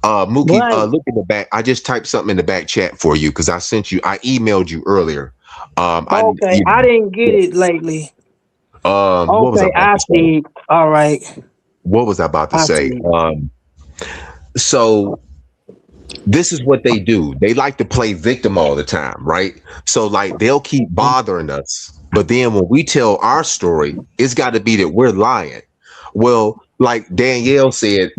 Mookie, Right. look in the back. I just typed something in the back chat for you because I emailed you earlier. Okay. I didn't get it lately. what was I Okay, about I to say? see. All right. What was I about to I say? see. So this is what they do. They like to play victim all the time, right? So like they'll keep bothering us, but then when we tell our story, it's got to be that we're lying. Well, like Danielle said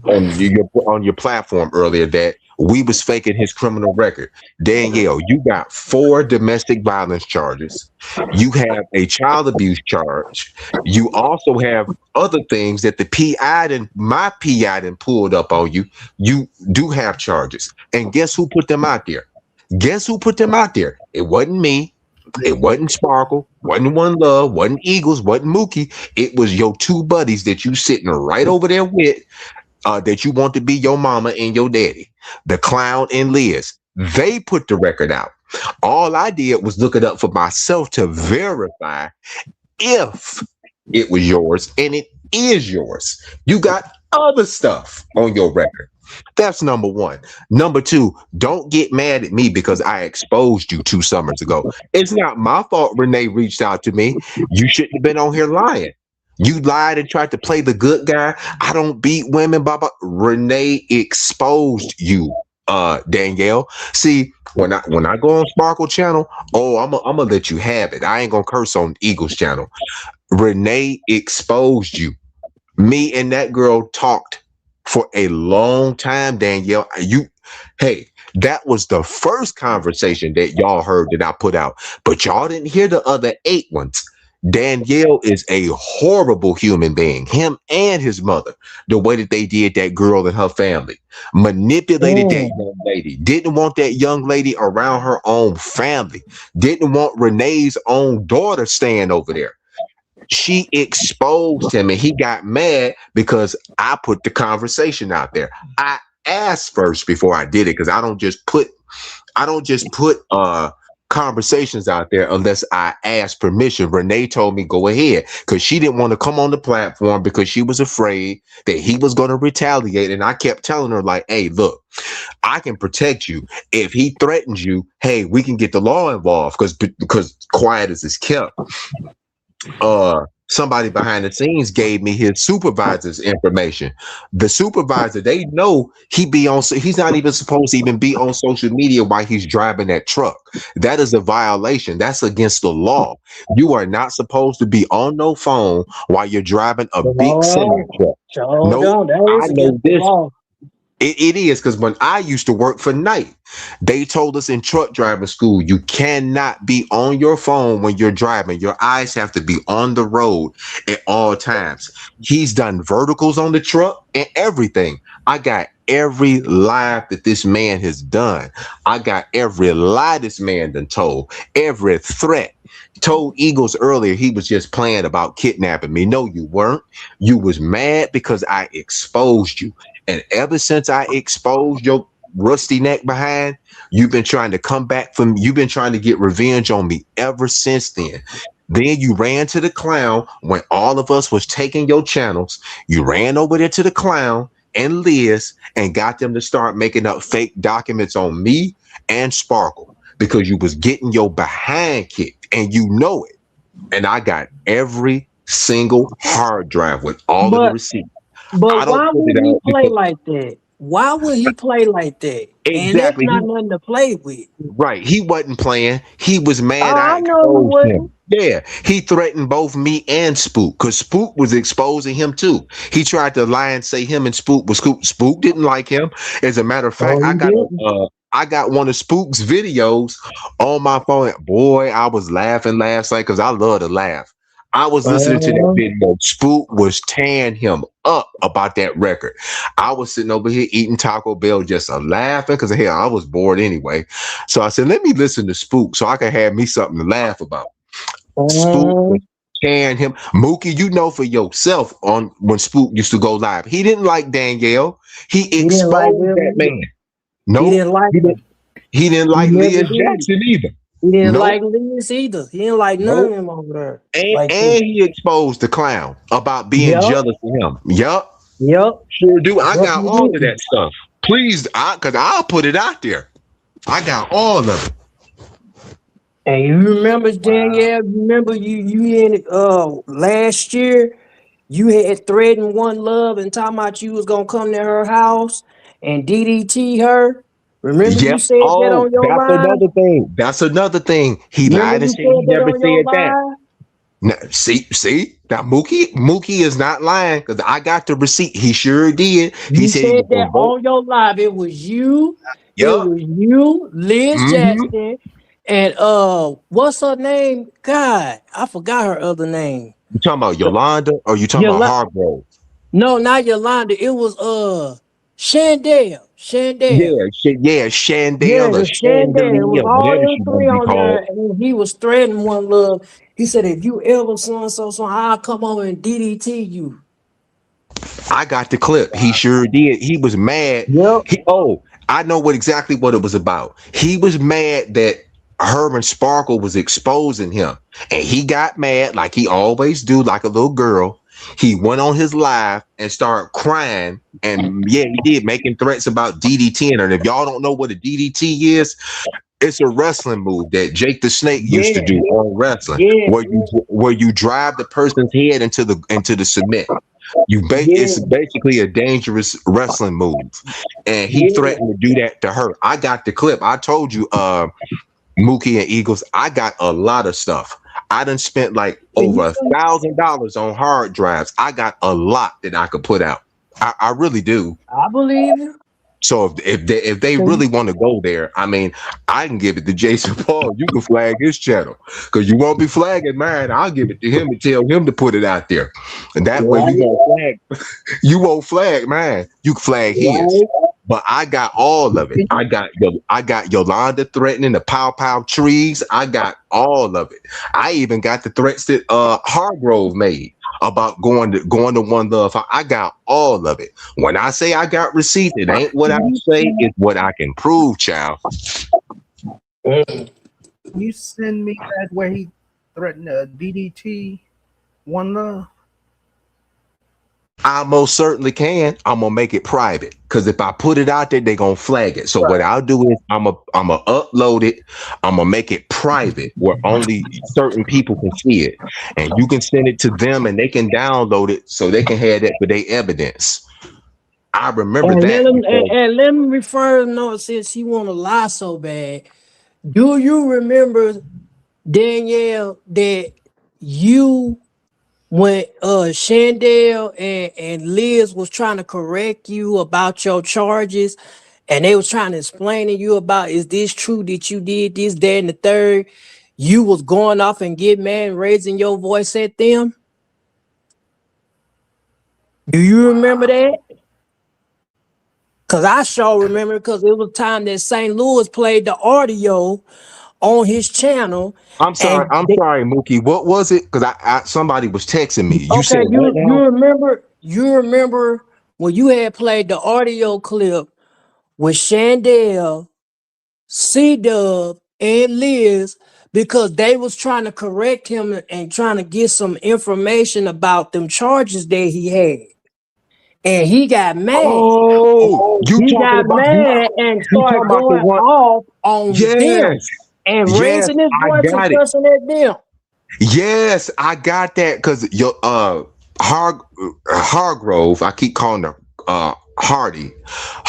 on your platform earlier that we was faking his criminal record. Danielle, you got 4 domestic violence charges. You have a child abuse charge. You also have other things that the PI and my PI done pulled up on you. You do have charges. And guess who put them out there? Guess who put them out there? It wasn't me. It wasn't Sparkle, wasn't One Love, wasn't Eagles, wasn't Mookie. It was your two buddies that you sitting right over there with, that you want to be your mama and your daddy, the Clown and Liz. They put the record out. All I did was look it up for myself to verify if it was yours, and it is yours. You got other stuff on your record. That's number one. Number two, don't get mad at me because I exposed you 2 summers ago. It's not my fault Renee reached out to me. You shouldn't have been on here lying. You lied and tried to play the good guy. I don't beat women, Baba. Renee exposed you, Danielle. See, when I go on Sparkle channel, oh, I'm gonna let you have it. I ain't gonna curse on Eagles channel. Renee exposed you. Me and that girl talked for a long time, Danielle. Hey, that was the first conversation that y'all heard that I put out, but y'all didn't hear the other 8 ones. Danielle is a horrible human being, him and his mother, the way that they did that girl and her family, manipulated that Mm. young lady, didn't want that young lady around her own family, didn't want Renee's own daughter staying over there. She exposed him and he got mad because I put the conversation out there. I asked first before I did it because I don't just put conversations out there unless I ask permission. Renee told me go ahead because she didn't want to come on the platform because she was afraid that he was going to retaliate. And I kept telling her, like, hey, look, I can protect you. If he threatens you, hey, we can get the law involved because quiet as is kept. Somebody behind the scenes gave me his supervisor's information. The supervisor, they know he's not even supposed to even be on social media while he's driving that truck. That is a violation. That's against the law. You are not supposed to be on no phone while you're driving a big semi Oh, truck. so Nope. don't. That I is know against the this. law. It is because when I used to work for night, they told us in truck driving school, you cannot be on your phone when you're driving. Your eyes have to be on the road at all times. He's done verticals on the truck and everything. I got every lie that this man has done. I got every lie this man done told, every threat. Told Eagles earlier he was just playing about kidnapping me. No, you weren't. You was mad because I exposed you. And ever since I exposed your rusty neck behind, you've been trying to get revenge on me ever since then. Then you ran to the clown when all of us was taking your channels. You ran over there to the clown and Liz and got them to start making up fake documents on me and Sparkle because you was getting your behind kicked and you know it. And I got every single hard drive with all of the But receipts. but I don't why put would it he out play because like that? Why would he play like that? And that's Exactly. not nothing to play with. Right. He wasn't playing. He was Oh, mad I I know he exposed him. wasn't. Yeah. He threatened both me and Spook because Spook was exposing him too. He tried to lie and say him and Spook was Spook. Spook didn't like him. As a matter of fact, Oh, he didn't. I got one of Spook's videos on my phone. Boy, I was laughing last night because I love to laugh. I was listening to that Uh, video. Spook was tearing him up about that record. I was sitting over here eating Taco Bell, just laughing because hell, I was bored anyway. So I said, let me listen to Spook so I can have me something to laugh about. Spook uh, was tearing him. Mookie, you know for yourself on when Spook used to go live. He didn't like Danielle. He he didn't like exposed them that either. man. He Nope. didn't like He didn't, them. he didn't He like never Leah did. Jackson either. He didn't Nope. like Lewis either. He didn't like none of Nope. them over there. And, Like that. and he exposed the clown about being Yep. jealous of him. Yup. Yep. Sure do. I Yep. got He all of did. that stuff. Please, because I'll put it out there. I got all of it. And you remember Danielle? You remember you in last year? You had threatened One Love and talking about you was gonna come to her house and DDT her. Remember you Yep. said that Oh, on your that's live? another thing. That's another thing. He Remember lied and you said he said that never on your said that. live? Now, see. Now Mookie is not lying because I got the receipt. He sure did. He You said he said was that gonna vote. on your live. Yup. Liz Mm-hmm. Jackson, and what's her name? God, I forgot her other name. You talking about Yolanda or you talking about Yola- Hargrove? no, not Yolanda. It was Shandell. Shandell. Yeah, Shandale Yeah, or the Shandell. It was Chandelier, all whatever them she want three to be on there, called. and he was threatening One Love. He said, "If you ever so, I'll come over and DDT you." I got the clip. He sure did. He was mad. Yep. I know exactly what it was about. He was mad that Herman Sparkle was exposing him, and he got mad like he always do, like a little girl. He went on his live and started crying, and yeah, he did making threats about DDT. And if y'all don't know what a DDT is, it's a wrestling move that Jake the Snake used to Yeah. do on wrestling, Yeah. where you drive the person's head into the cement. Yeah. It's basically a dangerous wrestling move, and he Yeah. threatened to do that to her. I got the clip. I told you, Mookie and Eagles. I got a lot of stuff. I done spent like And over you, $1,000 on hard drives. I got a lot that I could put out. I really do. I believe you. So if they really want to go there, I mean, I can give it to Jason Paul. You can flag his channel because you won't be flagging mine. I'll give it to him and tell him to put it out there, and that way we Right. won't flag. You won't flag mine. You can flag his. Right. But I got all of it. I got Yolanda threatening the pow pow trees. I got all of it. I even got the threats that Hargrove made about going to One Love. I got all of it. When I say I got receipts, it ain't what I say, it's what I can prove, child. You send me that where he threatened DDT One Love. I most certainly can. I'm gonna make it private because if I put it out there, they're gonna flag it. So what I'll do is I'm gonna upload it. I'm gonna make it private where only certain people can see it, and you can send it to them, and they can download it so they can have that for their evidence. I remember And let that him because and let me refer no since he want to lie so bad. Do you remember Danielle that you when Shandell and Liz was trying to correct you about your charges and they was trying to explain to you about is this true that you did this, that, and the third, you was going off and get mad and raising your voice at them? Do you remember that? Because I sure remember because it was time that St. Louis played the audio on his channel. I'm sorry, And they, Mookie. What was it? Because I somebody was texting me. You said okay, what now? you remember when you had played the audio clip with Shandell, C-Dub, and Liz because they was trying to correct him and trying to get some information about them charges that he had. And he got mad. Oh, you He talking got about mad and you talking started about the going one? off on them Yes, and yes, raising his I voice and got it. cussing at them. Yes, I got that because your Hargrove, I keep calling her Hardy.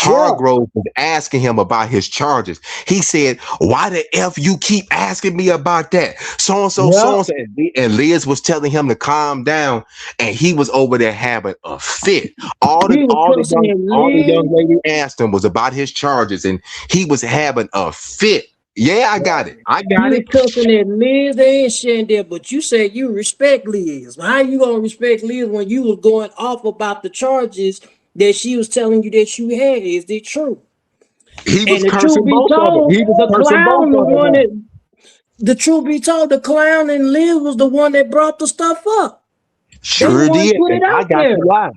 Yeah, Hargrove was asking him about his charges. He said, "Why the f you keep asking me about that? So and so, yeah. so and so." And Liz was telling him to calm down, and he was over there having a fit. All the He was all the cussing young at all the young Liz. lady asked him was about his charges, and he was having a fit. Yeah, I got it. I He got was it. cussing at Liz and Shandell, but you said you respect Liz. How you gonna respect Liz when you was going off about the charges that she was telling you that you had? Is it true? He was And the truth cursing be both of them. told, He was the cursing both clown, the of them one out. that the truth be told, the clown and Liz was the one that brought the stuff up. They Sure want to did, put it and I out got there. the live.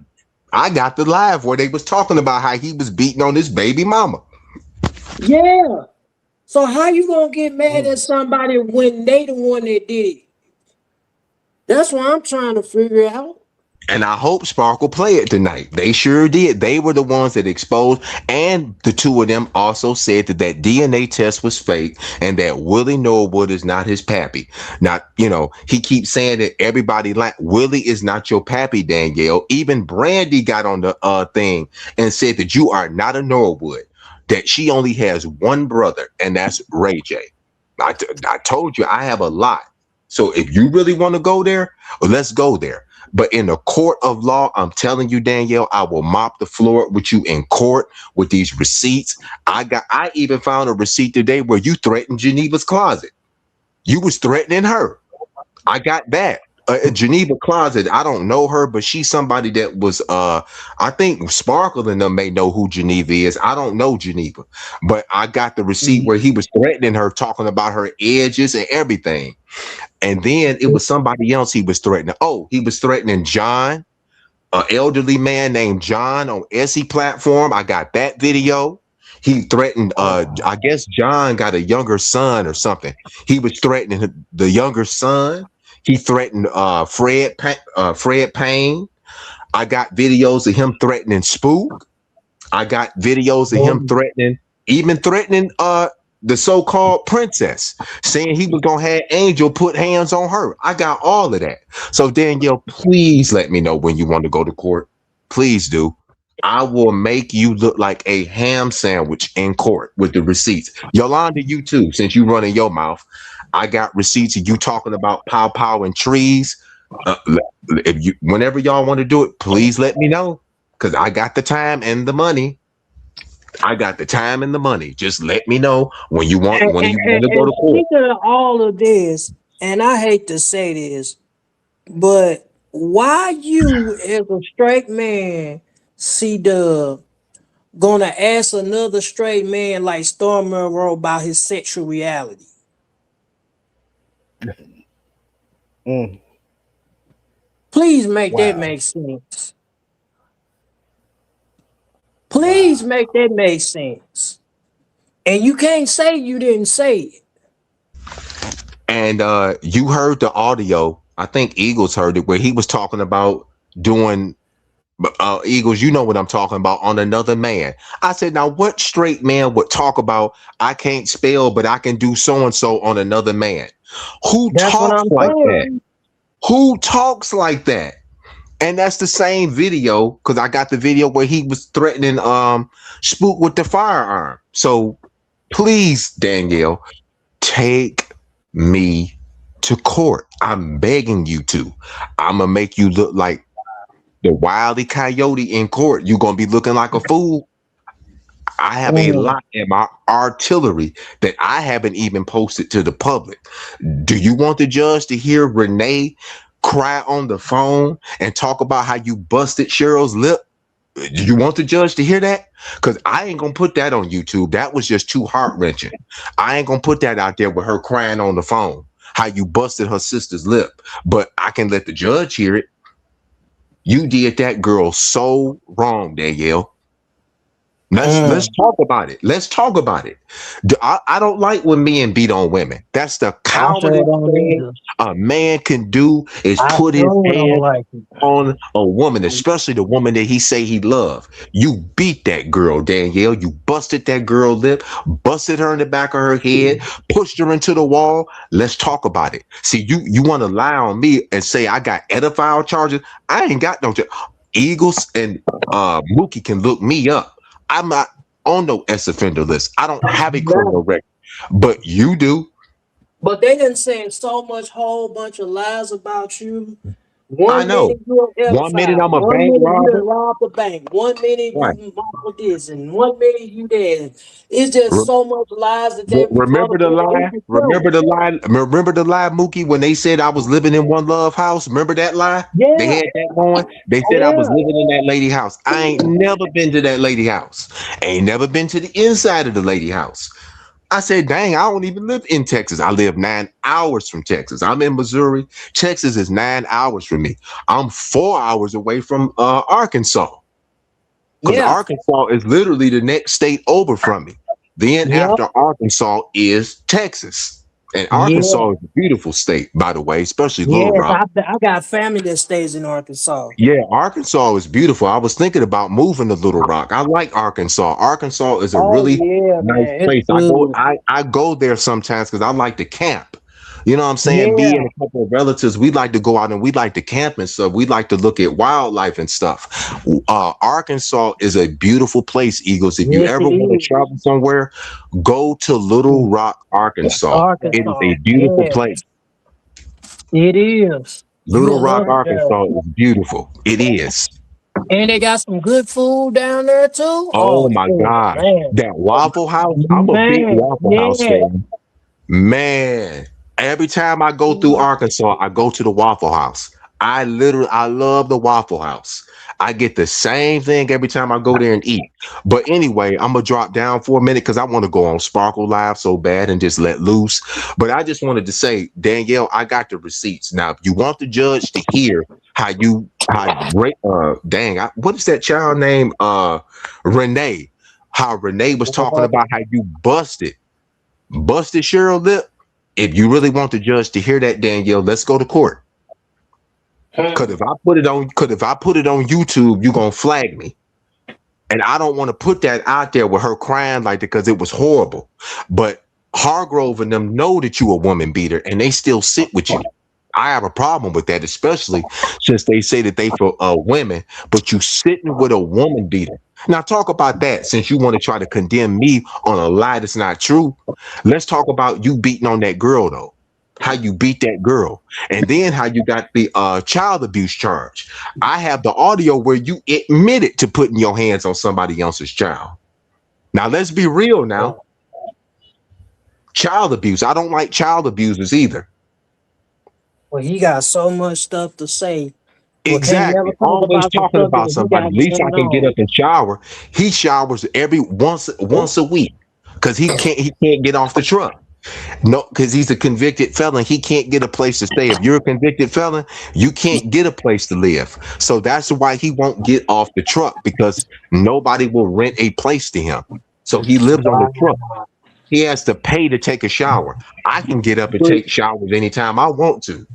I got the live where they was talking about how he was beating on his baby mama. Yeah. So how you gonna get mad Mm. at somebody when they the one that did it? That's what I'm trying to figure out. And I hope Sparkle play it tonight. They sure did. They were the ones that exposed, and the two of them also said that that DNA test was fake and that Willie Norwood is not his pappy. Not, he keeps saying that everybody like Willie is not your pappy, Danielle. Even Brandy got on the thing and said that you are not a Norwood, that she only has one brother, and that's Ray J. I told you I have a lot. So if you really want to go there, let's go there. But in the court of law, I'm telling you, Danielle, I will mop the floor with you in court with these receipts. I even found a receipt today where you threatened Geneva's closet. You was threatening her. I got that. Geneva Closet, I don't know her, but she's somebody that was I think Sparkle and them may know who Geneva is. I don't know Geneva, but I got the receipt where he was threatening her, talking about her edges and everything. And then it was somebody else he was threatening. Oh, he was threatening John, an elderly man named John on Essie platform. I got that video. He threatened, I guess John got a younger son or something. He was threatening the younger son. He threatened Fred Payne. I got videos of him threatening Spook. I got videos of him threatening the so-called princess, saying he was gonna have Angel put hands on her. I got all of that. So Danielle, please let me know when you want to go to court. Please do. I will make you look like a ham sandwich in court with the receipts. Yolanda, you too, since you running your mouth. I got receipts of you talking about pow pow and trees. Uh, if you, whenever y'all want to do it, please let me know because I got the time and the money. I got the time and the money. Just let me know when you want And, when and, you and, want to go and to court. speaking of all of this, and I hate to say this, but why you as a straight man, C Dub, gonna ask another straight man like Storm Monroe about his sexual reality? Mm. Please make that Wow. make sense. Wow. Please make that make sense. And you can't say you didn't say it. And you heard the audio. I think Eagles heard it where he was talking about doing Eagles. You know what I'm talking about on another man. I said, now what straight man would talk about I can't spell, but I can do so and so on another man? Who That's what talks I'm like that? saying. Who talks like that? And that's the same video because I got the video where he was threatening Spook with the firearm. So please, Danielle, take me to court. I'm begging you to. I'm gonna make you look like the wily coyote in court. You're gonna be looking like a fool. I have a Mm. lot in my artillery that I haven't even posted to the public. Do you want the judge to hear Renee cry on the phone and talk about how you busted Cheryl's lip? Do you want the judge to hear that? Because I ain't gonna put that on YouTube. That was just too heart wrenching. I ain't gonna put that out there with her crying on the phone, how you busted her sister's lip. But I can let the judge hear it. You did that girl so wrong, Danielle. Let's Mm. talk about it. Let's talk about it. I don't like when men beat on women. That's the I sure cowardest don't thing either. a man can do is I put his sure don't hand like it. on a woman, especially the woman that he say he love. You beat that girl, Danielle. You busted that girl lip, busted her in the back of her head, pushed her into the wall. Let's talk about it. See, you want to lie on me and say I got edified charges. I ain't got no. Eagles and Mookie can look me up. I'm not on no S offender list. I don't have a Right. criminal record, but you do. But they done saying so much whole bunch of lies about you. I One know. minute you an 1 minute pedophile, I'm a one bank minute you robber. done robbed the bank, one minute Right. you mama this, and one minute you that. It's just so much lies that they Remember the motherfucker who lie? can tell. Remember the lie, Mookie, when they said I was living in One Love house? Remember that lie? They Yeah, had that going. They said I was yeah, living in that lady house. I ain't never been to that lady house. Ain't never been to the inside of the lady house. I said, dang, I don't even live in Texas. I live 9 hours from Texas. I'm in Missouri. Texas is 9 hours from me. I'm 4 hours away from Arkansas, because yeah, Arkansas is literally the next state over from me. Then yeah, after Arkansas is Texas. And yeah. Arkansas is a beautiful state, by the way, especially Little Yes, Rock. I got family that stays in Arkansas. Yeah, Arkansas is beautiful. I was thinking about moving to Little Rock. I like Arkansas. Arkansas is a Oh really yeah, nice man, it's place. good. I go there sometimes because I like to camp. You know what I'm saying? Me and Yeah, a couple of relatives, we like to go out and we like to camp and stuff. We like to look at wildlife and stuff. Arkansas is a beautiful place, Eagles. If you yes ever it want to is. travel somewhere, go to Little Rock, Arkansas. It is a Arkansas, beautiful yeah, place. it is. You Little will Rock, love it there. Arkansas is beautiful. It is. And they got some good food down there too. Oh Oh my yeah, God. man, That Waffle House. I'm a big man, Waffle House yeah. fan. Man, every time I go through Arkansas, I go to the Waffle House. I love the Waffle House. I get the same thing every time I go there and eat. But anyway, I'm gonna drop down for a minute because I want to go on Sparkle Live so bad and just let loose. But I just wanted to say, Danielle, I got the receipts. Now, if you want the judge to hear what is that child name? Renee. How Renee was talking about how you busted Cheryl lip. If you really want the judge to hear that, Danielle, let's go to court. Cause if I put it on YouTube, you're gonna flag me. And I don't want to put that out there with her crying like that because it was horrible. But Hargrove and them know that you a woman beater and they still sit with you. I have a problem with that, especially since they say that they for women, but you sitting with a woman beater. Now talk about that since you want to try to condemn me on a lie that's not true. Let's talk about you beating on that girl though. How you beat that girl, and then how you got the child abuse charge. I have the audio where you admitted to putting your hands on somebody else's child. Now let's be real now. Child abuse. I don't like child abusers either. Well, he got so much stuff to say. Well, can't never Exactly. talk Always about the talking stuff about that he somebody. got At least I going can get on. up and shower. He showers every once a week because he can't get off the truck. No, because he's a convicted felon. He can't get a place to stay. If you're a convicted felon, you can't get a place to live. So that's why he won't get off the truck because nobody will rent a place to him. So he lives on the truck. He has to pay to take a shower. I can get up and Right, take showers anytime I want to.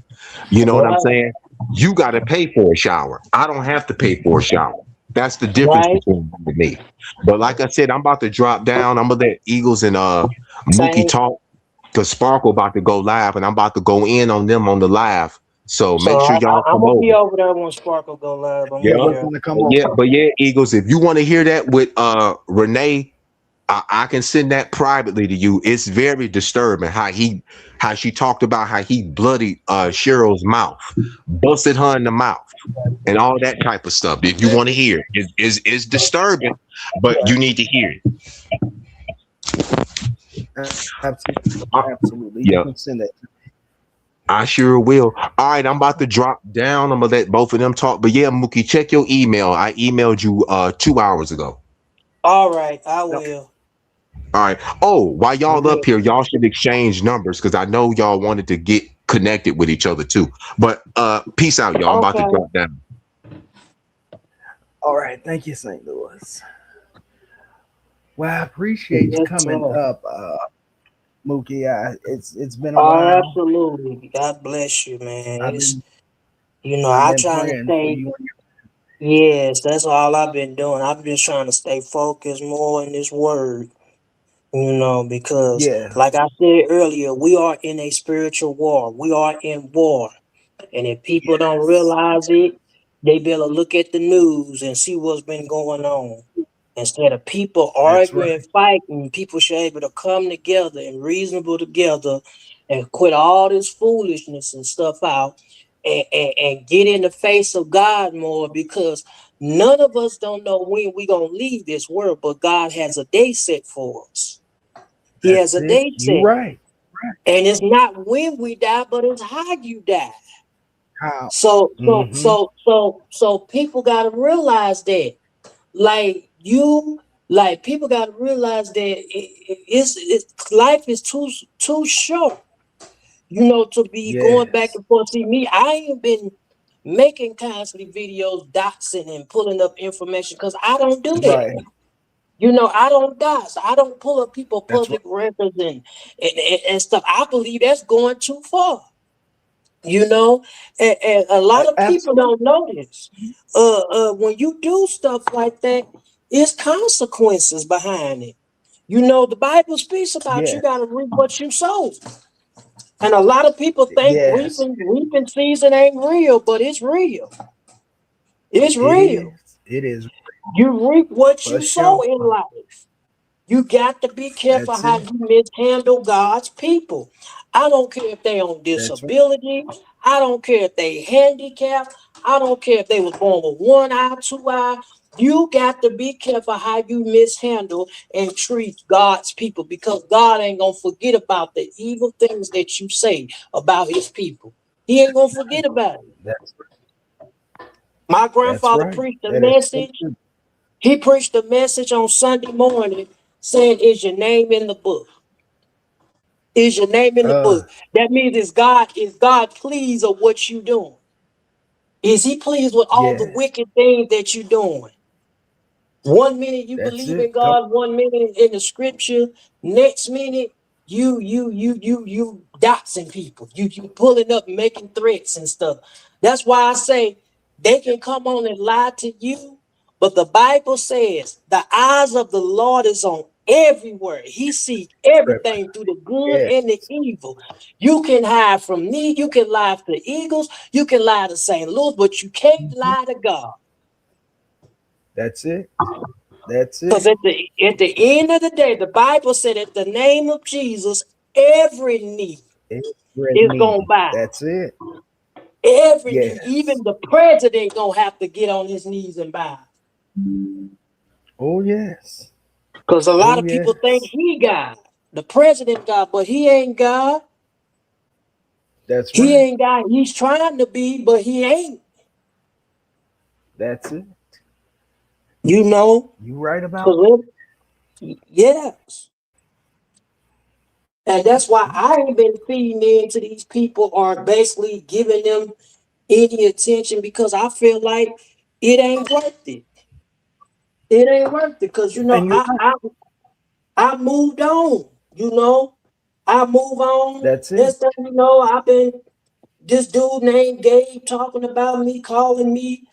You know what I'm right, saying? You got to pay for a shower. I don't have to pay for a shower. That's the difference right. between you and me. But like I said, I'm about to drop down. I'm gonna let Eagles and Mookie Same. talk because Sparkle about to go live, and I'm about to go in on them on the live. So make So sure y'all I'm come gonna be over. over there when Sparkle go live. I'm Yeah, gonna Yeah, be we're there. gonna come but over. yeah, Eagles. If you want to hear that with Renee, I can send that privately to you. It's very disturbing how she talked about how he bloodied Cheryl's mouth, busted her in the mouth, and all that type of stuff. If you want to hear it, is disturbing, but you need to hear it. Absolutely, Uh, absolutely. You yeah, can send that. I sure will. All right, I'm about to drop down. I'm gonna let both of them talk. But yeah, Mookie, check your email. I emailed you 2 hours ago. All right, I Yep, will. All right. Oh, while I y'all up will. here, y'all should exchange numbers because I know y'all wanted to get connected with each other too. But peace out, y'all. I'm about to Okay. drop down. All right, thank you, St. Louis. Well, I appreciate you Yes, coming sir. up, Mookie. It's been a Oh, while. absolutely. God bless you, man. I've It's been I've I been trying to praying for stay. you. Yes, that's all I've been doing. I've been trying to stay focused more in this word. Because Yeah, like I said earlier, we are in a spiritual war. We are in war. And if people don't yes, realize it, They better look at the news and see what's been going on. Instead of people That's arguing, right. fighting, people should be able to come together and reasonable together and quit all this foolishness and stuff out and get in the face of God more because none of us don't know when we're going to leave this world, but God has a day set for us. He has That's a it. day You set. right. And it's not when we die, but it's how you die. How? Mm-hmm. So people gotta realize that. Like you, like people gotta realize that life is too short, to be going back Yes. and forth. See me, I ain't been making constantly videos, doxing and pulling up information because I don't do that. Right. I don't dox. I don't pull up people That's right. public records and stuff. I believe that's going too far. you know and a lot of people Absolutely. don't know this. When you do stuff like that, it's consequences behind it. The Bible speaks about you Yes. got to reap what you sow, and a lot of people think Yes. reaping season ain't real, but it's real. It's It real. is. It is You reap what for you sow sure. in life. You got to be careful That's how it. you mishandle God's people. I don't care if they on That's right. disability. I don't care if they handicapped. I don't care if they was born with one eye, two eye. You got to be careful how you mishandle and treat God's people because God ain't gonna forget about the evil things that you say about his people. He ain't gonna forget about it. That's My that's grandfather right. preached a That is so message. true. He preached a message on Sunday morning saying, "Is your name in the book? Is your name in the Uh, book?" That means is God pleased of what you doing? Is he pleased with all the yes. wicked things that you doing? One minute you That's believe it. in Come. God, one minute in the scripture, next minute you doxing people. You pulling up, making threats and stuff. That's why I say they can come on and lie to you, but the Bible says the eyes of the Lord is on everywhere. He sees everything through the good Yes. and the evil. You can hide from me, you can lie to the Eagles, you can lie to St. Louis, but you can't Mhm. lie to God. That's it. That's Because it. at the end of the day, the Bible said at the name of Jesus, every knee Every is gonna knee. bow. That's it. Every knee, Yes. even the president gonna have to get on his knees and bow. Oh yes. Because a lot Oh of people think yes. he God, the president God, but he ain't God. That's He right. ain't God. He's trying to be, but he ain't. That's it. You know. You right about So yes, and that's why I ain't been feeding into these people or basically giving them any attention because I feel like it ain't worth it. It ain't worth it because and you're right. I moved on. You know, I move on. That's it. Next thing you know, I've been this dude named Gabe talking about me, calling me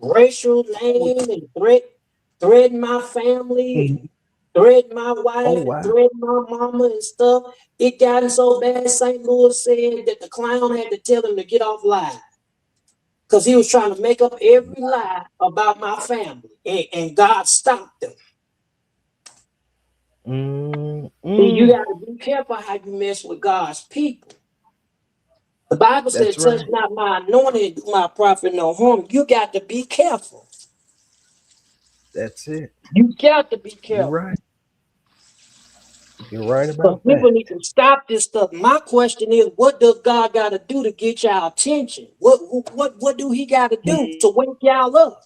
racial name and threaten my family Mhm. and threaten my Oh wife and wow. threaten my mama and stuff. It got so bad. St. Louis said that the clown had to tell him to get off live because he was trying to make up every lie about my family, and God stopped him. Mm, See, you mm. got to be careful how you mess with God's people. The Bible said, That's "Touch right. not my anointed, do my prophet no harm." You got to be careful. That's it. You got to be You're careful. right. You're right Because about people that. need to stop this stuff. My question is, what does God got to do to get y'all attention? What do He got to do to wake y'all up?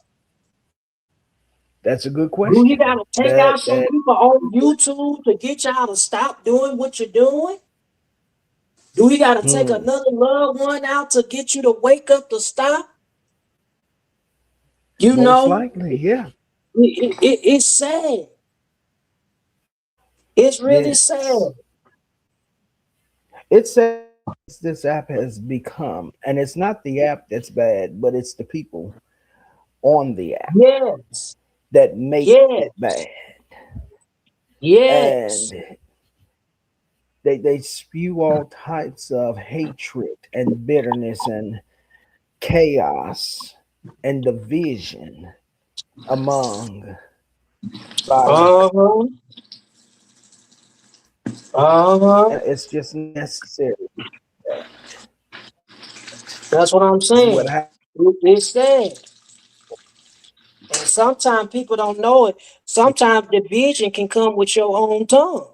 That's a good Do He got question. to take out some That people on YouTube to get y'all to stop doing what you're doing? Do He got to take hmm, another loved one out to get you to wake up to stop? You most know, likely, yeah. it's sad. It's really Yes. sad. It's sad this app has become, and it's not the app that's bad, but it's the people on the app Yes, that make yes, it bad. yes. And they spew all types of hatred and bitterness and chaos. and division among body. Uh-huh. Uh-huh. It's just necessary. That's what I'm This is what saying. happened. It's sad. And sometimes people don't know it. Sometimes division can come with your own tongue.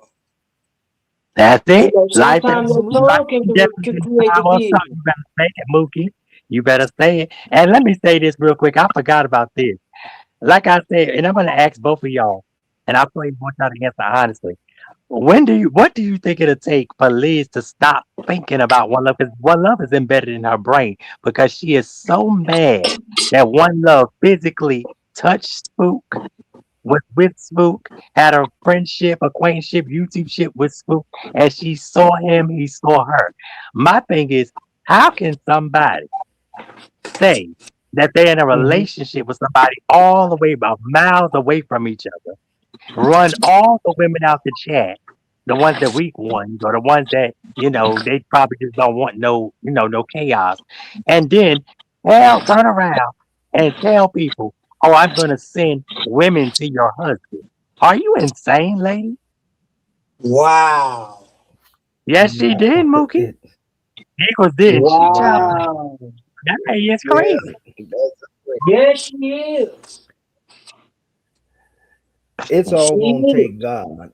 That's You it. know, Life is sometimes your life tongue is definitely can in the create power of tongue. division. You better say it, Mookie. You better say it. And let me say this real quick. I forgot about this. Like I said, and I'm gonna ask both of y'all, and I pray both y'all to answer honestly. What do you think it'll take for Liz to stop thinking about One Love? Because One Love is embedded in her brain because she is so mad that One Love physically touched Spook, was with Spook, had a friendship, acquaintanceship, YouTube ship with Spook, and she saw him, he saw her. My thing is, how can somebody say that they're in a Mhm. relationship with somebody all the way about miles away from each other? Run all the women out the chat, the ones that weak ones, or the ones that they probably just don't want no chaos, and then turn around and tell people, "Oh, I'm going to send women to your husband." Are you insane, lady? Wow. Yes, she did, No, Mookie. it, Eagles didn't she, child? wow. Wow. That lady is Yeah, crazy. that's Yes, she is. it's She all gonna is. take God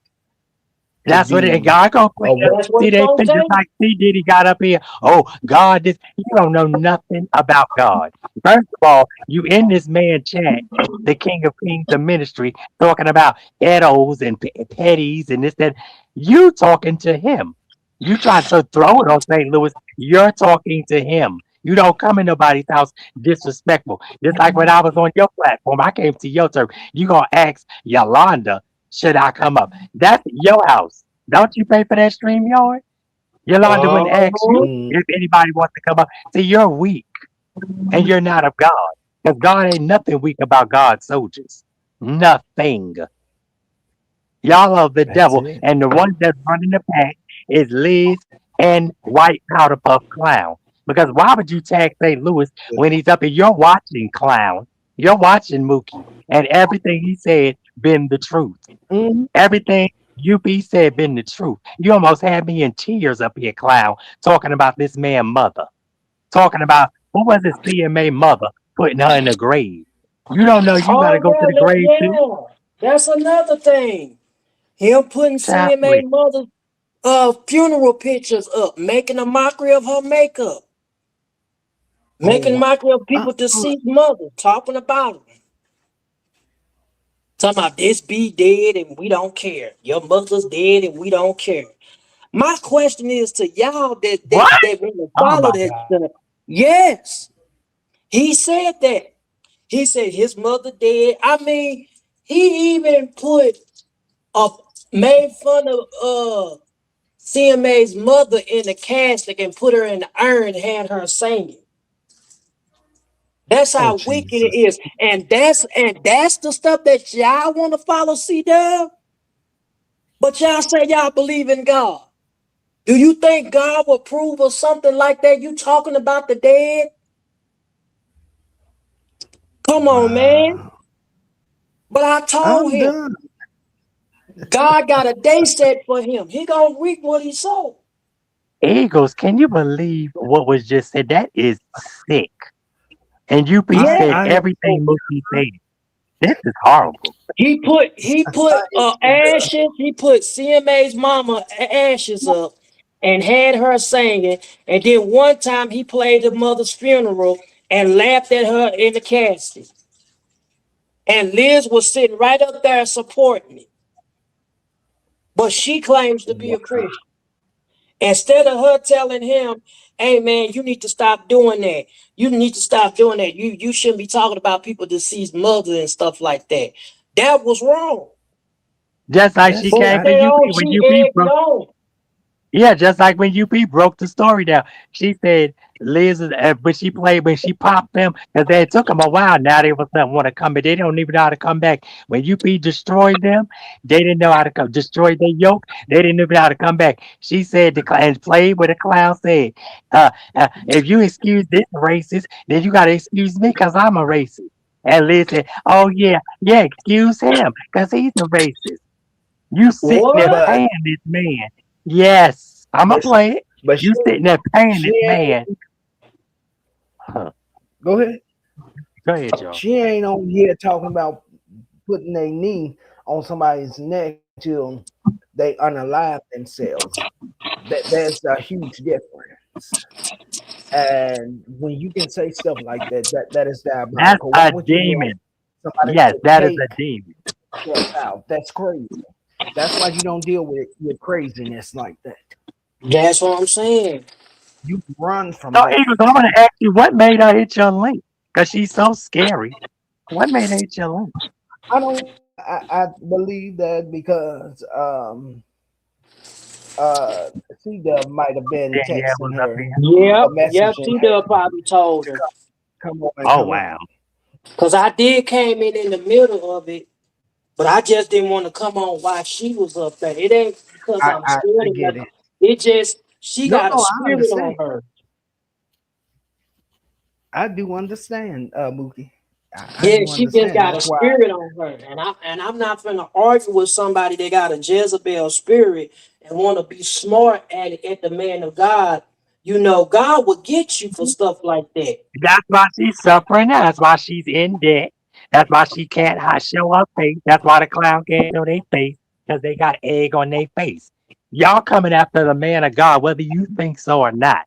to That's what it. be God gonna clean a up. That's what See, it's they gonna think just take. like C Diddy got up here. Oh, God, this you don't know nothing about God. First of all, you in this man chat, the King of Kings of Ministry, talking about edos and petties and this that. You talking to him. You try to throw it on St. Louis. You're talking to him. You don't come in nobody's house disrespectful. Just like when I was on your platform, I came to your turf. You gonna ask Yolanda, should I come up? That's your house. Don't you pay for that stream yard? Yolanda wouldn't ask you Uh-huh. mm, if anybody wants to come up. See, you're weak and you're not of God. Because God ain't nothing weak about God's soldiers. Nothing. Y'all are the that's devil. it. And the ones that's running the pack is Liz and White Powder Puff Clown. Because why would you tag St. Louis when he's up here? You're watching Clown. You're watching Mookie. And everything he said been the truth. Mm, Everything UP said been the truth. You almost had me in tears up here, Clown, talking about this man mother. Talking about what was it CMA mother putting her in the grave. You don't know you gotta Oh go to the grave yeah, too? yeah. That's another thing. Him putting Child, CMA please. mother's funeral pictures up, making a mockery of her makeup, making oh, mockery of uh, people uh, deceased mother, talking about them. Talking about this be dead and we don't care. Your mother's dead and we don't care. My question is to y'all What? that want to Oh follow my that God. stuff. Yes, he said that. He said his mother dead. I mean, he even put a made fun of CMA's mother in the casket and put her in the urn and had her singing. That's oh how wicked it Jesus. is. And that's the stuff that y'all want to follow, C Dub. But y'all say y'all believe in God. Do you think God will approve of something like that? You talking about the dead? Come on, man. Wow. But I told I'm him, done. God got a day set for him. He gonna reap what he sowed. Eagles, can you believe what was just said? That is sick. And UP I said Yeah. I am so everything Mookie said. This is horrible. He put I am so done. ashes. He put CMA's mama ashes up and had her singing. And then one time he played the mother's funeral and laughed at her in the casket. And Liz was sitting right up there supporting it, but she claims to be Wow. a Christian. Instead of her telling him, "Hey man, you need to stop doing that. You need to stop doing that. You shouldn't be talking about people deceased mother and stuff like that." That was wrong. Just like she That's But came I to instead, UP when she UP egged it broke. on. Yeah, just like when UP broke the story down. She said When she played, when she popped them, because they took them a while. Now they was not want to come, but they don't even know how to come back. When you be destroyed them, they didn't know how to come. Destroy their yoke, they didn't even know how to come back. She said, and played with the clown said, if you excuse this racist, then you got to excuse me because I'm a racist. And Liz said, oh, yeah, yeah, excuse him because he's a racist. You sitting there What? But paying this man. Yes, I'm going but to play it. but You sitting there paying she this man. ain't Huh. go ahead. Go ahead, y'all. She ain't on here talking about putting their knee on somebody's neck till they unalive themselves. There's a huge difference. And when you can say stuff like that, that is That's diabolical. Why a would you want demon. somebody Yes, to that is a take demon. stuff out? That's crazy. That's why you don't deal with craziness like that. That's what I'm saying. You run from So, that. Eagles, I want to ask you, what made her hit your link? Because she's so scary. What made her hit your link? I don't. I believe that because C Dub might have been Danielle texting was up her here. or Yep, yep, messaging she her done probably told her. come on and Oh, come wow. in. Cause I did came in the middle of it, but I just didn't want to come on while she was up there. It ain't because I'm I scared of get nothing. it. It just she No, got a no, I spirit on understand. her. I do understand, Mookie. I Yeah, do she just understand. got a That's why spirit on her, and I'm not finna argue with somebody that got a Jezebel spirit and want to be smart at the man of God. You know, God will get you for stuff like that. That's why she's suffering now. That's why she's in debt. That's why she can't show her face. That's why the clown can't show their face because they got egg on their face. Y'all coming after the man of God, whether you think so or not.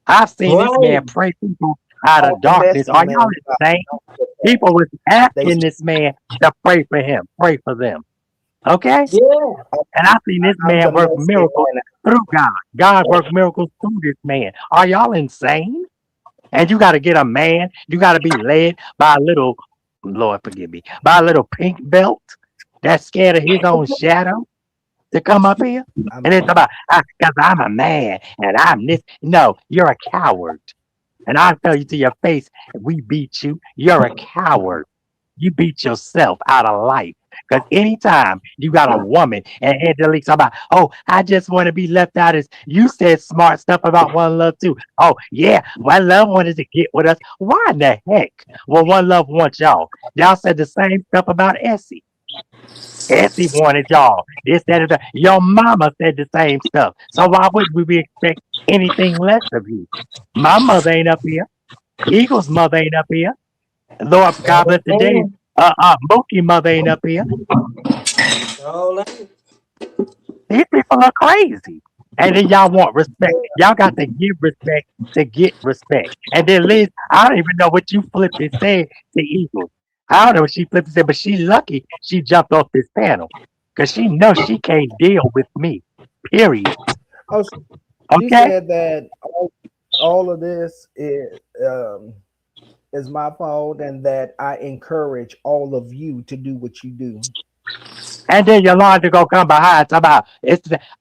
I've seen this Right? man pray people out of all darkness. messy Are men y'all of God insane? don't get that. People was They asking this man to pray for him, pray for them. Okay? Yeah. And I've seen this I'm man the work messy miracles man. through God. God worked miracles through this man. Are y'all insane? And you got to get a man. You got to be led by a little, Lord forgive me, by a little pink belt that's scared of his own shadow to come up here. I'm And it's about, because I'm a man and I'm this. No, you're a coward. And I'll tell you to your face, if we beat you, you're a coward. You beat yourself out of life. Because anytime you got a woman and Angelique talking about, oh, I just want to be left out as you said smart stuff about One Love too. Oh, yeah, One Love wanted to get with us. Why in the heck will One Love want y'all? Y'all said the same stuff about Essie. Essie wanted y'all. This, that, and that. Your mama said the same stuff. So why would we expect anything less of you? My mother ain't up here. Eagle's mother ain't up here. Lord God bless the day. Amen. Mookie mother ain't up here. So, like, These people are crazy. And then y'all want respect. Y'all got to give respect to get respect. And then Liz, I don't even know what you flipped and said to Eagles. I don't know what she flipped and said, but she lucky she jumped off this panel. Because she knows she can't deal with me. Period. Oh, she Okay? said that all of this is my fault and that I encourage all of you to do what you do. And then Yolanda gonna come behind talk about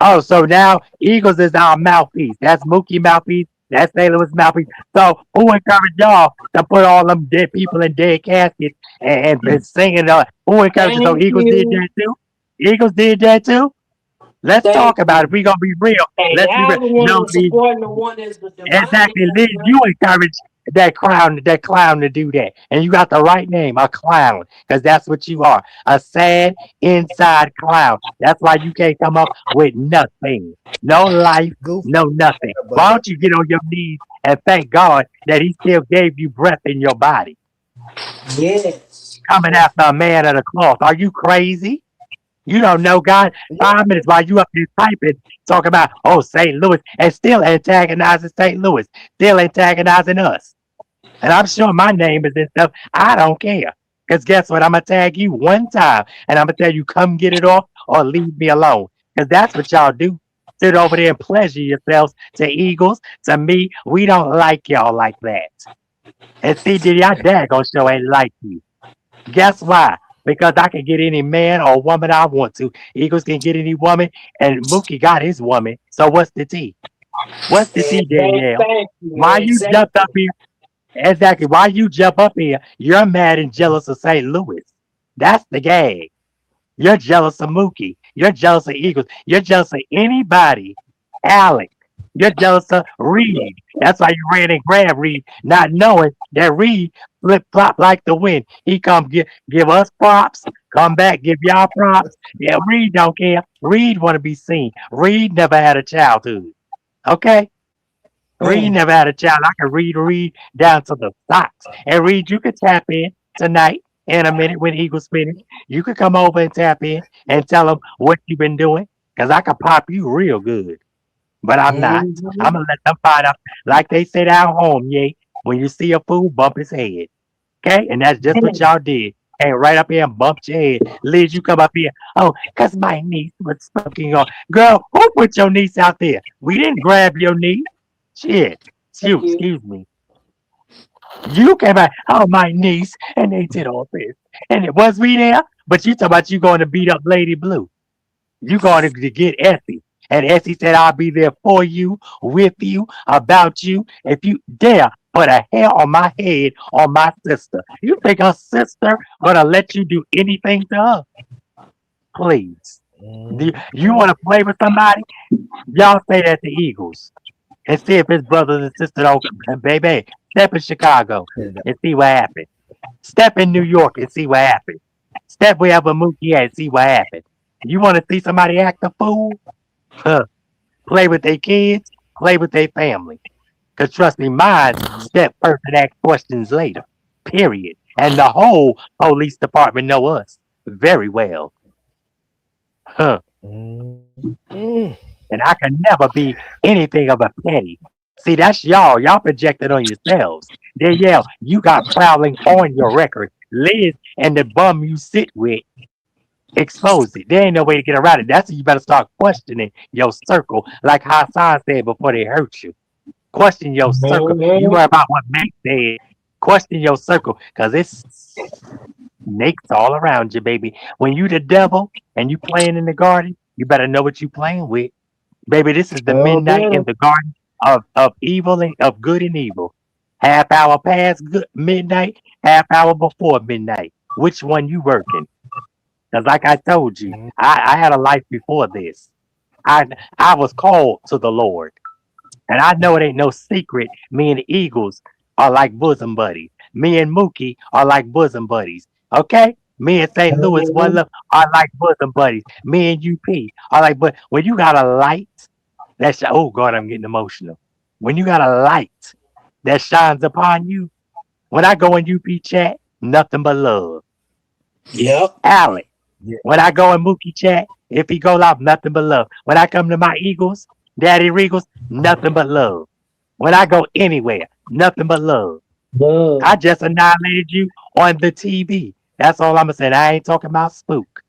oh, so now Eagles is our mouthpiece. That's Mookie mouthpiece. That's St. Louis mouthpiece. So who encouraged y'all to put all them dead people in dead caskets and singing? Who encouraged you? So thank Eagles did you, that too. Eagles did that too. Let's thank talk about it. you. We gonna be real. And Let's be real. y'all the No, one supporting the one that's the demonic exactly, Liz. one, You right? encourage that clown to do that, and you got the right name, a clown, because that's what you are, a sad inside clown. That's why you can't come up with nothing, no life, Goofy, no nothing. Why but don't you get on your knees and thank God that He still gave you breath in your body? Yes. Coming after a man of the cloth, are you crazy? You don't know God. yeah, 5 minutes while you up there typing, talking about oh St. Louis, and still antagonizing St. Louis, still antagonizing us. And I'm sure my name is in stuff. I don't care. Because guess what? I'm going to tag you one time and I'm going to tell you, come get it off or leave me alone. Because that's what y'all do. Sit over there and pleasure yourselves to Eagles. To me, we don't like y'all like that. And see, did y'all daggone show ain't like you. Guess why? Because I can get any man or woman I want to. Eagles can get any woman, and Mookie got his woman. So what's the tea? What's the tea, Danielle? Why you jumped up here? Exactly. Why you jump up here? You're mad and jealous of St. Louis. That's the gag. You're jealous of Mookie. You're jealous of Eagles. You're jealous of anybody. Alec. You're jealous of Reed. That's why you ran and grabbed Reed, not knowing that Reed flip flop like the wind. He come give us props, come back, give y'all props. Yeah, Reed don't care. Reed want to be seen. Reed never had a childhood. Okay? Reed Mm. never had a child. I can read down to the socks. And Reed, you could tap in tonight in a minute when Eagles finish. You could come over and tap in and tell them what you've been doing. Because I could pop you real good. But I'm not. Mhm. I'm going to let them find out. Like they said out home, yay. When you see a fool, bump his head. Okay? And that's just what y'all did. And right up here and bumped your head. Liz, you come up here. Oh, because my niece was smoking on. Girl, who put your niece out there? We didn't grab your niece. Shit. Thank Excuse, you. excuse me. You came out, oh, my niece, and they did all this. And it was we there? But you talking about you going to beat up Lady Blue. You going to get Essie. And Essie said, I'll be there for you, with you, about you, if you dare put a hair on my head on my sister. You think her sister gonna let you do anything to her? Please. Do you want to play with somebody? Y'all say that to Eagles and see if his brothers and sisters don't. And baby, step in Chicago and see what happens. Step in New York and see what happens. Step wherever Mookie at and see what happens. You want to see somebody act a fool? Huh. Play with their kids, play with their family. Because trust me, mine step first and ask questions later. Period. And the whole police department know us very well. Huh. And I can never be anything of a petty. See, that's y'all. Y'all projected on yourselves. Danielle, you got prowling on your record. Liz and the bum you sit with exposed it. There ain't no way to get around it. That's when you better start questioning your circle, like Hassan said before they hurt you. Question your circle. You Mhm. worry about what Mac said. Question your circle, cause it's snakes all around you, baby. When you the devil and you playing in the garden, you better know what you playing with. Baby, this is the Oh, midnight better. in the garden of evil and of good and evil. Half hour past good midnight, half hour before midnight. Which one you working? Because like I told you, I had a life before this. I I was called to the Lord. And I know it ain't no secret. Me and the Eagles are like bosom buddies. Me and Mookie are like bosom buddies. Okay? Me and St. Louis one Mhm. love are like bosom buddies. Me and UP are like, but when you got a light oh God, I'm getting emotional. When you got a light that shines upon you, when I go in UP chat, nothing but love. Yep. Alec, when I go in Mookie chat, if he go out, nothing but love. When I come to my Eagles, Daddy Regals, nothing but love. When I go anywhere, nothing but love. I Love. just annihilated you on the TV. That's all I'm gonna say. I ain't talking about spook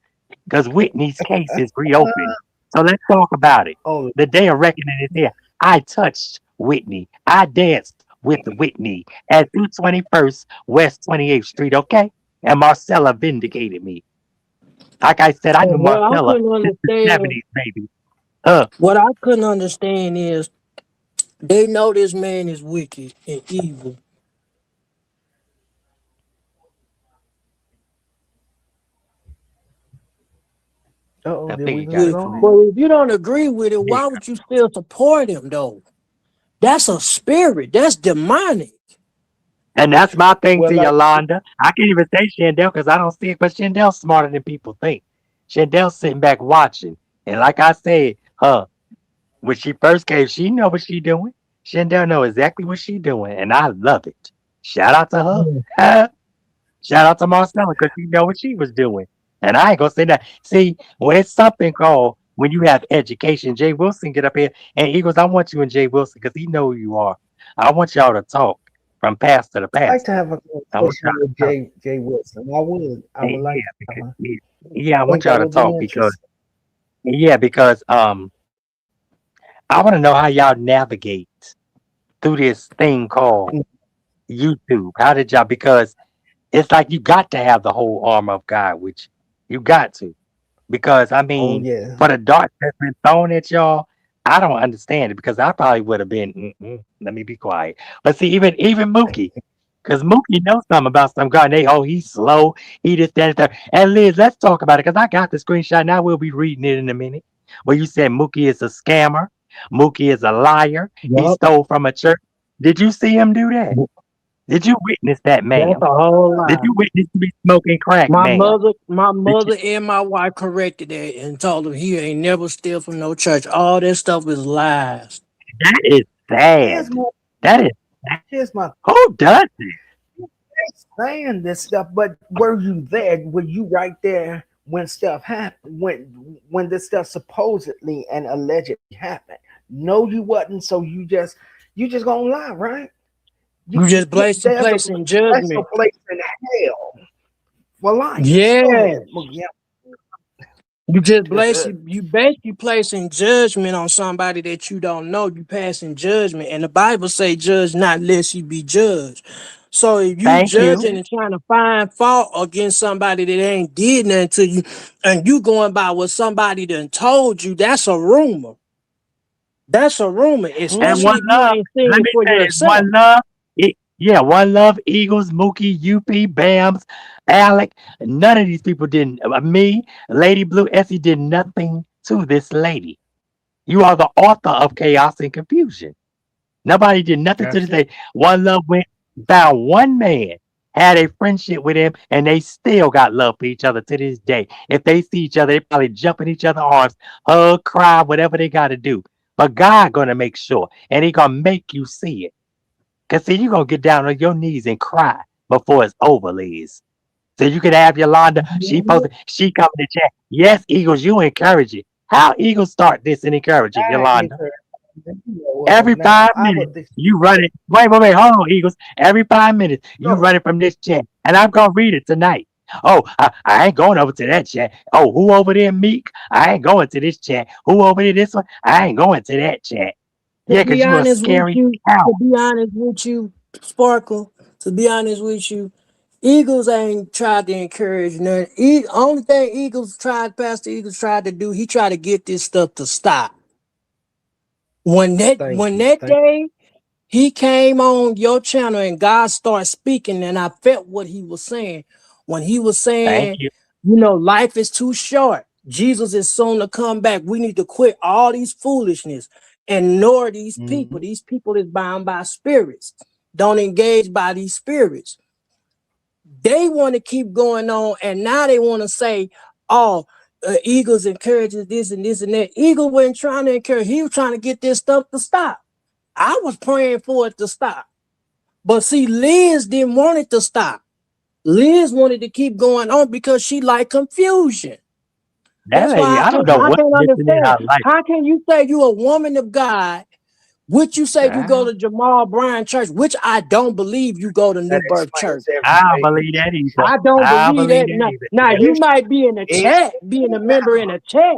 because Whitney's case is reopened. So let's talk about it. Oh, The day of reckoning is here. I touched Whitney. I danced with Whitney at 221st West 28th Street, okay? And Marcella vindicated me. Like I said, I knew What I Marcella couldn't since the understand, 70s, baby. Uh, what I couldn't understand is they know this man is wicked and evil. oh, I did we figured lose y'all But agree. all? but if you don't agree with it, Yeah. why would you still support him though? That's a spirit. That's demonic. And that's my thing Well, to like, Yolanda. I can't even say Shandell because I don't see it, but Shandell's smarter than people think. Shandell's sitting back watching. And like I said, when she first came, she know what she doing. Shandell know exactly what she doing, and I love it. Shout out to Mm. her. Shout out to Marcella because she know what she was doing. And I ain't gonna say that. See, well, it's something called when you have education. Jay Wilson get up here and he goes, I want you and Jay Wilson because he know who you are. I want y'all to talk from pastor to I like to pastor. have a I want conversation with y'all to talk. Jay Wilson. I would like. Yeah, because yeah, I I want think that y'all to would be talk because interesting. yeah, because I want to know how y'all navigate through this thing called YouTube. How did y'all? Because it's like you got to have the whole armor of God, which you got to. Because I Oh mean, yeah. for the darts that's been thrown at y'all, I don't understand it because I probably would have been. Let me be quiet. But see, even Mookie, because Mookie knows something about some guy. And they, oh, he's slow. He just that, that. And Liz, let's talk about it because I got the screenshot. Now we'll be reading it in a minute. Where you said Mookie is a scammer. Mookie is a liar. He Yup. stole from a church. Did you see him do that? Did you witness that, That's ma'am? a whole Did lie. you witness me smoking crack, ma'am? My Did you? mother and my wife corrected that and told him he ain't never steal from no church. All that stuff is lies. That is Here's sad. my That is here's my who does it? saying this stuff, but were you there? Were you right there when stuff happened? When this stuff supposedly and allegedly happened? No, you wasn't. So you just gonna lie, right? You just There's a placing special judgment. place in hell for liars. Go Yeah. ahead, Mookie. You just Yeah. you basically placing judgment on somebody that you don't know. You passing judgment. And the Bible say judge not lest you be judged. So if you Thank you. judging and trying to find fault against somebody that ain't did nothing to you, and you going by what somebody done told you, that's a rumor. That's a rumor, And Mhm. especially one if you love. ain't seen Let it me for say this. yourself. One love. Yeah, one love. Eagles, Mookie, UP, Bams, Alec. None of these people didn't. Me, Lady Blue, Essie did nothing to this lady. You are the author of chaos and confusion. Nobody did nothing to That's this it. day. One love went found one man, had a friendship with him, and they still got love for each other to this day. If they see each other, they probably jump in each other's arms, hug, cry, whatever they got to do. But God gonna make sure, and He gonna make you see it. Cause see, you gonna get down on your knees and cry before it's over, Liz. So you could have Yolanda. She posted. She come to chat. Yes, Eagles, you encourage it. How Eagles start this and encourage it, I Yolanda? encourage you. Well, Every now 5 minutes, you run it. Wait, hold on, Eagles. Every 5 minutes, you go. run it from this chat. And I'm going to read it tonight. Oh, I ain't going over to that chat. Oh, who over there, Meek? I ain't going to this chat. Who over there, this one? I ain't going to that chat. To Yeah, be because you a honest with scary you, cow. Sparkle, to be honest with you, Eagles ain't tried to encourage none. Only thing Pastor Eagles tried to do, he tried to get this stuff to stop. Thank When you. that Thank day he came on your channel and God started speaking, and I felt what he was saying. When he was Thank saying, you. life is too short. Jesus is soon to come back. We need to quit all these foolishness and ignore these you. people. These people is bound by spirits. Don't engage by these spirits. They want to keep going on, and now they want to say, "Oh, Eagles encourages this and this and that." Eagle wasn't trying to encourage; he was trying to get this stuff to stop. I was praying for it to stop, but see, Liz didn't want it to stop. Liz wanted to keep going on because she liked confusion. That That's why lady, I don't know I what's can't missing in understand. her life. How can you say you a woman of God? Which you say you go Ah, to Jamal Bryan Church, which I don't believe you go to That New Birth Church. explains I don't everything. believe that either. I don't I don't believe believe that. that either. Now Yeah. you If might be in the if chat, being a member in a chat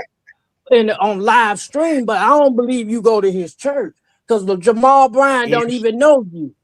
on live stream, but I don't believe you go to his church because the Jamal Bryan if don't even know you.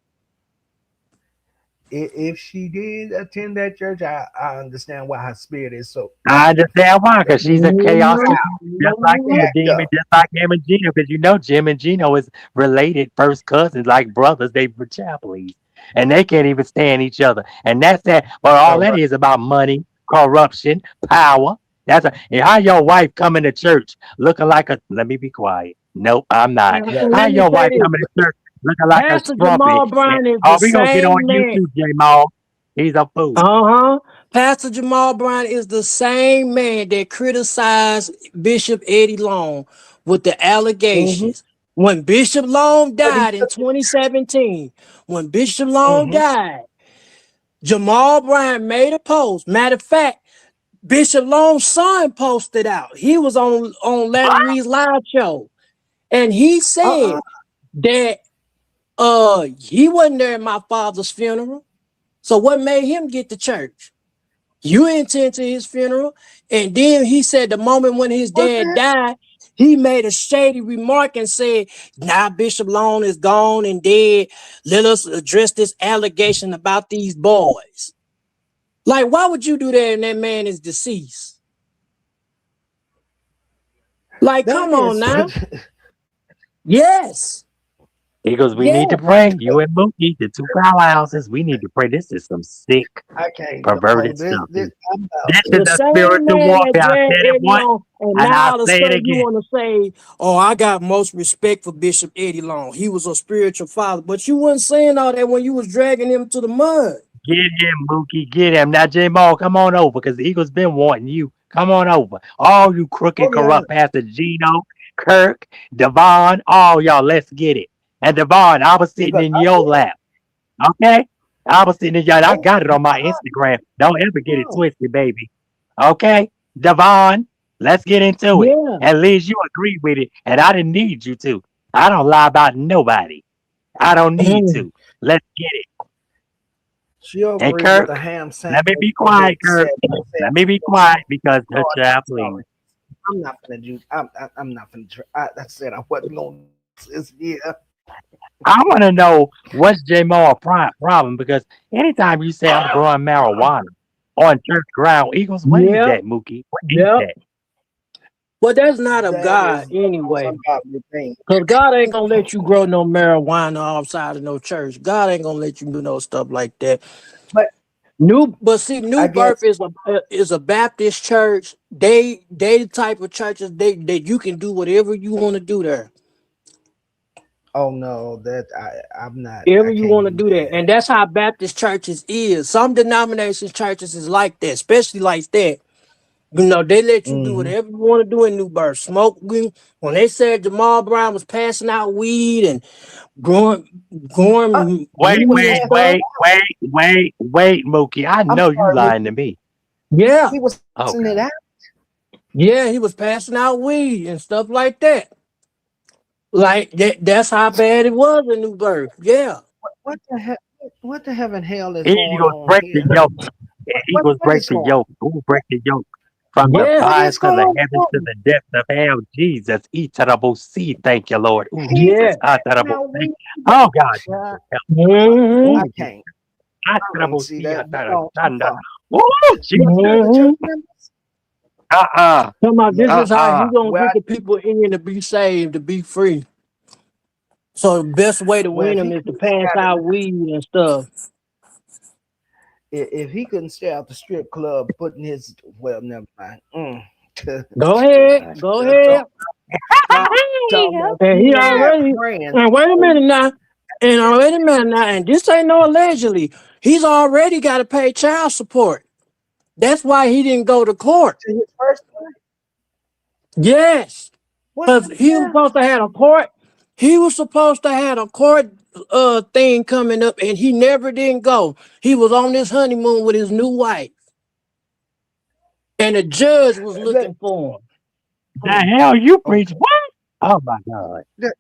if she did attend that church, I understand why her spirit is so I understand why, because she's a chaos, Mhm. just like him, a jacked demon, up. just like him and Gino. Because you know Jim and Gino is related, first cousins, like brothers. They were chaplains, and they can't even stand each other. And that's that. But all All that right. is about money, corruption, power. And how your wife coming to church looking like a? Let me be quiet. Nope, I'm not. Yeah. And How let me your say wife this: coming to church looking like a Pastor strumpet? Jamal Bryan is Oh, the we gonna get on same man. YouTube, J Maul. He's a fool. Uh-huh. Pastor Jamal Bryan is the same man that criticized Bishop Eddie Long with the Mm-hmm. allegations. When Bishop Long But he died in took it. 2017, when Bishop Long Mm-hmm. died, Jamal Bryan made a post. Matter of fact, Bishop Long's son posted out. He was on Larry What? Reed's live show. And he Uh-uh. said that he wasn't there at my father's funeral. So what made him get to church? You attend to his funeral. And then he said the moment when his What the dad heck? died, he made a shady remark and said, now Bishop Long is gone and dead. Let us address this allegation about these boys. Like, why would you do that and that man is deceased? Like, That come on is now. Yes. Eagles, we need to Yes. pray. You and Mookie, the two powerhouses, we need to pray. This is some sick, I can't no perverted this stuff. this I'm This about is The to a same spiritual man that warfare. I dragged said it Eddie once Long, and and now I'll all of a say it sudden you again. want to say, "Oh, I got most respect for Bishop Eddie Long. He was a spiritual father," but you wasn't saying all that when you was dragging him to the mud. Get him, Mookie. Get him. Now, J Ball, come on over because the Eagles been wanting you. Come on over. All you crooked, oh yeah. corrupt Pastor Gino, Kirk, Devon, all y'all, let's get it. And Devon, I was sitting Because in your lap. Okay? I was sitting in your I oh got it on my God, Instagram. Don't ever get it no. twisted, baby. Okay? Devon, let's get into it. Yeah. At least you agree with it, and I didn't need you to. I don't lie about nobody. I don't need Mm. to. Let's get it. She'll And agree with the Kirk, ham let me sandwich be that quiet, said Kirk. Let me be quiet because the Lord, child, I'm please. sorry. I'm not gonna do. I'm not gonna. I said I wasn't gonna do this year. I want to know what's J Moore problem because anytime you say I'm growing marijuana on church ground, Eagles, what is Yep. that, Mookie? What is Yep. that? But that's not of That God is the most anyway. ungodly thing. Because God ain't gonna let you grow no marijuana outside of no church. God ain't gonna let you do no stuff like that. But New I birth guess is a Baptist church. They the type of churches that you can do whatever you want to do there. oh no, that I'm not. Whatever I you can't want to do do that. that. And that's how Baptist churches is. Some denominations churches is like that, especially like that. You know, they let you do Hmm. whatever you want to do in New Birth. Smoking. When they said Jamal Brown was passing out weed and growing Uh, growing he Wait, was weed and wait, passing stuff. it wait, out. wait, wait, Mookie. I I'm know you sorry, lying to Mookie. me. Yeah. He was passing it Okay. out. Yeah, he was passing out weed and stuff like that. Like that's how bad it was in New Birth. Yeah. What the hell? What the heaven hell is going Eagles on break the here? yoke. Eagles What break is the going? yoke. Who break the yoke? From the Yeah. What fires is of the going heavens to on? the depths of hell. Jesus. Eatable seed. Thank you, Lord. Ooh, He Jesus. Yeah. Terrible. now we. Oh, God. Uh, Jesus. Help. I Hmm. Oh, Jesus. can't. I can't Terrible see seed. that. You're going too far. Oh, You Jesus. upset the Hmm. church members? Uh-uh. Come on, this No. is how you gonna Well, get the people in to be saved, to be free. So the best way to well, win if them he is to couldn't stay pass out out weed and stuff. if he couldn't stay out the strip club, putting his well, never mind. Go ahead, go ahead. talk, talking about And he being that already. praying. And wait a Oh, minute now. And wait a minute now. And this ain't no allegedly. He's already got to pay child support. That's why he didn't go to court. to his first wife? Yes, What because the he was hell? supposed to have a court. He was supposed to have a court thing coming up, and he never didn't go. He was on this honeymoon with his new wife, and the judge was Let, looking for him. The hell you preach? okay. What? Oh, my God. Let-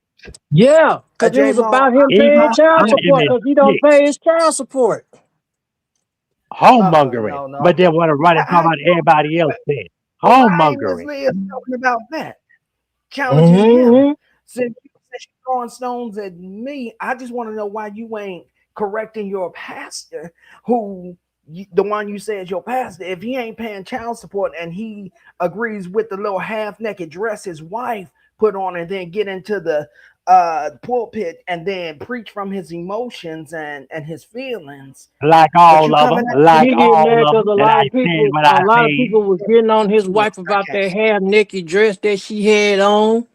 Yeah, because it J was Mo, about him paying Eagles, child I am support in because he don't fix. pay his child support. Homongering. no, no. But then want to run and talk How about you everybody else then. why ain't Miss Homongering. Leah talking about that? Challenging him. Hmm. Since you're throwing stones at me, I just want to know why you ain't correcting your pastor, the one you say is your pastor. If he ain't paying child support and he agrees with the little half naked dress his wife put on, and then get into the pulpit and then preach from his emotions and his feelings, Like but all you of coming them. at Like He getting all mad of because them. And I said what a I lot of said. people was getting on his no, wife I about can't. that half naked dress that she had on.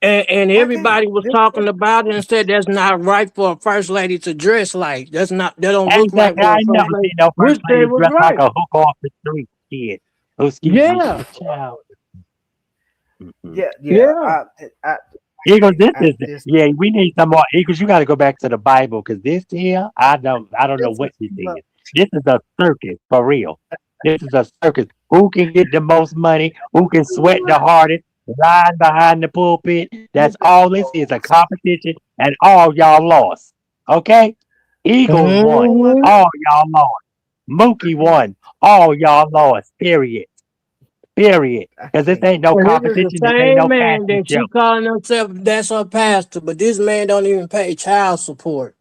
And I can't. everybody was talking about it and said that's not right for a first lady to dress like. That don't look right Exactly. for I a never first lady. seen no first Which they lady was dressed like right. a hook off the street kid. Oh, excuse me. Yeah. Child. Mm-mm. Yeah. Yeah. I Eagles, can't. this I is this yeah. We need some more Eagles. You got to go back to the Bible because this here, I don't know this what is this too much. is. This is a circus for real. This is a circus. Who can get the most money? Who can sweat the hardest? Lying behind the pulpit. That's all this is, a competition, and all y'all lost. Okay, Eagles won. Oh my Hmm. God. All y'all lost. Mookie won. All y'all lost. Period. Period. I Because this can't. ain't no And this is the competition. This ain't same no man fashion that show. she calling himself that's her pastor, but this man don't even pay child support.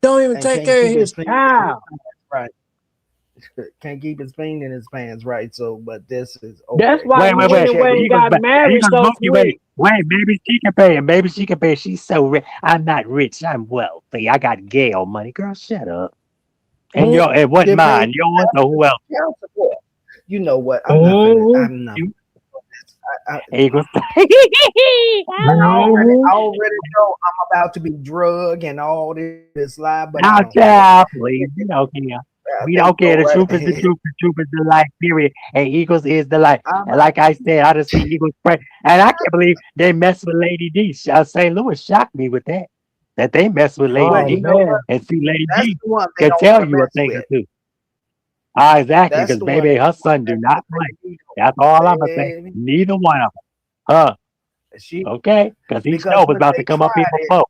Don't even And take can't care of keep his his finger in his child. pants right. can't keep his feet in his pants, right? So, but this is That's okay. why Wait, he wait, Let me wait. went check away with and Eagles, got but married Eagles so monkey, quick. wait. Maybe she can pay him. Maybe she can pay. She's so rich. I'm not rich. I'm wealthy. I got Gail money. Girl, shut up. And Mm, it wasn't then pay mine. Yours or who else? child support. You know what? I'm not finna. mhm, I'm not. You I, Eagles. I already, mhm. I already know I'm about to be drug and all this lie, but I Now, don't care. child, please. We don't care. We They don't go care. The right truth is the ahead. truth. The truth is the light, period. And Eagles is the light. I'm And like I said, I just see Eagles pray. And I can't believe they mess with Lady D. St. Louis shocked me with that. That they mess with Lady well, Oh you D. know what? man. And see, Lady That's D the one they can don't tell want to you a mess thing or with. two. Ah, exactly. That's Because, the one baby, they her don't want son to do mess not with. play. Lady That's all I'm going to say. Baby, Neither one of them. Huh. she Okay? Because he sure because was about to come up here before.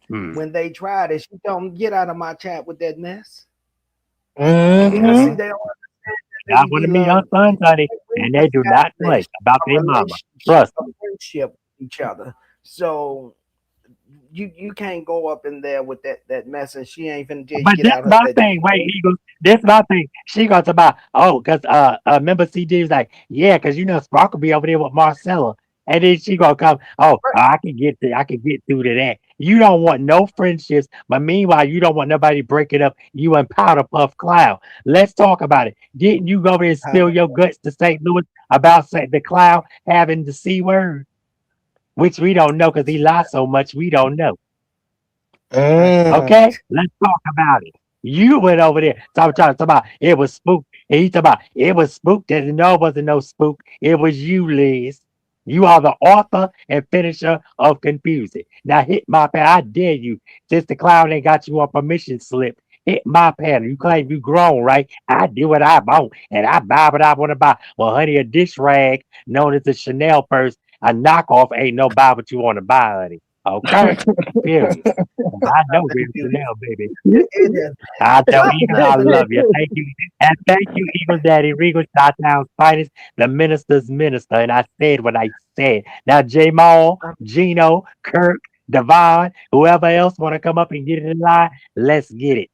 Hmm. when they tried it, she told them, "Get out of my chat with that mess." Yeah, Mhm. see, Uh-huh. they don't understand that I Lady want D to meet her love. sons, honey. We And they do not play established about a their mama. relationship, Trust a me. friendship with each other. So you can't go up in there with that mess, and she ain't finna tell you But get this out of my that. thing. Wait, Eagles. This my thing. She goes about, oh, because remember CD was like, yeah, because you know Sparkle be over there with Marcella. And then she gonna come, oh, I can get through to that. You don't want no friendships, but meanwhile, you don't want nobody breaking up you and Powder Puff Cloud. Let's talk about it. Didn't you go there and spill How your guts to St. Louis about the Cloud having the C word? Which we don't know because he lies so much, we don't know. I Mm. Okay, let's talk about it. You went over there talking about it was spook. And he talking about it was spook. No, it wasn't no spook. It was you, Liz. You are the author and finisher of confusion. Now hit my pad. I dare you. Since the clown ain't got you on permission slip, hit my panel. You claim you grown, right? I do what I want, and I buy what I want to buy. Well, honey, a dish rag known as a Chanel purse, a knockoff ain't no buy what you want to buy, honey. Okay, period. I know nothing real to do. Chanel, baby. It has I tell Eagles I nothing to love you. Thank you. And thank you, Eagles Daddy Regal, Shot Town's finest, the minister's minister. And I said what I said. Now, J Maul, Gino, Kirk, Devon, whoever else want to come up and get it in line, let's get it.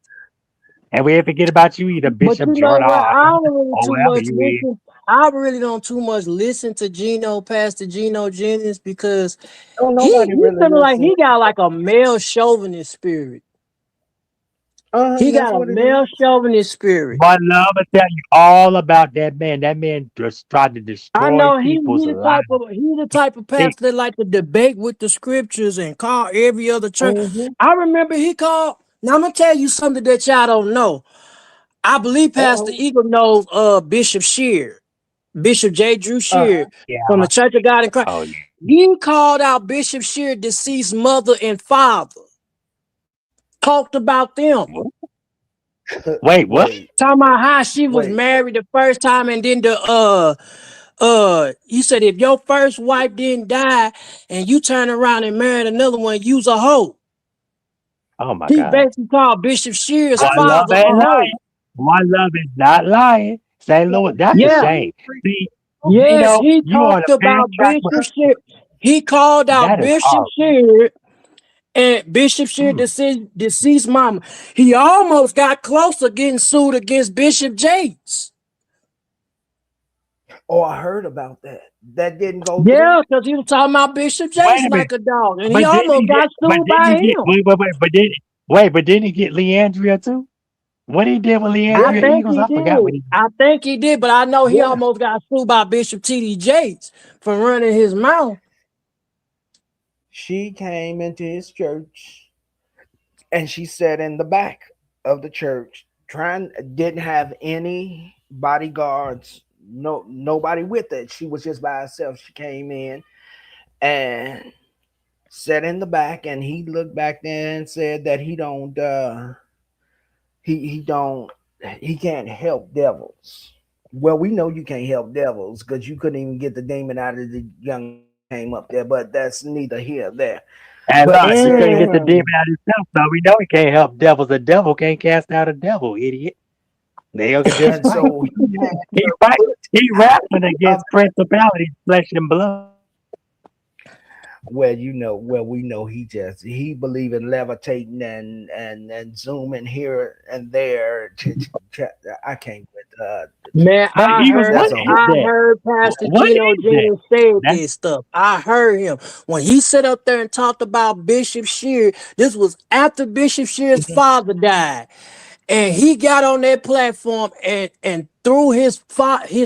And we ain't forget about you either, But Bishop you know Jordan what? I Harden, don't really or too wherever much you is. listen. I really don't too much listen to Gino, Pastor Gino Jennings, because don't he nobody he really feeling like listen. he got like a male chauvinist spirit. He That's got a what it is. male chauvinist spirit. One love will tell you all about that man. That man just tried to I destroy know people's lives. he the type of He, pastor that like to debate with the scriptures and call every other church. Mm-hmm. I remember he called. Now I'm gonna tell you something that y'all don't know. I believe Pastor Uh-oh. Eagle knows Bishop Sheard, Bishop J. Drew Uh-huh. Sheard yeah. from the Church of God in Christ. Oh, yeah. He called out Bishop Sheard deceased mother and father, talked about them. Wait, what? Wait, Talking about how she was wait. married the first time and then he said if your first wife didn't die and you turn around and married another one, you's a hoe. Oh, my He God. basically called Bishop Shear's One love father a ain't hoe. lying. One love is not lying. St. Louis, that's a Yeah, shame. See, yes, Gino, he you on talked a bad about track with Bishop Sheard. He called out that is Bishop horrible. Sheard and Bishop Sheard Mm. deceased mama. He almost got closer getting sued against Bishop Jakes. Oh, I heard about that. That didn't go through. Yeah, because he was talking about Bishop Wait Jakes a minute. like a dog, and he But didn't almost he get got sued by him. but didn't he get Leandria too? What he did with I Leandria Yeah, think Eagles, he I forgot what did. he did. I think he did, but I know he yeah. almost got sued by Bishop T.D. Jakes for running his mouth. She came into his church and she sat in the back of the church, trying didn't have any bodyguards, nobody with her. She was just by herself. She came in and sat in the back, and he looked back there and said that he don't he can't help devils. Well, we know you can't help devils because you couldn't even get the demon out of the young man that came up there, but that's neither here nor there. And But he look, he said, couldn't get the demon Mm. out himself, so we know he can't help devils. A devil can't cast out a devil, idiot. They can just and fight. so he had He to fight. put He out wrestling of against principalities, flesh and blood. where where we know he believe in levitating and zooming here and there. I can't with Man, But Eagles, what that's a whole is I that? heard Pastor What Geno is that? Jennings said That this stuff. I heard him when he sat up there and talked about Bishop Shear. This was after Bishop Shear's father died. And he got on that platform and threw his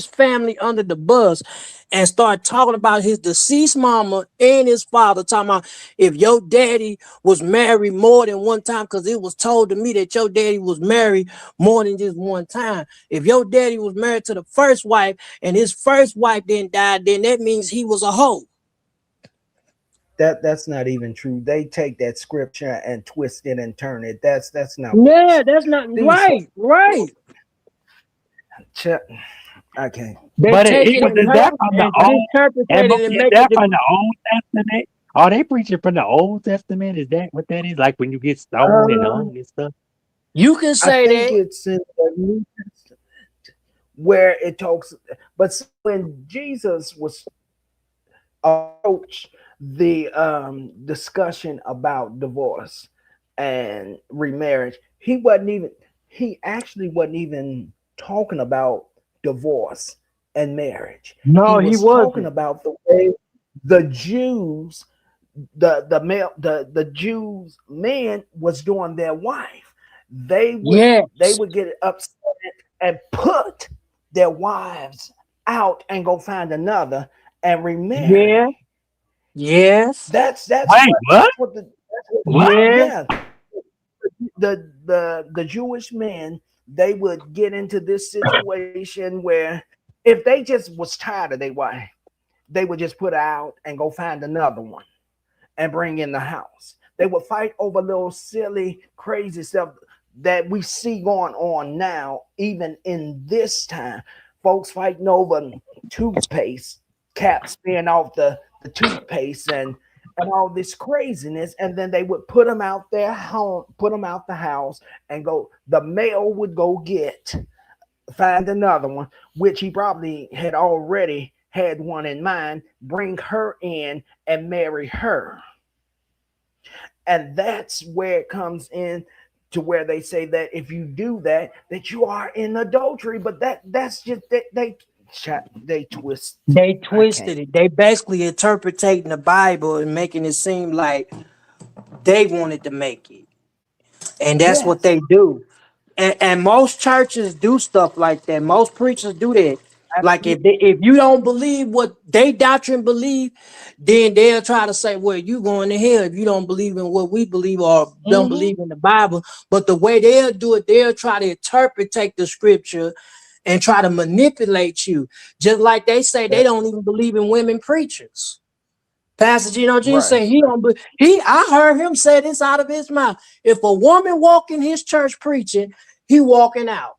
family under the bus and started talking about his deceased mama and his father, talking about if your daddy was married more than one time, because it was told to me that your daddy was married more than just one time. If your daddy was married to the first wife and his first wife then died, then that means he was a hoe. that's not even true. They take that scripture and twist it and turn it. That's not what Yeah, that's not these right. Right. ch- I can't. They but take it Eagles, and is that from the and old? And misinterpret it Mookie, and is make it. that from the Old Testament? Are they preaching from the Old Testament? Is that what that is? Like when you get stoned and Uh, hung and stuff? you can I say think that. it's in the New Testament where it talks. But see, when Jesus was approached the discussion about divorce and remarriage, he actually wasn't even talking about divorce and marriage. He No, he was talking wasn't. about the way the Jews, the Jews men was doing their wife. They Yes. would get upset and put their wives out and go find another and Yeah. remarry. Yes. Wait, what? That's what What? Yes. yeah, the Jewish men, they would get into this situation where if they just was tired of their wife, they would just put her out and go find another one and bring in the house. They would fight over little silly, crazy stuff that we see going on now, even in this time. Folks fighting over toothpaste, caps being off the toothpaste and all this craziness. And then they would put them out their home, put them out the house and go, the male would go find another one, which he probably had already had one in mind, bring her in and marry her. And that's where it comes in to where they say that if you do that, that you are in adultery. But that's just they twist. They I can't. twisted it. They basically interpreting the Bible and making it seem like they wanted to make it. And that's what Yes, they do. And most churches do stuff like that. Most preachers do that. Like absolutely. if you don't believe what they doctrine believe, then they'll try to say, well, you going to hell if you don't believe in what we believe or don't Hmm. believe in the Bible. But the way they'll do it, they'll try to interpret take the scripture and try to manipulate you. Just like they say they don't even believe in women preachers. Pastor Geno Jesus Right. say he don't he I heard him say this out of his mouth. If a woman walk in his church preaching, he walking out.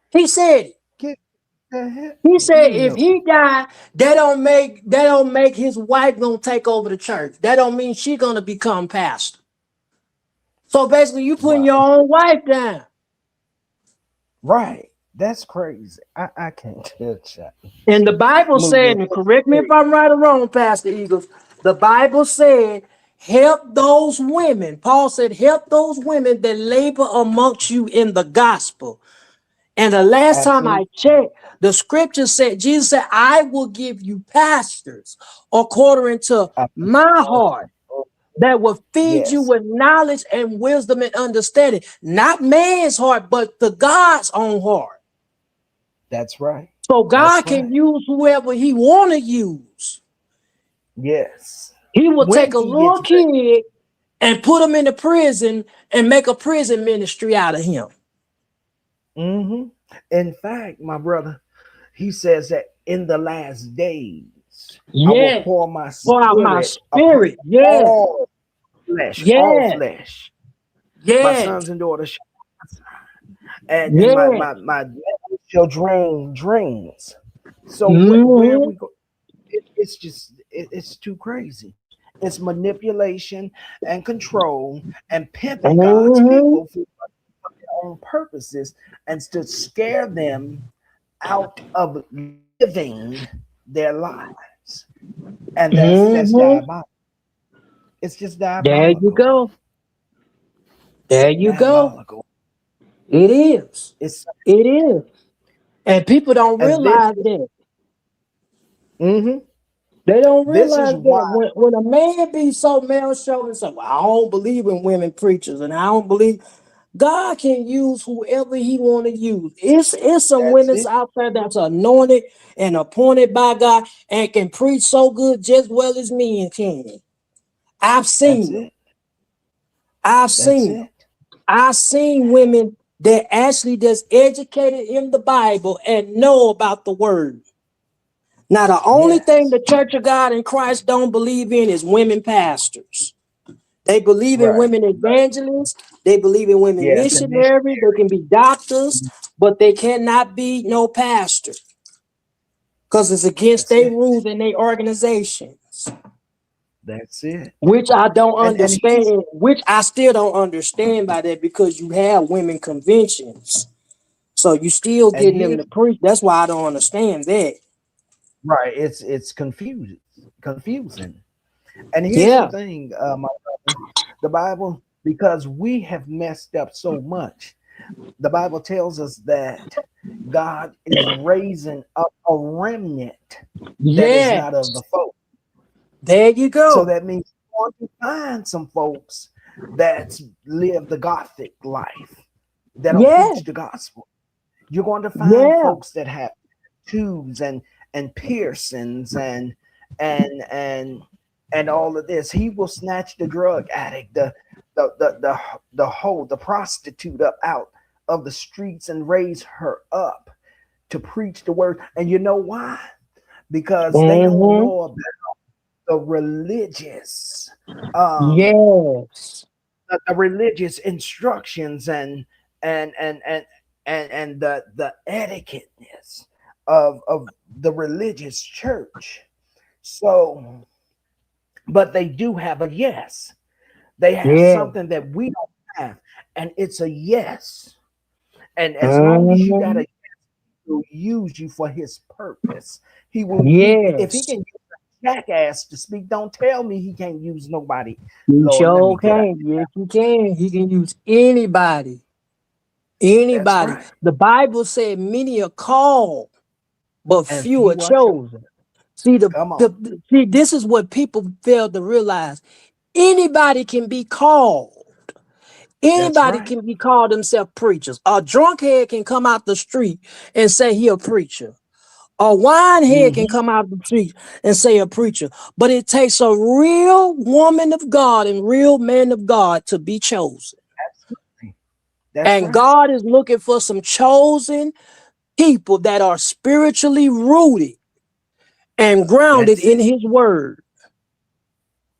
He said it. Get the heck. He said if No. he die, that don't make his wife gonna take over the church. That don't mean she gonna become pastor. So basically, you putting Wow. your own wife down. Right. That's crazy. I can't tell you. And the Bible said, Movie. and correct me if I'm right or wrong, Pastor Eagles. The Bible said, help those women. Paul said, help those women that labor amongst you in the gospel. And the last time I Absolutely. checked, the scripture said, Jesus said, I will give you pastors according to my heart that will feed you Yes, with knowledge and wisdom and understanding. Not man's heart, but the God's own heart. that's right. So That's God can right. use whoever he want to use. Yes. He will When take a he little gets ready. kid and put him in the prison and make a prison ministry out of him. Hmm. In fact, my brother, he says that in the last days, I will Yeah. pour my Pour out my spirit upon spirit. Yeah. all flesh, all Yeah. flesh. My Yeah. sons and daughters, and Yeah. my shall dream dreams. So where Hmm. we go? It's too crazy. It's manipulation and control and pimping God's Hmm. people for their own purposes and to scare them out of living their lives. And that's Hmm. diabolical. It's just There you diabolical. go. It's There you go. diabolical. It is. It's It is. And people don't and this realize that. hmm They don't this is realize that why. when a man be so male chauvinist and say, well, I don't believe in women preachers and I don't believe God can use whoever he want to use. It's some That's women it. out there that's anointed and appointed by God and can preach so good just well as me and can. I've That's seen them. it. I've That's seen them. it. I've seen women that actually just educated in the Bible and know about the word. Now, the only thing Yes. the Church of God in Christ don't believe in is women pastors. They believe in Right. women evangelists. They believe in women Yes. And missionaries. They can be doctors, but they cannot be no pastor because it's against that's their it. rules and their organizations, That's it. which I don't And here's understand, which I still don't understand by that because you have women conventions. So you still and getting them here's to preach. That's why I don't understand that. right. It's confusing. And here's the Yeah. thing, my brother, the Bible, because we have messed up so much, the Bible tells us that God is raising up a remnant that is Yeah. not of the fold. There you So go. that means you want to find some folks that live the Gothic life, that'll Yeah. preach the gospel. You're going to find Yeah. folks that have tubes and piercings and and all of this. He will snatch the drug addict, the prostitute up out of the streets and raise her up to preach the word. And you know why? Because they don't Hmm. know about the religious um Yes. the religious instructions and the etiquetteness of the religious church. So, but they do have a yes. They have Yeah. something that we don't have, and it's a yes. And as long as you got Hmm. a, he'll use you for his purpose. He will use if he Yes. can use a jackass to speak. Don't tell me he can't use nobody. He Lord, let me sure get out. can. Yes, he can. He can use anybody. That's Anybody. right. The Bible said many are called, but And few are few are chosen. chosen. See, Come on. see, this is what people fail to realize. Anybody can be called. That's Anybody right. can be called themselves preachers. A drunkhead can come out the street and say he a preacher. A winehead can Hmm. come out the street and say a preacher. But it takes a real woman of God and real man of God to be chosen. Absolutely. That's And right. God is looking for some chosen people that are spiritually rooted and grounded That's in it. his word.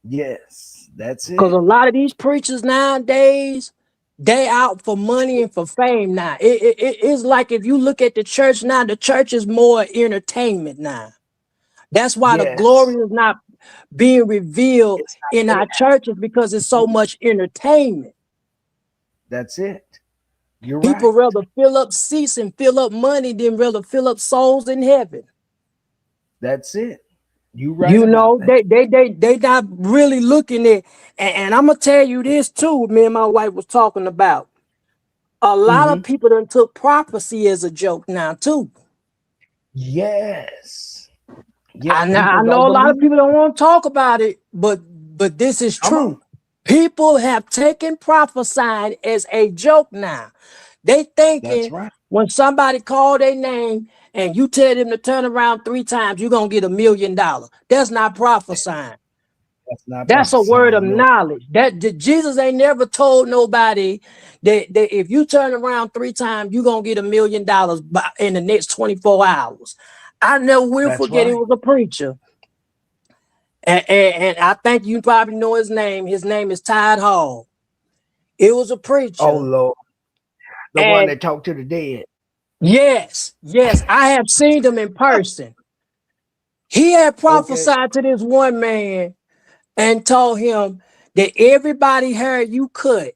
Yes. That's Because a it. lot of these preachers nowadays, they out for money and for fame now. It's like if you look at the church now, the church is more entertainment now. That's why the glory Yes. is not being revealed It's not in our there. churches because it's so much entertainment. That's it. You're People right. rather fill up seats and fill up money than rather fill up souls in heaven. That's it. You right You about know, that. they not really looking at, and I'm gonna tell you this too. Me and my wife was talking about. A lot Hmm. of people done took prophecy as a joke now too. Yes. I Yes. know, People I don't know a lot of believe. people don't want to talk about it, but this is Come on. true. People have taken prophesying as a joke now. They That's thinking right. when somebody call their name and you tell them to turn around 3 times, you're gonna get $1 million. That's not prophesying. That's not That's a word of prophesying. No. knowledge. That Jesus ain't never told nobody that if you turn around 3 times, you're gonna get $1 million in the next 24 hours. I never will That's forget it right. was a preacher. And I think you probably know his name. His name is Tide Hall. It was a Oh preacher. Lord. The one And that talked to the dead. yes, yes, I have seen him in person. He had Okay. prophesied to this one man and told him that everybody hair you cut,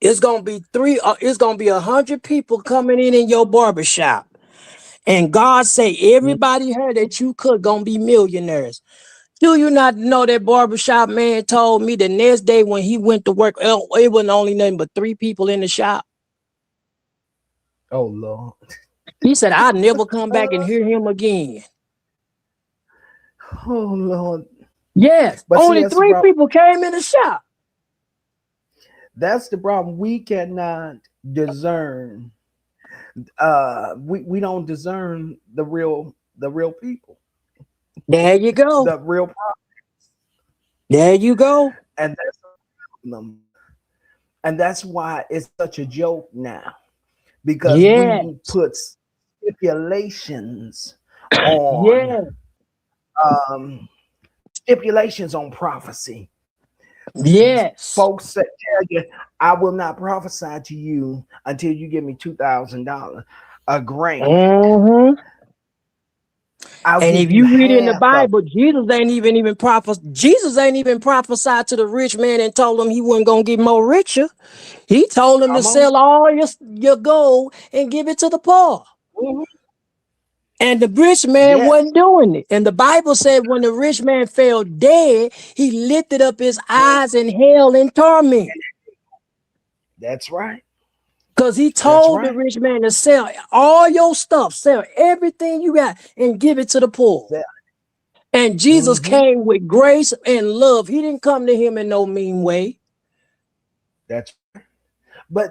it's gonna be it's gonna be 100 people coming in your barbershop. And God say Mm. everybody hair that you cut gonna be millionaires. Do you not know that barbershop man told me the next day when he went to work, it wasn't only nothing but 3 people in the shop. Oh Lord. He said, I'll never come back and hear him again. Oh Lord. Yes, But see, only that's the three problem. people came in the shop. That's the problem. We cannot discern. We don't discern the real people, There you go. the real, There you go. and that's the problem. And that's why it's such a joke now, because we Yes. put stipulations on Yes. um stipulations on prophecy. Yes. Folks that tell you, I will not prophesy to you until you give me $2,000 a grant. Hmm. I'll And give if you you read in the half of Bible, Jesus ain't even prophesied to the rich man and told him he wasn't gonna get more richer. He told him to come on. sell all your gold and give it to the poor. Mhm. And the rich man Yes. wasn't doing it. And the Bible said when the rich man fell dead, he lifted up his eyes in hell and torment. That's right. Because he That's told the right. rich man to sell all your stuff, sell everything you got, and give it to the poor. That, And Jesus hmm came with grace and love. He didn't come to him in no mean way. that's but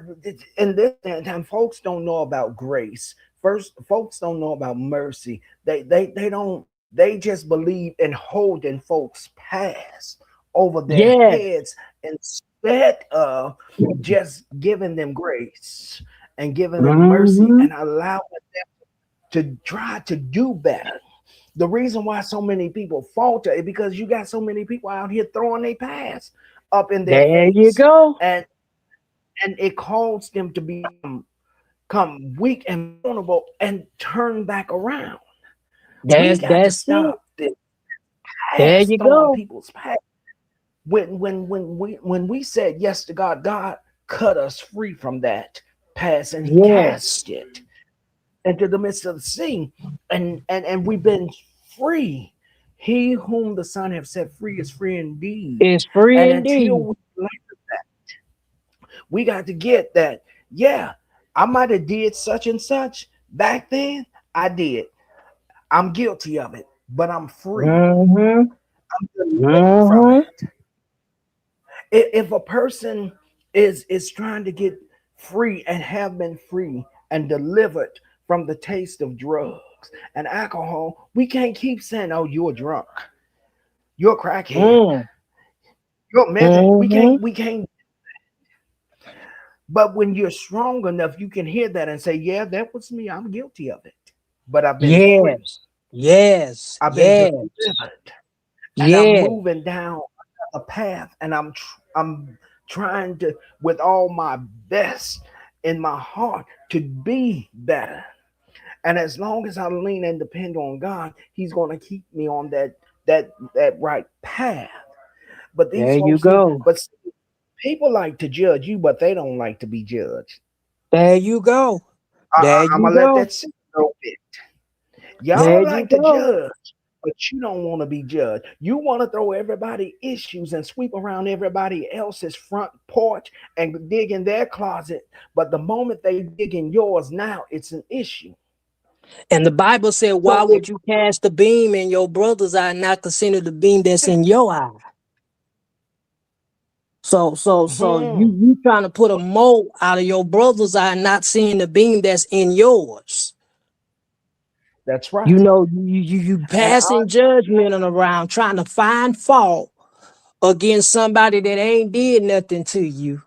in this day and time, folks don't know about grace. First, folks don't know about mercy. They don't. They just believe in holding folks' past over their Yes. heads instead of just giving them grace and giving them mercy Hmm. and allowing to try to do better. The reason why so many people falter is because you got so many people out here throwing their past up in their There you face, go. and it caused them to become weak and vulnerable and turn back around. We got to That's it. stop this There past you throwing go. people's past. When we said yes to God, God cut us free from that past, and He Yes. cast it into the midst of the sea, and we've been free. He whom the Son have set free is free indeed. It's free And until indeed. we got to get that, yeah, I might have did such and such back then. I did. I'm guilty of it, but I'm free. Hmm. I'm delivered from Hmm. it. If a person is trying to get free and have been free and delivered from the taste of drugs and alcohol, we can't keep saying, "Oh, you're drunk, you're a crackhead, Mm. you're a meth." We Hmm. can't. We can't. But when you're strong enough, you can hear that and say, "Yeah, that was me. I'm guilty of it, but I've been free. Yes. Yes. I've been Yes. delivered, and I'm Yes. moving down a path, and I'm trying to, with all my best in my heart, to be better. And as long as I lean and depend on God, He's going to keep me on that right path. But these There you folks need, go. but people like to judge you, but they don't like to be judged. There you go. There I'm you gonna let go. that sit a little bit. There Y'all you like to go. judge, but you don't want to be judged. You want to throw everybody issues and sweep around everybody else's front porch and dig in their closet. But the moment they dig in yours, now it's an issue. And the Bible said, why So would you cast the beam in your brother's eye, and not consider the beam that's in your eye? So mhm, you trying to put a mote out of your brother's eye, not seeing the beam that's in yours. that's You right. know, you And passing judgment on around, trying to find fault against somebody that ain't did nothing to you.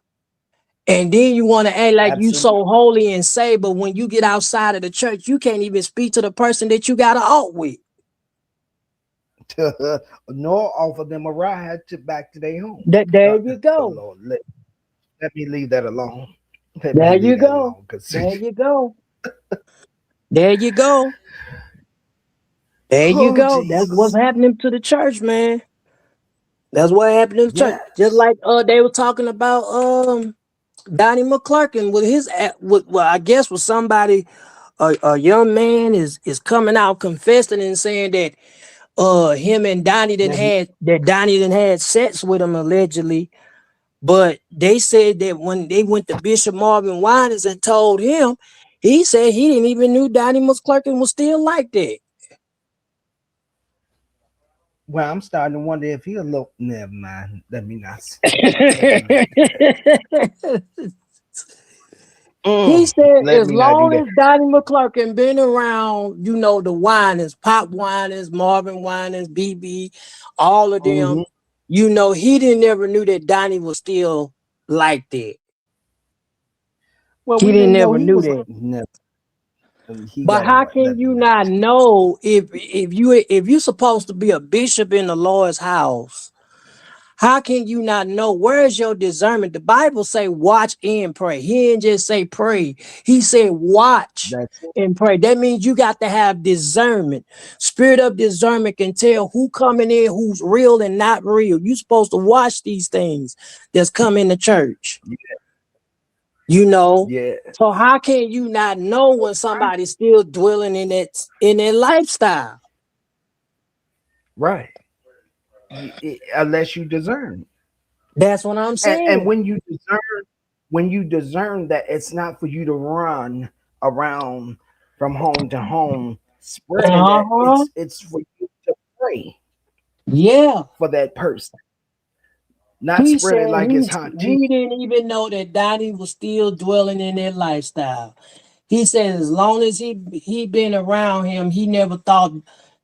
And then you want to act like you absolutely, so holy and say, but when you get outside of the church, you can't even speak to the person that you got to out with. nor offer them a ride to back to their home. There you go. Lord, let me leave that alone. Let me There leave you that go. alone, because There you go. There you go. There you oh go. That's what's Jesus, happening to the church, man. That's what happened to the church. Just yes, like they were talking about Donnie McClurkin with his well, I guess with somebody, a young man is coming out confessing and saying that him and Donnie Now, Donnie done had sex with him allegedly. But they said that when they went to Bishop Marvin Winans and told him, he said he didn't even knew Donnie McClurkin was still like that. well, I'm starting to wonder if he a little. Never mind. Let me not. Never mind. He said Let as me not do long that. as Donnie McClurkin been around, the Winans, Pop Winans, Marvin Winans, BB, all of them, Hmm. he didn't ever knew that Donnie was still like that. Well, He we didn't didn't know never he knew was. that. Never. He But got it how right. can Let me you not. not know if you're supposed to be a bishop in the Lord's house? How can you not know? Where is your discernment? The Bible say watch and pray. He didn't just say pray. He said watch That's it. and pray. That means you got to have discernment. Spirit of discernment can tell who coming in, who's real and not real. You're supposed to watch these things that's coming to church. You know. Yes. So how can you not know when somebody's still dwelling in that lifestyle? Right. Unless you discern. That's what I'm And saying. when you discern that it's not for you to run around from home to home spreading that, Uh-huh. it's for you to pray Yeah. for that person, not He spread it said like he it's hot tea. he didn't even know that Donnie was still dwelling in that lifestyle. He said as long as he been around him, he never thought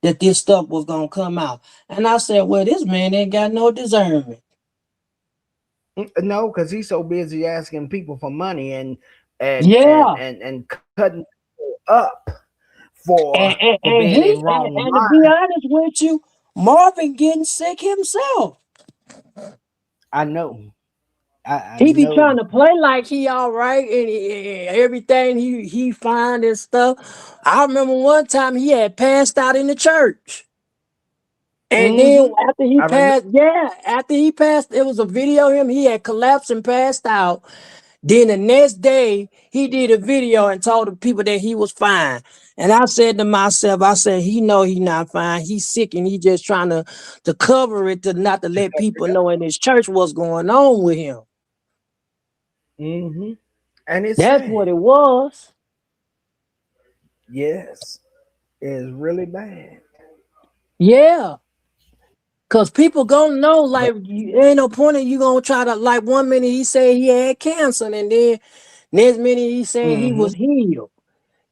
that this stuff was gonna come out. And I said, well, this man ain't got no discernment. No, because he's so busy asking people for money Yeah. and cutting people up And, for and, and being in he wrong and to be mind. honest with you, Marvin getting sick himself. I know. I He be trying know. to play like he all right and everything he find and stuff. I remember one time he had passed out in the church. And then Hmm. after he I remember. passed, yeah, after he passed, it was a video of him. He had collapsed and passed out. Then the next day, he did a video and told the people that he was fine. And I said to myself, I said, he know he not fine. He's sick and he just trying to cover it to not to let people know in his church what's going on with him. Hmm. And it's That's what sad. it was. Yes, it's really bad. Yeah. Cause people gonna know, But like, ain't no point in you gonna try to, like, one minute he said he had cancer, and then next minute he said he hmm was healed.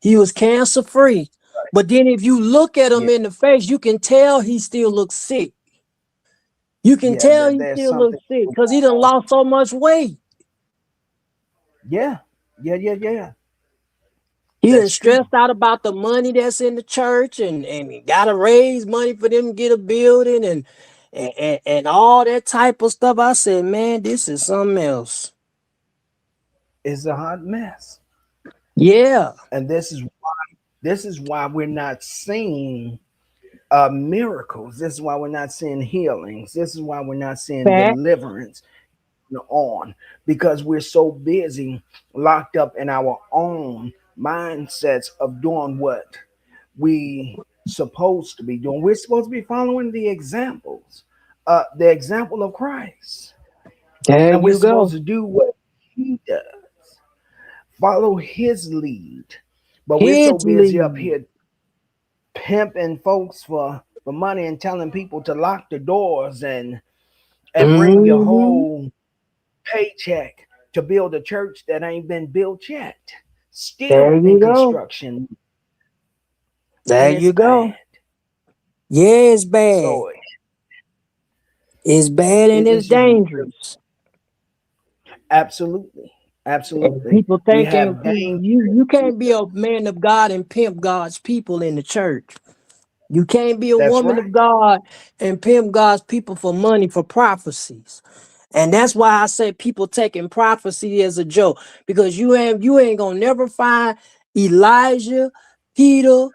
He was cancer free. But then if you look at him yeah, in the face, you can tell he still looks sick. You can yeah, tell he there's still something looks sick going because he done on. lost so much weight. Yeah, yeah. He done That's true. stressed out about the money that's in the church and gotta raise money for them to get a building and all that type of stuff. I said, man, this is something else. It's a hot mess, Yeah. and this is why we're not seeing miracles. This is why we're not seeing healings. This is why we're not seeing Fact. deliverance on, because we're so busy locked up in our own mindsets of doing what we supposed to be doing. We're supposed to be following the example of Christ, There and we're you supposed go. to do what he does, follow his lead. But we're His so busy up lead. here pimping folks for money and telling people to lock the doors and bring your Hmm. whole paycheck to build a church that ain't been built yet, There still you in go. construction, There and it's you go. bad. Yeah, it's bad. So It's bad and it's it's just dangerous. absolutely, And absolutely. people We thinking have danger. you can't be a man of God and pimp God's people in the church. You can't be a That's woman of right. God and pimp God's people for money for prophecies. And that's why I say people taking prophecy as a joke because you ain't gonna never find Elijah, Peter,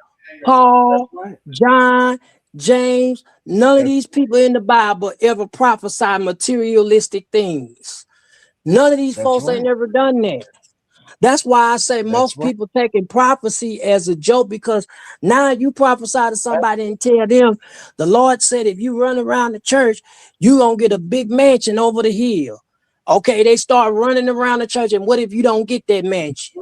That's Paul, right. John, James, none of That's these people in the Bible ever prophesy materialistic things. None of these that's folks ain't right. never done that. That's why I say That's most right. people taking prophecy as a joke, because now you prophesy to somebody and tell them the Lord said if you run around the church, you gonna get a big mansion over the hill. Okay, they start running around the church, and what if you don't get that mansion?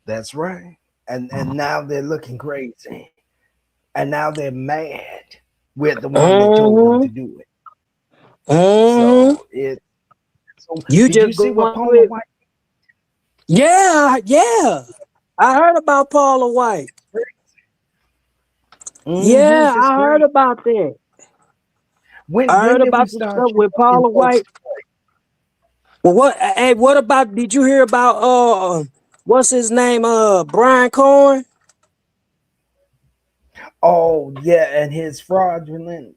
That's right. And now they're looking crazy. And now they're mad with the one that told them Mm-hmm. to do it. Mm-hmm. So it so You did you just see what going Paula with, White? yeah. I heard about Paula White. Mm-hmm. Yeah, It's I heard great. about that. I When heard did we about the start stuff with changing Paula folks? White. Well, what? Hey, what about? Did you hear about? What's his name? Brian Corn. Oh yeah, and his fraudulent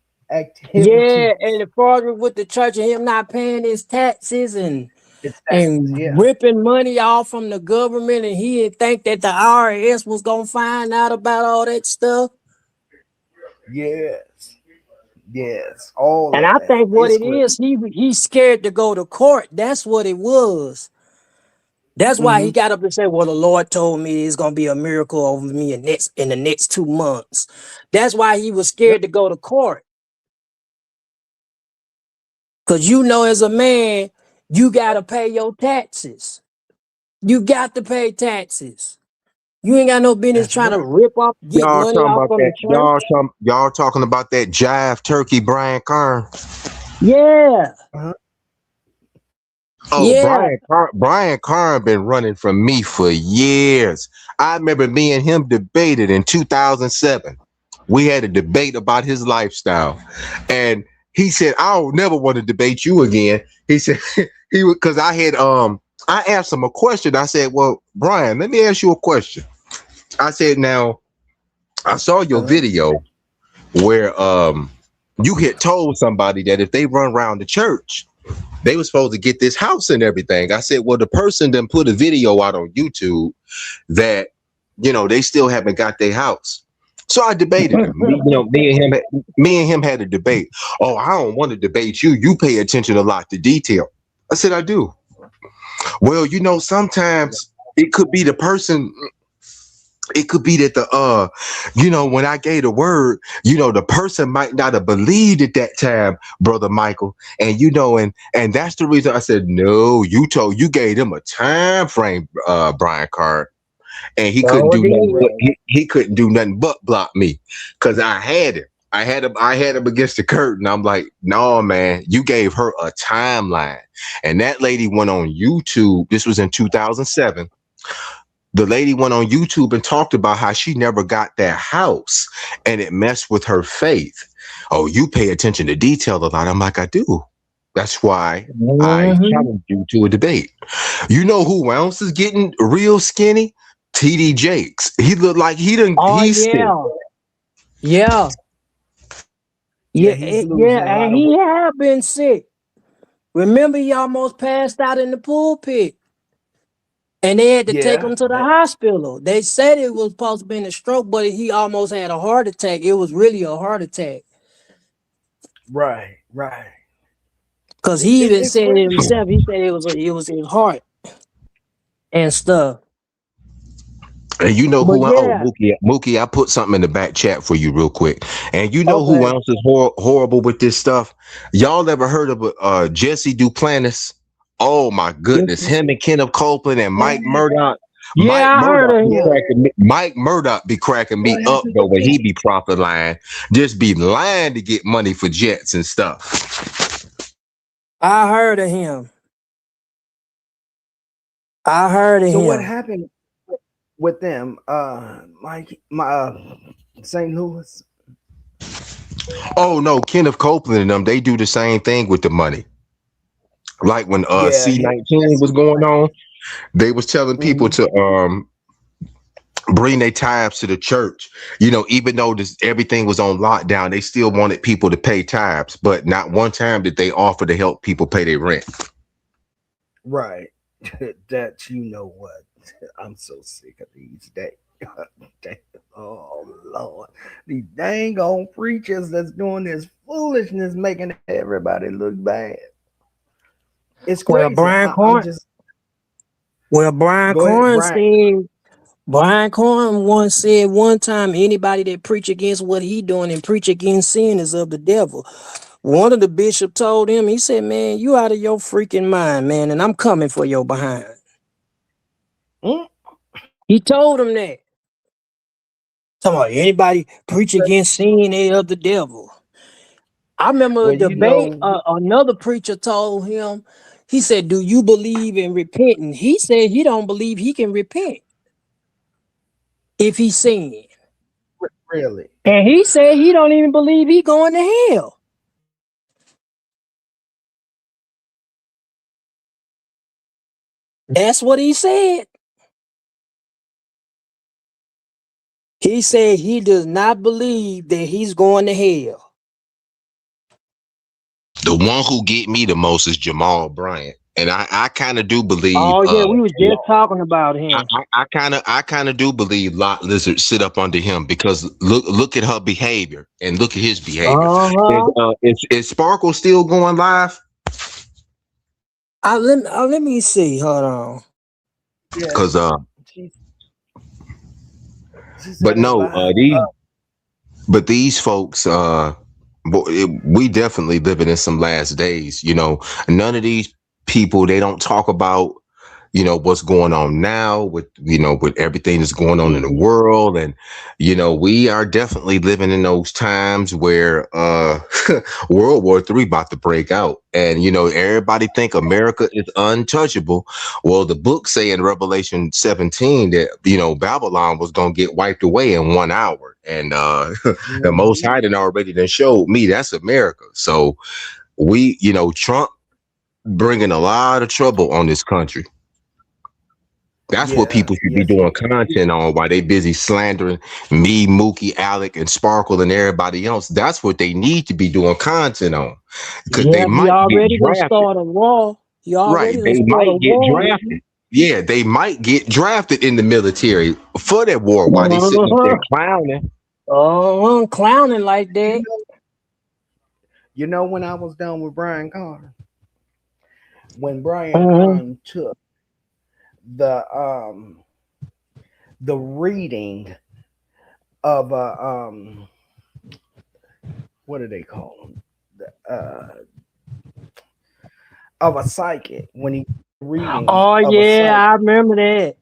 Yeah, and activities. the fraud with the church and him not paying his taxes It's taxes, and yeah. ripping money off from the government, and he didn't think that the IRS was gonna find out about all that stuff. Yes. Yes. All And of I that. think what It's it great. is, he's scared to go to court. That's what it was. That's why he Mm-hmm. got up and said, "Well, the Lord told me it's gonna be a miracle over me in the next 2 months." That's why he was Yep. scared to go to court. Cause you know, as a man, you gotta pay your taxes. You got to pay taxes. You ain't got no business That's trying to right. rip off, get Y'all money talking off about from that? the church. Y'all talking about that jive turkey Brian Kern? Yeah, Uh-huh. Oh, yeah. Brian Carn been running from me for years. I remember me and him debated in 2007. We had a debate about his lifestyle, and he said, "I don't never want to debate you again." He said he would, because I asked him a question. I said, "Well, Brian, let me ask you a question." I said, "Now I saw your Uh-huh. video where you had told somebody that if they run around the church, they were supposed to get this house and everything." I said, well, the person then put a video out on YouTube that, they still haven't got their house. So I debated him. Me and him had a debate. Oh, I don't want to debate you. You pay attention a lot to detail. I said, I do. Well, sometimes it could be the person. It could be that when I gave the word, the person might not have believed at that time, brother Michael. And and that's the reason I said, no, you gave them a time frame, Brian Card, and he couldn't So do nothing did. but Right. he couldn't do nothing but block me because I had him. I had him against the curtain. I'm like, no, man, you gave her a timeline. And that lady went on YouTube. This was in 2007. The lady went on YouTube and talked about how she never got that house and it messed with her faith. Oh, you pay attention to detail a lot. I'm like, I do. That's why I Mm-hmm. challenged you to a debate. You know who else is getting real skinny? TD Jakes. He looked like Oh he's sick. yeah, yeah, Yeah, he's yeah. losing a And lot of he weight. had been sick. Remember, he almost passed out in the pulpit, and they had to take Yeah. him to the hospital. They said it was supposed to be a stroke, but he almost had a heart attack. It was really a heart attack. Right. Right. Cause he even It's said it crazy. himself. He said it was his heart and stuff. And you know But who? yeah, Mookie, I put something in the back chat for you real quick. And you know who okay. else is horrible with this stuff? Y'all ever heard of Jesse Duplantis? Oh my goodness, Yes. him and Kenneth Copeland and What Mike happened? Murdoch. Yeah, I heard of him. Mike Murdoch be cracking What me up happened though with when he them? be prophet lying, just be lying to get money for jets and stuff. I heard of him. I heard of So what him. happened with them? My St. Louis. Oh no, Kenneth Copeland and them, they do the same thing with the money. Like when Yeah, him and C-19 Jesse was going Duplantis. on, they was telling people Hmm. to bring their tithes to the church. Even though everything was on lockdown, they still wanted people to pay tithes, but not one time did they offer to help people pay their rent. Right. That you know what? I'm so sick of these days. Damn. Oh Lord, these dang old preachers that's doing this foolishness, making everybody look bad. It's Well, crazy. Brian I'm Court. just Well, Go ahead, Brian. Brian Corn once said one time, anybody that preach against what he doing and preach against sin is of the devil. One of the bishop told him, he said, man, you out of your freaking mind, man, and I'm coming for your behind. Mm? He told him that. Talking about anybody preach against sin, they of the devil. I remember a Well, you debate, know, another preacher told him, he said, do you believe in repenting? He said he don't believe he can repent if he sinned. really. And he said he don't even believe he going to hell. That's what he said. He said he does not believe that he's going to hell. The one who get me the most is Jamal Bryant, and I kind of do believe. Oh yeah, we was just talking about him. I kind of do believe Lot Lizard sit up under him because look at her behavior and look at his behavior. Uh-huh. Is Sparkle still going live? Let me see. Hold on. Yeah, Because she's but on the no, live. these folks, we definitely living in some last days. You know, none of these people, they don't talk about, you know, what's going on now with, you know, with everything that's going on in the world. And, you know, we are definitely living in those times where World War III about to break out. And, you know, everybody think America is untouchable. Well, the book say in Revelation 17 that, you know, Babylon was going to get wiped away in 1 hour. And the Most High done already done showed me that's America. So we, you know, Trump bringing a lot of trouble on this country. That's what Yeah, people should be yes, he doing content on while they busy slandering me, Mookie, Alec, and Sparkle and everybody else. That's what they need to be doing content on. Because they Yeah, he might get already done drafted. start a war. He Right. already done They start a might get war. drafted. Yeah, they might get drafted in the military for that war while they sitting up there Uh-huh. clowning. Clowning like you that. know, you know when I was done with Brian Carter, when Brian Uh-huh. Carter took the the reading of a what do they call them? Of a psychic, when he reading Oh of a yeah, psychic I remember that.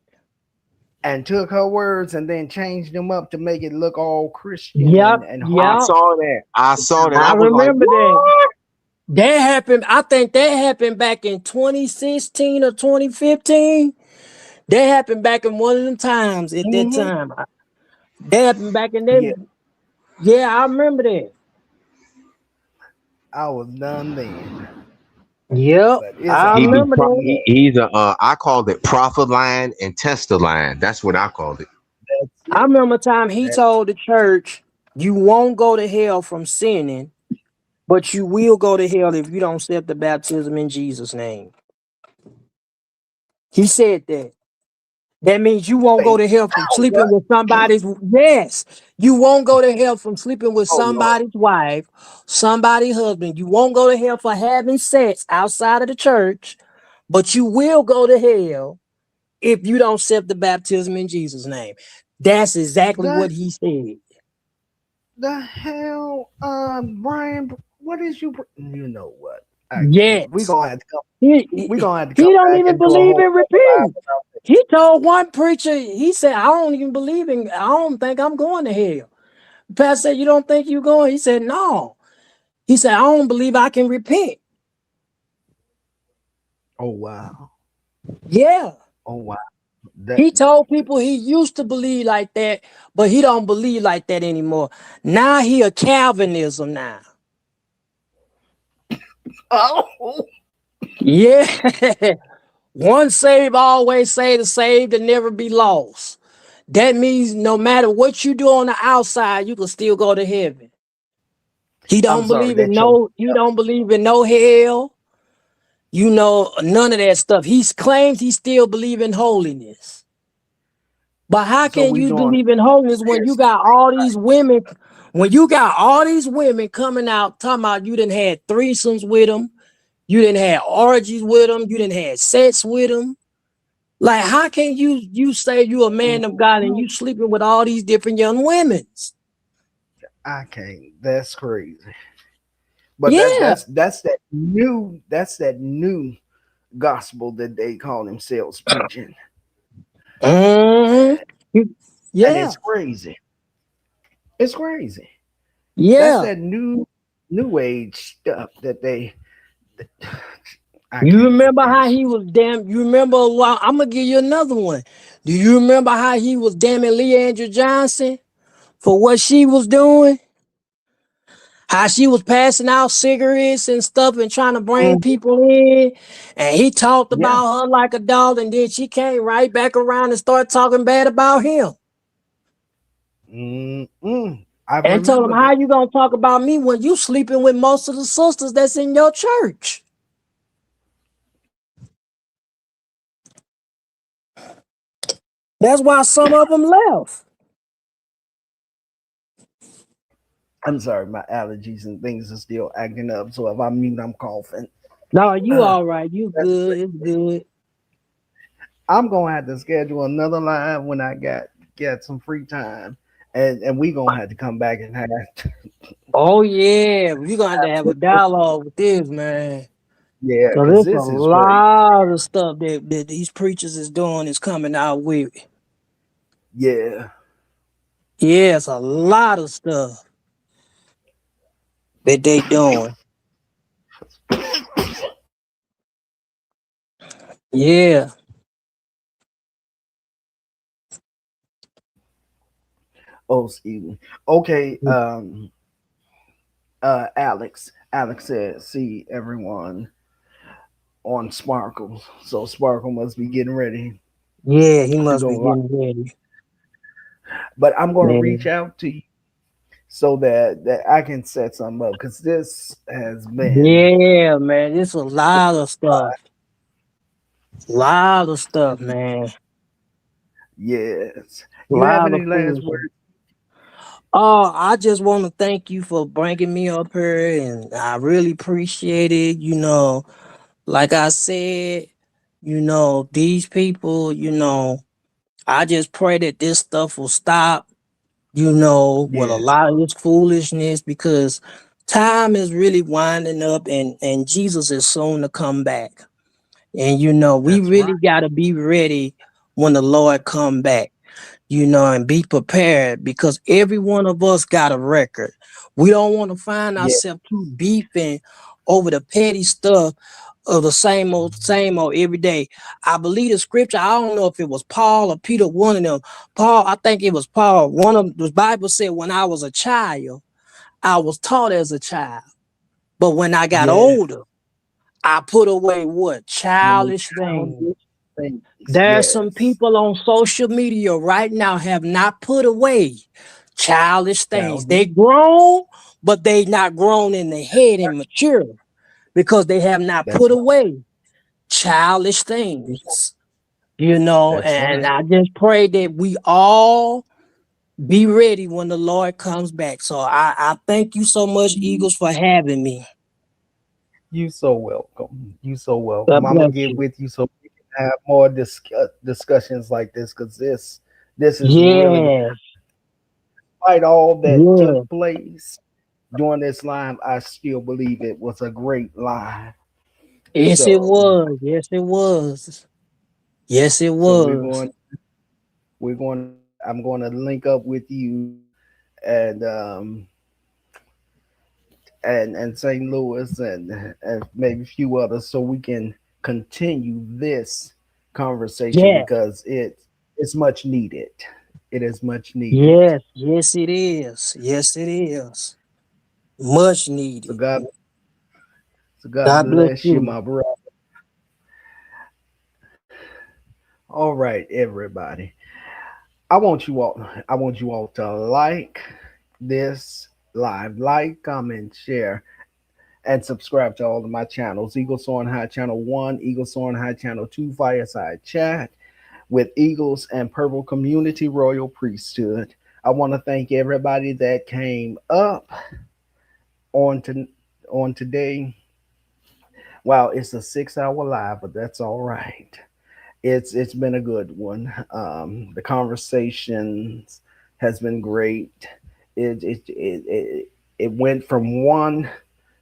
and took her words and then changed them up to make it look all Christian Yep, and I yep. holy. saw that. I saw that. I I was like, remember that. what? That happened. I think that happened back in 2016 or 2015. That happened back in one of them times at that Hmm. time. That happened back in Yeah, them. Yeah, I remember that. I was done then, Yep, but it's I a He be remember that. he's a I called it prophet line and tester line. That's what I called it. that's I it. remember a time he That's told the church, you won't go to hell from sinning, but you will go to hell if you don't accept the baptism in Jesus' name. He said that. That means you won't go wait. to hell from Oh, sleeping what? with somebody's. Yes, you won't go to hell from sleeping with Oh Lord. somebody's wife, somebody's husband. You won't go to hell for having sex outside of the church, but you will go to hell if you don't accept the baptism in Jesus' name. That's exactly The what he said. the hell, Brian? What is you? You know what? We Yes. gonna have to come. He, We he, gonna have to come he don't back even and do a believe whole in other live repentance. about this. He told one preacher, he said, I don't even believe in, I don't think I'm going to hell. The pastor said, you don't think you're going? He said, no. He said, I don't believe I can repent. Oh wow. Yeah. Oh wow. That. He told people he used to believe like that, but he don't believe like that anymore. Now he a Calvinism now. Oh. Yeah. One saved, always saved, the saved and never be lost. That means no matter what you do on the outside, you can still go to heaven. He I'm don't sorry. believe in That choked no, he don't believe in no hell, none of that stuff. He claims he still believe in holiness. But how me up. So can we you doing believe in holiness when you conspiracy got theory, all these women, when you got all these women coming out talking about you done had threesomes with them, you didn't have orgies with them, you didn't had sex with them. Like, how can you say you a man of God and you sleeping with all these different young women? I can't. That's crazy. But Yeah. that's that new gospel that they call themselves preaching, hmm and Yeah. it's crazy. It's crazy. That's Yeah. that new age stuff that they. I You can't with remember how this. he was damn? You remember? Well, I'm gonna give you another one. Do you remember how he was damning Leandra Johnson for what she was doing? How she was passing out cigarettes and stuff and trying to bring Mhm. people in, and he talked Yeah. about her like a dog, and then she came right back around and started talking bad about him I and told him, remember "How that. you gonna talk about me when you sleeping with most of the sisters that's in your church?" That's why some of them left. I'm sorry, my allergies and things are still acting up. So if I mute, I'm coughing. No, you Uh, all right. You that's good. It's good. I'm gonna have to schedule another live when I get some free time, and we gonna have to come back and have Oh yeah, we gonna have to have a dialogue with this man. yeah, Cause because there's a this is crazy. lot of stuff that these preachers is doing is coming out with. Yeah. Yeah, it's a lot of stuff that they doing. Yeah, Oh, Steven. Okay. Alex said, "See everyone on Sparkle." So Sparkle must be getting ready yeah, he to must go be live. getting ready, But I'm gonna reach man. out to you so that I can set something up because this has been Yeah, man, it's a lot of stuff. Lot of stuff, man. yes. A You have lot of any last foolishness. words? Oh, I just want to thank you for bringing me up here, and I really appreciate it. Like I said, these people, I just pray that this stuff will stop, with a Yeah, lot of this foolishness because time is really winding up and Jesus is soon to come back. And we that's right. really got to be ready when the Lord come back, and be prepared because every one of us got a record. We don't want to find Yeah, ourselves too beefing over the petty stuff of the same old every day. I believe the scripture, I don't know if it was Paul or Peter, one of them. Paul, I think it was Paul. One of the Bible said, when I was a child, I was taught as a child. But when I got yeah. older, I put away what? No Childish things. childish things. There's some Yes, people on social media right now have not put away childish things. childish. They grown, but they not grown in the head and mature because they have not That's put right. away childish things. That's And right. I just pray that we all be ready when the Lord comes back. So I thank you so much, Eagles, for having me. You so welcome. You so welcome. God I'm gonna bless get you. with you so we can have more discussions like this because this is really good. Yes, Despite all that yes, took place during this live, I still believe it was a great live. yes, it So was. Yes, it was. Yes, it so was. I'm going to link up with you and and St. Louis and maybe a few others so we can continue this conversation Yeah. because it's much needed. It is much needed. Yes, yes, it is. Yes, it is. Much So needed. God God bless bless you, you. my brother. All right, everybody. I want you all to like this live, like, comment, share, and subscribe to all of my channels. Eagle Soaring High Channel 1, Eagle Soaring High Channel 2, Fireside Chat with Eagles and Purple Community Royal Priesthood. I want to thank everybody that came up on to on today. Wow, it's a 6 hour live, but that's all right. It's been a good one. The conversations has been great. It went from one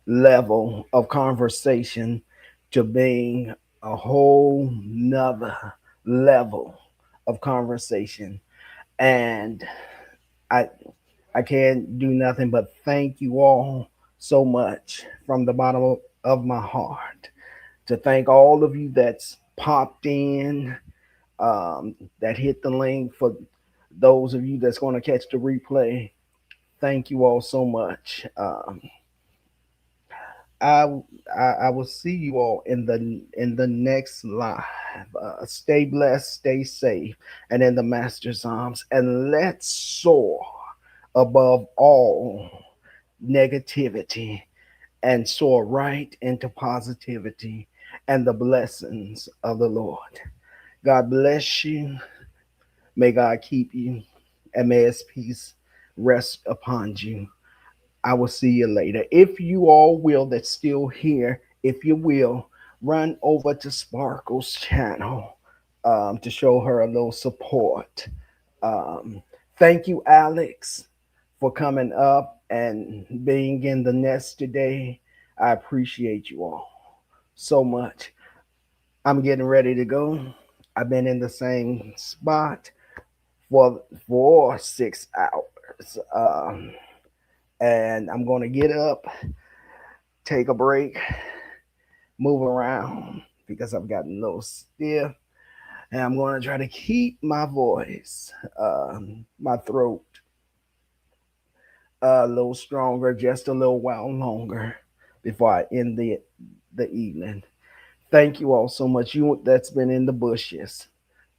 level of conversation to being a whole nother level of conversation, and I I can't do nothing but thank you all so much from the bottom of my heart, to thank all of you that's popped in, that hit the link. For those of you that's going to catch the replay, thank you all so much. I, I will see you all in the next live. Stay blessed, stay safe, and in the Master's arms. And let's soar above all negativity and soar right into positivity and the blessings of the Lord. God bless you. May God keep you, and may His peace rest upon you. I will see you later. If you all will, that's still here, if you will, run over to Sparkle's channel, to show her a little support. Um, Thank you, Alex, for coming up and being in the nest today. I appreciate you all so much. I'm getting ready to go. I've been in the same spot for 6 hours. And I'm going to get up, take a break, move around because I've gotten a little stiff. And I'm going to try to keep my voice, my throat, a little stronger, just a little while longer before I end the evening. Thank you all so much. You that's been in the bushes,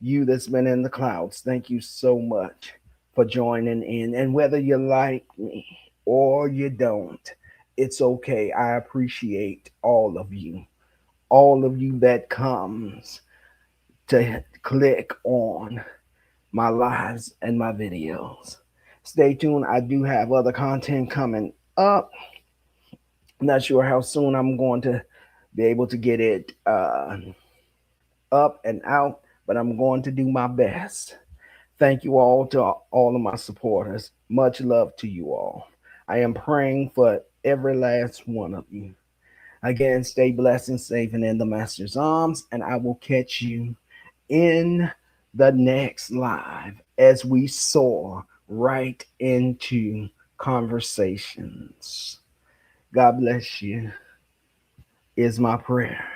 you that's been in the clouds, thank you so much for joining in. And whether you like me or you don't, it's okay. I appreciate all of you that comes to click on my lives and my videos. Stay tuned. I do have other content coming up. Not sure how soon I'm going to be able to get it up and out, but I'm going to do my best. Thank you all to all of my supporters. Much love to you all. I am praying for every last one of you. Again, stay blessed and safe and in the Master's arms, and I will catch you in the next live as we soar right into conversations. God bless you, is my prayer.